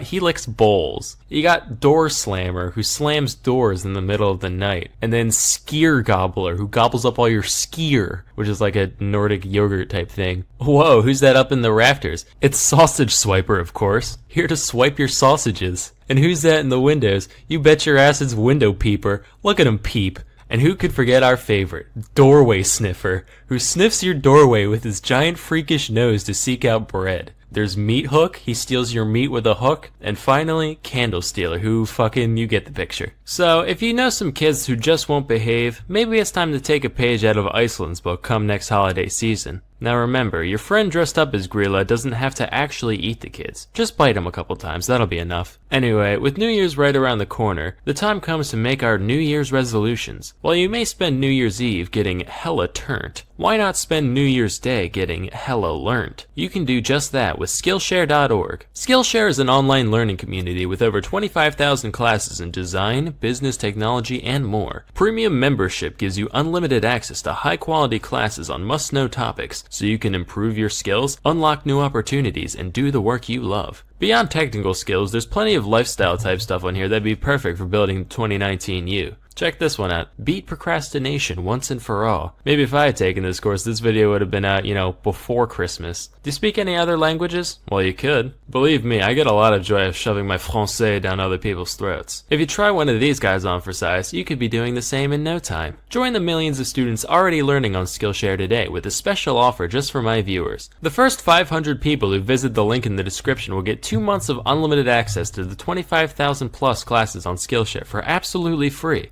he licks bowls. You got Door Slammer, who slams doors in the middle of the night. And then Skyr Gobbler, who gobbles up all your skyr, which is like a Nordic yogurt type thing. Whoa, who's that up in the rafters? It's Sausage Swiper, of course. Here to swipe your sausages. And who's that in the windows? You bet your ass it's Window Peeper. Look at him peep. And who could forget our favorite, Doorway Sniffer, who sniffs your doorway with his giant freakish nose to seek out bread. There's Meat Hook, he steals your meat with a hook. And finally, Candle Stealer, who fucking, you get the picture. So, if you know some kids who just won't behave, maybe it's time to take a page out of Iceland's book come next holiday season. Now remember, your friend dressed up as Grilla doesn't have to actually eat the kids. Just bite them a couple times, that'll be enough. Anyway, with New Year's right around the corner, the time comes to make our New Year's resolutions. While you may spend New Year's Eve getting hella turnt, why not spend New Year's Day getting hella learnt? You can do just that with Skillshare.org. Skillshare is an online learning community with over 25,000 classes in design, business, technology, and more. Premium membership gives you unlimited access to high-quality classes on must-know topics, so you can improve your skills, unlock new opportunities, and do the work you love. Beyond technical skills, there's plenty of lifestyle type stuff on here that'd be perfect for building 2019 you. Check this one out. Beat procrastination once and for all. Maybe if I had taken this course, this video would have been out, before Christmas. Do you speak any other languages? Well, you could. Believe me, I get a lot of joy of shoving my français down other people's throats. If you try one of these guys on for size, you could be doing the same in no time. Join the millions of students already learning on Skillshare today with a special offer just for my viewers. The first 500 people who visit the link in the description will get 2 months of unlimited access to the 25,000 plus classes on Skillshare for absolutely free.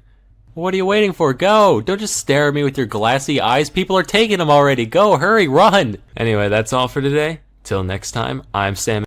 What are you waiting for? Go! Don't just stare at me with your glassy eyes. People are taking them already. Go, hurry, run! Anyway, that's all for today. Till next time, I'm Sam.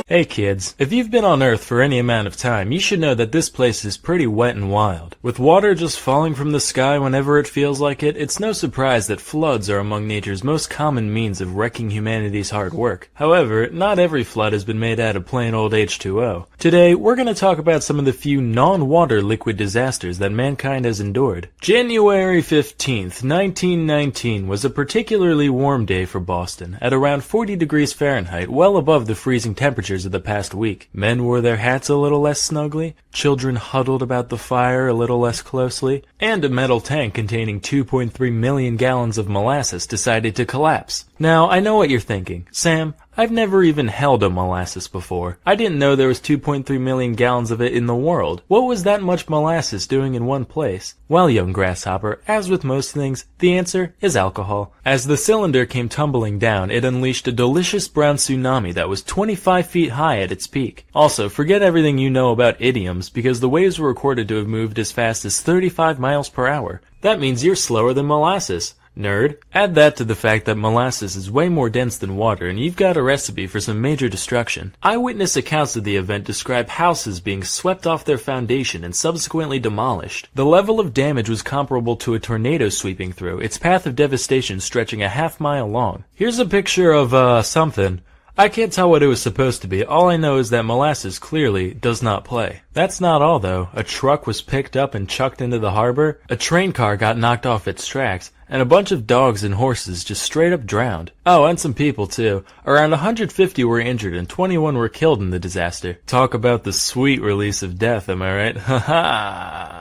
Hey kids, if you've been on Earth for any amount of time, you should know that this place is pretty wet and wild. With water just falling from the sky whenever it feels like it, it's no surprise that floods are among nature's most common means of wrecking humanity's hard work. However, not every flood has been made out of plain old H2O. Today, we're going to talk about some of the few non-water liquid disasters that mankind has endured. January 15th, 1919 was a particularly warm day for Boston, at around 40 degrees Fahrenheit, well above the freezing temperatures of the past week. Men wore their hats a little less snugly, children huddled about the fire a little less closely, and a metal tank containing 2.3 million gallons of molasses decided to collapse. Now, I know what you're thinking. Sam, I've never even held a molasses before. I didn't know there was 2.3 million gallons of it in the world. What was that much molasses doing in one place? Well, young grasshopper, as with most things, the answer is alcohol. As the cylinder came tumbling down, it unleashed a delicious brown tsunami that was 25 feet high at its peak. Also, forget everything you know about idioms, because the waves were recorded to have moved as fast as 35 miles per hour. That means you're slower than molasses. Nerd. Add that to the fact that molasses is way more dense than water, and you've got a recipe for some major destruction. Eyewitness accounts of the event describe houses being swept off their foundation and subsequently demolished. The level of damage was comparable to a tornado sweeping through, its path of devastation stretching a half-mile long. Here's a picture of, something. I can't tell what it was supposed to be. All I know is that molasses clearly does not play. That's not all, though. A truck was picked up and chucked into the harbor, a train car got knocked off its tracks, and a bunch of dogs and horses just straight up drowned. Oh, and some people, too. Around 150 were injured and 21 were killed in the disaster. Talk about the sweet release of death, am I right? Ha ha!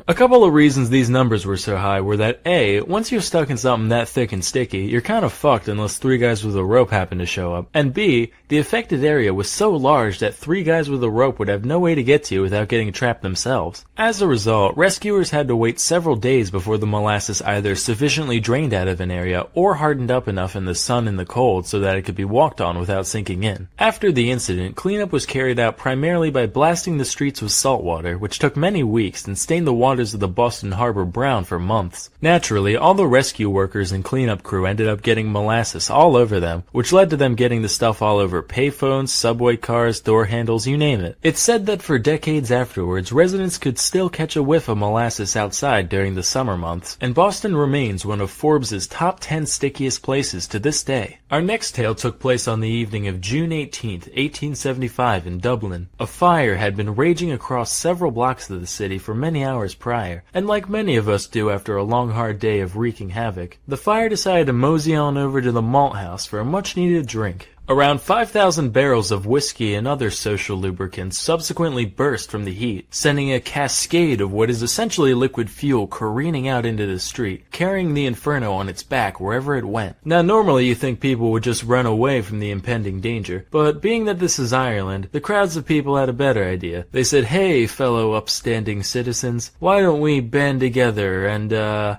A couple of reasons these numbers were so high were that A, once you're stuck in something that thick and sticky, you're kind of fucked unless 3 guys with a rope happen to show up, and B, the affected area was so large that 3 guys with a rope would have no way to get to you without getting trapped themselves. As a result, rescuers had to wait several days before the molasses either sufficiently drained out of an area or hardened up enough in the sun and the cold so that it could be walked on without sinking in. After the incident, cleanup was carried out primarily by blasting the streets with salt water, which took many weeks and stained the waters of the Boston Harbor brown for months. Naturally, all the rescue workers and cleanup crew ended up getting molasses all over them, which led to them getting the stuff all over payphones, subway cars, door handles, you name it. It's said that for decades afterwards, residents could still catch a whiff of molasses outside during the summer months, and Boston remains one of Forbes' top 10 stickiest places to this day. Our next tale took place on the evening of June 18th, 1875 in Dublin. A fire had been raging across several blocks of the city for many hours prior, and like many of us do after a long hard day of wreaking havoc, the fire decided to mosey on over to the malt house for a much needed drink. Around 5,000 barrels of whiskey and other social lubricants subsequently burst from the heat, sending a cascade of what is essentially liquid fuel careening out into the street, carrying the inferno on its back wherever it went. Now normally you think people would just run away from the impending danger, but being that this is Ireland, the crowds of people had a better idea. They said, hey fellow upstanding citizens, why don't we band together and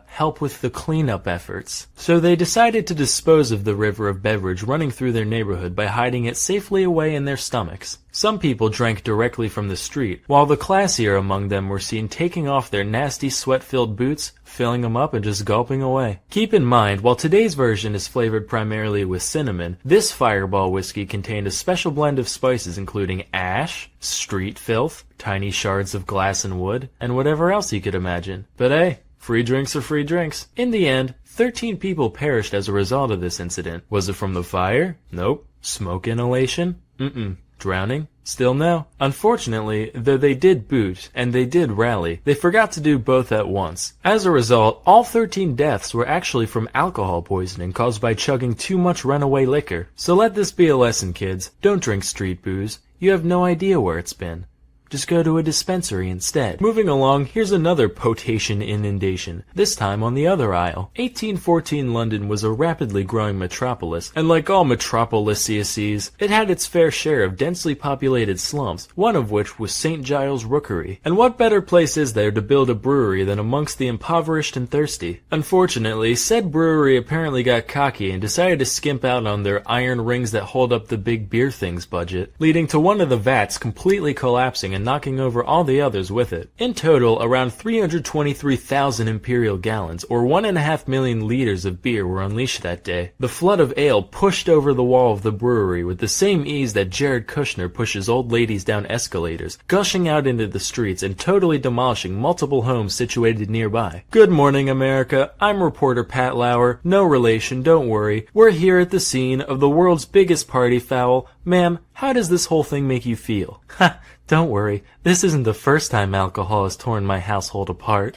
help with the cleanup efforts? So they decided to dispose of the river of beverage running through their neighborhood by hiding it safely away in their stomachs. Some people drank directly from the street, while the classier among them were seen taking off their nasty sweat-filled boots, filling them up and just gulping away. Keep in mind, while today's version is flavored primarily with cinnamon, this Fireball whiskey contained a special blend of spices including ash, street filth, tiny shards of glass and wood, and whatever else you could imagine. But hey, free drinks are free drinks. In the end, 13 people perished as a result of this incident. Was it from the fire? Nope. Smoke inhalation? Drowning? Still no. Unfortunately, though they did boot, and they did rally, they forgot to do both at once. As a result, all 13 deaths were actually from alcohol poisoning caused by chugging too much runaway liquor. So let this be a lesson, kids. Don't drink street booze. You have no idea where it's been. Just go to a dispensary instead. Moving along, here's another potation inundation, this time on the other aisle. 1814 London was a rapidly growing metropolis, and like all metropolises, it had its fair share of densely populated slums, one of which was St. Giles Rookery. And what better place is there to build a brewery than amongst the impoverished and thirsty? Unfortunately, said brewery apparently got cocky and decided to skimp out on their iron rings that hold up the big beer things budget, leading to one of the vats completely collapsing and knocking over all the others with it. In total, around 323,000 imperial gallons, or 1.5 million liters of beer were unleashed that day. The flood of ale pushed over the wall of the brewery with the same ease that Jared Kushner pushes old ladies down escalators, gushing out into the streets and totally demolishing multiple homes situated nearby. Good morning, America. I'm reporter Pat Lauer. No relation, don't worry. We're here at the scene of the world's biggest party foul. Ma'am, how does this whole thing make you feel? Ha! Don't worry, this isn't the first time alcohol has torn my household apart.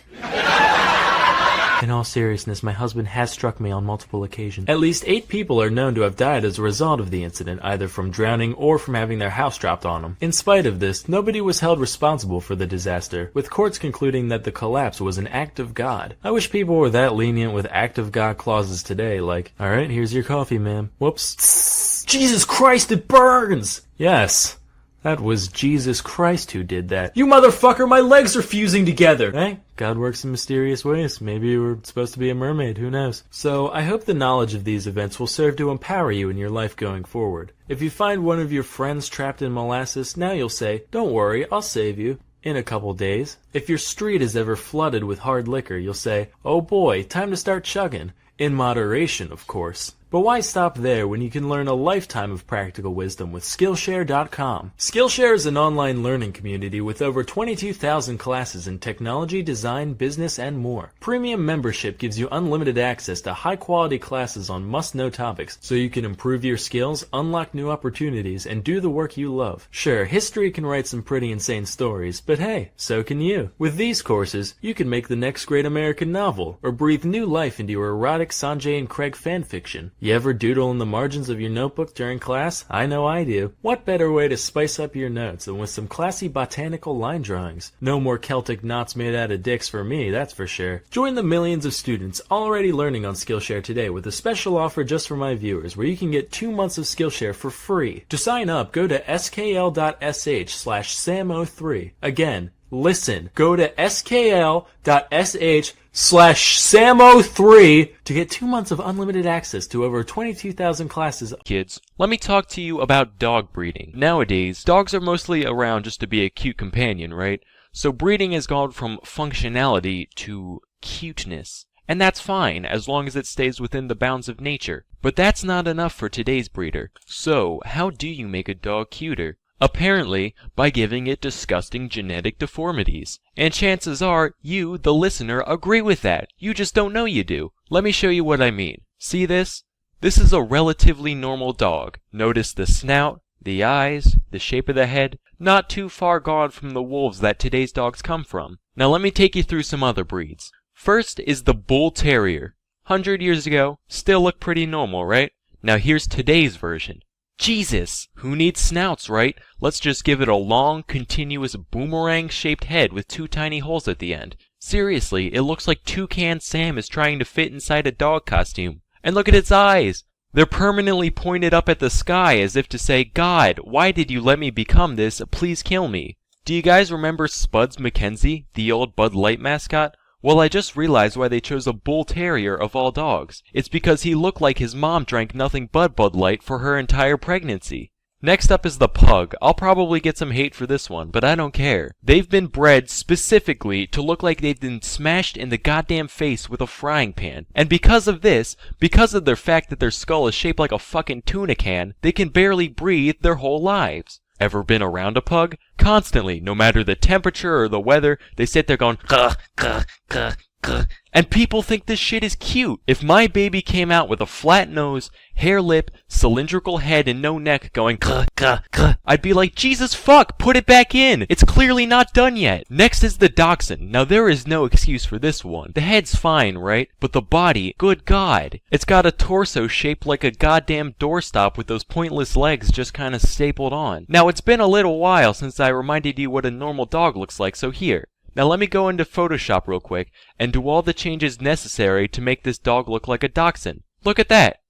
In all seriousness, my husband has struck me on multiple occasions. At least 8 people are known to have died as a result of the incident, either from drowning or from having their house dropped on them. In spite of this, nobody was held responsible for the disaster, with courts concluding that the collapse was an act of God. I wish people were that lenient with act of God clauses today, like, alright, here's your coffee, ma'am. Whoops. Jesus Christ, it burns! Yes. That was Jesus Christ who did that. You motherfucker, my legs are fusing together! Hey, God works in mysterious ways. Maybe you were supposed to be a mermaid, who knows? So, I hope the knowledge of these events will serve to empower you in your life going forward. If you find one of your friends trapped in molasses, now you'll say, don't worry, I'll save you. In a couple days. If your street is ever flooded with hard liquor, you'll say, oh boy, time to start chugging. In moderation, of course. But why stop there when you can learn a lifetime of practical wisdom with Skillshare.com? Skillshare is an online learning community with over 22,000 classes in technology, design, business, and more. Premium membership gives you unlimited access to high-quality classes on must-know topics, so you can improve your skills, unlock new opportunities, and do the work you love. Sure, history can write some pretty insane stories, but hey, so can you. With these courses, you can make the next great American novel, or breathe new life into your erotic Sanjay and Craig fanfiction. You ever doodle in the margins of your notebook during class? I know I do. What better way to spice up your notes than with some classy botanical line drawings? No more Celtic knots made out of dicks for me, that's for sure. Join the millions of students already learning on Skillshare today with a special offer just for my viewers where you can get 2 months of Skillshare for free. To sign up, go to skl.sh/sam03. Again, listen, go to skl.sh/sam03 to get 2 months of unlimited access to over 22,000 classes. Kids, let me talk to you about dog breeding. Nowadays, dogs are mostly around just to be a cute companion, right? So breeding has gone from functionality to cuteness. And that's fine, as long as it stays within the bounds of nature. But that's not enough for today's breeder. So, how do you make a dog cuter? Apparently, by giving it disgusting genetic deformities. And chances are, you, the listener, agree with that. You just don't know you do. Let me show you what I mean. See this? This is a relatively normal dog. Notice the snout, the eyes, the shape of the head. Not too far gone from the wolves that today's dogs come from. Now let me take you through some other breeds. First is the Bull Terrier. 100 years ago, still looked pretty normal, right? Now here's today's version. Jesus! Who needs snouts, right? Let's just give it a long, continuous boomerang-shaped head with 2 tiny holes at the end. Seriously, it looks like Toucan Sam is trying to fit inside a dog costume. And look at its eyes! They're permanently pointed up at the sky as if to say, God, why did you let me become this? Please kill me. Do you guys remember Spuds MacKenzie, the old Bud Light mascot? Well, I just realized why they chose a Bull Terrier of all dogs. It's because he looked like his mom drank nothing but Bud Light for her entire pregnancy. Next up is the Pug. I'll probably get some hate for this one, but I don't care. They've been bred specifically to look like they've been smashed in the goddamn face with a frying pan. And because of this, because of their fact that their skull is shaped like a fucking tuna can, they can barely breathe their whole lives. Ever been around a pug? Constantly, no matter the temperature or the weather, they sit there going, "Gah, gah, gah, gah." And people think this shit is cute. If my baby came out with a flat nose, hair lip, cylindrical head, and no neck going, "Gah, gah, gah," I'd be like, Jesus fuck, put it back in. It's clearly not done yet. Next is the Dachshund. Now there is no excuse for this one. The head's fine, right? But the body, good God. It's got a torso shaped like a goddamn doorstop with those pointless legs just kinda stapled on. Now it's been a little while since I reminded you what a normal dog looks like, so here. Now let me go into Photoshop real quick and do all the changes necessary to make this dog look like a dachshund. Look at that.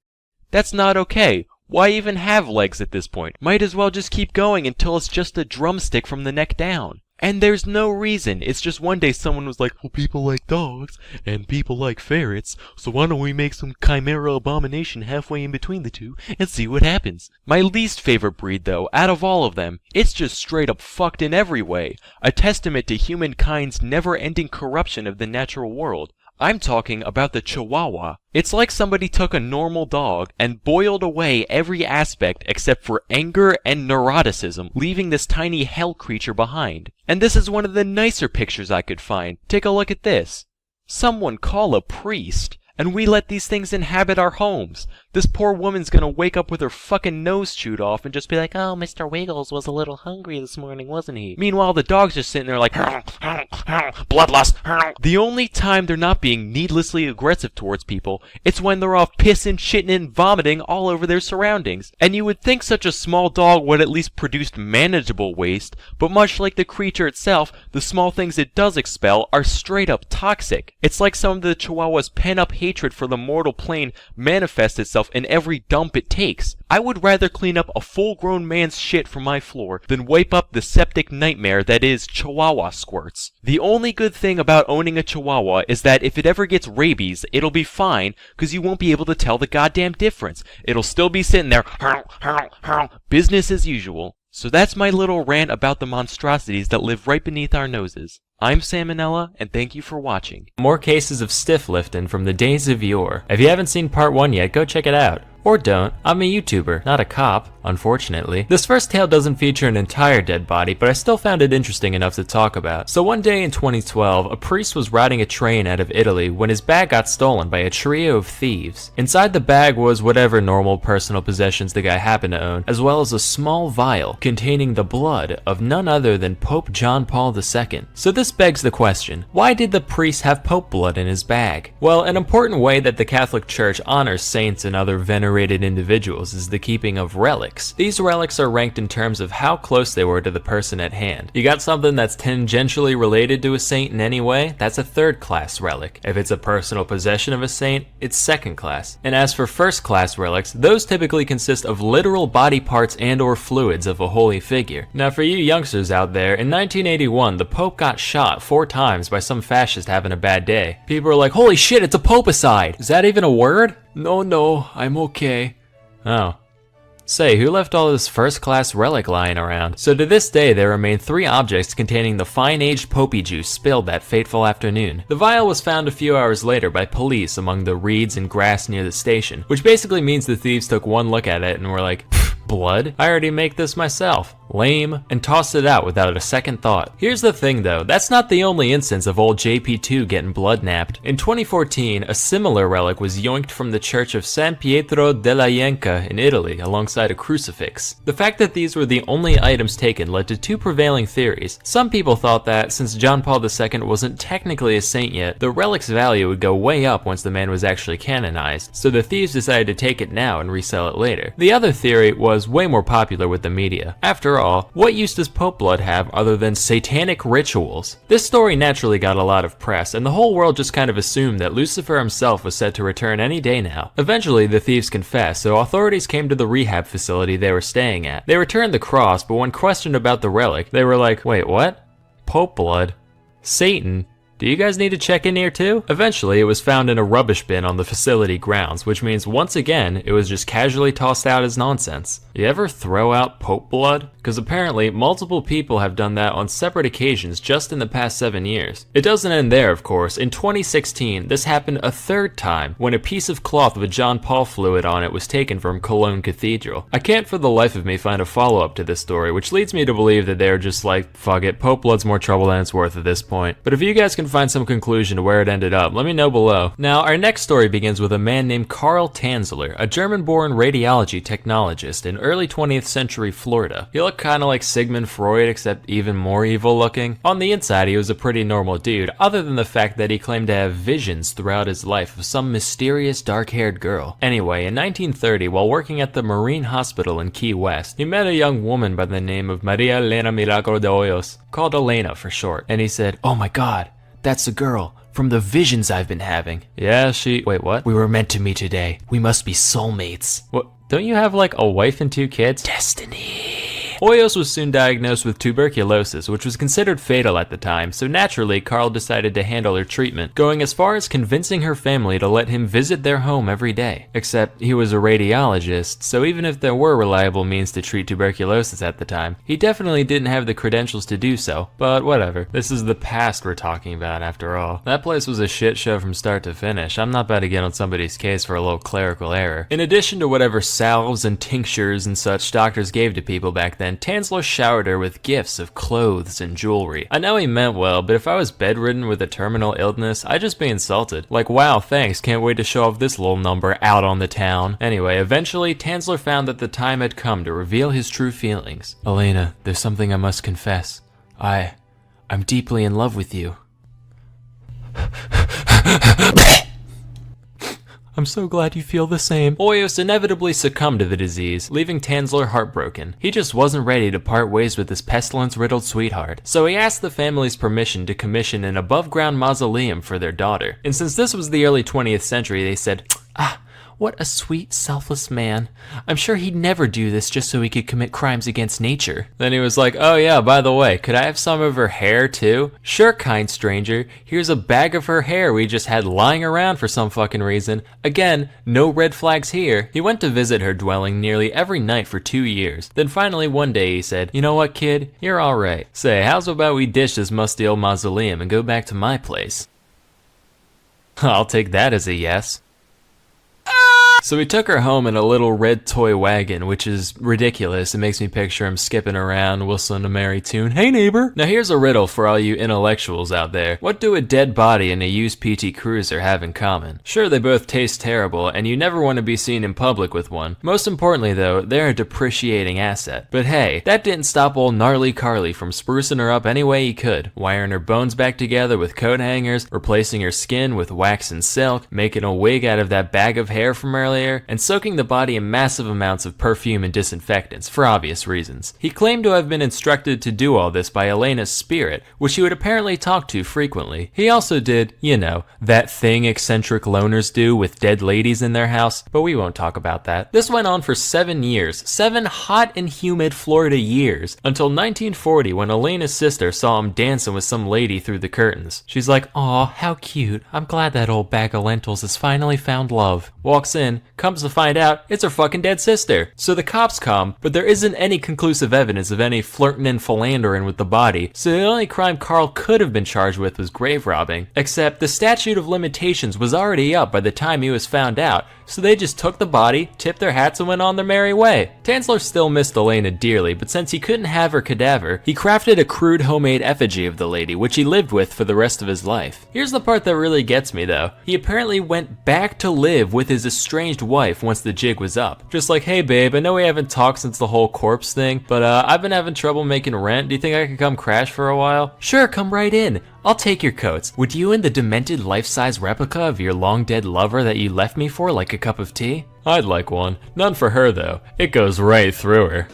That's not okay. Why even have legs at this point? Might as well just keep going until it's just a drumstick from the neck down. And there's no reason. It's just one day someone was like, well, people like dogs and people like ferrets, so why don't we make some chimera abomination halfway in between the two and see what happens. My least favorite breed, though, out of all of them, it's just straight up fucked in every way. A testament to humankind's never-ending corruption of the natural world. I'm talking about the Chihuahua. It's like somebody took a normal dog and boiled away every aspect except for anger and neuroticism, leaving this tiny hell creature behind. And this is one of the nicer pictures I could find. Take a look at this. Someone call a priest. And we let these things inhabit our homes. This poor woman's gonna wake up with her fucking nose chewed off and just be like, oh, Mr. Wiggles was a little hungry this morning, wasn't he? Meanwhile, the dog's just sitting there like, bloodlust. The only time they're not being needlessly aggressive towards people, it's when they're off pissing, shitting, and vomiting all over their surroundings. And you would think such a small dog would at least produce manageable waste, but much like the creature itself, the small things it does expel are straight up toxic. It's like some of the Chihuahua's pent-up hatred for the mortal plane manifests itself in every dump it takes. I would rather clean up a full-grown man's shit from my floor than wipe up the septic nightmare that is Chihuahua squirts. The only good thing about owning a Chihuahua is that if it ever gets rabies, it'll be fine, because you won't be able to tell the goddamn difference. It'll still be sitting there, business as usual. So that's my little rant about the monstrosities that live right beneath our noses. I'm Salmonella, and thank you for watching. More cases of stiff lifting from the days of yore. If you haven't seen part 1 yet, go check it out. Or don't. I'm a YouTuber, not a cop. unfortunately. This first tale doesn't feature an entire dead body, but I still found it interesting enough to talk about. So one day in 2012, a priest was riding a train out of Italy when his bag got stolen by a trio of thieves. Inside the bag was whatever normal personal possessions the guy happened to own, as well as a small vial containing the blood of none other than Pope John Paul II. So this begs the question, why did the priest have Pope blood in his bag? Well, an important way that the Catholic Church honors saints and other venerated individuals is the keeping of relics. These relics are ranked in terms of how close they were to the person at hand. You got something that's tangentially related to a saint in any way, that's a third-class relic. If it's a personal possession of a saint, it's second class. And as for first-class relics, those typically consist of literal body parts and or fluids of a holy figure. Now for you youngsters out there, in 1981, the Pope got shot 4 times by some fascist having a bad day. People are like, holy shit, it's a popicide! Is that even a word? No, I'm okay. Oh. Say, who left all this first-class relic lying around? So to this day, there remain 3 objects containing the fine-aged poppy juice spilled that fateful afternoon. The vial was found a few hours later by police among the reeds and grass near the station, which basically means the thieves took one look at it and were like, blood? I already make this myself. Lame, and tossed it out without a second thought. Here's the thing though, that's not the only instance of old JP2 getting blood napped. In 2014, a similar relic was yoinked from the church of San Pietro della Ienca in Italy alongside a crucifix. The fact that these were the only items taken led to 2 prevailing theories. Some people thought that, since John Paul II wasn't technically a saint yet, the relic's value would go way up once the man was actually canonized, so the thieves decided to take it now and resell it later. The other theory was way more popular with the media. After all, what use does Pope blood have other than satanic rituals? This story naturally got a lot of press, and the whole world just kind of assumed that Lucifer himself was set to return any day now. Eventually, the thieves confessed, so authorities came to the rehab facility they were staying at. They returned the cross, but when questioned about the relic, they were like, wait, what? Pope blood? Satan? Do you guys need to check in here too? Eventually, it was found in a rubbish bin on the facility grounds, which means once again, it was just casually tossed out as nonsense. You ever throw out Pope blood? Because apparently, multiple people have done that on separate occasions just in the past 7 years. It doesn't end there, of course. In 2016, this happened a 3rd time when a piece of cloth with John Paul fluid on it was taken from Cologne Cathedral. I can't for the life of me find a follow-up to this story, which leads me to believe that they're just like, fuck it, Pope blood's more trouble than it's worth at this point. But if you guys can find some conclusion to where it ended up, let me know below. Now, our next story begins with a man named Karl Tanzler, a German-born radiology technologist in early 20th century Florida. He looked kind of like Sigmund Freud, except even more evil looking. On the inside, he was a pretty normal dude, other than the fact that he claimed to have visions throughout his life of some mysterious dark-haired girl. Anyway, in 1930, while working at the Marine Hospital in Key West, he met a young woman by the name of Maria Elena Milagro de Hoyos, called Elena for short, and he said, "Oh my god, that's the girl from the visions I've been having." Yeah, wait, what? "We were meant to meet today. We must be soulmates." What? Don't you have like a wife and 2 kids? Destiny. Hoyos was soon diagnosed with tuberculosis, which was considered fatal at the time, so naturally, Karl decided to handle her treatment, going as far as convincing her family to let him visit their home every day. Except, he was a radiologist, so even if there were reliable means to treat tuberculosis at the time, he definitely didn't have the credentials to do so. But whatever, this is the past we're talking about after all. That place was a shit show from start to finish. I'm not about to get on somebody's case for a little clerical error. In addition to whatever salves and tinctures and such doctors gave to people back then, Tanzler showered her with gifts of clothes and jewelry. I know he meant well, but if I was bedridden with a terminal illness, I'd just be insulted. Like, wow, thanks, can't wait to show off this little number out on the town. Anyway, eventually, Tanzler found that the time had come to reveal his true feelings. "Elena, there's something I must confess. I'm deeply in love with you." "I'm so glad you feel the same." Hoyos inevitably succumbed to the disease, leaving Tanzler heartbroken. He just wasn't ready to part ways with his pestilence-riddled sweetheart, so he asked the family's permission to commission an above-ground mausoleum for their daughter. And since this was the early 20th century, they said, "What a sweet, selfless man. I'm sure he'd never do this just so he could commit crimes against nature." Then he was like, "Oh yeah, by the way, could I have some of her hair too?" "Sure, kind stranger. Here's a bag of her hair we just had lying around for some fucking reason." Again, no red flags here. He went to visit her dwelling nearly every night for 2 years. Then finally one day he said, "You know what, kid? You're alright. Say, how's about we ditch this musty old mausoleum and go back to my place?" I'll take that as a yes. So he took her home in a little red toy wagon, which is ridiculous. It makes me picture him skipping around, whistling a merry tune. Hey neighbor! Now here's a riddle for all you intellectuals out there. What do a dead body and a used PT Cruiser have in common? Sure, they both taste terrible, and you never want to be seen in public with one. Most importantly though, they're a depreciating asset. But hey, that didn't stop old gnarly Carly from sprucing her up any way he could, wiring her bones back together with coat hangers, replacing her skin with wax and silk, making a wig out of that bag of hair from earlier, and soaking the body in massive amounts of perfume and disinfectants, for obvious reasons. He claimed to have been instructed to do all this by Elena's spirit, which he would apparently talk to frequently. He also did, you know, that thing eccentric loners do with dead ladies in their house, but we won't talk about that. This went on for 7 years, 7 hot and humid Florida years, until 1940 when Elena's sister saw him dancing with some lady through the curtains. She's like, "Aw, how cute. I'm glad that old bag of lentils has finally found love." Walks in, comes to find out it's her fucking dead sister. So the cops come, but there isn't any conclusive evidence of any flirting and philandering with the body, so the only crime Carl could have been charged with was grave robbing. Except the statute of limitations was already up by the time he was found out, so they just took the body, tipped their hats, and went on their merry way. Tanzler still missed Elena dearly, but since he couldn't have her cadaver, he crafted a crude homemade effigy of the lady, which he lived with for the rest of his life. Here's the part that really gets me though. He apparently went back to live with his estranged wife once the jig was up. Just like, "Hey babe, I know we haven't talked since the whole corpse thing, but I've been having trouble making rent. Do you think I could come crash for a while?" "Sure, come right in. I'll take your coats. Would you and the demented life-size replica of your long-dead lover that you left me for like a cup of tea?" "I'd like one. None for her though. It goes right through her."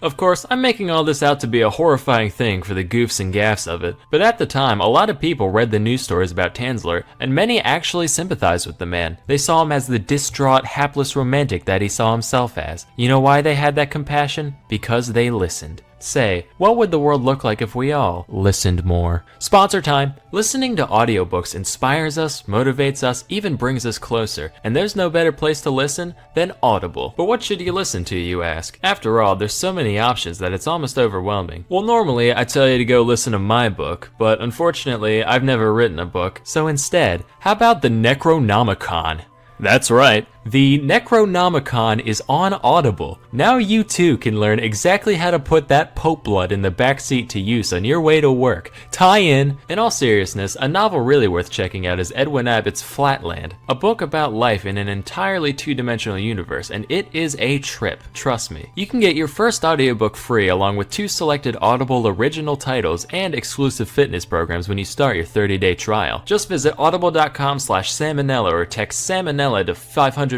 Of course, I'm making all this out to be a horrifying thing for the goofs and gaffs of it, but at the time, a lot of people read the news stories about Tanzler, and many actually sympathized with the man. They saw him as the distraught, hapless romantic that he saw himself as. You know why they had that compassion? Because they listened. Say, what would the world look like if we all listened more? Sponsor time! Listening to audiobooks inspires us, motivates us, even brings us closer, and there's no better place to listen than Audible. But what should you listen to, you ask? After all, there's so many options that it's almost overwhelming. Well, normally I tell you to go listen to my book, but unfortunately I've never written a book, so instead, how about the Necronomicon? That's right. The Necronomicon is on Audible. Now you too can learn exactly how to put that Pope blood in the backseat to use on your way to work. Tie in. In all seriousness, a novel really worth checking out is Edwin Abbott's Flatland, a book about life in an entirely two-dimensional universe, and it is a trip, trust me. You can get your first audiobook free along with 2 selected Audible original titles and exclusive fitness programs when you start your 30-day trial. Just visit audible.com/salmonella or text salmonella to 500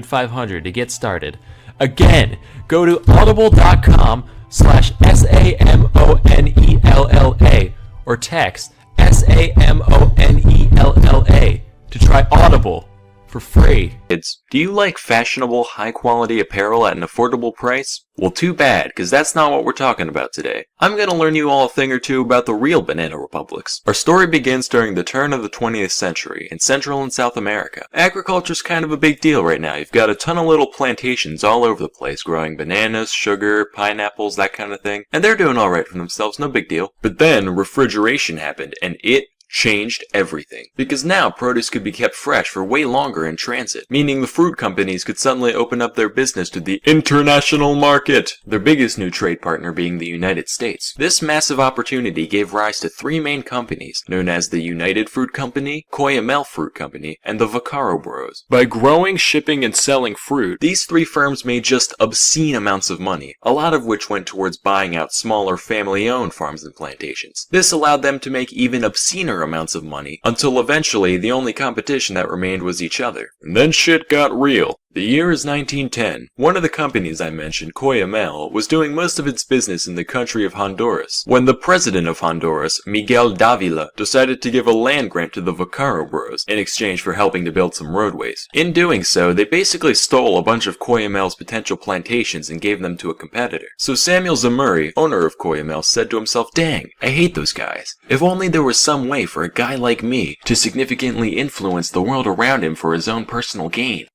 to get started. Again, go to audible.com/SAMONELLA or text SAMONELLA to try Audible for free. Kids, do you like fashionable, high-quality apparel at an affordable price? Well, too bad, because that's not what we're talking about today. I'm going to learn you all a thing or two about the real banana republics. Our story begins during the turn of the 20th century in Central and South America. Agriculture's kind of a big deal right now. You've got a ton of little plantations all over the place growing bananas, sugar, pineapples, that kind of thing. And they're doing alright for themselves, no big deal. But then refrigeration happened, and it changed everything. Because now produce could be kept fresh for way longer in transit, meaning the fruit companies could suddenly open up their business to the international market, their biggest new trade partner being the United States. This massive opportunity gave rise to 3 main companies, known as the United Fruit Company, Cuyamel Fruit Company, and the Vaccaro Bros. By growing, shipping, and selling fruit, these 3 firms made just obscene amounts of money, a lot of which went towards buying out smaller family-owned farms and plantations. This allowed them to make even obscener amounts of money, until eventually the only competition that remained was each other. And then shit got real. The year is 1910. One of the companies I mentioned, Cuyamel, was doing most of its business in the country of Honduras, when the president of Honduras, Miguel Davila, decided to give a land grant to the Vaccaro Bros in exchange for helping to build some roadways. In doing so, they basically stole a bunch of Cuyamel's potential plantations and gave them to a competitor. So Samuel Zamuri, owner of Cuyamel, said to himself, "Dang, I hate those guys. If only there was some way for a guy like me to significantly influence the world around him for his own personal gain."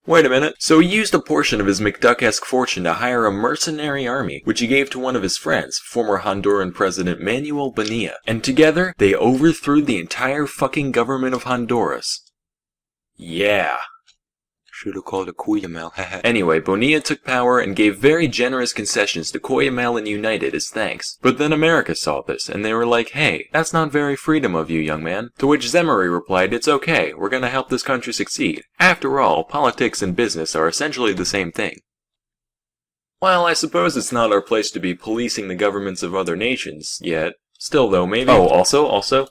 Wait a minute. So he used a portion of his McDuck-esque fortune to hire a mercenary army, which he gave to one of his friends, former Honduran President Manuel Bonilla. And together, they overthrew the entire fucking government of Honduras. Yeah. Should've called it Cuyamel. Anyway, Bonilla took power and gave very generous concessions to Cuyamel and United as thanks. But then America saw this, and they were like, hey, that's not very freedom of you, young man. To which Zemery replied, it's okay, we're gonna help this country succeed. After all, politics and business are essentially the same thing. Well, I suppose it's not our place to be policing the governments of other nations, yet. Still though, maybe— Oh, also?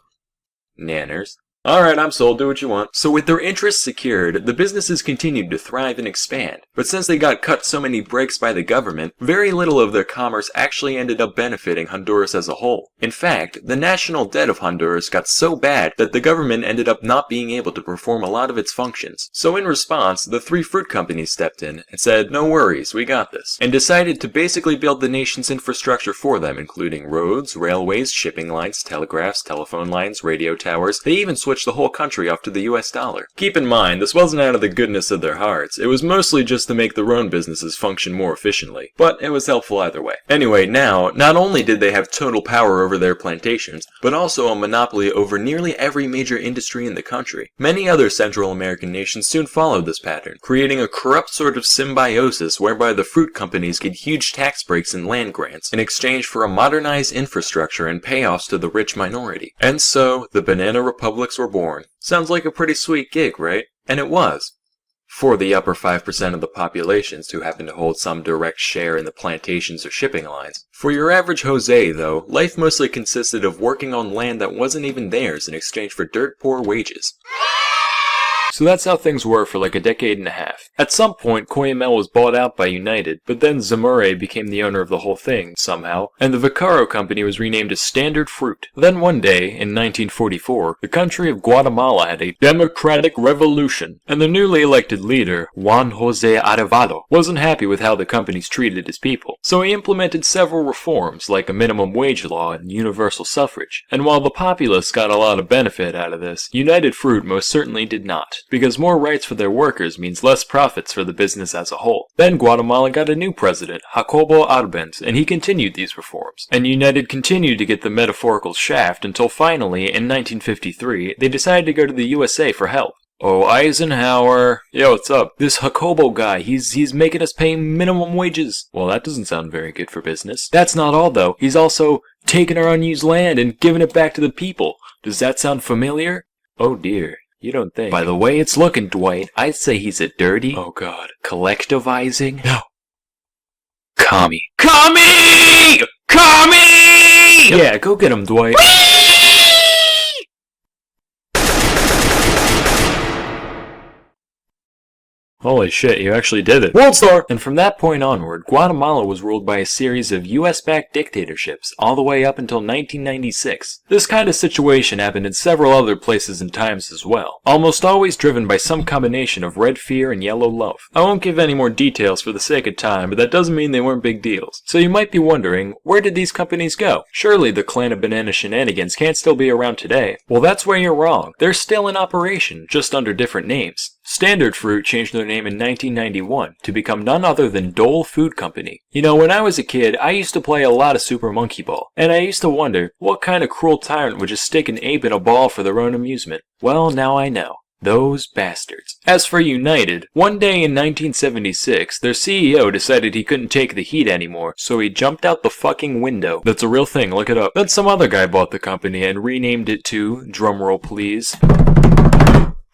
Nanners. Alright, I'm sold, do what you want. So with their interests secured, the businesses continued to thrive and expand. But since they got cut so many breaks by the government, very little of their commerce actually ended up benefiting Honduras as a whole. In fact, the national debt of Honduras got so bad that the government ended up not being able to perform a lot of its functions. So in response, the three fruit companies stepped in and said, no worries, we got this, and decided to basically build the nation's infrastructure for them, including roads, railways, shipping lines, telegraphs, telephone lines, radio towers. They even switched the whole country off to the US dollar. Keep in mind, this wasn't out of the goodness of their hearts, it was mostly just to make their own businesses function more efficiently, but it was helpful either way. Anyway, now, not only did they have total power over their plantations, but also a monopoly over nearly every major industry in the country. Many other Central American nations soon followed this pattern, creating a corrupt sort of symbiosis whereby the fruit companies get huge tax breaks and land grants in exchange for a modernized infrastructure and payoffs to the rich minority. And so, the banana republics were born. Sounds like a pretty sweet gig, right? And it was. For the upper 5% of the populations who happen to hold some direct share in the plantations or shipping lines. For your average Jose, though, life mostly consisted of working on land that wasn't even theirs in exchange for dirt poor wages. So that's how things were for like a decade and a half. At some point, Cuyamel was bought out by United, but then Zamore became the owner of the whole thing, somehow, and the Vaccaro company was renamed as Standard Fruit. Then one day, in 1944, the country of Guatemala had a democratic revolution, and the newly elected leader, Juan Jose Arevalo, wasn't happy with how the companies treated his people. So he implemented several reforms, like a minimum wage law and universal suffrage. And while the populace got a lot of benefit out of this, United Fruit most certainly did not. Because more rights for their workers means less profits for the business as a whole. Then Guatemala got a new president, Jacobo Arbenz, and he continued these reforms. And United continued to get the metaphorical shaft until finally, in 1953, they decided to go to the USA for help. Oh, Eisenhower. Yo, what's up? This Jacobo guy, he's making us pay minimum wages. Well, that doesn't sound very good for business. That's not all, though. He's also taking our unused land and giving it back to the people. Does that sound familiar? Oh dear. You don't think. By the way it's looking, Dwight, I'd say he's a dirty, oh god, collectivizing, no, commie. Commie! Commie! Yeah, go get him, Dwight. Holy shit, you actually did it. World Star! And from that point onward, Guatemala was ruled by a series of US-backed dictatorships, all the way up until 1996. This kind of situation happened in several other places and times as well, almost always driven by some combination of red fear and yellow love. I won't give any more details for the sake of time, but that doesn't mean they weren't big deals. So you might be wondering, where did these companies go? Surely the clan of banana shenanigans can't still be around today. Well, that's where you're wrong. They're still in operation, just under different names. Standard Fruit changed their name in 1991 to become none other than Dole Food Company. You know, when I was a kid, I used to play a lot of Super Monkey Ball, and I used to wonder, what kind of cruel tyrant would just stick an ape in a ball for their own amusement? Well, now I know. Those bastards. As for United, one day in 1976, their CEO decided he couldn't take the heat anymore, so he jumped out the fucking window. That's a real thing, look it up. Then some other guy bought the company and renamed it to, drumroll please,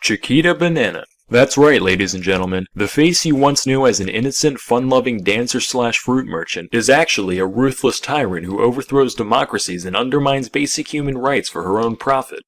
Chiquita Banana. That's right, ladies and gentlemen. The face you once knew as an innocent, fun-loving dancer/fruit merchant is actually a ruthless tyrant who overthrows democracies and undermines basic human rights for her own profit.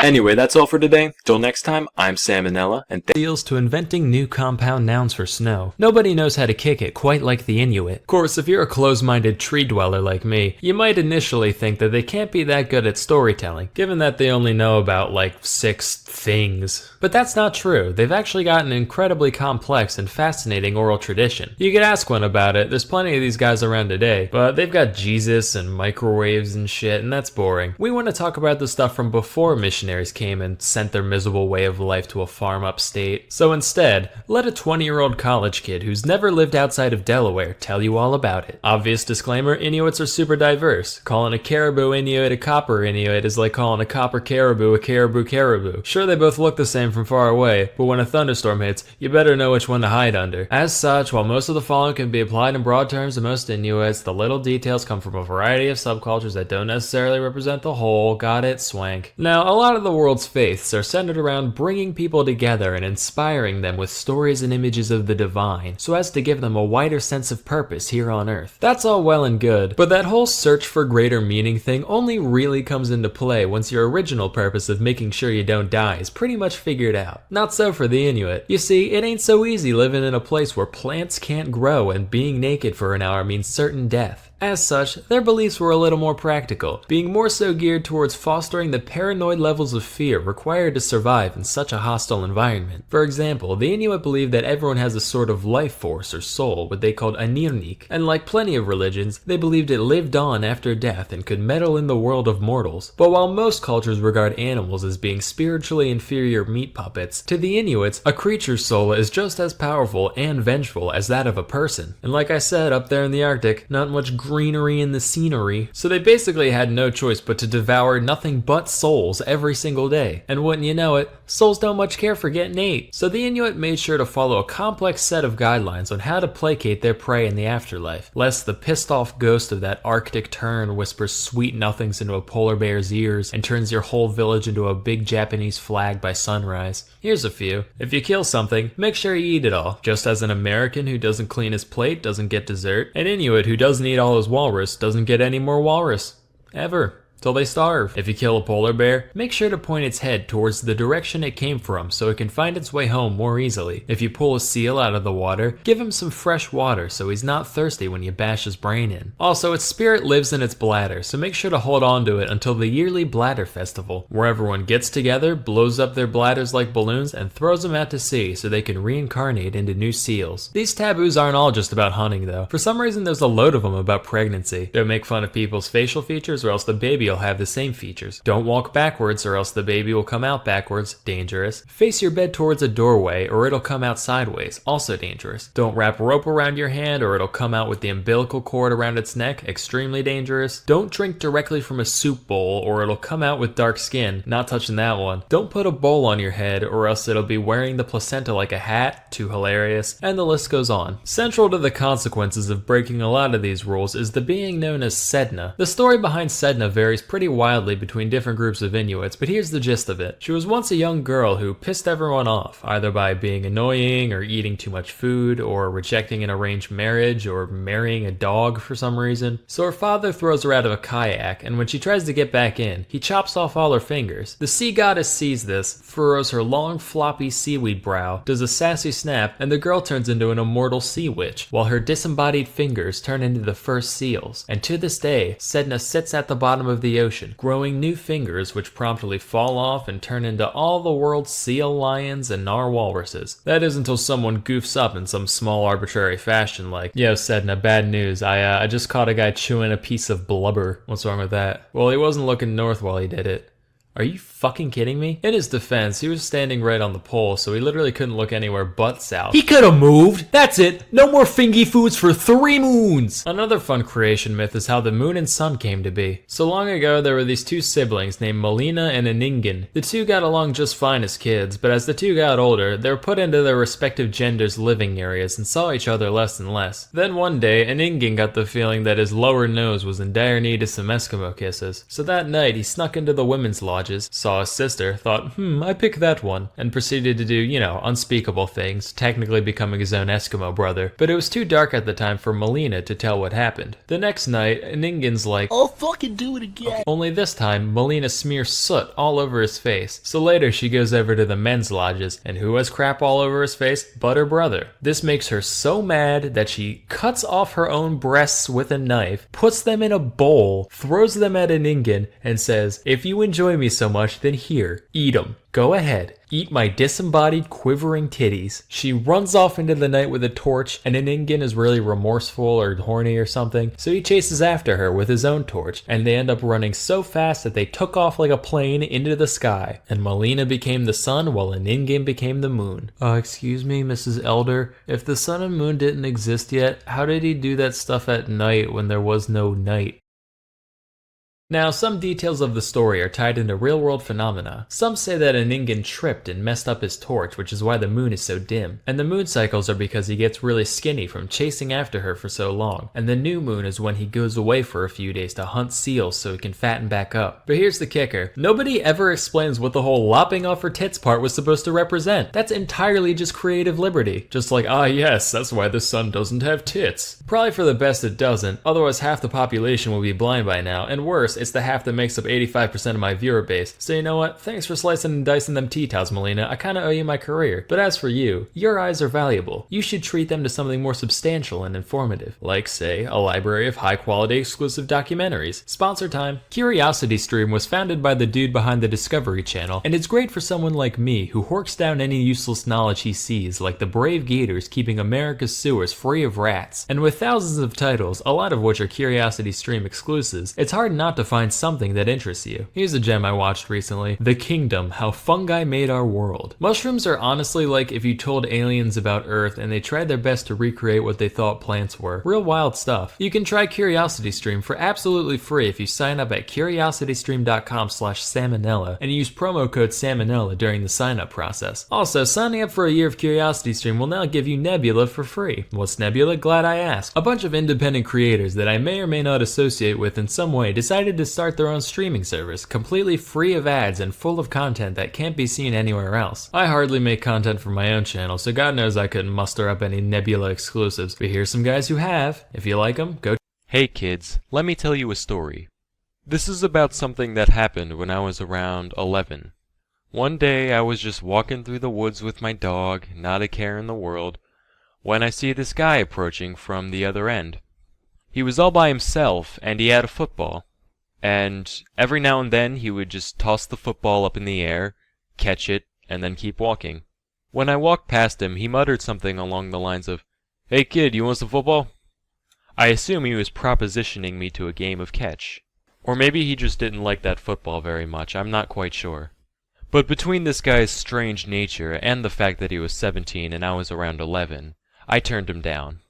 Anyway, that's all for today. Till next time, I'm Salmonella, and Deals to inventing new compound nouns for snow. Nobody knows how to kick it quite like the Inuit. Of course, if you're a close-minded tree dweller like me, you might initially think that they can't be that good at storytelling, given that they only know about like 6 things. But that's not true. They've actually got an incredibly complex and fascinating oral tradition. You could ask one about it, there's plenty of these guys around today, but they've got Jesus and microwaves and shit, and that's boring. We want to talk about the stuff from before missionary missionaries came and sent their miserable way of life to a farm upstate. So instead, let a 20-year-old college kid who's never lived outside of Delaware tell you all about it. Obvious disclaimer, Inuits are super diverse. Calling a caribou Inuit a copper Inuit is like calling a copper caribou a caribou caribou. Sure, they both look the same from far away, but when a thunderstorm hits, you better know which one to hide under. As such, while most of the following can be applied in broad terms to most Inuits, the little details come from a variety of subcultures that don't necessarily represent the whole. Got it? Swank. Now, a lot of the world's faiths are centered around bringing people together and inspiring them with stories and images of the divine, so as to give them a wider sense of purpose here on Earth. That's all well and good, but that whole search for greater meaning thing only really comes into play once your original purpose of making sure you don't die is pretty much figured out. Not so for the Inuit. You see, it ain't so easy living in a place where plants can't grow and being naked for an hour means certain death. As such, their beliefs were a little more practical, being more so geared towards fostering the paranoid levels of fear required to survive in such a hostile environment. For example, the Inuit believed that everyone has a sort of life force or soul, what they called a nirnik, and like plenty of religions, they believed it lived on after death and could meddle in the world of mortals. But while most cultures regard animals as being spiritually inferior meat puppets, to the Inuits, a creature's soul is just as powerful and vengeful as that of a person. And like I said, up there in the Arctic, not much greenery in the scenery, so they basically had no choice but to devour nothing but souls every single day. And wouldn't you know it, souls don't much care for getting ate. So the Inuit made sure to follow a complex set of guidelines on how to placate their prey in the afterlife, lest the pissed off ghost of that Arctic tern whispers sweet nothings into a polar bear's ears and turns your whole village into a big Japanese flag by sunrise. Here's a few. If you kill something, make sure you eat it all. Just as an American who doesn't clean his plate doesn't get dessert, an Inuit who doesn't eat all his walrus doesn't get any more walrus. Ever. Till they starve. If you kill a polar bear, make sure to point its head towards the direction it came from so it can find its way home more easily. If you pull a seal out of the water, give him some fresh water so he's not thirsty when you bash his brain in. Also, its spirit lives in its bladder, so make sure to hold on to it until the yearly bladder festival, where everyone gets together, blows up their bladders like balloons, and throws them out to sea so they can reincarnate into new seals. These taboos aren't all just about hunting though. For some reason there's a load of them about pregnancy. Don't make fun of people's facial features or else the baby will have the same features. Don't walk backwards or else the baby will come out backwards. Dangerous. Face your bed towards a doorway or it'll come out sideways. Also dangerous. Don't wrap rope around your hand or it'll come out with the umbilical cord around its neck. Extremely dangerous. Don't drink directly from a soup bowl or it'll come out with dark skin. Not touching that one. Don't put a bowl on your head or else it'll be wearing the placenta like a hat. Too hilarious. And the list goes on. Central to the consequences of breaking a lot of these rules is the being known as Sedna. The story behind Sedna varies pretty wildly between different groups of Inuits, but here's the gist of it. She was once a young girl who pissed everyone off, either by being annoying or eating too much food or rejecting an arranged marriage or marrying a dog for some reason. So her father throws her out of a kayak, and when she tries to get back in, he chops off all her fingers. The sea goddess sees this, furrows her long floppy seaweed brow, does a sassy snap, and the girl turns into an immortal sea witch, while her disembodied fingers turn into the first seals. And to this day, Sedna sits at the bottom of the ocean, growing new fingers which promptly fall off and turn into all the world's seal lions and narwhalruses. That is until someone goofs up in some small arbitrary fashion like, "Yo Sedna, bad news, I just caught a guy chewing a piece of blubber. What's wrong with that?" Well, he wasn't looking north while he did it. Are you fucking kidding me? In his defense, he was standing right on the pole, so he literally couldn't look anywhere but south. He could have moved! That's it! No more fingy foods for 3 moons! Another fun creation myth is how the moon and sun came to be. So long ago, there were these two siblings named Melina and Iningin. The two got along just fine as kids, but as the two got older, they were put into their respective genders' living areas and saw each other less and less. Then one day, Iningin got the feeling that his lower nose was in dire need of some Eskimo kisses. So that night, he snuck into the women's lodge, saw his sister, thought, I pick that one, and proceeded to do, unspeakable things, technically becoming his own Eskimo brother. But it was too dark at the time for Melina to tell what happened. The next night, Ningin's like, I'll fucking do it again. Only this time, Melina smears soot all over his face. So later, she goes over to the men's lodges, and who has crap all over his face but her brother? This makes her so mad that she cuts off her own breasts with a knife, puts them in a bowl, throws them at Ningin, and says, "If you enjoy me so much, then here, eat 'em. Go ahead, eat my disembodied, quivering titties. She runs off into the night with a torch, and Ningen is really remorseful or horny or something, so he chases after her with his own torch, and they end up running so fast that they took off like a plane into the sky, and Melina became the sun while Ningen became the moon. Excuse me, Mrs. Elder, if the sun and moon didn't exist yet, how did he do that stuff at night when there was no night? Now, some details of the story are tied into real-world phenomena. Some say that Ningen tripped and messed up his torch, which is why the moon is so dim. And the moon cycles are because he gets really skinny from chasing after her for so long. And the new moon is when he goes away for a few days to hunt seals so he can fatten back up. But here's the kicker. Nobody ever explains what the whole lopping off her tits part was supposed to represent. That's entirely just creative liberty. Just like, yes, that's why the sun doesn't have tits. Probably for the best it doesn't, otherwise half the population will be blind by now, and worse, it's the half that makes up 85% of my viewer base. So you know what? Thanks for slicing and dicing them tea towels, Melina. I kinda owe you my career. But as for you, your eyes are valuable. You should treat them to something more substantial and informative. Like, say, a library of high-quality exclusive documentaries. Sponsor time. CuriosityStream was founded by the dude behind the Discovery Channel, and it's great for someone like me who horks down any useless knowledge he sees, like the brave gators keeping America's sewers free of rats. And with thousands of titles, a lot of which are CuriosityStream exclusives, it's hard not to find something that interests you. Here's a gem I watched recently. The Kingdom, How Fungi Made Our World. Mushrooms are honestly like if you told aliens about Earth and they tried their best to recreate what they thought plants were. Real wild stuff. You can try CuriosityStream for absolutely free if you sign up at curiositystream.com/salmonella and use promo code salmonella during the sign up process. Also, signing up for a year of CuriosityStream will now give you Nebula for free. What's Nebula? Glad I asked. A bunch of independent creators that I may or may not associate with in some way decided to start their own streaming service, completely free of ads and full of content that can't be seen anywhere else. I hardly make content for my own channel, so God knows I couldn't muster up any Nebula exclusives, but here's some guys who have. If you like them, go. Hey kids, let me tell you a story. This is about something that happened when I was around 11. One day I was just walking through the woods with my dog, not a care in the world, when I see this guy approaching from the other end. He was all by himself, and he had a football. And every now and then he would just toss the football up in the air, catch it, and then keep walking. When I walked past him, he muttered something along the lines of, "Hey kid, you want some football?" I assume he was propositioning me to a game of catch. Or maybe he just didn't like that football very much, I'm not quite sure. But between this guy's strange nature and the fact that he was 17 and I was around 11, I turned him down.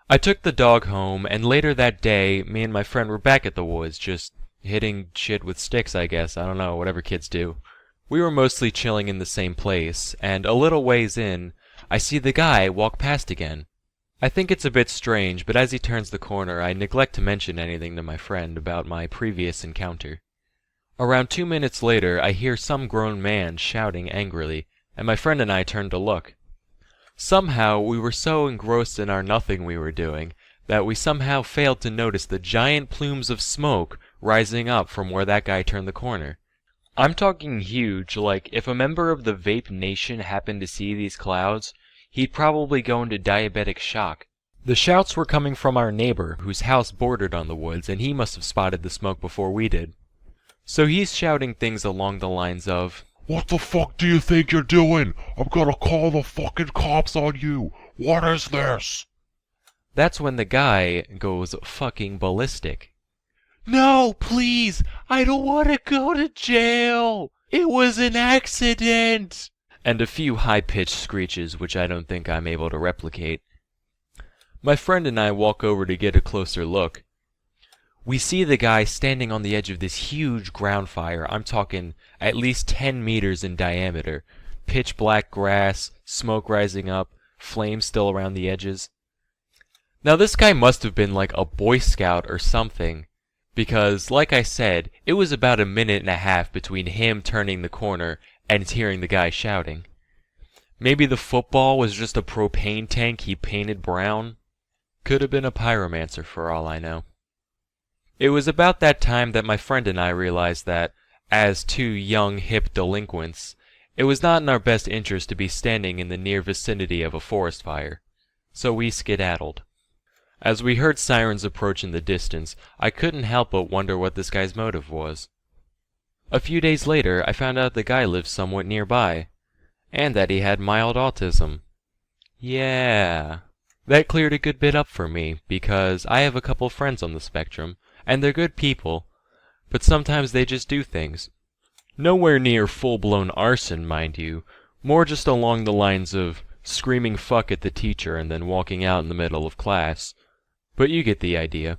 I took the dog home, and later that day, me and my friend were back at the woods, just hitting shit with sticks, I guess. I don't know, whatever kids do. We were mostly chilling in the same place, and a little ways in, I see the guy walk past again. I think it's a bit strange, but as he turns the corner, I neglect to mention anything to my friend about my previous encounter. Around 2 minutes later, I hear some grown man shouting angrily, and my friend and I turn to look. Somehow, we were so engrossed in our nothing we were doing, that we somehow failed to notice the giant plumes of smoke rising up from where that guy turned the corner. I'm talking huge, like if a member of the Vape Nation happened to see these clouds, he'd probably go into diabetic shock. The shouts were coming from our neighbor, whose house bordered on the woods, and he must have spotted the smoke before we did. So he's shouting things along the lines of, "What the fuck do you think you're doing? I'm gonna call the fucking cops on you. What is this?" That's when the guy goes fucking ballistic. "No, please, I don't want to go to jail. It was an accident." And a few high-pitched screeches which I don't think I'm able to replicate. My friend and I walk over to get a closer look. We see the guy standing on the edge of this huge ground fire. I'm talking at least 10 meters in diameter. Pitch black grass, smoke rising up, flames still around the edges. Now this guy must have been like a Boy Scout or something, because, like I said, it was about a minute and a half between him turning the corner and hearing the guy shouting. Maybe the football was just a propane tank he painted brown. Could have been a pyromancer for all I know. It was about that time that my friend and I realized that, as two young, hip delinquents, it was not in our best interest to be standing in the near vicinity of a forest fire. So we skedaddled. As we heard sirens approach in the distance, I couldn't help but wonder what this guy's motive was. A few days later, I found out the guy lived somewhat nearby, and that he had mild autism. Yeah. That cleared a good bit up for me, because I have a couple friends on the spectrum, and they're good people, but sometimes they just do things. Nowhere near full-blown arson, mind you, more just along the lines of screaming fuck at the teacher and then walking out in the middle of class. But you get the idea.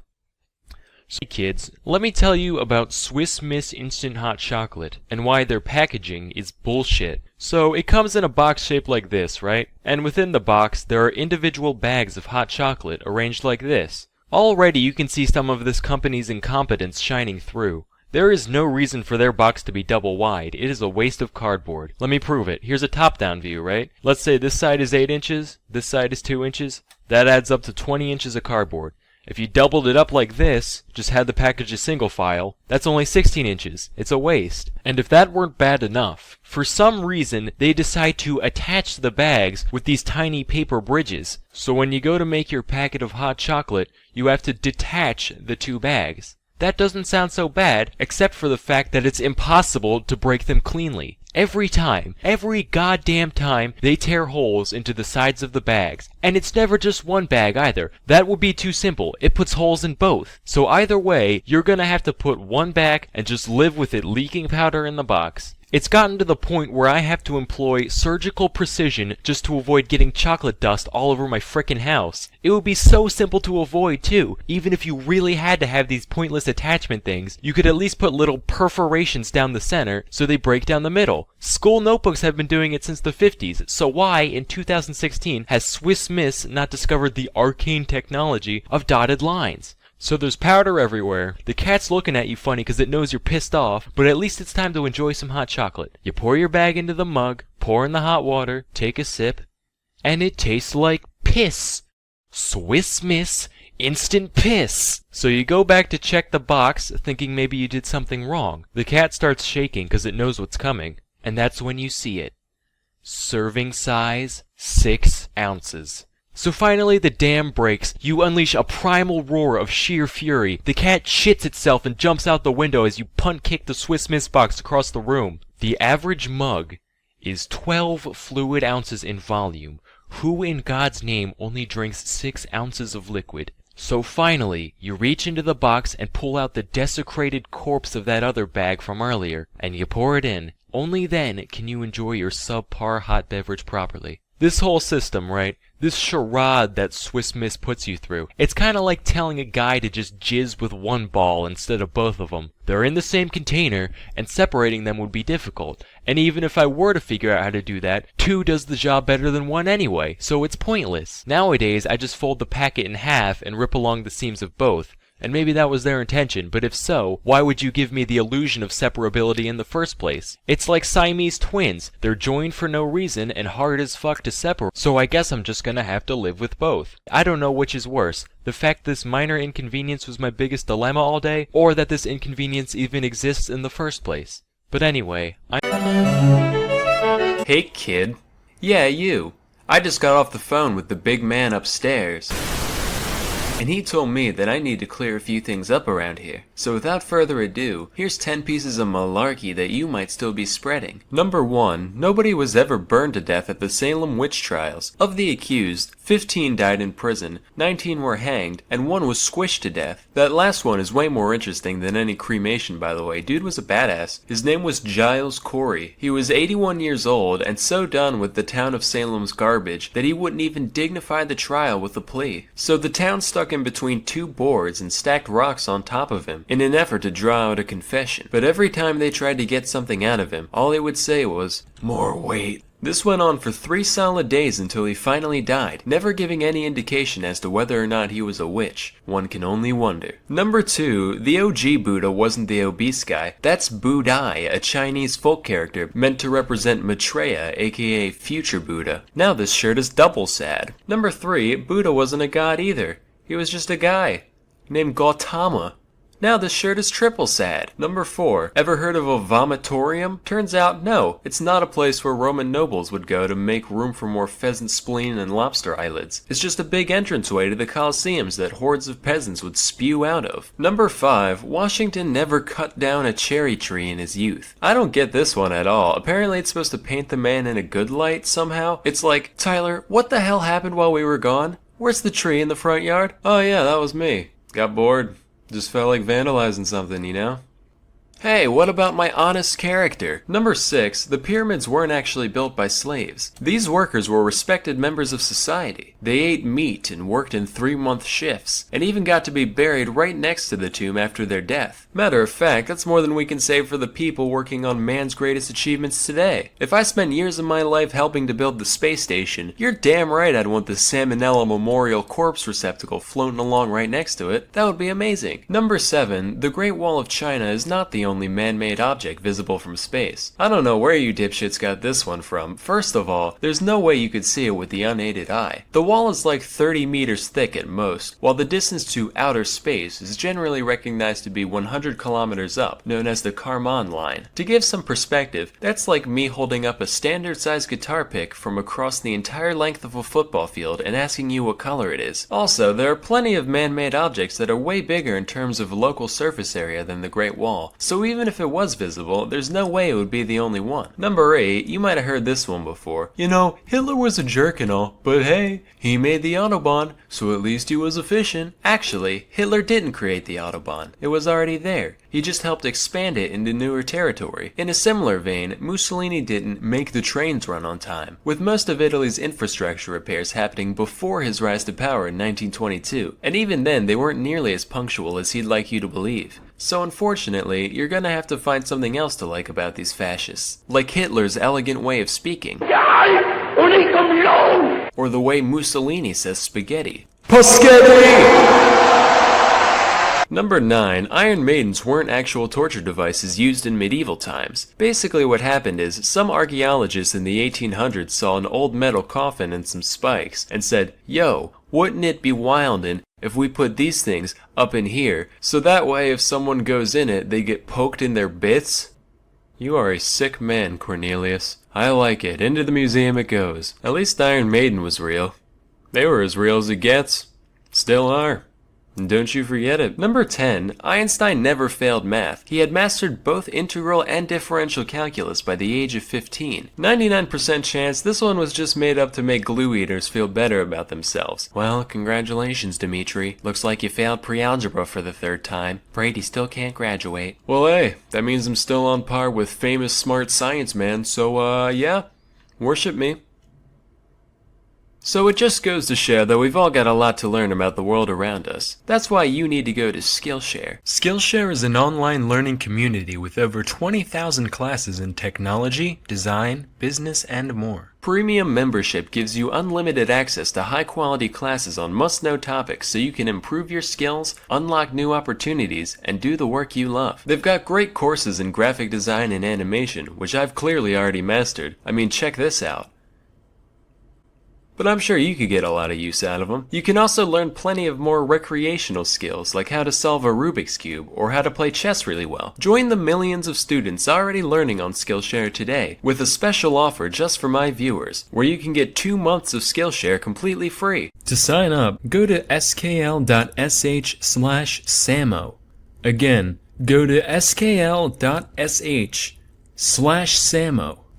So kids, let me tell you about Swiss Miss Instant Hot Chocolate and why their packaging is bullshit. So it comes in a box shaped like this, right? And within the box there are individual bags of hot chocolate arranged like this. Already you can see some of this company's incompetence shining through. There is no reason for their box to be double wide. It is a waste of cardboard. Let me prove it. Here's a top-down view, right? Let's say this side is 8 inches, this side is 2 inches. That adds up to 20 inches of cardboard. If you doubled it up like this, just had the package a single file, that's only 16 inches. It's a waste. And if that weren't bad enough, for some reason they decide to attach the bags with these tiny paper bridges. So when you go to make your packet of hot chocolate, you have to detach the two bags. That doesn't sound so bad, except for the fact that it's impossible to break them cleanly. Every goddamn time, they tear holes into the sides of the bags. And it's never just one bag either. That would be too simple. It puts holes in both. So either way, you're gonna have to put one back and just live with it leaking powder in the box. It's gotten to the point where I have to employ surgical precision just to avoid getting chocolate dust all over my frickin' house. It would be so simple to avoid too. Even if you really had to have these pointless attachment things, you could at least put little perforations down the center so they break down the middle. School notebooks have been doing it since the 50s, so why, in 2016, has Swiss Miss not discovered the arcane technology of dotted lines? So there's powder everywhere. The cat's looking at you funny because it knows you're pissed off, but at least it's time to enjoy some hot chocolate. You pour your bag into the mug, pour in the hot water, take a sip, and it tastes like piss. Swiss Miss Instant Piss. So you go back to check the box, thinking maybe you did something wrong. The cat starts shaking because it knows what's coming, and that's when you see it. Serving size, 6 ounces. So finally the dam breaks, you unleash a primal roar of sheer fury. The cat shits itself and jumps out the window as you punt kick the Swiss Miss box across the room. The average mug is 12 fluid ounces in volume. Who in God's name only drinks 6 ounces of liquid? So finally, you reach into the box and pull out the desecrated corpse of that other bag from earlier, and you pour it in. Only then can you enjoy your subpar hot beverage properly. This whole system, right? This charade that Swiss Miss puts you through. It's kinda like telling a guy to just jizz with one ball instead of both of them. They're in the same container, and separating them would be difficult. And even if I were to figure out how to do that, 2 does the job better than 1 anyway, so it's pointless. Nowadays, I just fold the packet in half and rip along the seams of both. And maybe that was their intention, but if so, why would you give me the illusion of separability in the first place? It's like Siamese twins. They're joined for no reason and hard as fuck to separate, so I guess I'm just gonna have to live with both. I don't know which is worse. The fact this minor inconvenience was my biggest dilemma all day, or that this inconvenience even exists in the first place. But anyway, Hey kid. Yeah, you. I just got off the phone with the big man upstairs. And he told me that I need to clear a few things up around here. So without further ado, here's 10 pieces of malarkey that you might still be spreading. Number 1. Nobody was ever burned to death at the Salem witch trials. Of the accused, 15 died in prison, 19 were hanged, and 1 was squished to death. That last one is way more interesting than any cremation, by the way. Dude was a badass. His name was Giles Corey. He was 81 years old and so done with the town of Salem's garbage that he wouldn't even dignify the trial with a plea. So the town stuck in between 2 boards and stacked rocks on top of him in an effort to draw out a confession. But every time they tried to get something out of him, all he would say was, "More weight." This went on for 3 solid days until he finally died, never giving any indication as to whether or not he was a witch. One can only wonder. Number 2, the OG Buddha wasn't the obese guy. That's Budai, a Chinese folk character meant to represent Maitreya, aka future Buddha. Now this shirt is double sad. Number 3, Buddha wasn't a god either. He was just a guy named Gautama. Now this shirt is triple sad. Number 4. Ever heard of a vomitorium? Turns out, no. It's not a place where Roman nobles would go to make room for more pheasant spleen and lobster eyelids. It's just a big entranceway to the Colosseums that hordes of peasants would spew out of. Number 5. Washington never cut down a cherry tree in his youth. I don't get this one at all. Apparently it's supposed to paint the man in a good light somehow. It's like, Tyler, what the hell happened while we were gone? Where's the tree in the front yard? Oh yeah, that was me. Got bored. Just felt like vandalizing something, you know? Hey, what about my honest character? Number 6, the pyramids weren't actually built by slaves. These workers were respected members of society. They ate meat and worked in 3-month shifts, and even got to be buried right next to the tomb after their death. Matter of fact, that's more than we can say for the people working on man's greatest achievements today. If I spent years of my life helping to build the space station, you're damn right I'd want the Salmonella Memorial Corpse Receptacle floating along right next to it. That would be amazing. Number 7, the Great Wall of China is not the only man-made object visible from space. I don't know where you dipshits got this one from. First of all, there's no way you could see it with the unaided eye. The wall is like 30 meters thick at most, while the distance to outer space is generally recognized to be 100 kilometers up, known as the Kármán line. To give some perspective, that's like me holding up a standard-sized guitar pick from across the entire length of a football field and asking you what color it is. Also, there are plenty of man-made objects that are way bigger in terms of local surface area than the Great Wall, so even if it was visible, there's no way it would be the only one. Number 8, you might have heard this one before. You know, Hitler was a jerk and all, but hey, he made the Autobahn, so at least he was efficient. Actually, Hitler didn't create the Autobahn. It was already there. He just helped expand it into newer territory. In a similar vein, Mussolini didn't make the trains run on time, with most of Italy's infrastructure repairs happening before his rise to power in 1922, and even then they weren't nearly as punctual as he'd like you to believe. So unfortunately, you're gonna have to find something else to like about these fascists. Like Hitler's elegant way of speaking. Or the way Mussolini says spaghetti. Number 9, Iron Maidens weren't actual torture devices used in medieval times. Basically what happened is, some archaeologists in the 1800s saw an old metal coffin and some spikes, and said, yo, wouldn't it be wildin' if we put these things up in here, so that way if someone goes in it, they get poked in their bits? You are a sick man, Cornelius. I like it. Into the museum it goes. At least Iron Maiden was real. They were as real as it gets. Still are. And don't you forget it. Number 10, Einstein never failed math. He had mastered both integral and differential calculus by the age of 15. 99% chance this one was just made up to make glue eaters feel better about themselves. Well, congratulations, Dimitri. Looks like you failed pre-algebra for the 3rd time. Brady still can't graduate. Well, hey, that means I'm still on par with famous smart science man, so yeah, worship me. So it just goes to show that we've all got a lot to learn about the world around us. That's why you need to go to Skillshare. Skillshare is an online learning community with over 20,000 classes in technology, design, business, and more. Premium membership gives you unlimited access to high-quality classes on must-know topics so you can improve your skills, unlock new opportunities, and do the work you love. They've got great courses in graphic design and animation, which I've clearly already mastered. I mean, check this out. But I'm sure you could get a lot of use out of them. You can also learn plenty of more recreational skills, like how to solve a Rubik's Cube, or how to play chess really well. Join the millions of students already learning on Skillshare today, with a special offer just for my viewers, where you can get 2 months of Skillshare completely free. To sign up, go to skl.sh/samo. Again, go to skl.sh/samo.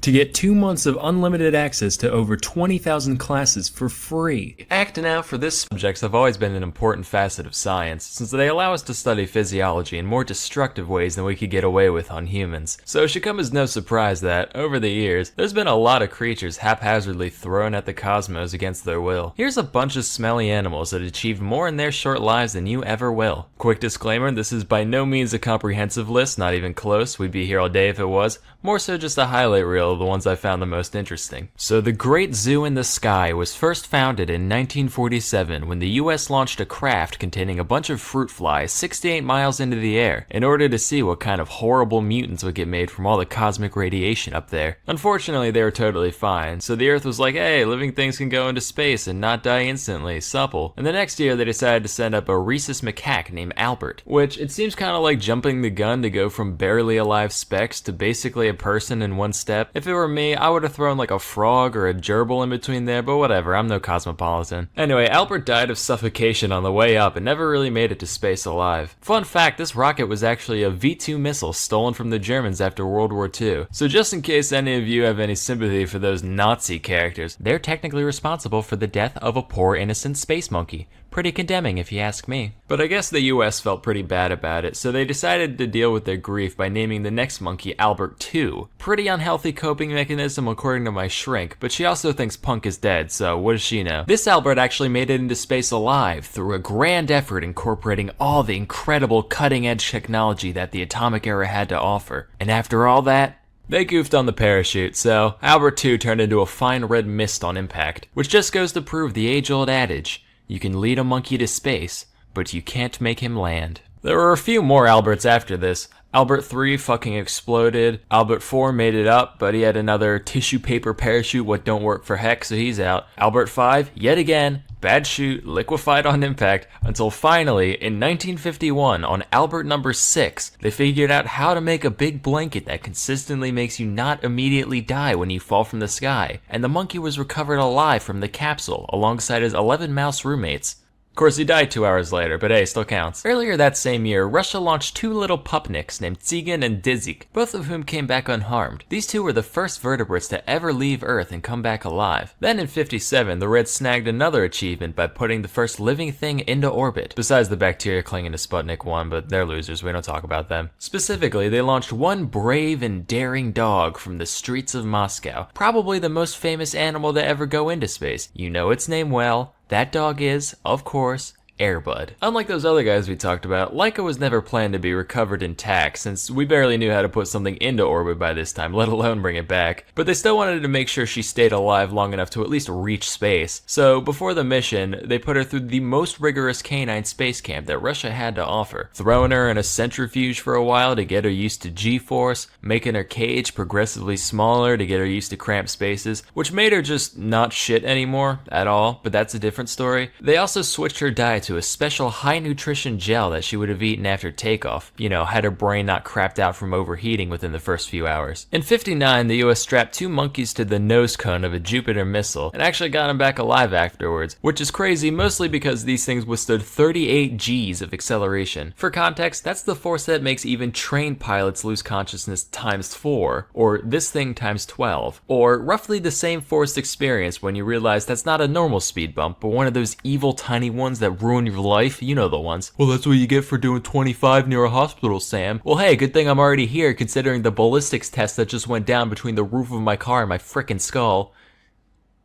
to get 2 months of unlimited access to over 20,000 classes for free. Acting out for this Subjects have always been an important facet of science, since they allow us to study physiology in more destructive ways than we could get away with on humans. So it should come as no surprise that, over the years, there's been a lot of creatures haphazardly thrown at the cosmos against their will. Here's a bunch of smelly animals that achieved more in their short lives than you ever will. Quick disclaimer, this is by no means a comprehensive list, not even close, we'd be here all day if it was. More so just a highlight reel title the ones I found the most interesting. So the Great Zoo in the Sky was first founded in 1947 when the US launched a craft containing a bunch of fruit flies 68 miles into the air in order to see what kind of horrible mutants would get made from all the cosmic radiation up there. Unfortunately, they were totally fine, so the Earth was like, hey, living things can go into space and not die instantly, supple. And the next year they decided to send up a rhesus macaque named Albert, which it seems kind of like jumping the gun to go from barely alive specks to basically a person in one step. If it were me, I would have thrown like a frog or a gerbil in between there, but whatever, I'm no cosmopolitan. Anyway, Albert died of suffocation on the way up and never really made it to space alive. Fun fact, this rocket was actually a V-2 missile stolen from the Germans after World War II. So just in case any of you have any sympathy for those Nazi characters, they're technically responsible for the death of a poor innocent space monkey. Pretty condemning if you ask me. But I guess the US felt pretty bad about it, so they decided to deal with their grief by naming the next monkey Albert II. Pretty unhealthy coping mechanism according to my shrink, but she also thinks Punk is dead, so what does she know? This Albert actually made it into space alive through a grand effort incorporating all the incredible cutting-edge technology that the atomic era had to offer. And after all that, they goofed on the parachute, so Albert II turned into a fine red mist on impact, which just goes to prove the age-old adage, you can lead a monkey to space, but you can't make him land. There were a few more Alberts after this. Albert III fucking exploded. Albert IV made it up, but he had another tissue paper parachute what don't work for heck, so he's out. Albert V, yet again, bad chute, liquefied on impact, until finally, in 1951, on Albert number 6, they figured out how to make a big blanket that consistently makes you not immediately die when you fall from the sky, and the monkey was recovered alive from the capsule alongside his 11 mouse roommates. Of course, he died 2 hours later, but hey, still counts. Earlier that same year, Russia launched 2 little pupniks named Tsigan and Dzik, both of whom came back unharmed. These 2 were the first vertebrates to ever leave Earth and come back alive. Then in 57, the Reds snagged another achievement by putting the first living thing into orbit, besides the bacteria clinging to Sputnik 1, but they're losers, we don't talk about them. Specifically, they launched one brave and daring dog from the streets of Moscow, probably the most famous animal to ever go into space. You know its name well. That dog is, of course, Airbud. Unlike those other guys we talked about, Laika was never planned to be recovered intact, since we barely knew how to put something into orbit by this time, let alone bring it back. But they still wanted to make sure she stayed alive long enough to at least reach space. So before the mission, they put her through the most rigorous canine space camp that Russia had to offer, throwing her in a centrifuge for a while to get her used to G-force, making her cage progressively smaller to get her used to cramped spaces, which made her just not shit anymore at all, but that's a different story. They also switched her diet to a special high nutrition gel that she would have eaten after takeoff, you know, had her brain not crapped out from overheating within the first few hours. In 59, the US strapped 2 monkeys to the nose cone of a Jupiter missile and actually got them back alive afterwards, which is crazy mostly because these things withstood 38 Gs of acceleration. For context, that's the force that makes even trained pilots lose consciousness times 4, or this thing times 12, or roughly the same forced experience when you realize that's not a normal speed bump, but one of those evil tiny ones that ruin your life, you know the ones. Well, that's what you get for doing 25 near a hospital, Sam. Well, hey, good thing I'm already here considering the ballistics test that just went down between the roof of my car and my frickin' skull.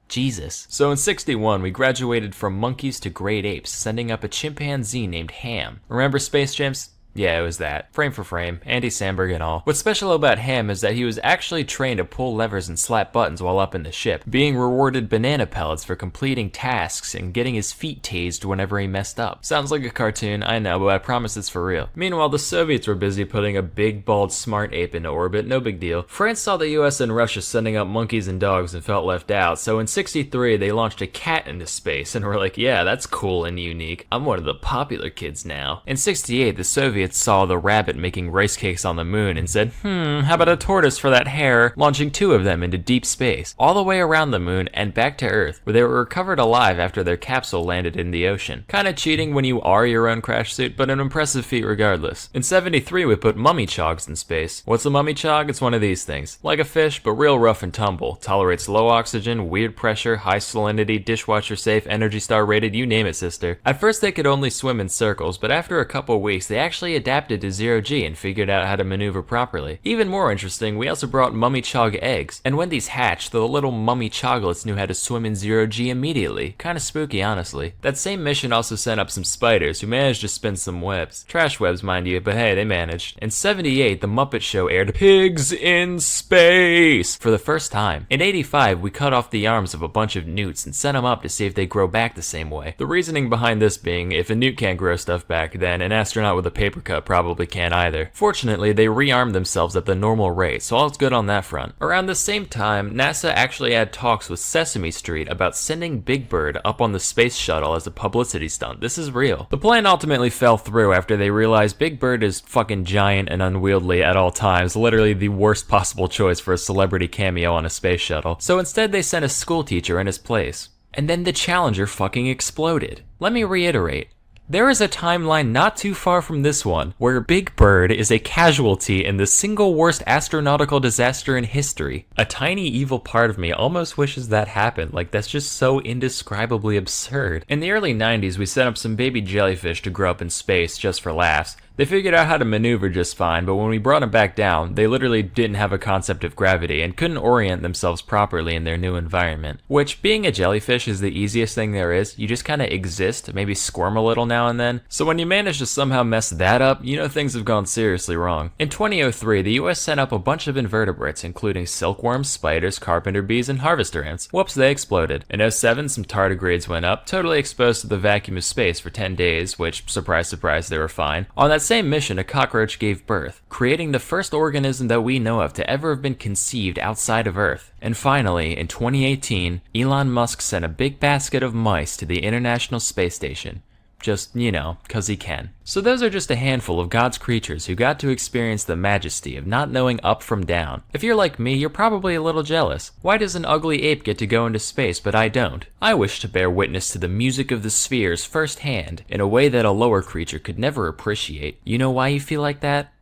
Jesus. So in 61, we graduated from monkeys to great apes, sending up a chimpanzee named Ham. Remember Space Chimps? Yeah, it was that. Frame for frame, Andy Samberg and all. What's special about Ham is that he was actually trained to pull levers and slap buttons while up in the ship, being rewarded banana pellets for completing tasks and getting his feet tased whenever he messed up. Sounds like a cartoon, I know, but I promise it's for real. Meanwhile, the Soviets were busy putting a big, bald, smart ape into orbit, no big deal. France saw the US and Russia sending up monkeys and dogs and felt left out, so in 63, they launched a cat into space and were like, yeah, that's cool and unique. I'm one of the popular kids now. In 68, the Soviets saw the rabbit making rice cakes on the moon and said, how about a tortoise for that hare, launching 2 of them into deep space, all the way around the moon and back to Earth, where they were recovered alive after their capsule landed in the ocean. Kinda cheating when you are your own crash suit, but an impressive feat regardless. In 73, we put mummy chogs in space. What's a mummy chog? It's one of these things. Like a fish, but real rough and tumble. Tolerates low oxygen, weird pressure, high salinity, dishwasher safe, Energy Star rated, you name it, sister. At first they could only swim in circles, but after a couple weeks, they actually actually adapted to zero-G and figured out how to maneuver properly. Even more interesting, we also brought mummy chog eggs, and when these hatched, the little mummy choglets knew how to swim in zero-G immediately. Kinda spooky, honestly. That same mission also sent up some spiders who managed to spin some webs. Trash webs, mind you, but hey, they managed. In 78, The Muppet Show aired Pigs in Space for the first time. In 85, we cut off the arms of a bunch of newts and sent them up to see if they grow back the same way. The reasoning behind this being, if a newt can't grow stuff back, then an astronaut with a paper cut probably can't either. Fortunately, they rearmed themselves at the normal rate, so all's good on that front. Around the same time, NASA actually had talks with Sesame Street about sending Big Bird up on the space shuttle as a publicity stunt. This is real. The plan ultimately fell through after they realized Big Bird is fucking giant and unwieldy at all times, literally the worst possible choice for a celebrity cameo on a space shuttle. So instead they sent a school teacher in his place. And then the Challenger fucking exploded. Let me reiterate. There is a timeline not too far from this one where Big Bird is a casualty in the single worst astronautical disaster in history. A tiny evil part of me almost wishes that happened, like that's just so indescribably absurd. In the early 90s, we set up some baby jellyfish to grow up in space just for laughs. They figured out how to maneuver just fine, but when we brought them back down, they literally didn't have a concept of gravity and couldn't orient themselves properly in their new environment. Which, being a jellyfish is the easiest thing there is. You just kinda exist, maybe squirm a little now and then. So when you manage to somehow mess that up, you know things have gone seriously wrong. In 2003, the US sent up a bunch of invertebrates, including silkworms, spiders, carpenter bees, and harvester ants. Whoops, they exploded. In 07, some tardigrades went up, totally exposed to the vacuum of space for 10 days, which, surprise, surprise, they were fine. On that same mission, a cockroach gave birth, creating the first organism that we know of to ever have been conceived outside of Earth. And finally, in 2018, Elon Musk sent a big basket of mice to the International Space Station. Just, you know, 'cause he can. So those are just a handful of God's creatures who got to experience the majesty of not knowing up from down. If you're like me, you're probably a little jealous. Why does an ugly ape get to go into space, but I don't? I wish to bear witness to the music of the spheres firsthand, in a way that a lower creature could never appreciate. You know why you feel like that?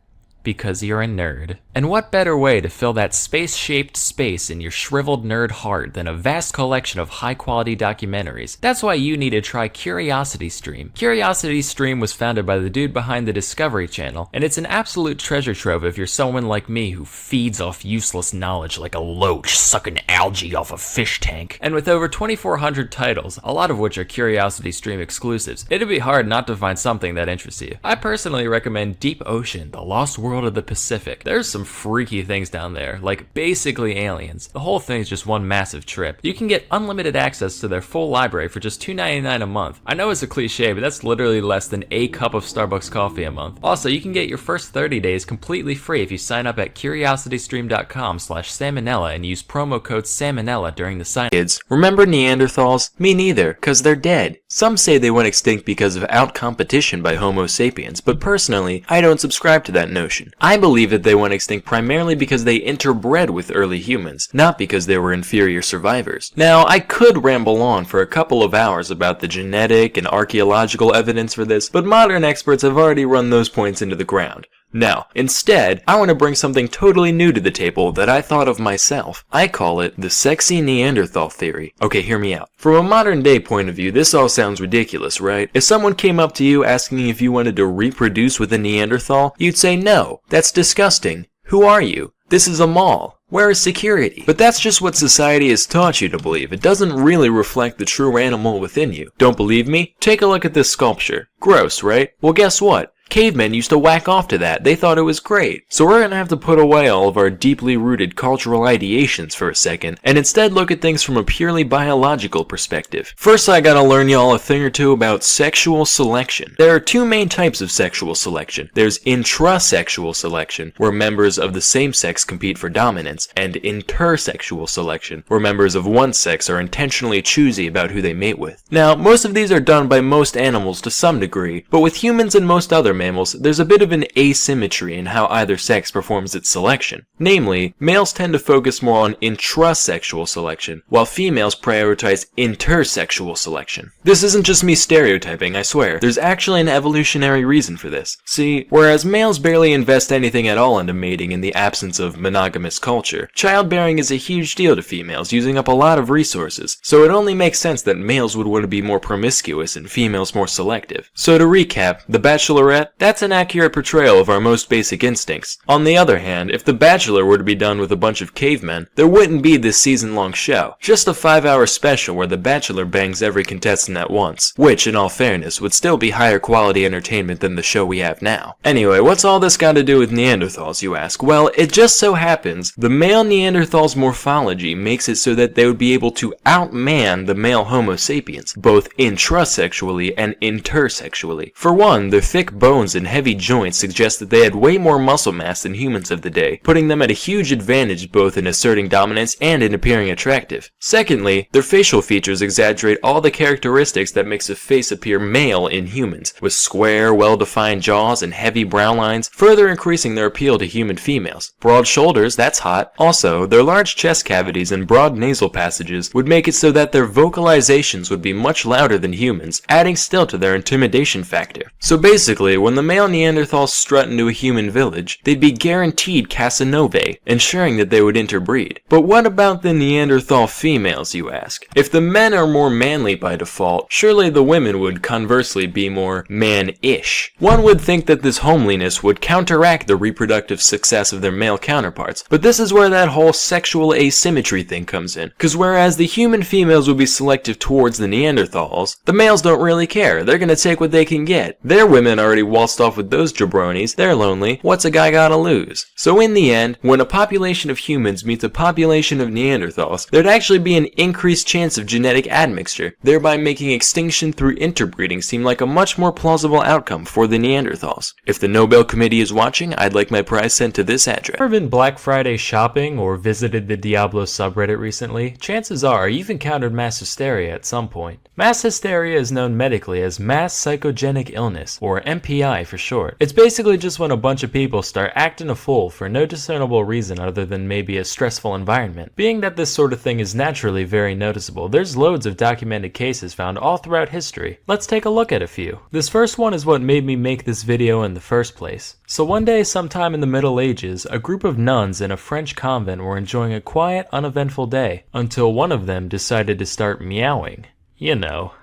Because you're a nerd. And what better way to fill that space-shaped space in your shriveled nerd heart than a vast collection of high-quality documentaries? That's why you need to try CuriosityStream. CuriosityStream was founded by the dude behind the Discovery Channel, and it's an absolute treasure trove if you're someone like me who feeds off useless knowledge like a loach sucking algae off a fish tank. And with over 2,400 titles, a lot of which are CuriosityStream exclusives, it'd be hard not to find something that interests you. I personally recommend Deep Ocean, The Lost World of the Pacific. There's some freaky things down there, like basically aliens. The whole thing's just one massive trip. You can get unlimited access to their full library for just $2.99 a month. I know it's a cliche, but that's literally less than a cup of Starbucks coffee a month. Also, you can get your first 30 days completely free if you sign up at curiositystream.com/salmonella and use promo code salmonella during the sign. Kids, remember Neanderthals? Me neither, cause they're dead. Some say they went extinct because of out-competition by Homo sapiens, but personally, I don't subscribe to that notion. I believe that they went extinct primarily because they interbred with early humans, not because they were inferior survivors. Now, I could ramble on for a couple of hours about the genetic and archaeological evidence for this, but modern experts have already run those points into the ground. Now, instead, I want to bring something totally new to the table that I thought of myself. I call it the sexy Neanderthal theory. Okay, hear me out. From a modern day point of view, this all sounds ridiculous, right? If someone came up to you asking if you wanted to reproduce with a Neanderthal, you'd say no. That's disgusting. Who are you? This is a mall. Where is security? But that's just what society has taught you to believe. It doesn't really reflect the true animal within you. Don't believe me? Take a look at this sculpture. Gross, right? Well, guess what? Cavemen used to whack off to that. They thought it was great. So we're gonna have to put away all of our deeply rooted cultural ideations for a second, and instead look at things from a purely biological perspective. First, I gotta learn y'all a thing or two about sexual selection. There are two main types of sexual selection. There's intrasexual selection, where members of the same sex compete for dominance, and intersexual selection, where members of one sex are intentionally choosy about who they mate with. Now, most of these are done by most animals to some degree, but with humans and most other mammals, there's a bit of an asymmetry in how either sex performs its selection. Namely, males tend to focus more on intrasexual selection, while females prioritize intersexual selection. This isn't just me stereotyping, I swear. There's actually an evolutionary reason for this. See, whereas males barely invest anything at all into mating in the absence of monogamous culture, childbearing is a huge deal to females, using up a lot of resources, so it only makes sense that males would want to be more promiscuous and females more selective. So to recap, The Bachelorette, that? That's an accurate portrayal of our most basic instincts. On the other hand, if The Bachelor were to be done with a bunch of cavemen, there wouldn't be this season-long show. Just a 5-hour special where The Bachelor bangs every contestant at once, which, in all fairness, would still be higher quality entertainment than the show we have now. Anyway, what's all this got to do with Neanderthals, you ask? Well, it just so happens the male Neanderthals' morphology makes it so that they would be able to outman the male Homo sapiens, both intrasexually and intersexually. For one, their thick bones and heavy joints suggest that they had way more muscle mass than humans of the day, putting them at a huge advantage both in asserting dominance and in appearing attractive. Secondly, their facial features exaggerate all the characteristics that makes a face appear male in humans, with square, well-defined jaws and heavy brow lines, further increasing their appeal to human females. Broad shoulders, that's hot. Also, their large chest cavities and broad nasal passages would make it so that their vocalizations would be much louder than humans, adding still to their intimidation factor. So basically, when the male Neanderthals strut into a human village, they'd be guaranteed Casanovae, ensuring that they would interbreed. But what about the Neanderthal females, you ask? If the men are more manly by default, surely the women would conversely be more man-ish. One would think that this homeliness would counteract the reproductive success of their male counterparts, but this is where that whole sexual asymmetry thing comes in. Cause whereas the human females would be selective towards the Neanderthals, the males don't really care. They're gonna take what they can get. Their women already waltzed off with those jabronis. They're lonely. What's a guy gotta lose? So in the end, when a population of humans meets a population of Neanderthals, there'd actually be an increased chance of genetic admixture, thereby making extinction through interbreeding seem like a much more plausible outcome for the Neanderthals. If the Nobel Committee is watching, I'd like my prize sent to this address. Ever been Black Friday shopping or visited the Diablo subreddit recently? Chances are you've encountered mass hysteria at some point. Mass hysteria is known medically as mass psychogenic illness, or MPI for short. It's basically just when a bunch of people start acting a fool for no discernible reason other than maybe a stressful environment. Being that this sort of thing is naturally very noticeable, there's loads of documented cases found all throughout history. Let's take a look at a few. This first one is what made me make this video in the first place. So one day sometime in the Middle Ages, a group of nuns in a French convent were enjoying a quiet, uneventful day, until one of them decided to start meowing. You know,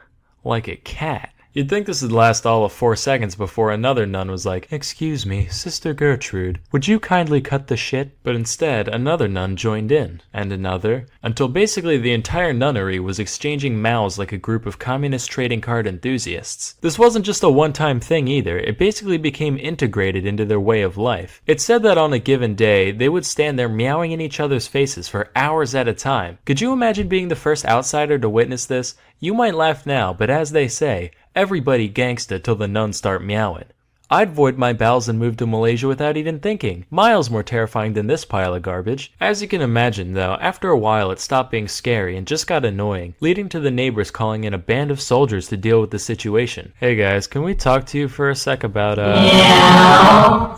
like a cat. You'd think this would last all of 4 seconds before another nun was like, "Excuse me, Sister Gertrude, would you kindly cut the shit?" But instead, another nun joined in, and another, until basically the entire nunnery was exchanging mouths like a group of communist trading card enthusiasts. This wasn't just a one-time thing either, it basically became integrated into their way of life. It's said that on a given day, they would stand there meowing in each other's faces for hours at a time. Could you imagine being the first outsider to witness this? You might laugh now, but as they say, everybody gangsta till the nuns start meowing. I'd void my bowels and move to Malaysia without even thinking. Miles more terrifying than this pile of garbage. As you can imagine though, after a while it stopped being scary and just got annoying, leading to the neighbors calling in a band of soldiers to deal with the situation. Hey guys, can we talk to you for a sec about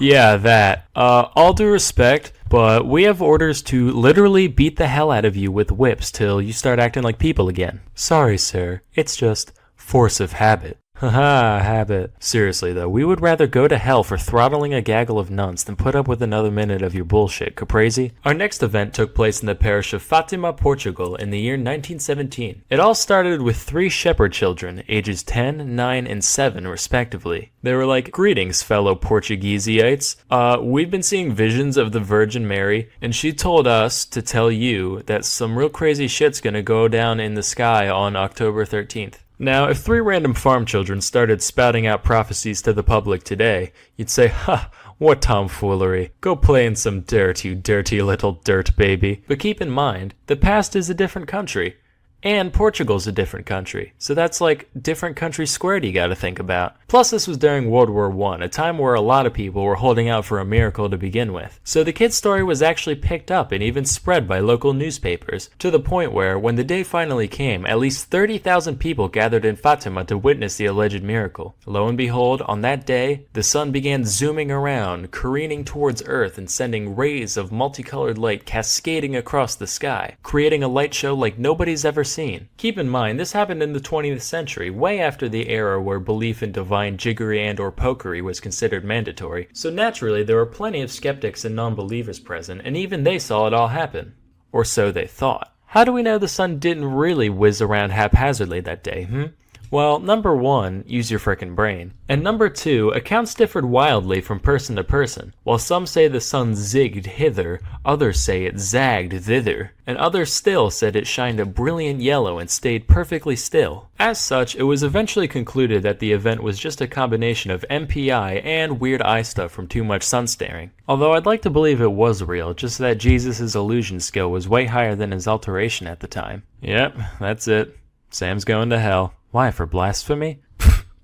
Yeah, that. All due respect, but we have orders to literally beat the hell out of you with whips till you start acting like people again. Sorry sir, it's just force of habit. Haha, habit. Seriously though, we would rather go to hell for throttling a gaggle of nuns than put up with another minute of your bullshit, caprese? Our next event took place in the parish of Fatima, Portugal in the year 1917. It all started with 3 shepherd children, ages 10, 9, and 7 respectively. They were like, "Greetings, fellow Portugueseites. We've been seeing visions of the Virgin Mary, and she told us to tell you that some real crazy shit's gonna go down in the sky on October 13th. Now, if 3 random farm children started spouting out prophecies to the public today, you'd say, "Ha, what tomfoolery. Go play in some dirt, you dirty little dirt baby." But keep in mind, the past is a different country. And Portugal's a different country, so that's like different country squared you gotta think about. Plus this was during World War I, a time where a lot of people were holding out for a miracle to begin with. So the kid's story was actually picked up and even spread by local newspapers, to the point where, when the day finally came, at least 30,000 people gathered in Fatima to witness the alleged miracle. Lo and behold, on that day, the sun began zooming around, careening towards Earth and sending rays of multicolored light cascading across the sky, creating a light show like nobody's ever seen. Keep in mind, this happened in the 20th century, way after the era where belief in divine jiggery and or pokery was considered mandatory, so naturally there were plenty of skeptics and non-believers present, and even they saw it all happen. Or so they thought. How do we know the sun didn't really whiz around haphazardly that day, Well, number 1, use your frickin' brain. And number 2, accounts differed wildly from person to person. While some say the sun zigged hither, others say it zagged thither, and others still said it shined a brilliant yellow and stayed perfectly still. As such, it was eventually concluded that the event was just a combination of MPI and weird eye stuff from too much sun staring. Although I'd like to believe it was real, just that Jesus' illusion skill was way higher than his alteration at the time. Yep, that's it. Sam's going to hell. Why, for blasphemy?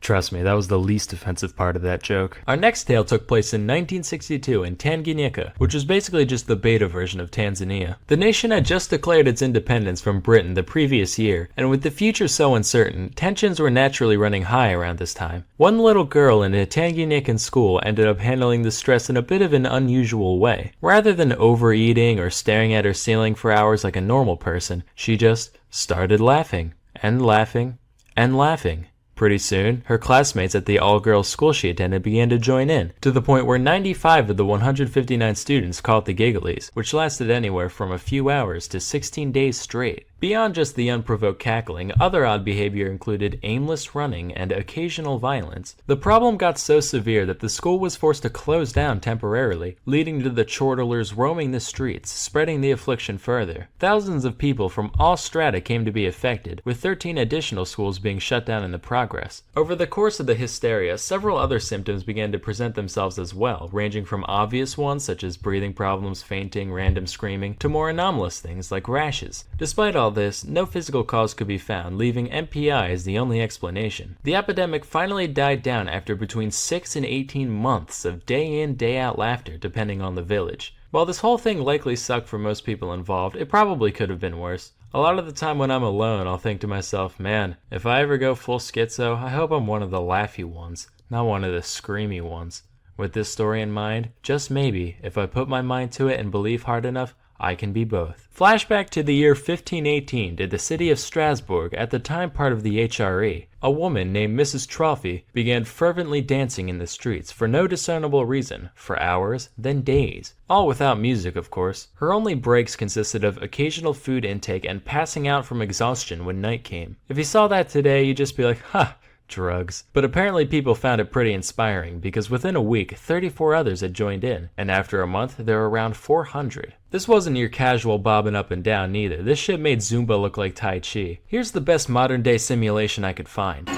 Trust me, that was the least offensive part of that joke. Our next tale took place in 1962 in Tanganyika, which was basically just the beta version of Tanzania. The nation had just declared its independence from Britain the previous year, and with the future so uncertain, tensions were naturally running high around this time. One little girl in a Tanganyikan school ended up handling the stress in a bit of an unusual way. Rather than overeating or staring at her ceiling for hours like a normal person, she just started laughing, and laughing, and laughing. Pretty soon, her classmates at the all-girls school she attended began to join in, to the point where 95 of the 159 students caught the gigglies, which lasted anywhere from a few hours to 16 days straight. Beyond just the unprovoked cackling, other odd behavior included aimless running and occasional violence. The problem got so severe that the school was forced to close down temporarily, leading to the chortlers roaming the streets, spreading the affliction further. Thousands of people from all strata came to be affected, with 13 additional schools being shut down in the progress. Over the course of the hysteria, several other symptoms began to present themselves as well, ranging from obvious ones such as breathing problems, fainting, random screaming, to more anomalous things like rashes. Despite all this, no physical cause could be found, leaving MPI as the only explanation. The epidemic finally died down after between 6 and 18 months of day in, day out laughter, depending on the village. While this whole thing likely sucked for most people involved, it probably could have been worse. A lot of the time when I'm alone, I'll think to myself, man, if I ever go full schizo, I hope I'm one of the laughy ones, not one of the screamy ones. With this story in mind, just maybe, if I put my mind to it and believe hard enough, I can be both. Flashback to the year 1518 to the city of Strasbourg, at the time part of the HRE. A woman named Mrs. Trophy began fervently dancing in the streets for no discernible reason, for hours, then days. All without music, of course. Her only breaks consisted of occasional food intake and passing out from exhaustion when night came. If you saw that today, you'd just be like, ha! Drugs. But apparently people found it pretty inspiring, because within a week, 34 others had joined in, and after a month, there were around 400. This wasn't your casual bobbing up and down neither. This shit made Zumba look like Tai Chi. Here's the best modern day simulation I could find.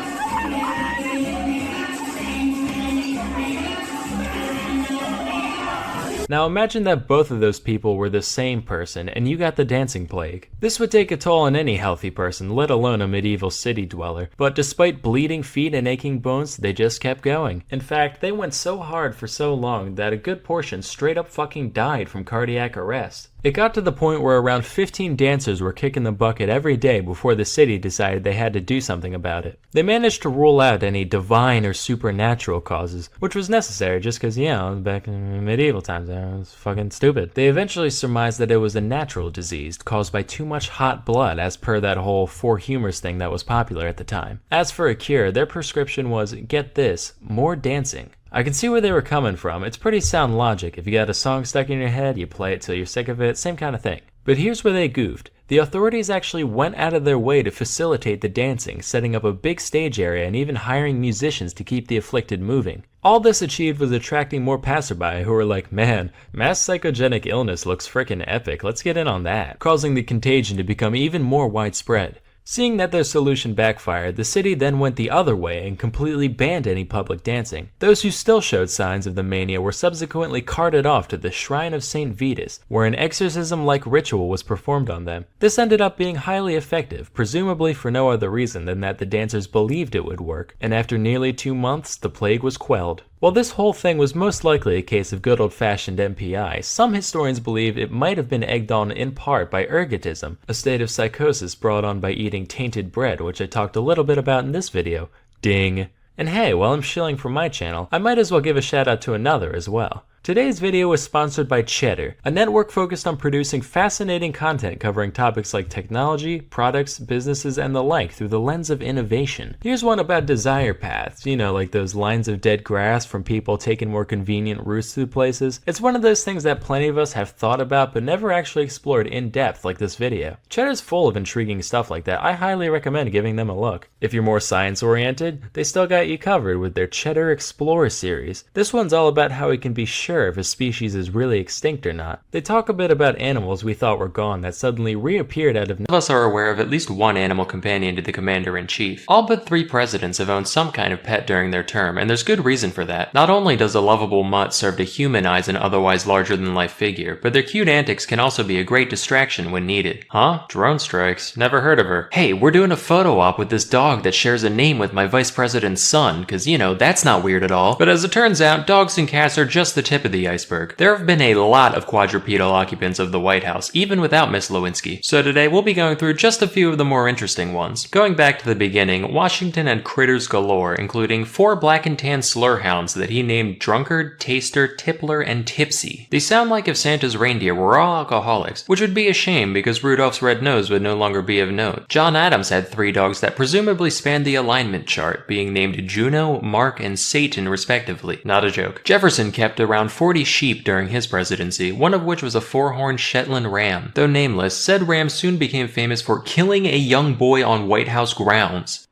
Now imagine that both of those people were the same person and you got the dancing plague. This would take a toll on any healthy person, let alone a medieval city dweller. But despite bleeding feet and aching bones, they just kept going. In fact, they went so hard for so long that a good portion straight up fucking died from cardiac arrest. It got to the point where around 15 dancers were kicking the bucket every day before the city decided they had to do something about it. They managed to rule out any divine or supernatural causes, which was necessary just because, back in medieval times, it was fucking stupid. They eventually surmised that it was a natural disease caused by too much hot blood, as per that whole four humors thing that was popular at the time. As for a cure, their prescription was, get this, more dancing. I can see where they were coming from. It's pretty sound logic. If you got a song stuck in your head, you play it till you're sick of it, same kind of thing. But here's where they goofed. The authorities actually went out of their way to facilitate the dancing, setting up a big stage area and even hiring musicians to keep the afflicted moving. All this achieved was attracting more passerby who were like, man, mass psychogenic illness looks frickin' epic, let's get in on that, causing the contagion to become even more widespread. Seeing that their solution backfired, the city then went the other way and completely banned any public dancing. Those who still showed signs of the mania were subsequently carted off to the Shrine of St. Vitus, where an exorcism-like ritual was performed on them. This ended up being highly effective, presumably for no other reason than that the dancers believed it would work, and after nearly 2 months, the plague was quelled. While this whole thing was most likely a case of good old-fashioned MPI, some historians believe it might have been egged on in part by ergotism, a state of psychosis brought on by eating tainted bread, which I talked a little bit about in this video. Ding. And hey, while I'm shilling for my channel, I might as well give a shout out to another as well. Today's video is sponsored by Cheddar, a network focused on producing fascinating content covering topics like technology, products, businesses, and the like through the lens of innovation. Here's one about desire paths, like those lines of dead grass from people taking more convenient routes through places. It's one of those things that plenty of us have thought about but never actually explored in depth like this video. Cheddar's full of intriguing stuff like that. I highly recommend giving them a look. If you're more science oriented, they still got you covered with their Cheddar Explorer series. This one's all about how we can be sure if a species is really extinct or not. They talk a bit about animals we thought were gone that suddenly reappeared out of None of us are aware of at least one animal companion to the Commander-in-Chief. All but 3 presidents have owned some kind of pet during their term, and there's good reason for that. Not only does a lovable mutt serve to humanize an otherwise larger-than-life figure, but their cute antics can also be a great distraction when needed. Huh? Drone strikes. Never heard of her. Hey, we're doing a photo op with this dog that shares a name with my vice president's son, cause that's not weird at all. But as it turns out, dogs and cats are just the tip of the iceberg. There have been a lot of quadrupedal occupants of the White House, even without Miss Lewinsky. So today we'll be going through just a few of the more interesting ones. Going back to the beginning, Washington had critters galore, including 4 black and tan slur hounds that he named Drunkard, Taster, Tippler, and Tipsy. They sound like if Santa's reindeer were all alcoholics, which would be a shame because Rudolph's red nose would no longer be of note. John Adams had 3 dogs that presumably spanned the alignment chart, being named Juno, Mark, and Satan respectively. Not a joke. Jefferson kept around 40 sheep during his presidency, one of which was a 4-horned Shetland ram. Though nameless, said ram soon became famous for killing a young boy on White House grounds.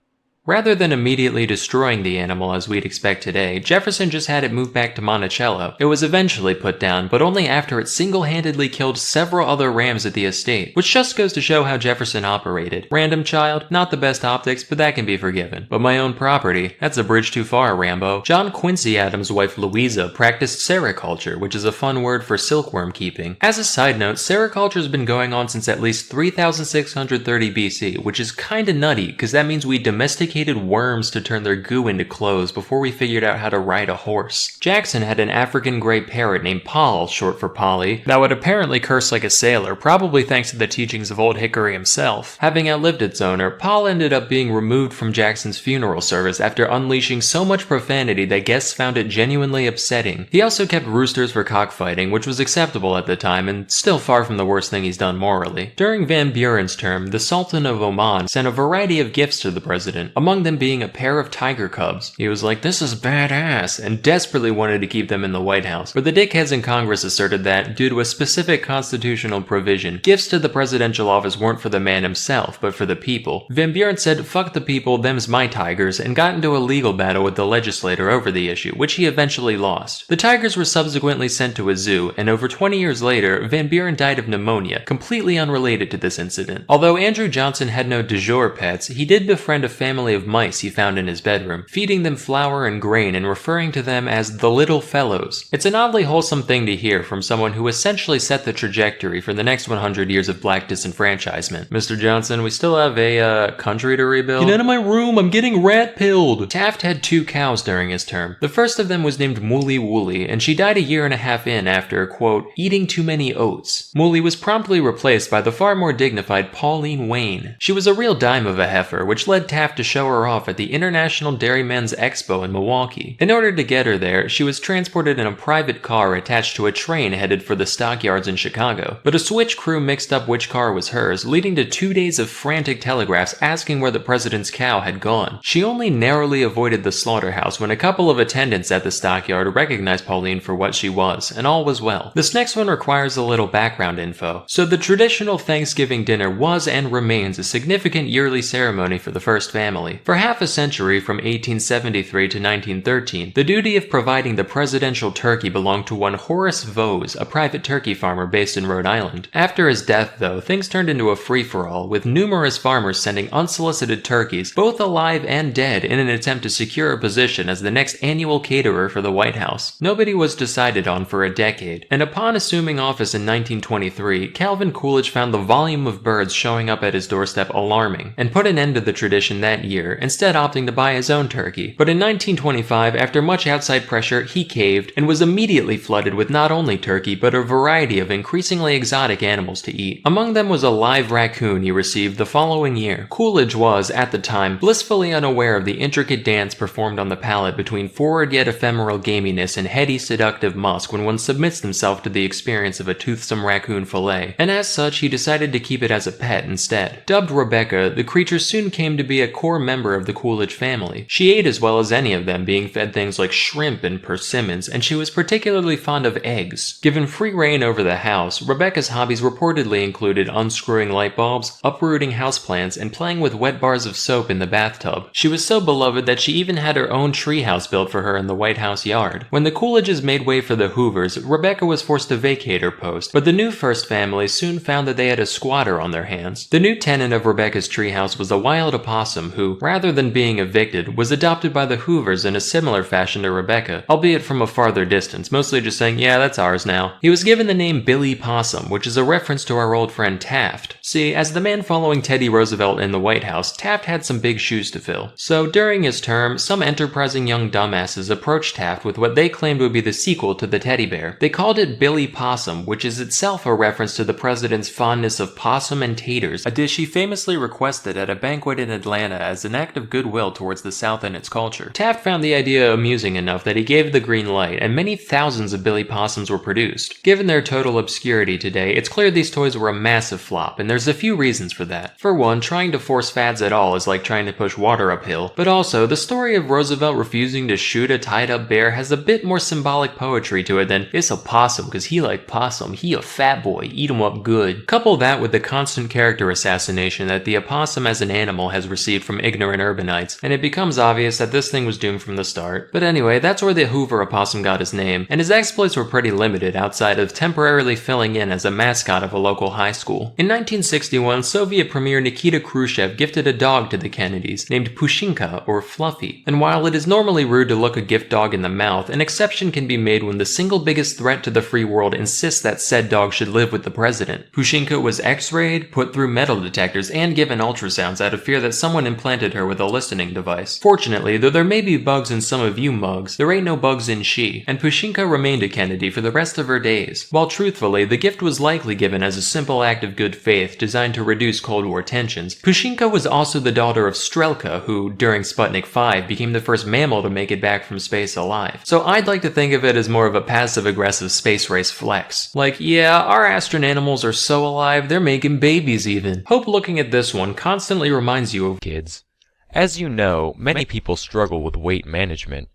Rather than immediately destroying the animal as we'd expect today, Jefferson just had it moved back to Monticello. It was eventually put down, but only after it single-handedly killed several other rams at the estate, which just goes to show how Jefferson operated. Random child, not the best optics, but that can be forgiven. But my own property, that's a bridge too far, Rambo. John Quincy Adams' wife Louisa practiced sericulture, which is a fun word for silkworm keeping. As a side note, sericulture has been going on since at least 3630 BC, which is kinda nutty, because that means we domesticated worms to turn their goo into clothes before we figured out how to ride a horse. Jackson had an African gray parrot named Poll, short for Polly, that would apparently curse like a sailor, probably thanks to the teachings of Old Hickory himself. Having outlived its owner, Poll ended up being removed from Jackson's funeral service after unleashing so much profanity that guests found it genuinely upsetting. He also kept roosters for cockfighting, which was acceptable at the time and still far from the worst thing he's done morally. During Van Buren's term, the Sultan of Oman sent a variety of gifts to the president, among them being a pair of tiger cubs. He was like, "This is badass," and desperately wanted to keep them in the White House. But the dickheads in Congress asserted that, due to a specific constitutional provision, gifts to the presidential office weren't for the man himself, but for the people. Van Buren said, "Fuck the people, them's my tigers," and got into a legal battle with the legislator over the issue, which he eventually lost. The tigers were subsequently sent to a zoo, and over 20 years later, Van Buren died of pneumonia, completely unrelated to this incident. Although Andrew Johnson had no du jour pets, he did befriend a family of mice he found in his bedroom, feeding them flour and grain and referring to them as the little fellows. It's an oddly wholesome thing to hear from someone who essentially set the trajectory for the next 100 years of black disenfranchisement. Mr. Johnson, we still have a country to rebuild. Get out of my room, I'm getting rat-pilled! Taft had 2 cows during his term. The first of them was named Mooly Wooly, and she died a year and a half in after, quote, eating too many oats. Mooly was promptly replaced by the far more dignified Pauline Wayne. She was a real dime of a heifer, which led Taft to show her off at the International Dairymen's Expo in Milwaukee. In order to get her there, she was transported in a private car attached to a train headed for the stockyards in Chicago. But a switch crew mixed up which car was hers, leading to 2 days of frantic telegraphs asking where the president's cow had gone. She only narrowly avoided the slaughterhouse when a couple of attendants at the stockyard recognized Pauline for what she was, and all was well. This next one requires a little background info. So the traditional Thanksgiving dinner was and remains a significant yearly ceremony for the first family. For half a century, from 1873 to 1913, the duty of providing the presidential turkey belonged to one Horace Vose, a private turkey farmer based in Rhode Island. After his death, though, things turned into a free-for-all, with numerous farmers sending unsolicited turkeys, both alive and dead, in an attempt to secure a position as the next annual caterer for the White House. Nobody was decided on for a decade, and upon assuming office in 1923, Calvin Coolidge found the volume of birds showing up at his doorstep alarming, and put an end to the tradition that year. year, instead opting to buy his own turkey. But in 1925, after much outside pressure, he caved and was immediately flooded with not only turkey, but a variety of increasingly exotic animals to eat. Among them was a live raccoon he received the following year. Coolidge was, at the time, blissfully unaware of the intricate dance performed on the palate between forward yet ephemeral gaminess and heady seductive musk when one submits himself to the experience of a toothsome raccoon fillet, and as such he decided to keep it as a pet instead. Dubbed Rebecca, the creature soon came to be a core member of the Coolidge family. She ate as well as any of them, being fed things like shrimp and persimmons, and she was particularly fond of eggs. Given free reign over the house, Rebecca's hobbies reportedly included unscrewing light bulbs, uprooting houseplants, and playing with wet bars of soap in the bathtub. She was so beloved that she even had her own treehouse built for her in the White House yard. When the Coolidges made way for the Hoovers, Rebecca was forced to vacate her post, but the new first family soon found that they had a squatter on their hands. The new tenant of Rebecca's treehouse was a wild opossum who, rather than being evicted, was adopted by the Hoovers in a similar fashion to Rebecca, albeit from a farther distance, mostly just saying, yeah, that's ours now. He was given the name Billy Possum, which is a reference to our old friend Taft. See, as the man following Teddy Roosevelt in the White House, Taft had some big shoes to fill. So during his term, some enterprising young dumbasses approached Taft with what they claimed would be the sequel to the teddy bear. They called it Billy Possum, which is itself a reference to the president's fondness of possum and taters, a dish he famously requested at a banquet in Atlanta as an act of goodwill towards the South and its culture. Taft found the idea amusing enough that he gave the green light, and many thousands of Billy Possums were produced. Given their total obscurity today, it's clear these toys were a massive flop, and there's a few reasons for that. For one, trying to force fads at all is like trying to push water uphill, but also, the story of Roosevelt refusing to shoot a tied-up bear has a bit more symbolic poetry to it than, it's a possum cause he like possum, he a fat boy, eat him up good. Couple that with the constant character assassination that the opossum as an animal has received from ignorant urbanites, and it becomes obvious that this thing was doomed from the start. But anyway, that's where the Hoover opossum got his name, and his exploits were pretty limited outside of temporarily filling in as a mascot of a local high school. In 1961, Soviet Premier Nikita Khrushchev gifted a dog to the Kennedys, named Pushinka, or Fluffy. And while it is normally rude to look a gift dog in the mouth, an exception can be made when the single biggest threat to the free world insists that said dog should live with the president. Pushinka was x-rayed, put through metal detectors, and given ultrasounds out of fear that someone implanted her with a listening device. Fortunately, though there may be bugs in some of you mugs, there ain't no bugs in she, and Pushinka remained a Kennedy for the rest of her days. While truthfully, the gift was likely given as a simple act of good faith designed to reduce Cold War tensions, Pushinka was also the daughter of Strelka, who, during Sputnik 5, became the first mammal to make it back from space alive. So I'd like to think of it as more of a passive-aggressive space race flex. Like, yeah, our astronanimals are so alive, they're making babies even. Hope looking at this one constantly reminds you of Kids. As you know, many people struggle with weight management.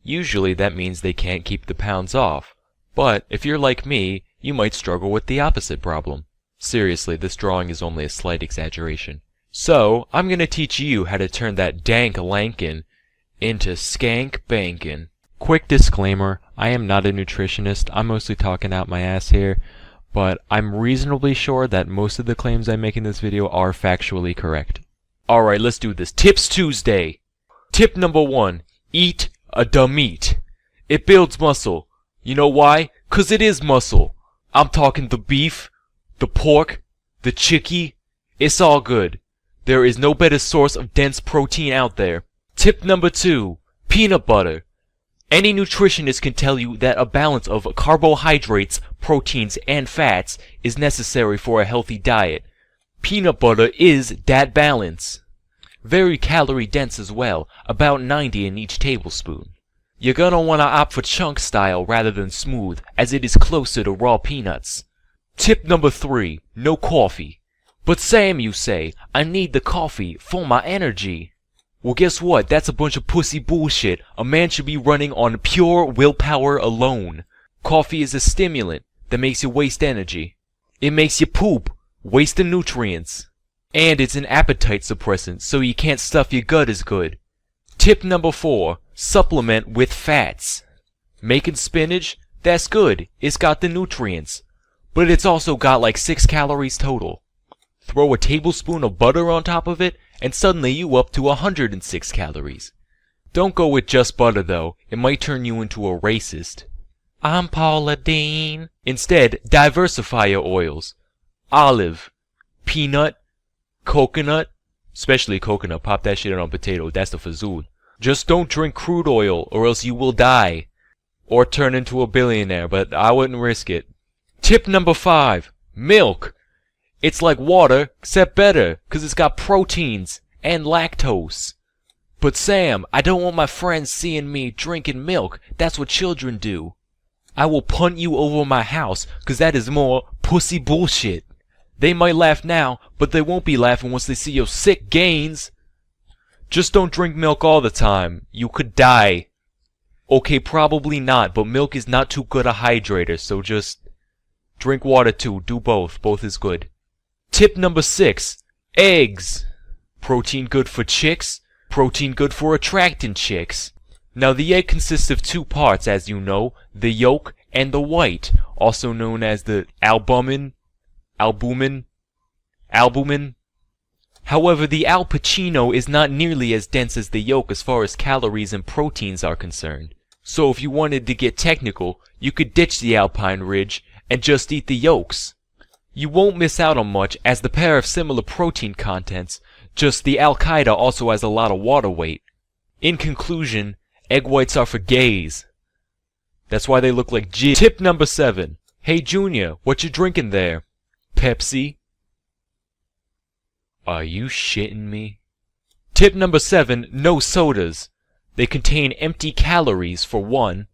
Usually that means they can't keep the pounds off. But if you're like me, you might struggle with the opposite problem. Seriously, this drawing is only a slight exaggeration. So, I'm gonna teach you how to turn that dank lankin into skank bankin. Quick disclaimer, I am not a nutritionist, I'm mostly talking out my ass here, but I'm reasonably sure that most of the claims I make in this video are factually correct. Alright, let's do this. Tips Tuesday! Tip number 1, eat a dumb meat. It builds muscle. You know why? 'Cause it is muscle. I'm talking the beef, the pork, the chickie. It's all good. There is no better source of dense protein out there. Tip number 2, peanut butter. Any nutritionist can tell you that a balance of carbohydrates, proteins, and fats is necessary for a healthy diet. Peanut butter is that balance. Very calorie dense as well, about 90 in each tablespoon. You're gonna wanna opt for chunk style rather than smooth, as it is closer to raw peanuts. Tip number 3, no coffee. But Sam, you say, I need the coffee for my energy. Well, guess what? That's a bunch of pussy bullshit. A man should be running on pure willpower alone. Coffee is a stimulant that makes you waste energy. It makes you poop, waste the nutrients. And it's an appetite suppressant, so you can't stuff your gut as good. Tip number 4, supplement with fats. Making spinach? That's good. It's got the nutrients. But it's also got like 6 calories total. Throw a tablespoon of butter on top of it, and suddenly you up to 106 calories. Don't go with just butter though, it might turn you into a racist. I'm Paula Deen. Instead, diversify your oils. Olive, peanut, coconut, Especially coconut. Pop that shit on potato. That's the fazul. Just don't drink crude oil or else you will die. Or turn into a billionaire, but I wouldn't risk it. Tip number 5. Milk. It's like water, except better, 'cause it's got proteins and lactose. But Sam, I don't want my friends seeing me drinking milk. That's what children do. I will punt you over my house, 'cause that is more pussy bullshit. They might laugh now, but they won't be laughing once they see your sick gains. Just don't drink milk all the time. You could die. Okay, probably not, but milk is not too good a hydrator, so just drink water too. Do both. Both is good. Tip number 6. Eggs. Protein good for chicks. Protein good for attracting chicks. Now the egg consists of 2 parts, as you know, the yolk and the white, also known as the albumin. However, the Al Pacino is not nearly as dense as the yolk as far as calories and proteins are concerned. So if you wanted to get technical, you could ditch the Alpine Ridge and just eat the yolks. You won't miss out on much, as the pair have similar protein contents, just the Al-Qaeda also has a lot of water weight. In conclusion, egg whites are for gays. That's why they look like jizz. Tip number 7. Hey Junior, what you drinking there? Pepsi? Are you shitting me? Tip number 7. No sodas. They contain empty calories, for one.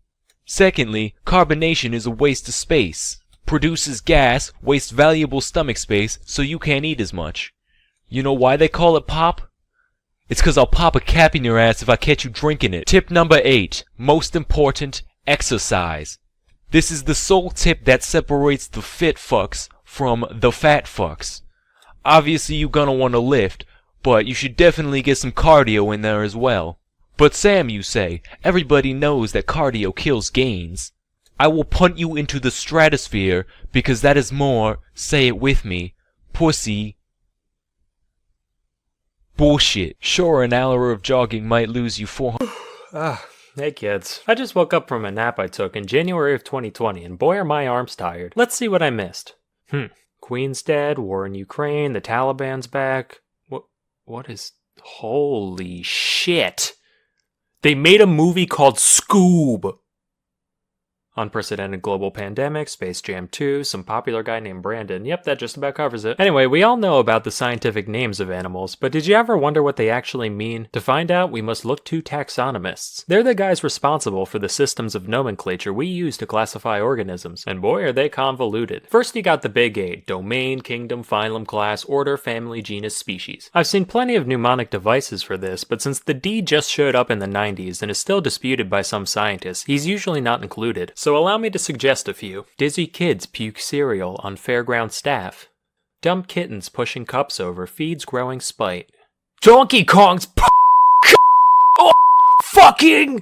Secondly, carbonation is a waste of space. Produces gas, wastes valuable stomach space, so you can't eat as much. You know why they call it pop? It's 'cause I'll pop a cap in your ass if I catch you drinking it. Tip number 8. Most important, exercise. This is the sole tip that separates the fit fucks from the fat fucks. Obviously you're gonna want to lift, but you should definitely get some cardio in there as well. But Sam, you say, everybody knows that cardio kills gains. I will punt you into the stratosphere because that is more, say it with me, pussy bullshit. Sure, an hour of jogging might lose you 400. Hey kids, I just woke up from a nap I took in January of 2020 and boy are my arms tired. Let's see what I missed. Queen's dead, war in Ukraine, the Taliban's back. What is... Holy shit! They made a movie called Scoob! Unprecedented global pandemic, Space Jam 2, some popular guy named Brandon. Yep, that just about covers it. Anyway, we all know about the scientific names of animals, but did you ever wonder what they actually mean? To find out, we must look to taxonomists. They're the guys responsible for the systems of nomenclature we use to classify organisms, and boy are they convoluted. First you got the big 8, domain, kingdom, phylum, class, order, family, genus, species. I've seen plenty of mnemonic devices for this, but since the D just showed up in the 90s and is still disputed by some scientists, he's usually not included. So allow me to suggest a few. Dizzy kids puke cereal on fairground staff. Dumb kittens pushing cups over feeds growing spite. Donkey Kong's fucking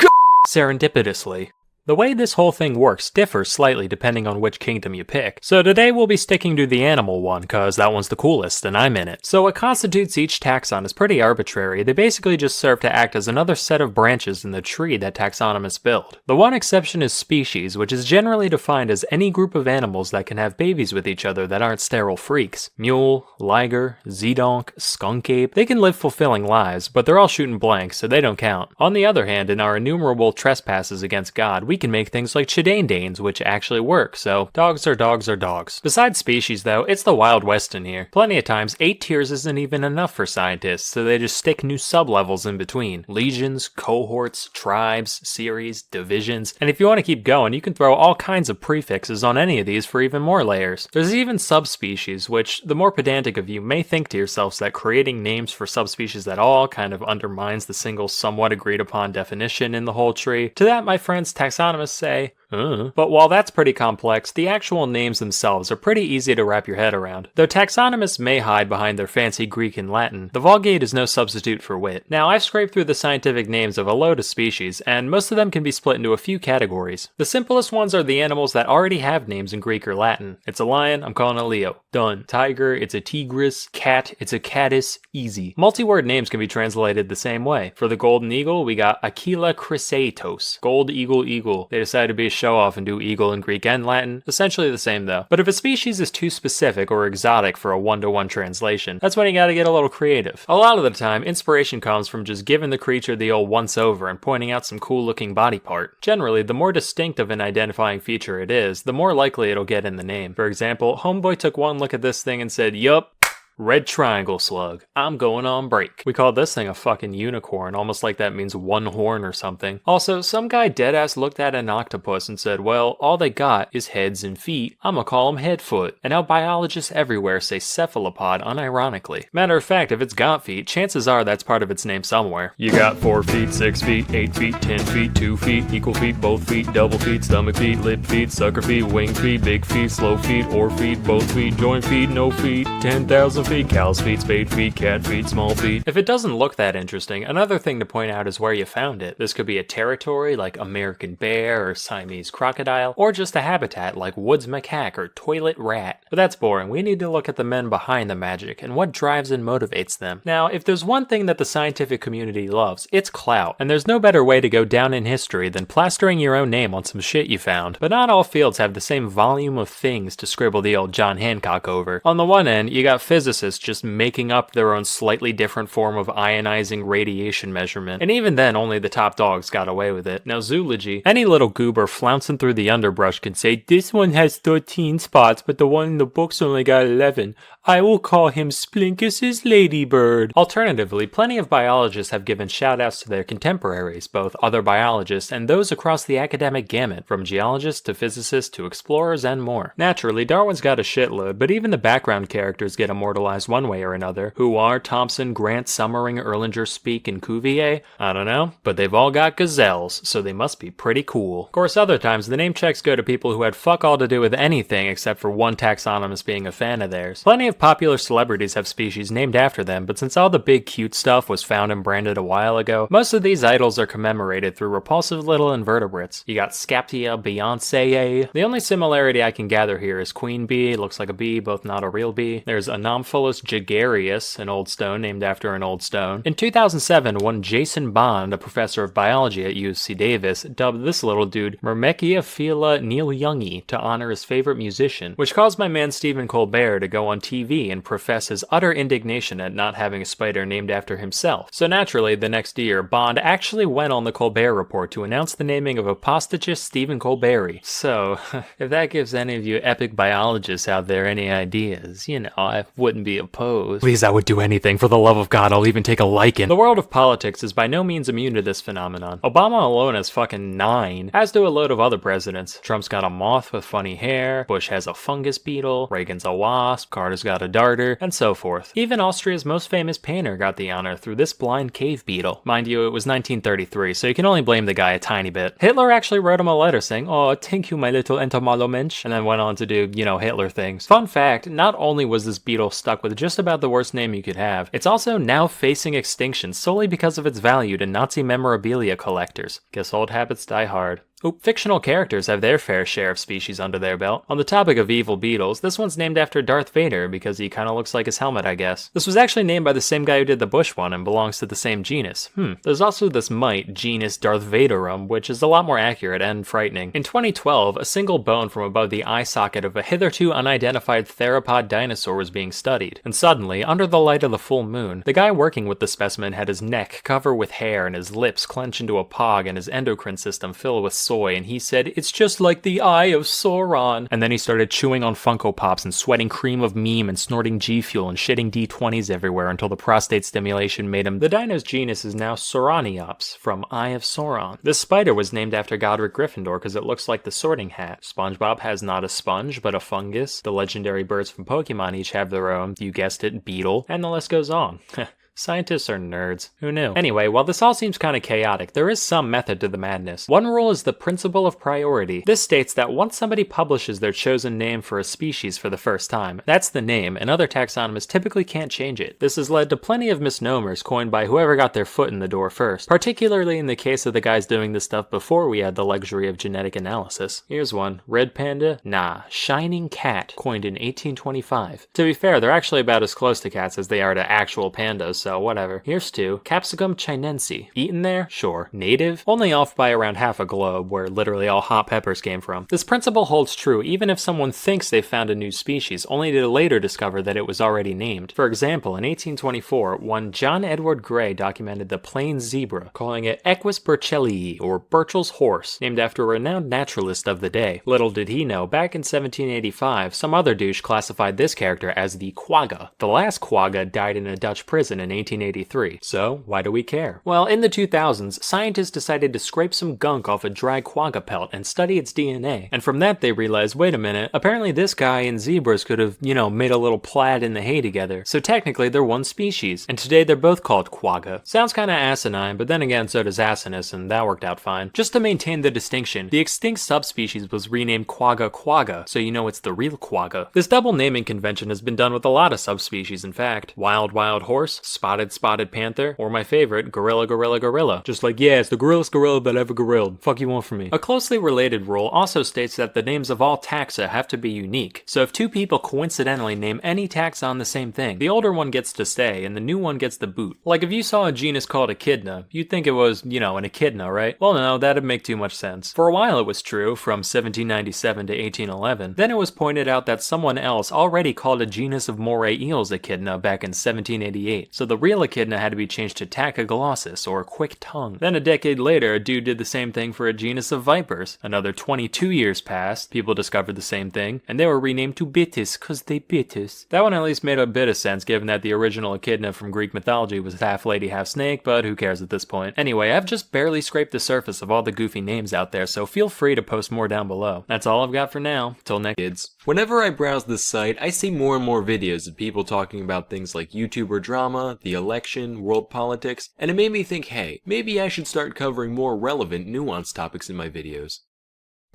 serendipitously. The way this whole thing works differs slightly depending on which kingdom you pick, so today we'll be sticking to the animal one, cause that one's the coolest and I'm in it. So what constitutes each taxon is pretty arbitrary. They basically just serve to act as another set of branches in the tree that taxonomists build. The one exception is species, which is generally defined as any group of animals that can have babies with each other that aren't sterile freaks. Mule, liger, zedonk, skunk ape, they can live fulfilling lives, but they're all shooting blanks, so they don't count. On the other hand, in our innumerable trespasses against God, we can make things like chidandanes, which actually work, so dogs are dogs are dogs. Besides species though, it's the Wild West in here. Plenty of times, 8 tiers isn't even enough for scientists, so they just stick new sub-levels in between. Legions, cohorts, tribes, series, divisions, and if you want to keep going, you can throw all kinds of prefixes on any of these for even more layers. There's even subspecies, which the more pedantic of you may think to yourselves that creating names for subspecies at all kind of undermines the single somewhat agreed upon definition in the whole tree. To that, my friends, taxonomists say, But while that's pretty complex, the actual names themselves are pretty easy to wrap your head around. Though taxonomists may hide behind their fancy Greek and Latin, the Vulgate is no substitute for wit. Now, I've scraped through the scientific names of a load of species, and most of them can be split into a few categories. The simplest ones are the animals that already have names in Greek or Latin. It's a lion, I'm calling it Leo. Done. Tiger, it's a tigris. Cat, it's a catus. Easy. Multi-word names can be translated the same way. For the golden eagle, we got Aquila chrysaetos. Gold eagle eagle. They decided to be show off and do eagle in Greek and Latin. Essentially the same though. But if a species is too specific or exotic for a one-to-one translation, that's when you gotta get a little creative. A lot of the time, inspiration comes from just giving the creature the old once-over and pointing out some cool-looking body part. Generally, the more distinct of an identifying feature it is, the more likely it'll get in the name. For example, Homeboy took one look at this thing and said, "Yup, red triangle slug. I'm going on break." We called this thing a fucking unicorn, almost like that means one horn or something. Also, some guy deadass looked at an octopus and said, well, all they got is heads and feet. I'ma call them headfoot. And now biologists everywhere say cephalopod unironically. Matter of fact, if it's got feet, chances are that's part of its name somewhere. You got 4 feet, 6 feet, 8 feet, 10 feet, 2 feet, equal feet, both feet, double feet, stomach feet, lip feet, sucker feet, wing feet, big feet, slow feet, or feet, both feet, joint feet, no feet, 10,000 feet, cow's feet, spade feet, cat feet, small feet. If it doesn't look that interesting, another thing to point out is where you found it. This could be a territory like American bear or Siamese crocodile, or just a habitat like woods macaque or toilet rat. But that's boring. We need to look at the men behind the magic and what drives and motivates them. Now, if there's one thing that the scientific community loves, it's clout. And there's no better way to go down in history than plastering your own name on some shit you found. But not all fields have the same volume of things to scribble the old John Hancock over. On the one end, you got physicists just making up their own slightly different form of ionizing radiation measurement, and even then only the top dogs got away with it. Now zoology, any little goober flouncing through the underbrush can say, this one has 13 spots but the one in the book's only got 11. I will call him Splinkus's ladybird. Alternatively, plenty of biologists have given shoutouts to their contemporaries, both other biologists and those across the academic gamut, from geologists to physicists to explorers and more. Naturally, Darwin's got a shitload, but even the background characters get immortalized one way or another. Who are Thomson, Grant, Summering, Erlanger, Speke, and Cuvier? I don't know, but they've all got gazelles, so they must be pretty cool. Of course, other times the name checks go to people who had fuck all to do with anything except for one taxonomist being a fan of theirs. Plenty of popular celebrities have species named after them, but since all the big cute stuff was found and branded a while ago, most of these idols are commemorated through repulsive little invertebrates. You got Scaptia, Beyonce. The only similarity I can gather here is queen bee, looks like a bee, both not a real bee. There's Anomphilus gregarius, an old stone named after an old stone. In 2007, one Jason Bond, a professor of biology at UC Davis, dubbed this little dude Myrmecia Neil Youngie to honor his favorite musician, which caused my man Stephen Colbert to go on TV and profess his utter indignation at not having a spider named after himself. So naturally, the next year, Bond actually went on the Colbert Report to announce the naming of apostagist Stephen Colbert. So, if that gives any of you epic biologists out there any ideas, you know, I wouldn't be opposed. Please, I would do anything. For the love of God, I'll even take a lichen. The world of politics is by no means immune to this phenomenon. Obama alone has fucking 9, as do a load of other presidents. Trump's got a moth with funny hair, Bush has a fungus beetle, Reagan's a wasp, Carter's got a darter, and so forth. Even Austria's most famous painter got the honor through this blind cave beetle. Mind you, it was 1933, so you can only blame the guy a tiny bit. Hitler actually wrote him a letter saying, "Oh, thank you, my little entomolomensch," and then went on to do, you know, Hitler things. Fun fact, not only was this beetle stuck with just about the worst name you could have, it's also now facing extinction solely because of its value to Nazi memorabilia collectors. Guess old habits die hard. Oop, fictional characters have their fair share of species under their belt. On the topic of evil beetles, this one's named after Darth Vader because he kinda looks like his helmet, I guess. This was actually named by the same guy who did the Bush one and belongs to the same genus. There's also this mite, genus Darth Vaderum, which is a lot more accurate and frightening. In 2012, a single bone from above the eye socket of a hitherto unidentified theropod dinosaur was being studied. And suddenly, under the light of the full moon, the guy working with the specimen had his neck covered with hair and his lips clench into a pog and his endocrine system fill with soy, and he said, "It's just like the eye of Sauron." And then he started chewing on Funko Pops and sweating cream of meme and snorting G Fuel and shitting D20s everywhere until the prostate stimulation made him. The dino's genus is now Sauroniops, from Eye of Sauron. This spider was named after Godric Gryffindor because it looks like the Sorting Hat. SpongeBob has not a sponge, but a fungus. The legendary birds from Pokemon each have their own, you guessed it, beetle, and the list goes on. Scientists are nerds. Who knew? Anyway, while this all seems kind of chaotic, there is some method to the madness. One rule is the principle of priority. This states that once somebody publishes their chosen name for a species for the first time, that's the name, and other taxonomists typically can't change it. This has led to plenty of misnomers coined by whoever got their foot in the door first, particularly in the case of the guys doing this stuff before we had the luxury of genetic analysis. Here's one. Red panda? Nah. Shining cat, coined in 1825. To be fair, they're actually about as close to cats as they are to actual pandas, so whatever. Here's 2. Capsicum chinense. Eaten there? Sure. Native? Only off by around half a globe, where literally all hot peppers came from. This principle holds true even if someone thinks they've found a new species, only to later discover that it was already named. For example, in 1824, one John Edward Gray documented the plain zebra, calling it Equus burchellii, or Burchell's horse, named after a renowned naturalist of the day. Little did he know, back in 1785, some other douche classified this character as the quagga. The last quagga died in a Dutch prison in 1883, so why do we care? Well, in the 2000s, scientists decided to scrape some gunk off a dry quagga pelt and study its DNA, and from that they realized, wait a minute, apparently this guy and zebras could have, made a little plaid in the hay together, so technically they're one species, and today they're both called quagga. Sounds kinda asinine, but then again so does asinus, and that worked out fine. Just to maintain the distinction, the extinct subspecies was renamed quagga quagga, so you know it's the real quagga. This double naming convention has been done with a lot of subspecies, in fact. Wild horse, spotted panther, or my favorite, gorilla. Just like, yeah, it's the gorillest gorilla that ever gorilled. Fuck you want from me. A closely related rule also states that the names of all taxa have to be unique. So if 2 people coincidentally name any taxa on the same thing, the older one gets to stay and the new one gets the boot. Like if you saw a genus called echidna, you'd think it was, an echidna, right? Well no, that'd make too much sense. For a while it was true, from 1797 to 1811. Then it was pointed out that someone else already called a genus of moray eels echidna back in 1788, so the real echidna had to be changed to tachyglossus, or quick tongue. Then a decade later, a dude did the same thing for a genus of vipers. Another 22 years passed, people discovered the same thing, and they were renamed to bitis, cause they bit us. That one at least made a bit of sense, given that the original echidna from Greek mythology was half lady, half snake, but who cares at this point. Anyway, I've just barely scraped the surface of all the goofy names out there, so feel free to post more down below. That's all I've got for now. Till next kids. Whenever I browse this site, I see more and more videos of people talking about things like YouTuber drama, the election, world politics, and it made me think, hey, maybe I should start covering more relevant, nuanced topics in my videos.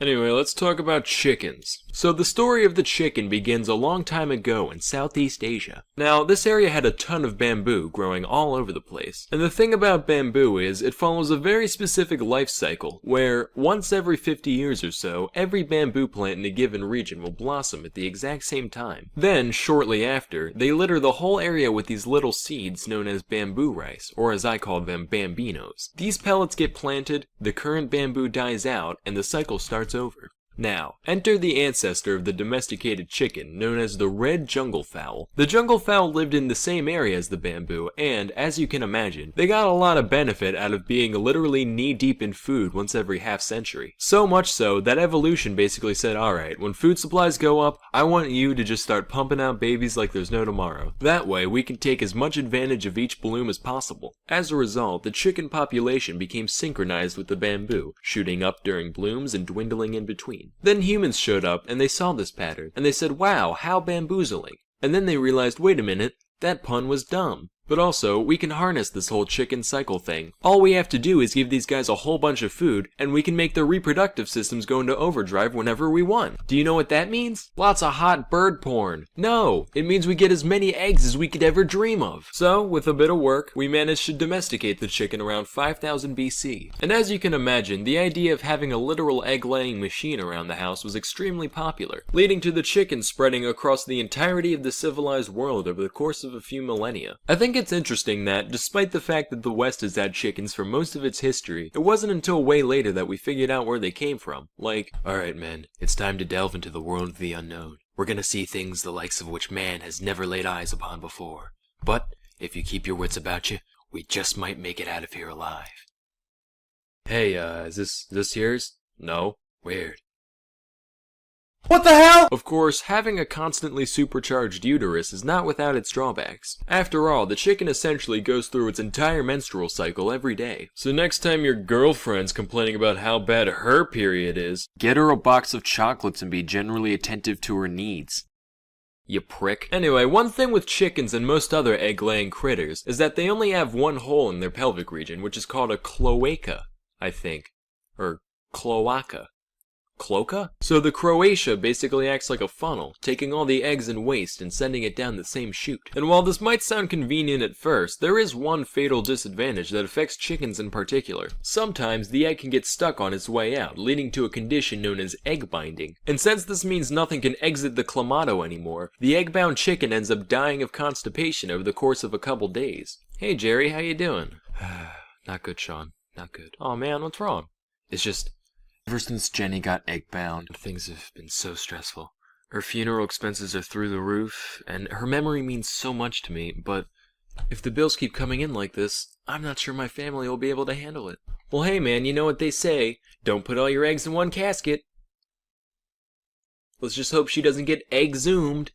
Anyway, let's talk about chickens. So the story of the chicken begins a long time ago in Southeast Asia. Now, this area had a ton of bamboo growing all over the place. And the thing about bamboo is it follows a very specific life cycle, where once every 50 years or so, every bamboo plant in a given region will blossom at the exact same time. Then, shortly after, they litter the whole area with these little seeds known as bamboo rice, or as I call them, bambinos. These pellets get planted, the current bamboo dies out, and the cycle starts over. Now, enter the ancestor of the domesticated chicken, known as the red jungle fowl. The jungle fowl lived in the same area as the bamboo, and, as you can imagine, they got a lot of benefit out of being literally knee-deep in food once every half-century. So much so that evolution basically said, alright, when food supplies go up, I want you to just start pumping out babies like there's no tomorrow. That way, we can take as much advantage of each bloom as possible. As a result, the chicken population became synchronized with the bamboo, shooting up during blooms and dwindling in between. Then humans showed up and they saw this pattern, and they said, wow, how bamboozling. And then they realized, wait a minute, that pun was dumb. But also, we can harness this whole chicken cycle thing. All we have to do is give these guys a whole bunch of food, and we can make their reproductive systems go into overdrive whenever we want. Do you know what that means? Lots of hot bird porn. No, it means we get as many eggs as we could ever dream of. So, with a bit of work, we managed to domesticate the chicken around 5000 BC. And as you can imagine, the idea of having a literal egg-laying machine around the house was extremely popular, leading to the chicken spreading across the entirety of the civilized world over the course of a few millennia. I think it's interesting that, despite the fact that the West has had chickens for most of its history, it wasn't until way later that we figured out where they came from. Like, alright men, it's time to delve into the world of the unknown. We're gonna see things the likes of which man has never laid eyes upon before. But, if you keep your wits about you, we just might make it out of here alive. Hey, is this yours? No? Weird. What the hell? Of course, having a constantly supercharged uterus is not without its drawbacks. After all, the chicken essentially goes through its entire menstrual cycle every day. So next time your girlfriend's complaining about how bad her period is, get her a box of chocolates and be generally attentive to her needs. You prick. Anyway, one thing with chickens and most other egg-laying critters is that they only have one hole in their pelvic region, which is called a cloaca, I think. Or cloaca. cloaca? So the Croatia basically acts like a funnel, taking all the eggs and waste and sending it down the same chute. And while this might sound convenient at first, there is one fatal disadvantage that affects chickens in particular. Sometimes the egg can get stuck on its way out, leading to a condition known as egg binding. And since this means nothing can exit the clamato anymore, the egg-bound chicken ends up dying of constipation over the course of a couple days. Hey Jerry, how you doing? Not good, Sean. Not good. Oh man, what's wrong? It's just, ever since Jenny got egg-bound, things have been so stressful. Her funeral expenses are through the roof, and her memory means so much to me, but if the bills keep coming in like this, I'm not sure my family will be able to handle it. Well, hey man, you know what they say, don't put all your eggs in one casket. Let's just hope she doesn't get egg-zoomed.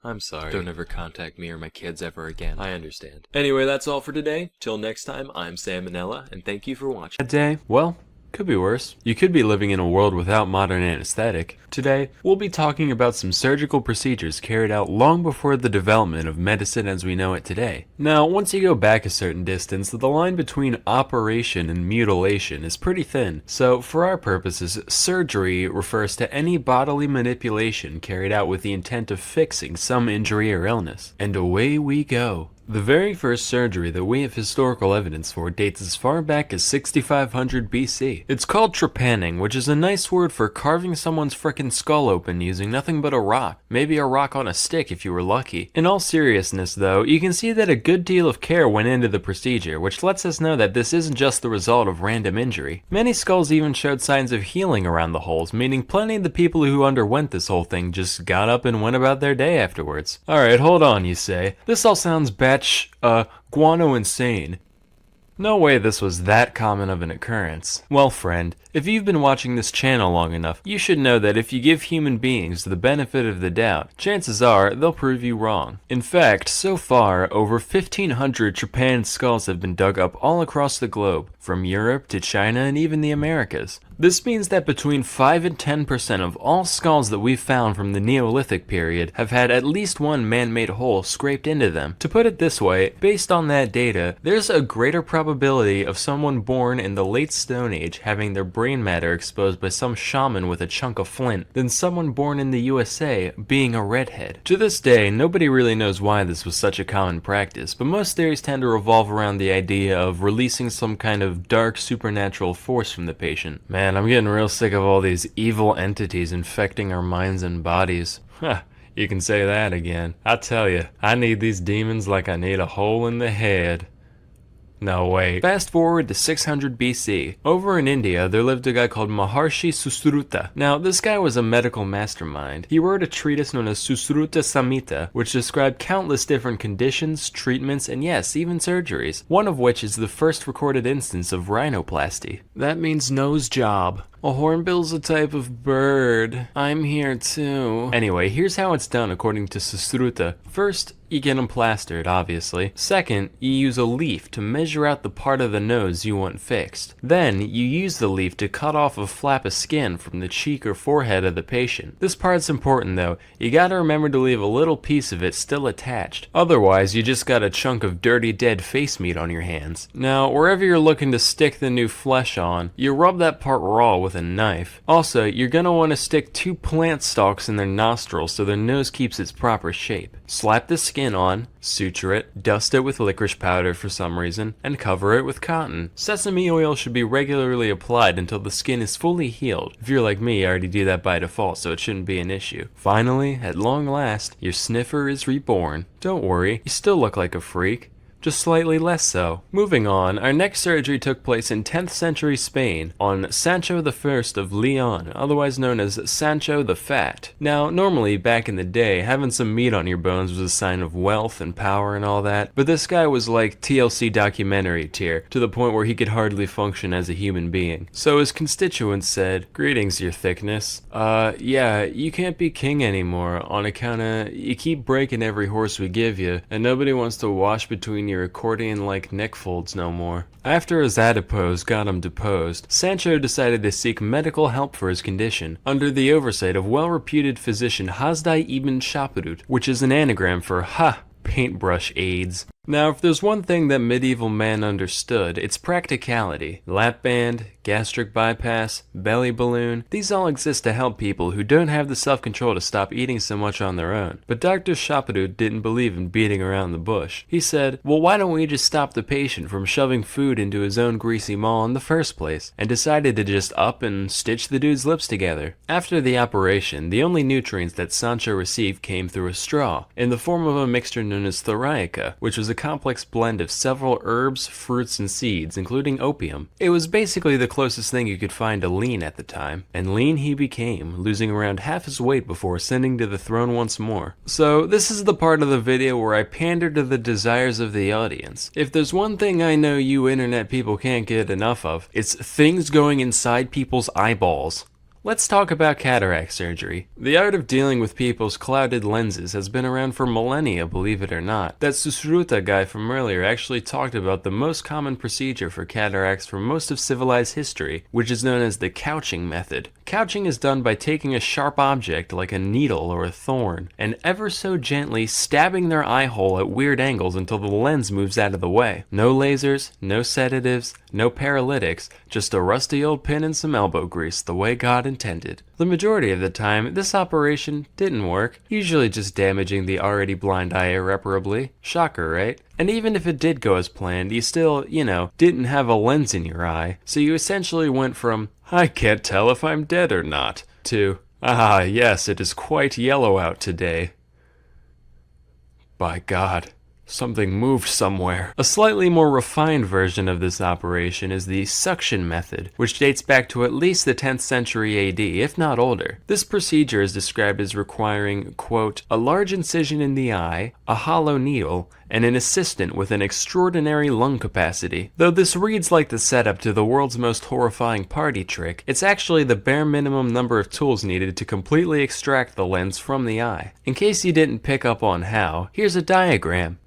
I'm sorry. Don't ever contact me or my kids ever again. I understand. Anyway, that's all for today. Till next time, I'm Sam Manella, and thank you for watching. That day, well, could be worse. You could be living in a world without modern anesthetic. Today, we'll be talking about some surgical procedures carried out long before the development of medicine as we know it today. Now, once you go back a certain distance, the line between operation and mutilation is pretty thin. So, for our purposes, surgery refers to any bodily manipulation carried out with the intent of fixing some injury or illness. And away we go. The very first surgery that we have historical evidence for dates as far back as 6500 BC. It's called trepanning, which is a nice word for carving someone's frickin' skull open using nothing but a rock. Maybe a rock on a stick if you were lucky. In all seriousness though, you can see that a good deal of care went into the procedure, which lets us know that this isn't just the result of random injury. Many skulls even showed signs of healing around the holes, meaning plenty of the people who underwent this whole thing just got up and went about their day afterwards. Alright, hold on, you say. This all sounds guano insane. No way this was that common of an occurrence. Well friend, if you've been watching this channel long enough, you should know that if you give human beings the benefit of the doubt, chances are they'll prove you wrong. In fact, so far, over 1,500 trepanned skulls have been dug up all across the globe, from Europe to China and even the Americas. This means that between 5 and 10% of all skulls that we've found from the Neolithic period have had at least one man-made hole scraped into them. To put it this way, based on that data, there's a greater probability of someone born in the late Stone Age having their brain matter exposed by some shaman with a chunk of flint than someone born in the USA being a redhead. To this day, nobody really knows why this was such a common practice, but most theories tend to revolve around the idea of releasing some kind of dark supernatural force from the patient. Man, I'm getting real sick of all these evil entities infecting our minds and bodies. Huh, you can say that again. I tell you, I need these demons like I need a hole in the head. No, wait. Fast forward to 600 BC. Over in India, there lived a guy called Maharshi Susruta. Now, this guy was a medical mastermind. He wrote a treatise known as Susruta Samhita, which described countless different conditions, treatments, and yes, even surgeries. One of which is the first recorded instance of rhinoplasty. That means nose job. A hornbill's a type of bird. I'm here too. Anyway, here's how it's done according to Susruta. First, you get them plastered, obviously. Second, you use a leaf to measure out the part of the nose you want fixed. Then, you use the leaf to cut off a flap of skin from the cheek or forehead of the patient. This part's important though. You gotta remember to leave a little piece of it still attached. Otherwise, you just got a chunk of dirty dead face meat on your hands. Now, wherever you're looking to stick the new flesh on, you rub that part raw with a knife. Also, you're gonna want to stick 2 plant stalks in their nostrils so their nose keeps its proper shape. Slap the skin on, suture it, dust it with licorice powder for some reason, and cover it with cotton. Sesame oil should be regularly applied until the skin is fully healed. If you're like me, I already do that by default, so it shouldn't be an issue. Finally, at long last, your sniffer is reborn. Don't worry, you still look like a freak. Just slightly less so. Moving on, our next surgery took place in 10th century Spain on Sancho I of Leon, otherwise known as Sancho the Fat. Now, normally, back in the day, having some meat on your bones was a sign of wealth and power and all that, but this guy was like TLC documentary tier, to the point where he could hardly function as a human being. So his constituents said, "Greetings, your thickness. Yeah, you can't be king anymore on account of you keep breaking every horse we give you, and nobody wants to wash between your accordion-like neck folds no more." After his adipose got him deposed, Sancho decided to seek medical help for his condition, under the oversight of well-reputed physician Hasdai ibn Shaprut, which is an anagram for paintbrush AIDS. Now, if there's one thing that medieval man understood, it's practicality. Lap band, gastric bypass, belly balloon, these all exist to help people who don't have the self-control to stop eating so much on their own. But Dr. Chapadou didn't believe in beating around the bush. He said, well, why don't we just stop the patient from shoving food into his own greasy maw in the first place? And decided to just up and stitch the dude's lips together. After the operation, the only nutrients that Sancho received came through a straw, in the form of a mixture known as thoriaca, which was a complex blend of several herbs, fruits, and seeds, including opium. It was basically the closest thing you could find to lean at the time, and lean he became, losing around half his weight before ascending to the throne once more. So this is the part of the video where I pander to the desires of the audience. If there's one thing I know you internet people can't get enough of, it's things going inside people's eyeballs. Let's talk about cataract surgery. The art of dealing with people's clouded lenses has been around for millennia, believe it or not. That Susruta guy from earlier actually talked about the most common procedure for cataracts for most of civilized history, which is known as the couching method. Couching is done by taking a sharp object like a needle or a thorn, and ever so gently stabbing their eye hole at weird angles until the lens moves out of the way. No lasers, no sedatives, no paralytics, just a rusty old pin and some elbow grease, the way God intended. The majority of the time, this operation didn't work, usually just damaging the already blind eye irreparably. Shocker, right? And even if it did go as planned, you still, didn't have a lens in your eye, so you essentially went from, I can't tell if I'm dead or not, to, ah yes, it is quite yellow out today. By God. Something moved somewhere. A slightly more refined version of this operation is the suction method, which dates back to at least the 10th century AD, if not older. This procedure is described as requiring, quote, a large incision in the eye, a hollow needle, and an assistant with an extraordinary lung capacity. Though this reads like the setup to the world's most horrifying party trick, it's actually the bare minimum number of tools needed to completely extract the lens from the eye. In case you didn't pick up on how, here's a diagram.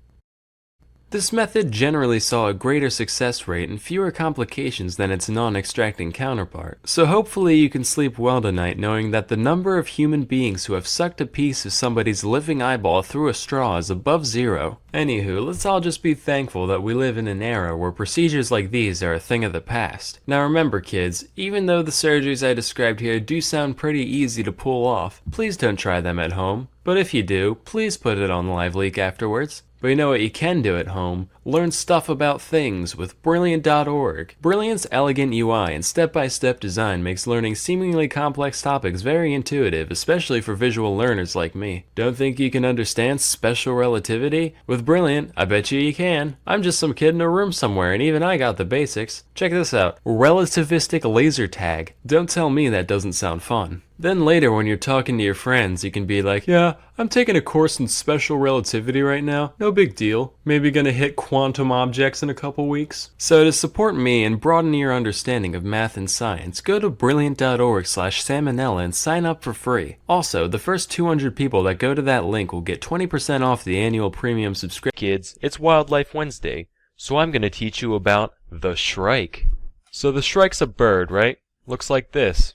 This method generally saw a greater success rate and fewer complications than its non-extracting counterpart, so hopefully you can sleep well tonight knowing that the number of human beings who have sucked a piece of somebody's living eyeball through a straw is above zero. Anywho, let's all just be thankful that we live in an era where procedures like these are a thing of the past. Now remember kids, even though the surgeries I described here do sound pretty easy to pull off, please don't try them at home. But if you do, please put it on LiveLeak afterwards. But you know what you can do at home? Learn stuff about things with Brilliant.org. Brilliant's elegant UI and step-by-step design makes learning seemingly complex topics very intuitive, especially for visual learners like me. Don't think you can understand special relativity? With Brilliant, I bet you can. I'm just some kid in a room somewhere and even I got the basics. Check this out. Relativistic laser tag. Don't tell me that doesn't sound fun. Then later when you're talking to your friends, you can be like, yeah, I'm taking a course in special relativity right now. No big deal. Maybe gonna hit quantum objects in a couple weeks. So to support me and broaden your understanding of math and science, go to brilliant.org/salmonella and sign up for free. Also, the first 200 people that go to that link will get 20% off the annual premium subscription. Kids, it's Wildlife Wednesday, so I'm gonna teach you about the shrike. So the shrike's a bird, right? Looks like this.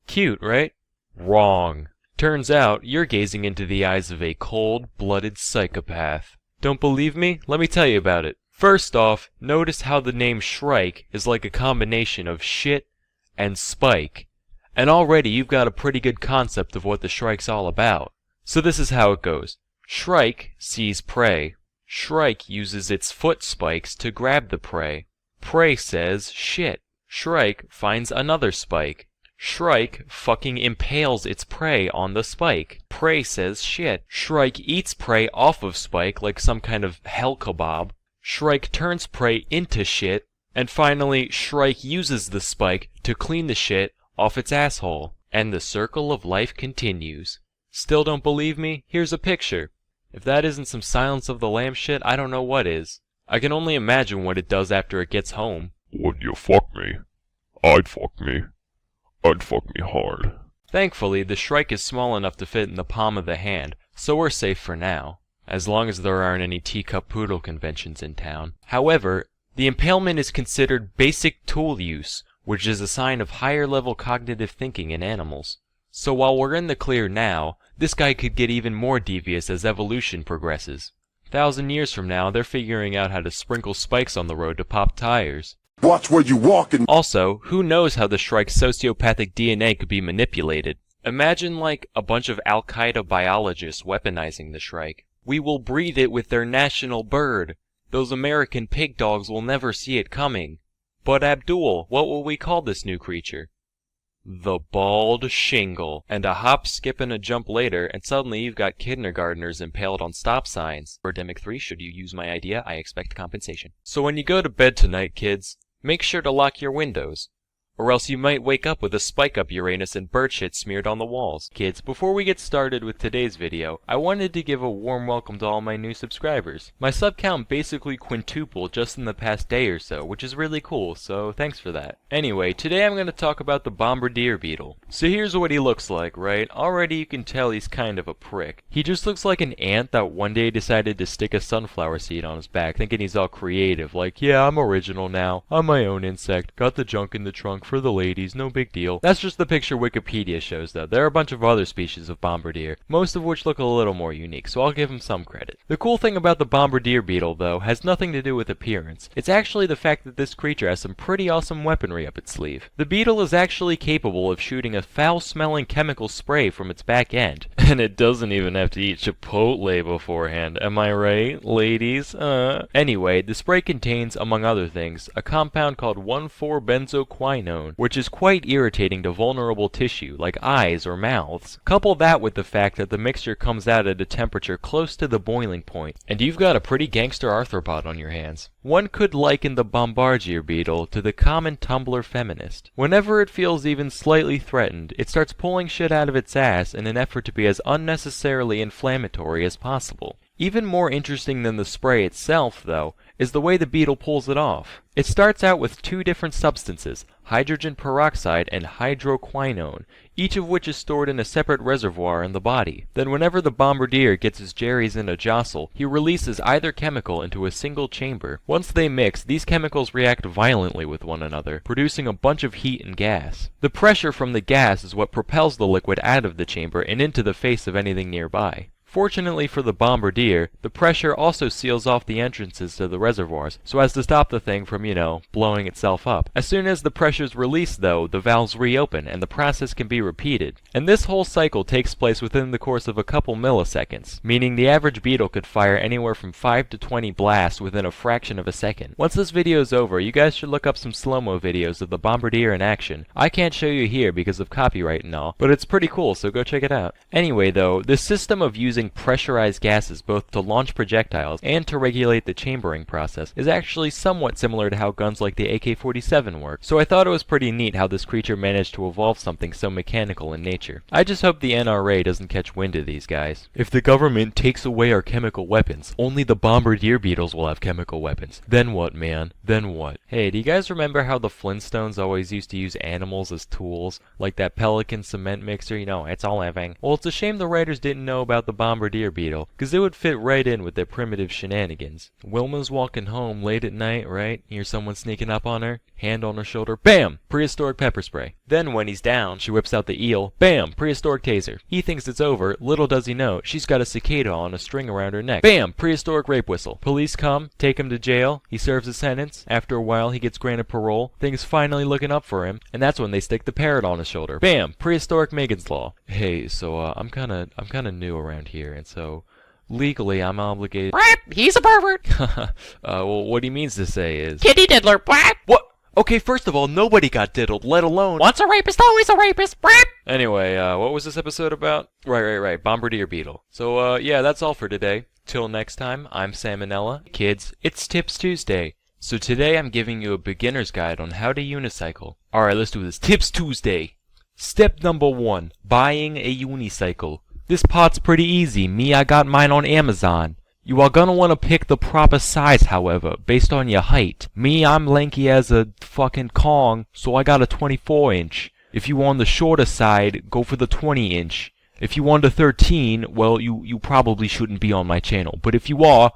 Cute, right? Wrong. Turns out you're gazing into the eyes of a cold-blooded psychopath. Don't believe me? Let me tell you about it. First off, notice how the name Shrike is like a combination of shit and spike. And already you've got a pretty good concept of what the shrike's all about. So this is how it goes. Shrike sees prey. Shrike uses its foot spikes to grab the prey. Prey says shit. Shrike finds another spike. Shrike fucking impales its prey on the spike. Prey says shit. Shrike eats prey off of spike like some kind of hell kebab. Shrike turns prey into shit. And finally, Shrike uses the spike to clean the shit off its asshole. And the circle of life continues. Still don't believe me? Here's a picture. If that isn't some Silence of the Lambs shit, I don't know what is. I can only imagine what it does after it gets home. Would you fuck me? I'd fuck me. I'd fuck me hard. Thankfully, the shrike is small enough to fit in the palm of the hand, so we're safe for now, as long as there aren't any teacup poodle conventions in town. However, the impalement is considered basic tool use, which is a sign of higher level cognitive thinking in animals. So while we're in the clear now, this guy could get even more devious as evolution progresses. 1,000 years from now, they're figuring out how to sprinkle spikes on the road to pop tires. Watch where you walking. Also, who knows how the Shrike's sociopathic DNA could be manipulated? Imagine like a bunch of Al-Qaeda biologists weaponizing the Shrike. We will breed it with their national bird. Those American pig dogs will never see it coming. But Abdul, what will we call this new creature? The bald shingle. And a hop, skip, and a jump later, and suddenly you've got kindergartners impaled on stop signs. Birdemic 3, should you use my idea, I expect compensation. So when you go to bed tonight, kids, make sure to lock your windows, or else you might wake up with a spike up Uranus and bird shit smeared on the walls. Kids, before we get started with today's video, I wanted to give a warm welcome to all my new subscribers. My sub count basically quintupled just in the past day or so, which is really cool, so thanks for that. Anyway, today I'm going to talk about the bombardier beetle. So here's what he looks like, right? Already you can tell he's kind of a prick. He just looks like an ant that one day decided to stick a sunflower seed on his back, thinking he's all creative, like, yeah, I'm original now, I'm my own insect, got the junk in the trunk for the ladies, no big deal. That's just the picture Wikipedia shows though. There are a bunch of other species of bombardier, most of which look a little more unique, so I'll give them some credit. The cool thing about the bombardier beetle though has nothing to do with appearance. It's actually the fact that this creature has some pretty awesome weaponry up its sleeve. The beetle is actually capable of shooting a foul-smelling chemical spray from its back end. And it doesn't even have to eat Chipotle beforehand, am I right, ladies? Anyway, the spray contains, among other things, a compound called 1,4-benzoquinone, which is quite irritating to vulnerable tissue, like eyes or mouths. Couple that with the fact that the mixture comes out at a temperature close to the boiling point, and you've got a pretty gangster arthropod on your hands. One could liken the bombardier beetle to the common Tumblr feminist. Whenever it feels even slightly threatened, it starts pulling shit out of its ass in an effort to be as unnecessarily inflammatory as possible. Even more interesting than the spray itself, though, is the way the beetle pulls it off. It starts out with two different substances, hydrogen peroxide and hydroquinone, each of which is stored in a separate reservoir in the body. Then whenever the bombardier gets his jerrys in a jostle, he releases either chemical into a single chamber. Once they mix, these chemicals react violently with one another, producing a bunch of heat and gas. The pressure from the gas is what propels the liquid out of the chamber and into the face of anything nearby. Fortunately for the bombardier, the pressure also seals off the entrances to the reservoirs, so as to stop the thing from, blowing itself up. As soon as the pressure's released though, the valves reopen and the process can be repeated. And this whole cycle takes place within the course of a couple milliseconds, meaning the average beetle could fire anywhere from 5 to 20 blasts within a fraction of a second. Once this video's over, you guys should look up some slow-mo videos of the bombardier in action. I can't show you here because of copyright and all, but it's pretty cool, so go check it out. Anyway though, this system of using pressurized gases both to launch projectiles and to regulate the chambering process is actually somewhat similar to how guns like the AK-47 work, so I thought it was pretty neat how this creature managed to evolve something so mechanical in nature. I just hope the NRA doesn't catch wind of these guys. If the government takes away our chemical weapons, only the bombardier beetles will have chemical weapons. Then what, man? Then what? Hey, do you guys remember how the Flintstones always used to use animals as tools? Like that Pelican cement mixer, it's all living. Well, it's a shame the writers didn't know about the bombardier beetle, because it would fit right in with their primitive shenanigans. Wilma's walking home late at night, right? Hear someone sneaking up on her, hand on her shoulder, bam! Prehistoric pepper spray. Then when he's down, she whips out the eel, bam! Prehistoric taser. He thinks it's over, little does he know, she's got a cicada on a string around her neck. Bam! Prehistoric rape whistle. Police come, take him to jail, he serves his sentence, after a while he gets granted parole, things finally looking up for him, and that's when they stick the parrot on his shoulder. Bam! Prehistoric Megan's Law. Hey, so I'm kinda new around here, and so legally I'm obligated— Brap, he's a pervert. well, what he means to say is— Kitty diddler, brap. What? Okay, first of all, nobody got diddled, let alone— Once a rapist, always a rapist, brap. Anyway, what was this episode about? Right, bombardier beetle. So, yeah, that's all for today. Till next time, I'm Salmonella. Kids, it's Tips Tuesday. So today I'm giving you a beginner's guide on how to unicycle. Alright, let's do this. Tips Tuesday. Step number 1, buying a unicycle. This part's pretty easy. I got mine on Amazon. You are gonna wanna pick the proper size, however, based on your height. I'm lanky as a fucking Kong, so I got a 24-inch. If you on the shorter side, go for the 20-inch. If you under 13, well, you probably shouldn't be on my channel. But if you are,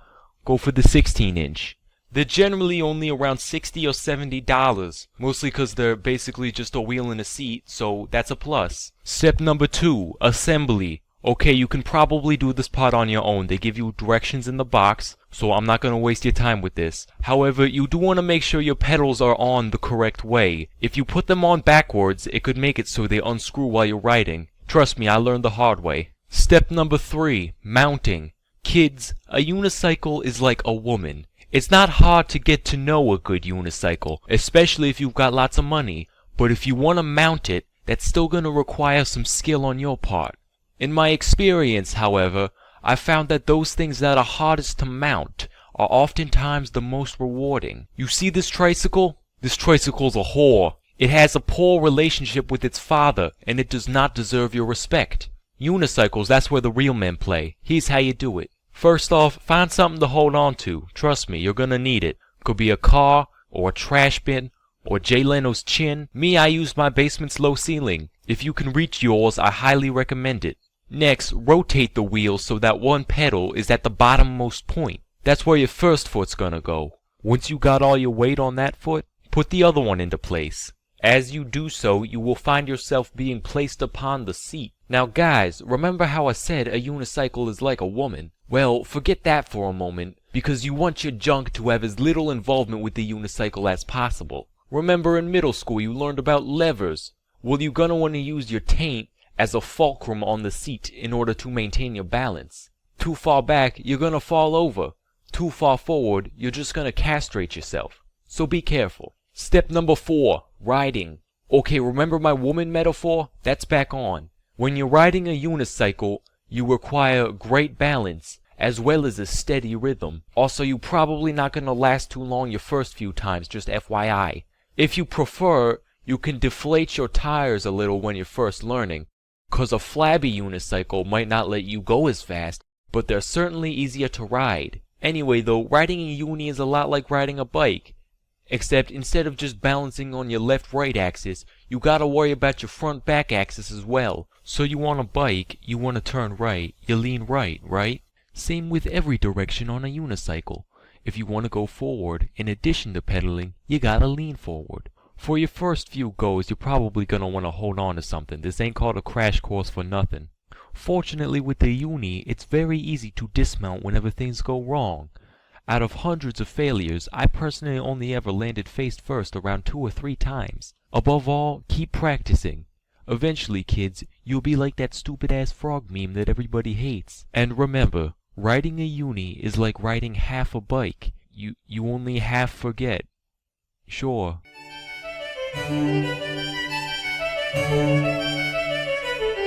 go for the 16-inch. They're generally only around $60 or $70, mostly because they're basically just a wheel and a seat, so that's a plus. Step number 2, assembly. Okay, you can probably do this part on your own. They give you directions in the box, so I'm not going to waste your time with this. However, you do want to make sure your pedals are on the correct way. If you put them on backwards, it could make it so they unscrew while you're riding. Trust me, I learned the hard way. Step number 3, mounting. Kids, a unicycle is like a woman. It's not hard to get to know a good unicycle, especially if you've got lots of money. But if you want to mount it, that's still going to require some skill on your part. In my experience, however, I found that those things that are hardest to mount are oftentimes the most rewarding. You see this tricycle? This tricycle's a whore. It has a poor relationship with its father, and it does not deserve your respect. Unicycles, that's where the real men play. Here's how you do it. First off, find something to hold on to. Trust me, you're gonna need it. Could be a car, or a trash bin, or Jay Leno's chin. Me, I used my basement's low ceiling. If you can reach yours, I highly recommend it. Next, rotate the wheel so that one pedal is at the bottommost point. That's where your first foot's gonna go. Once you got all your weight on that foot, put the other one into place. As you do so, you will find yourself being placed upon the seat. Now guys, remember how I said a unicycle is like a woman? Well, forget that for a moment, because you want your junk to have as little involvement with the unicycle as possible. Remember in middle school you learned about levers? Well, you're gonna want to use your taint as a fulcrum on the seat in order to maintain your balance. Too far back, you're gonna fall over. Too far forward, you're just gonna castrate yourself. So be careful. Step number 4, riding. Okay, remember my woman metaphor? That's back on. When you're riding a unicycle, you require great balance, as well as a steady rhythm. Also, you're probably not gonna last too long your first few times, just FYI. If you prefer, you can deflate your tires a little when you're first learning, cause a flabby unicycle might not let you go as fast, but they're certainly easier to ride. Anyway though, riding a uni is a lot like riding a bike. Except instead of just balancing on your left-right axis, you gotta worry about your front-back axis as well. So you on a bike, you wanna turn right, you lean right, right? Same with every direction on a unicycle. If you wanna go forward, in addition to pedaling, you gotta lean forward. For your first few goes, you're probably gonna wanna hold on to something. This ain't called a crash course for nothing. Fortunately with the uni, it's very easy to dismount whenever things go wrong. Out of hundreds of failures, I personally only ever landed face first around 2 or 3 times. Above all, keep practicing. Eventually, kids, you'll be like that stupid-ass frog meme that everybody hates. And remember, riding a uni is like riding half a bike. You only half forget. Sure.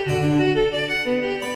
Thank you.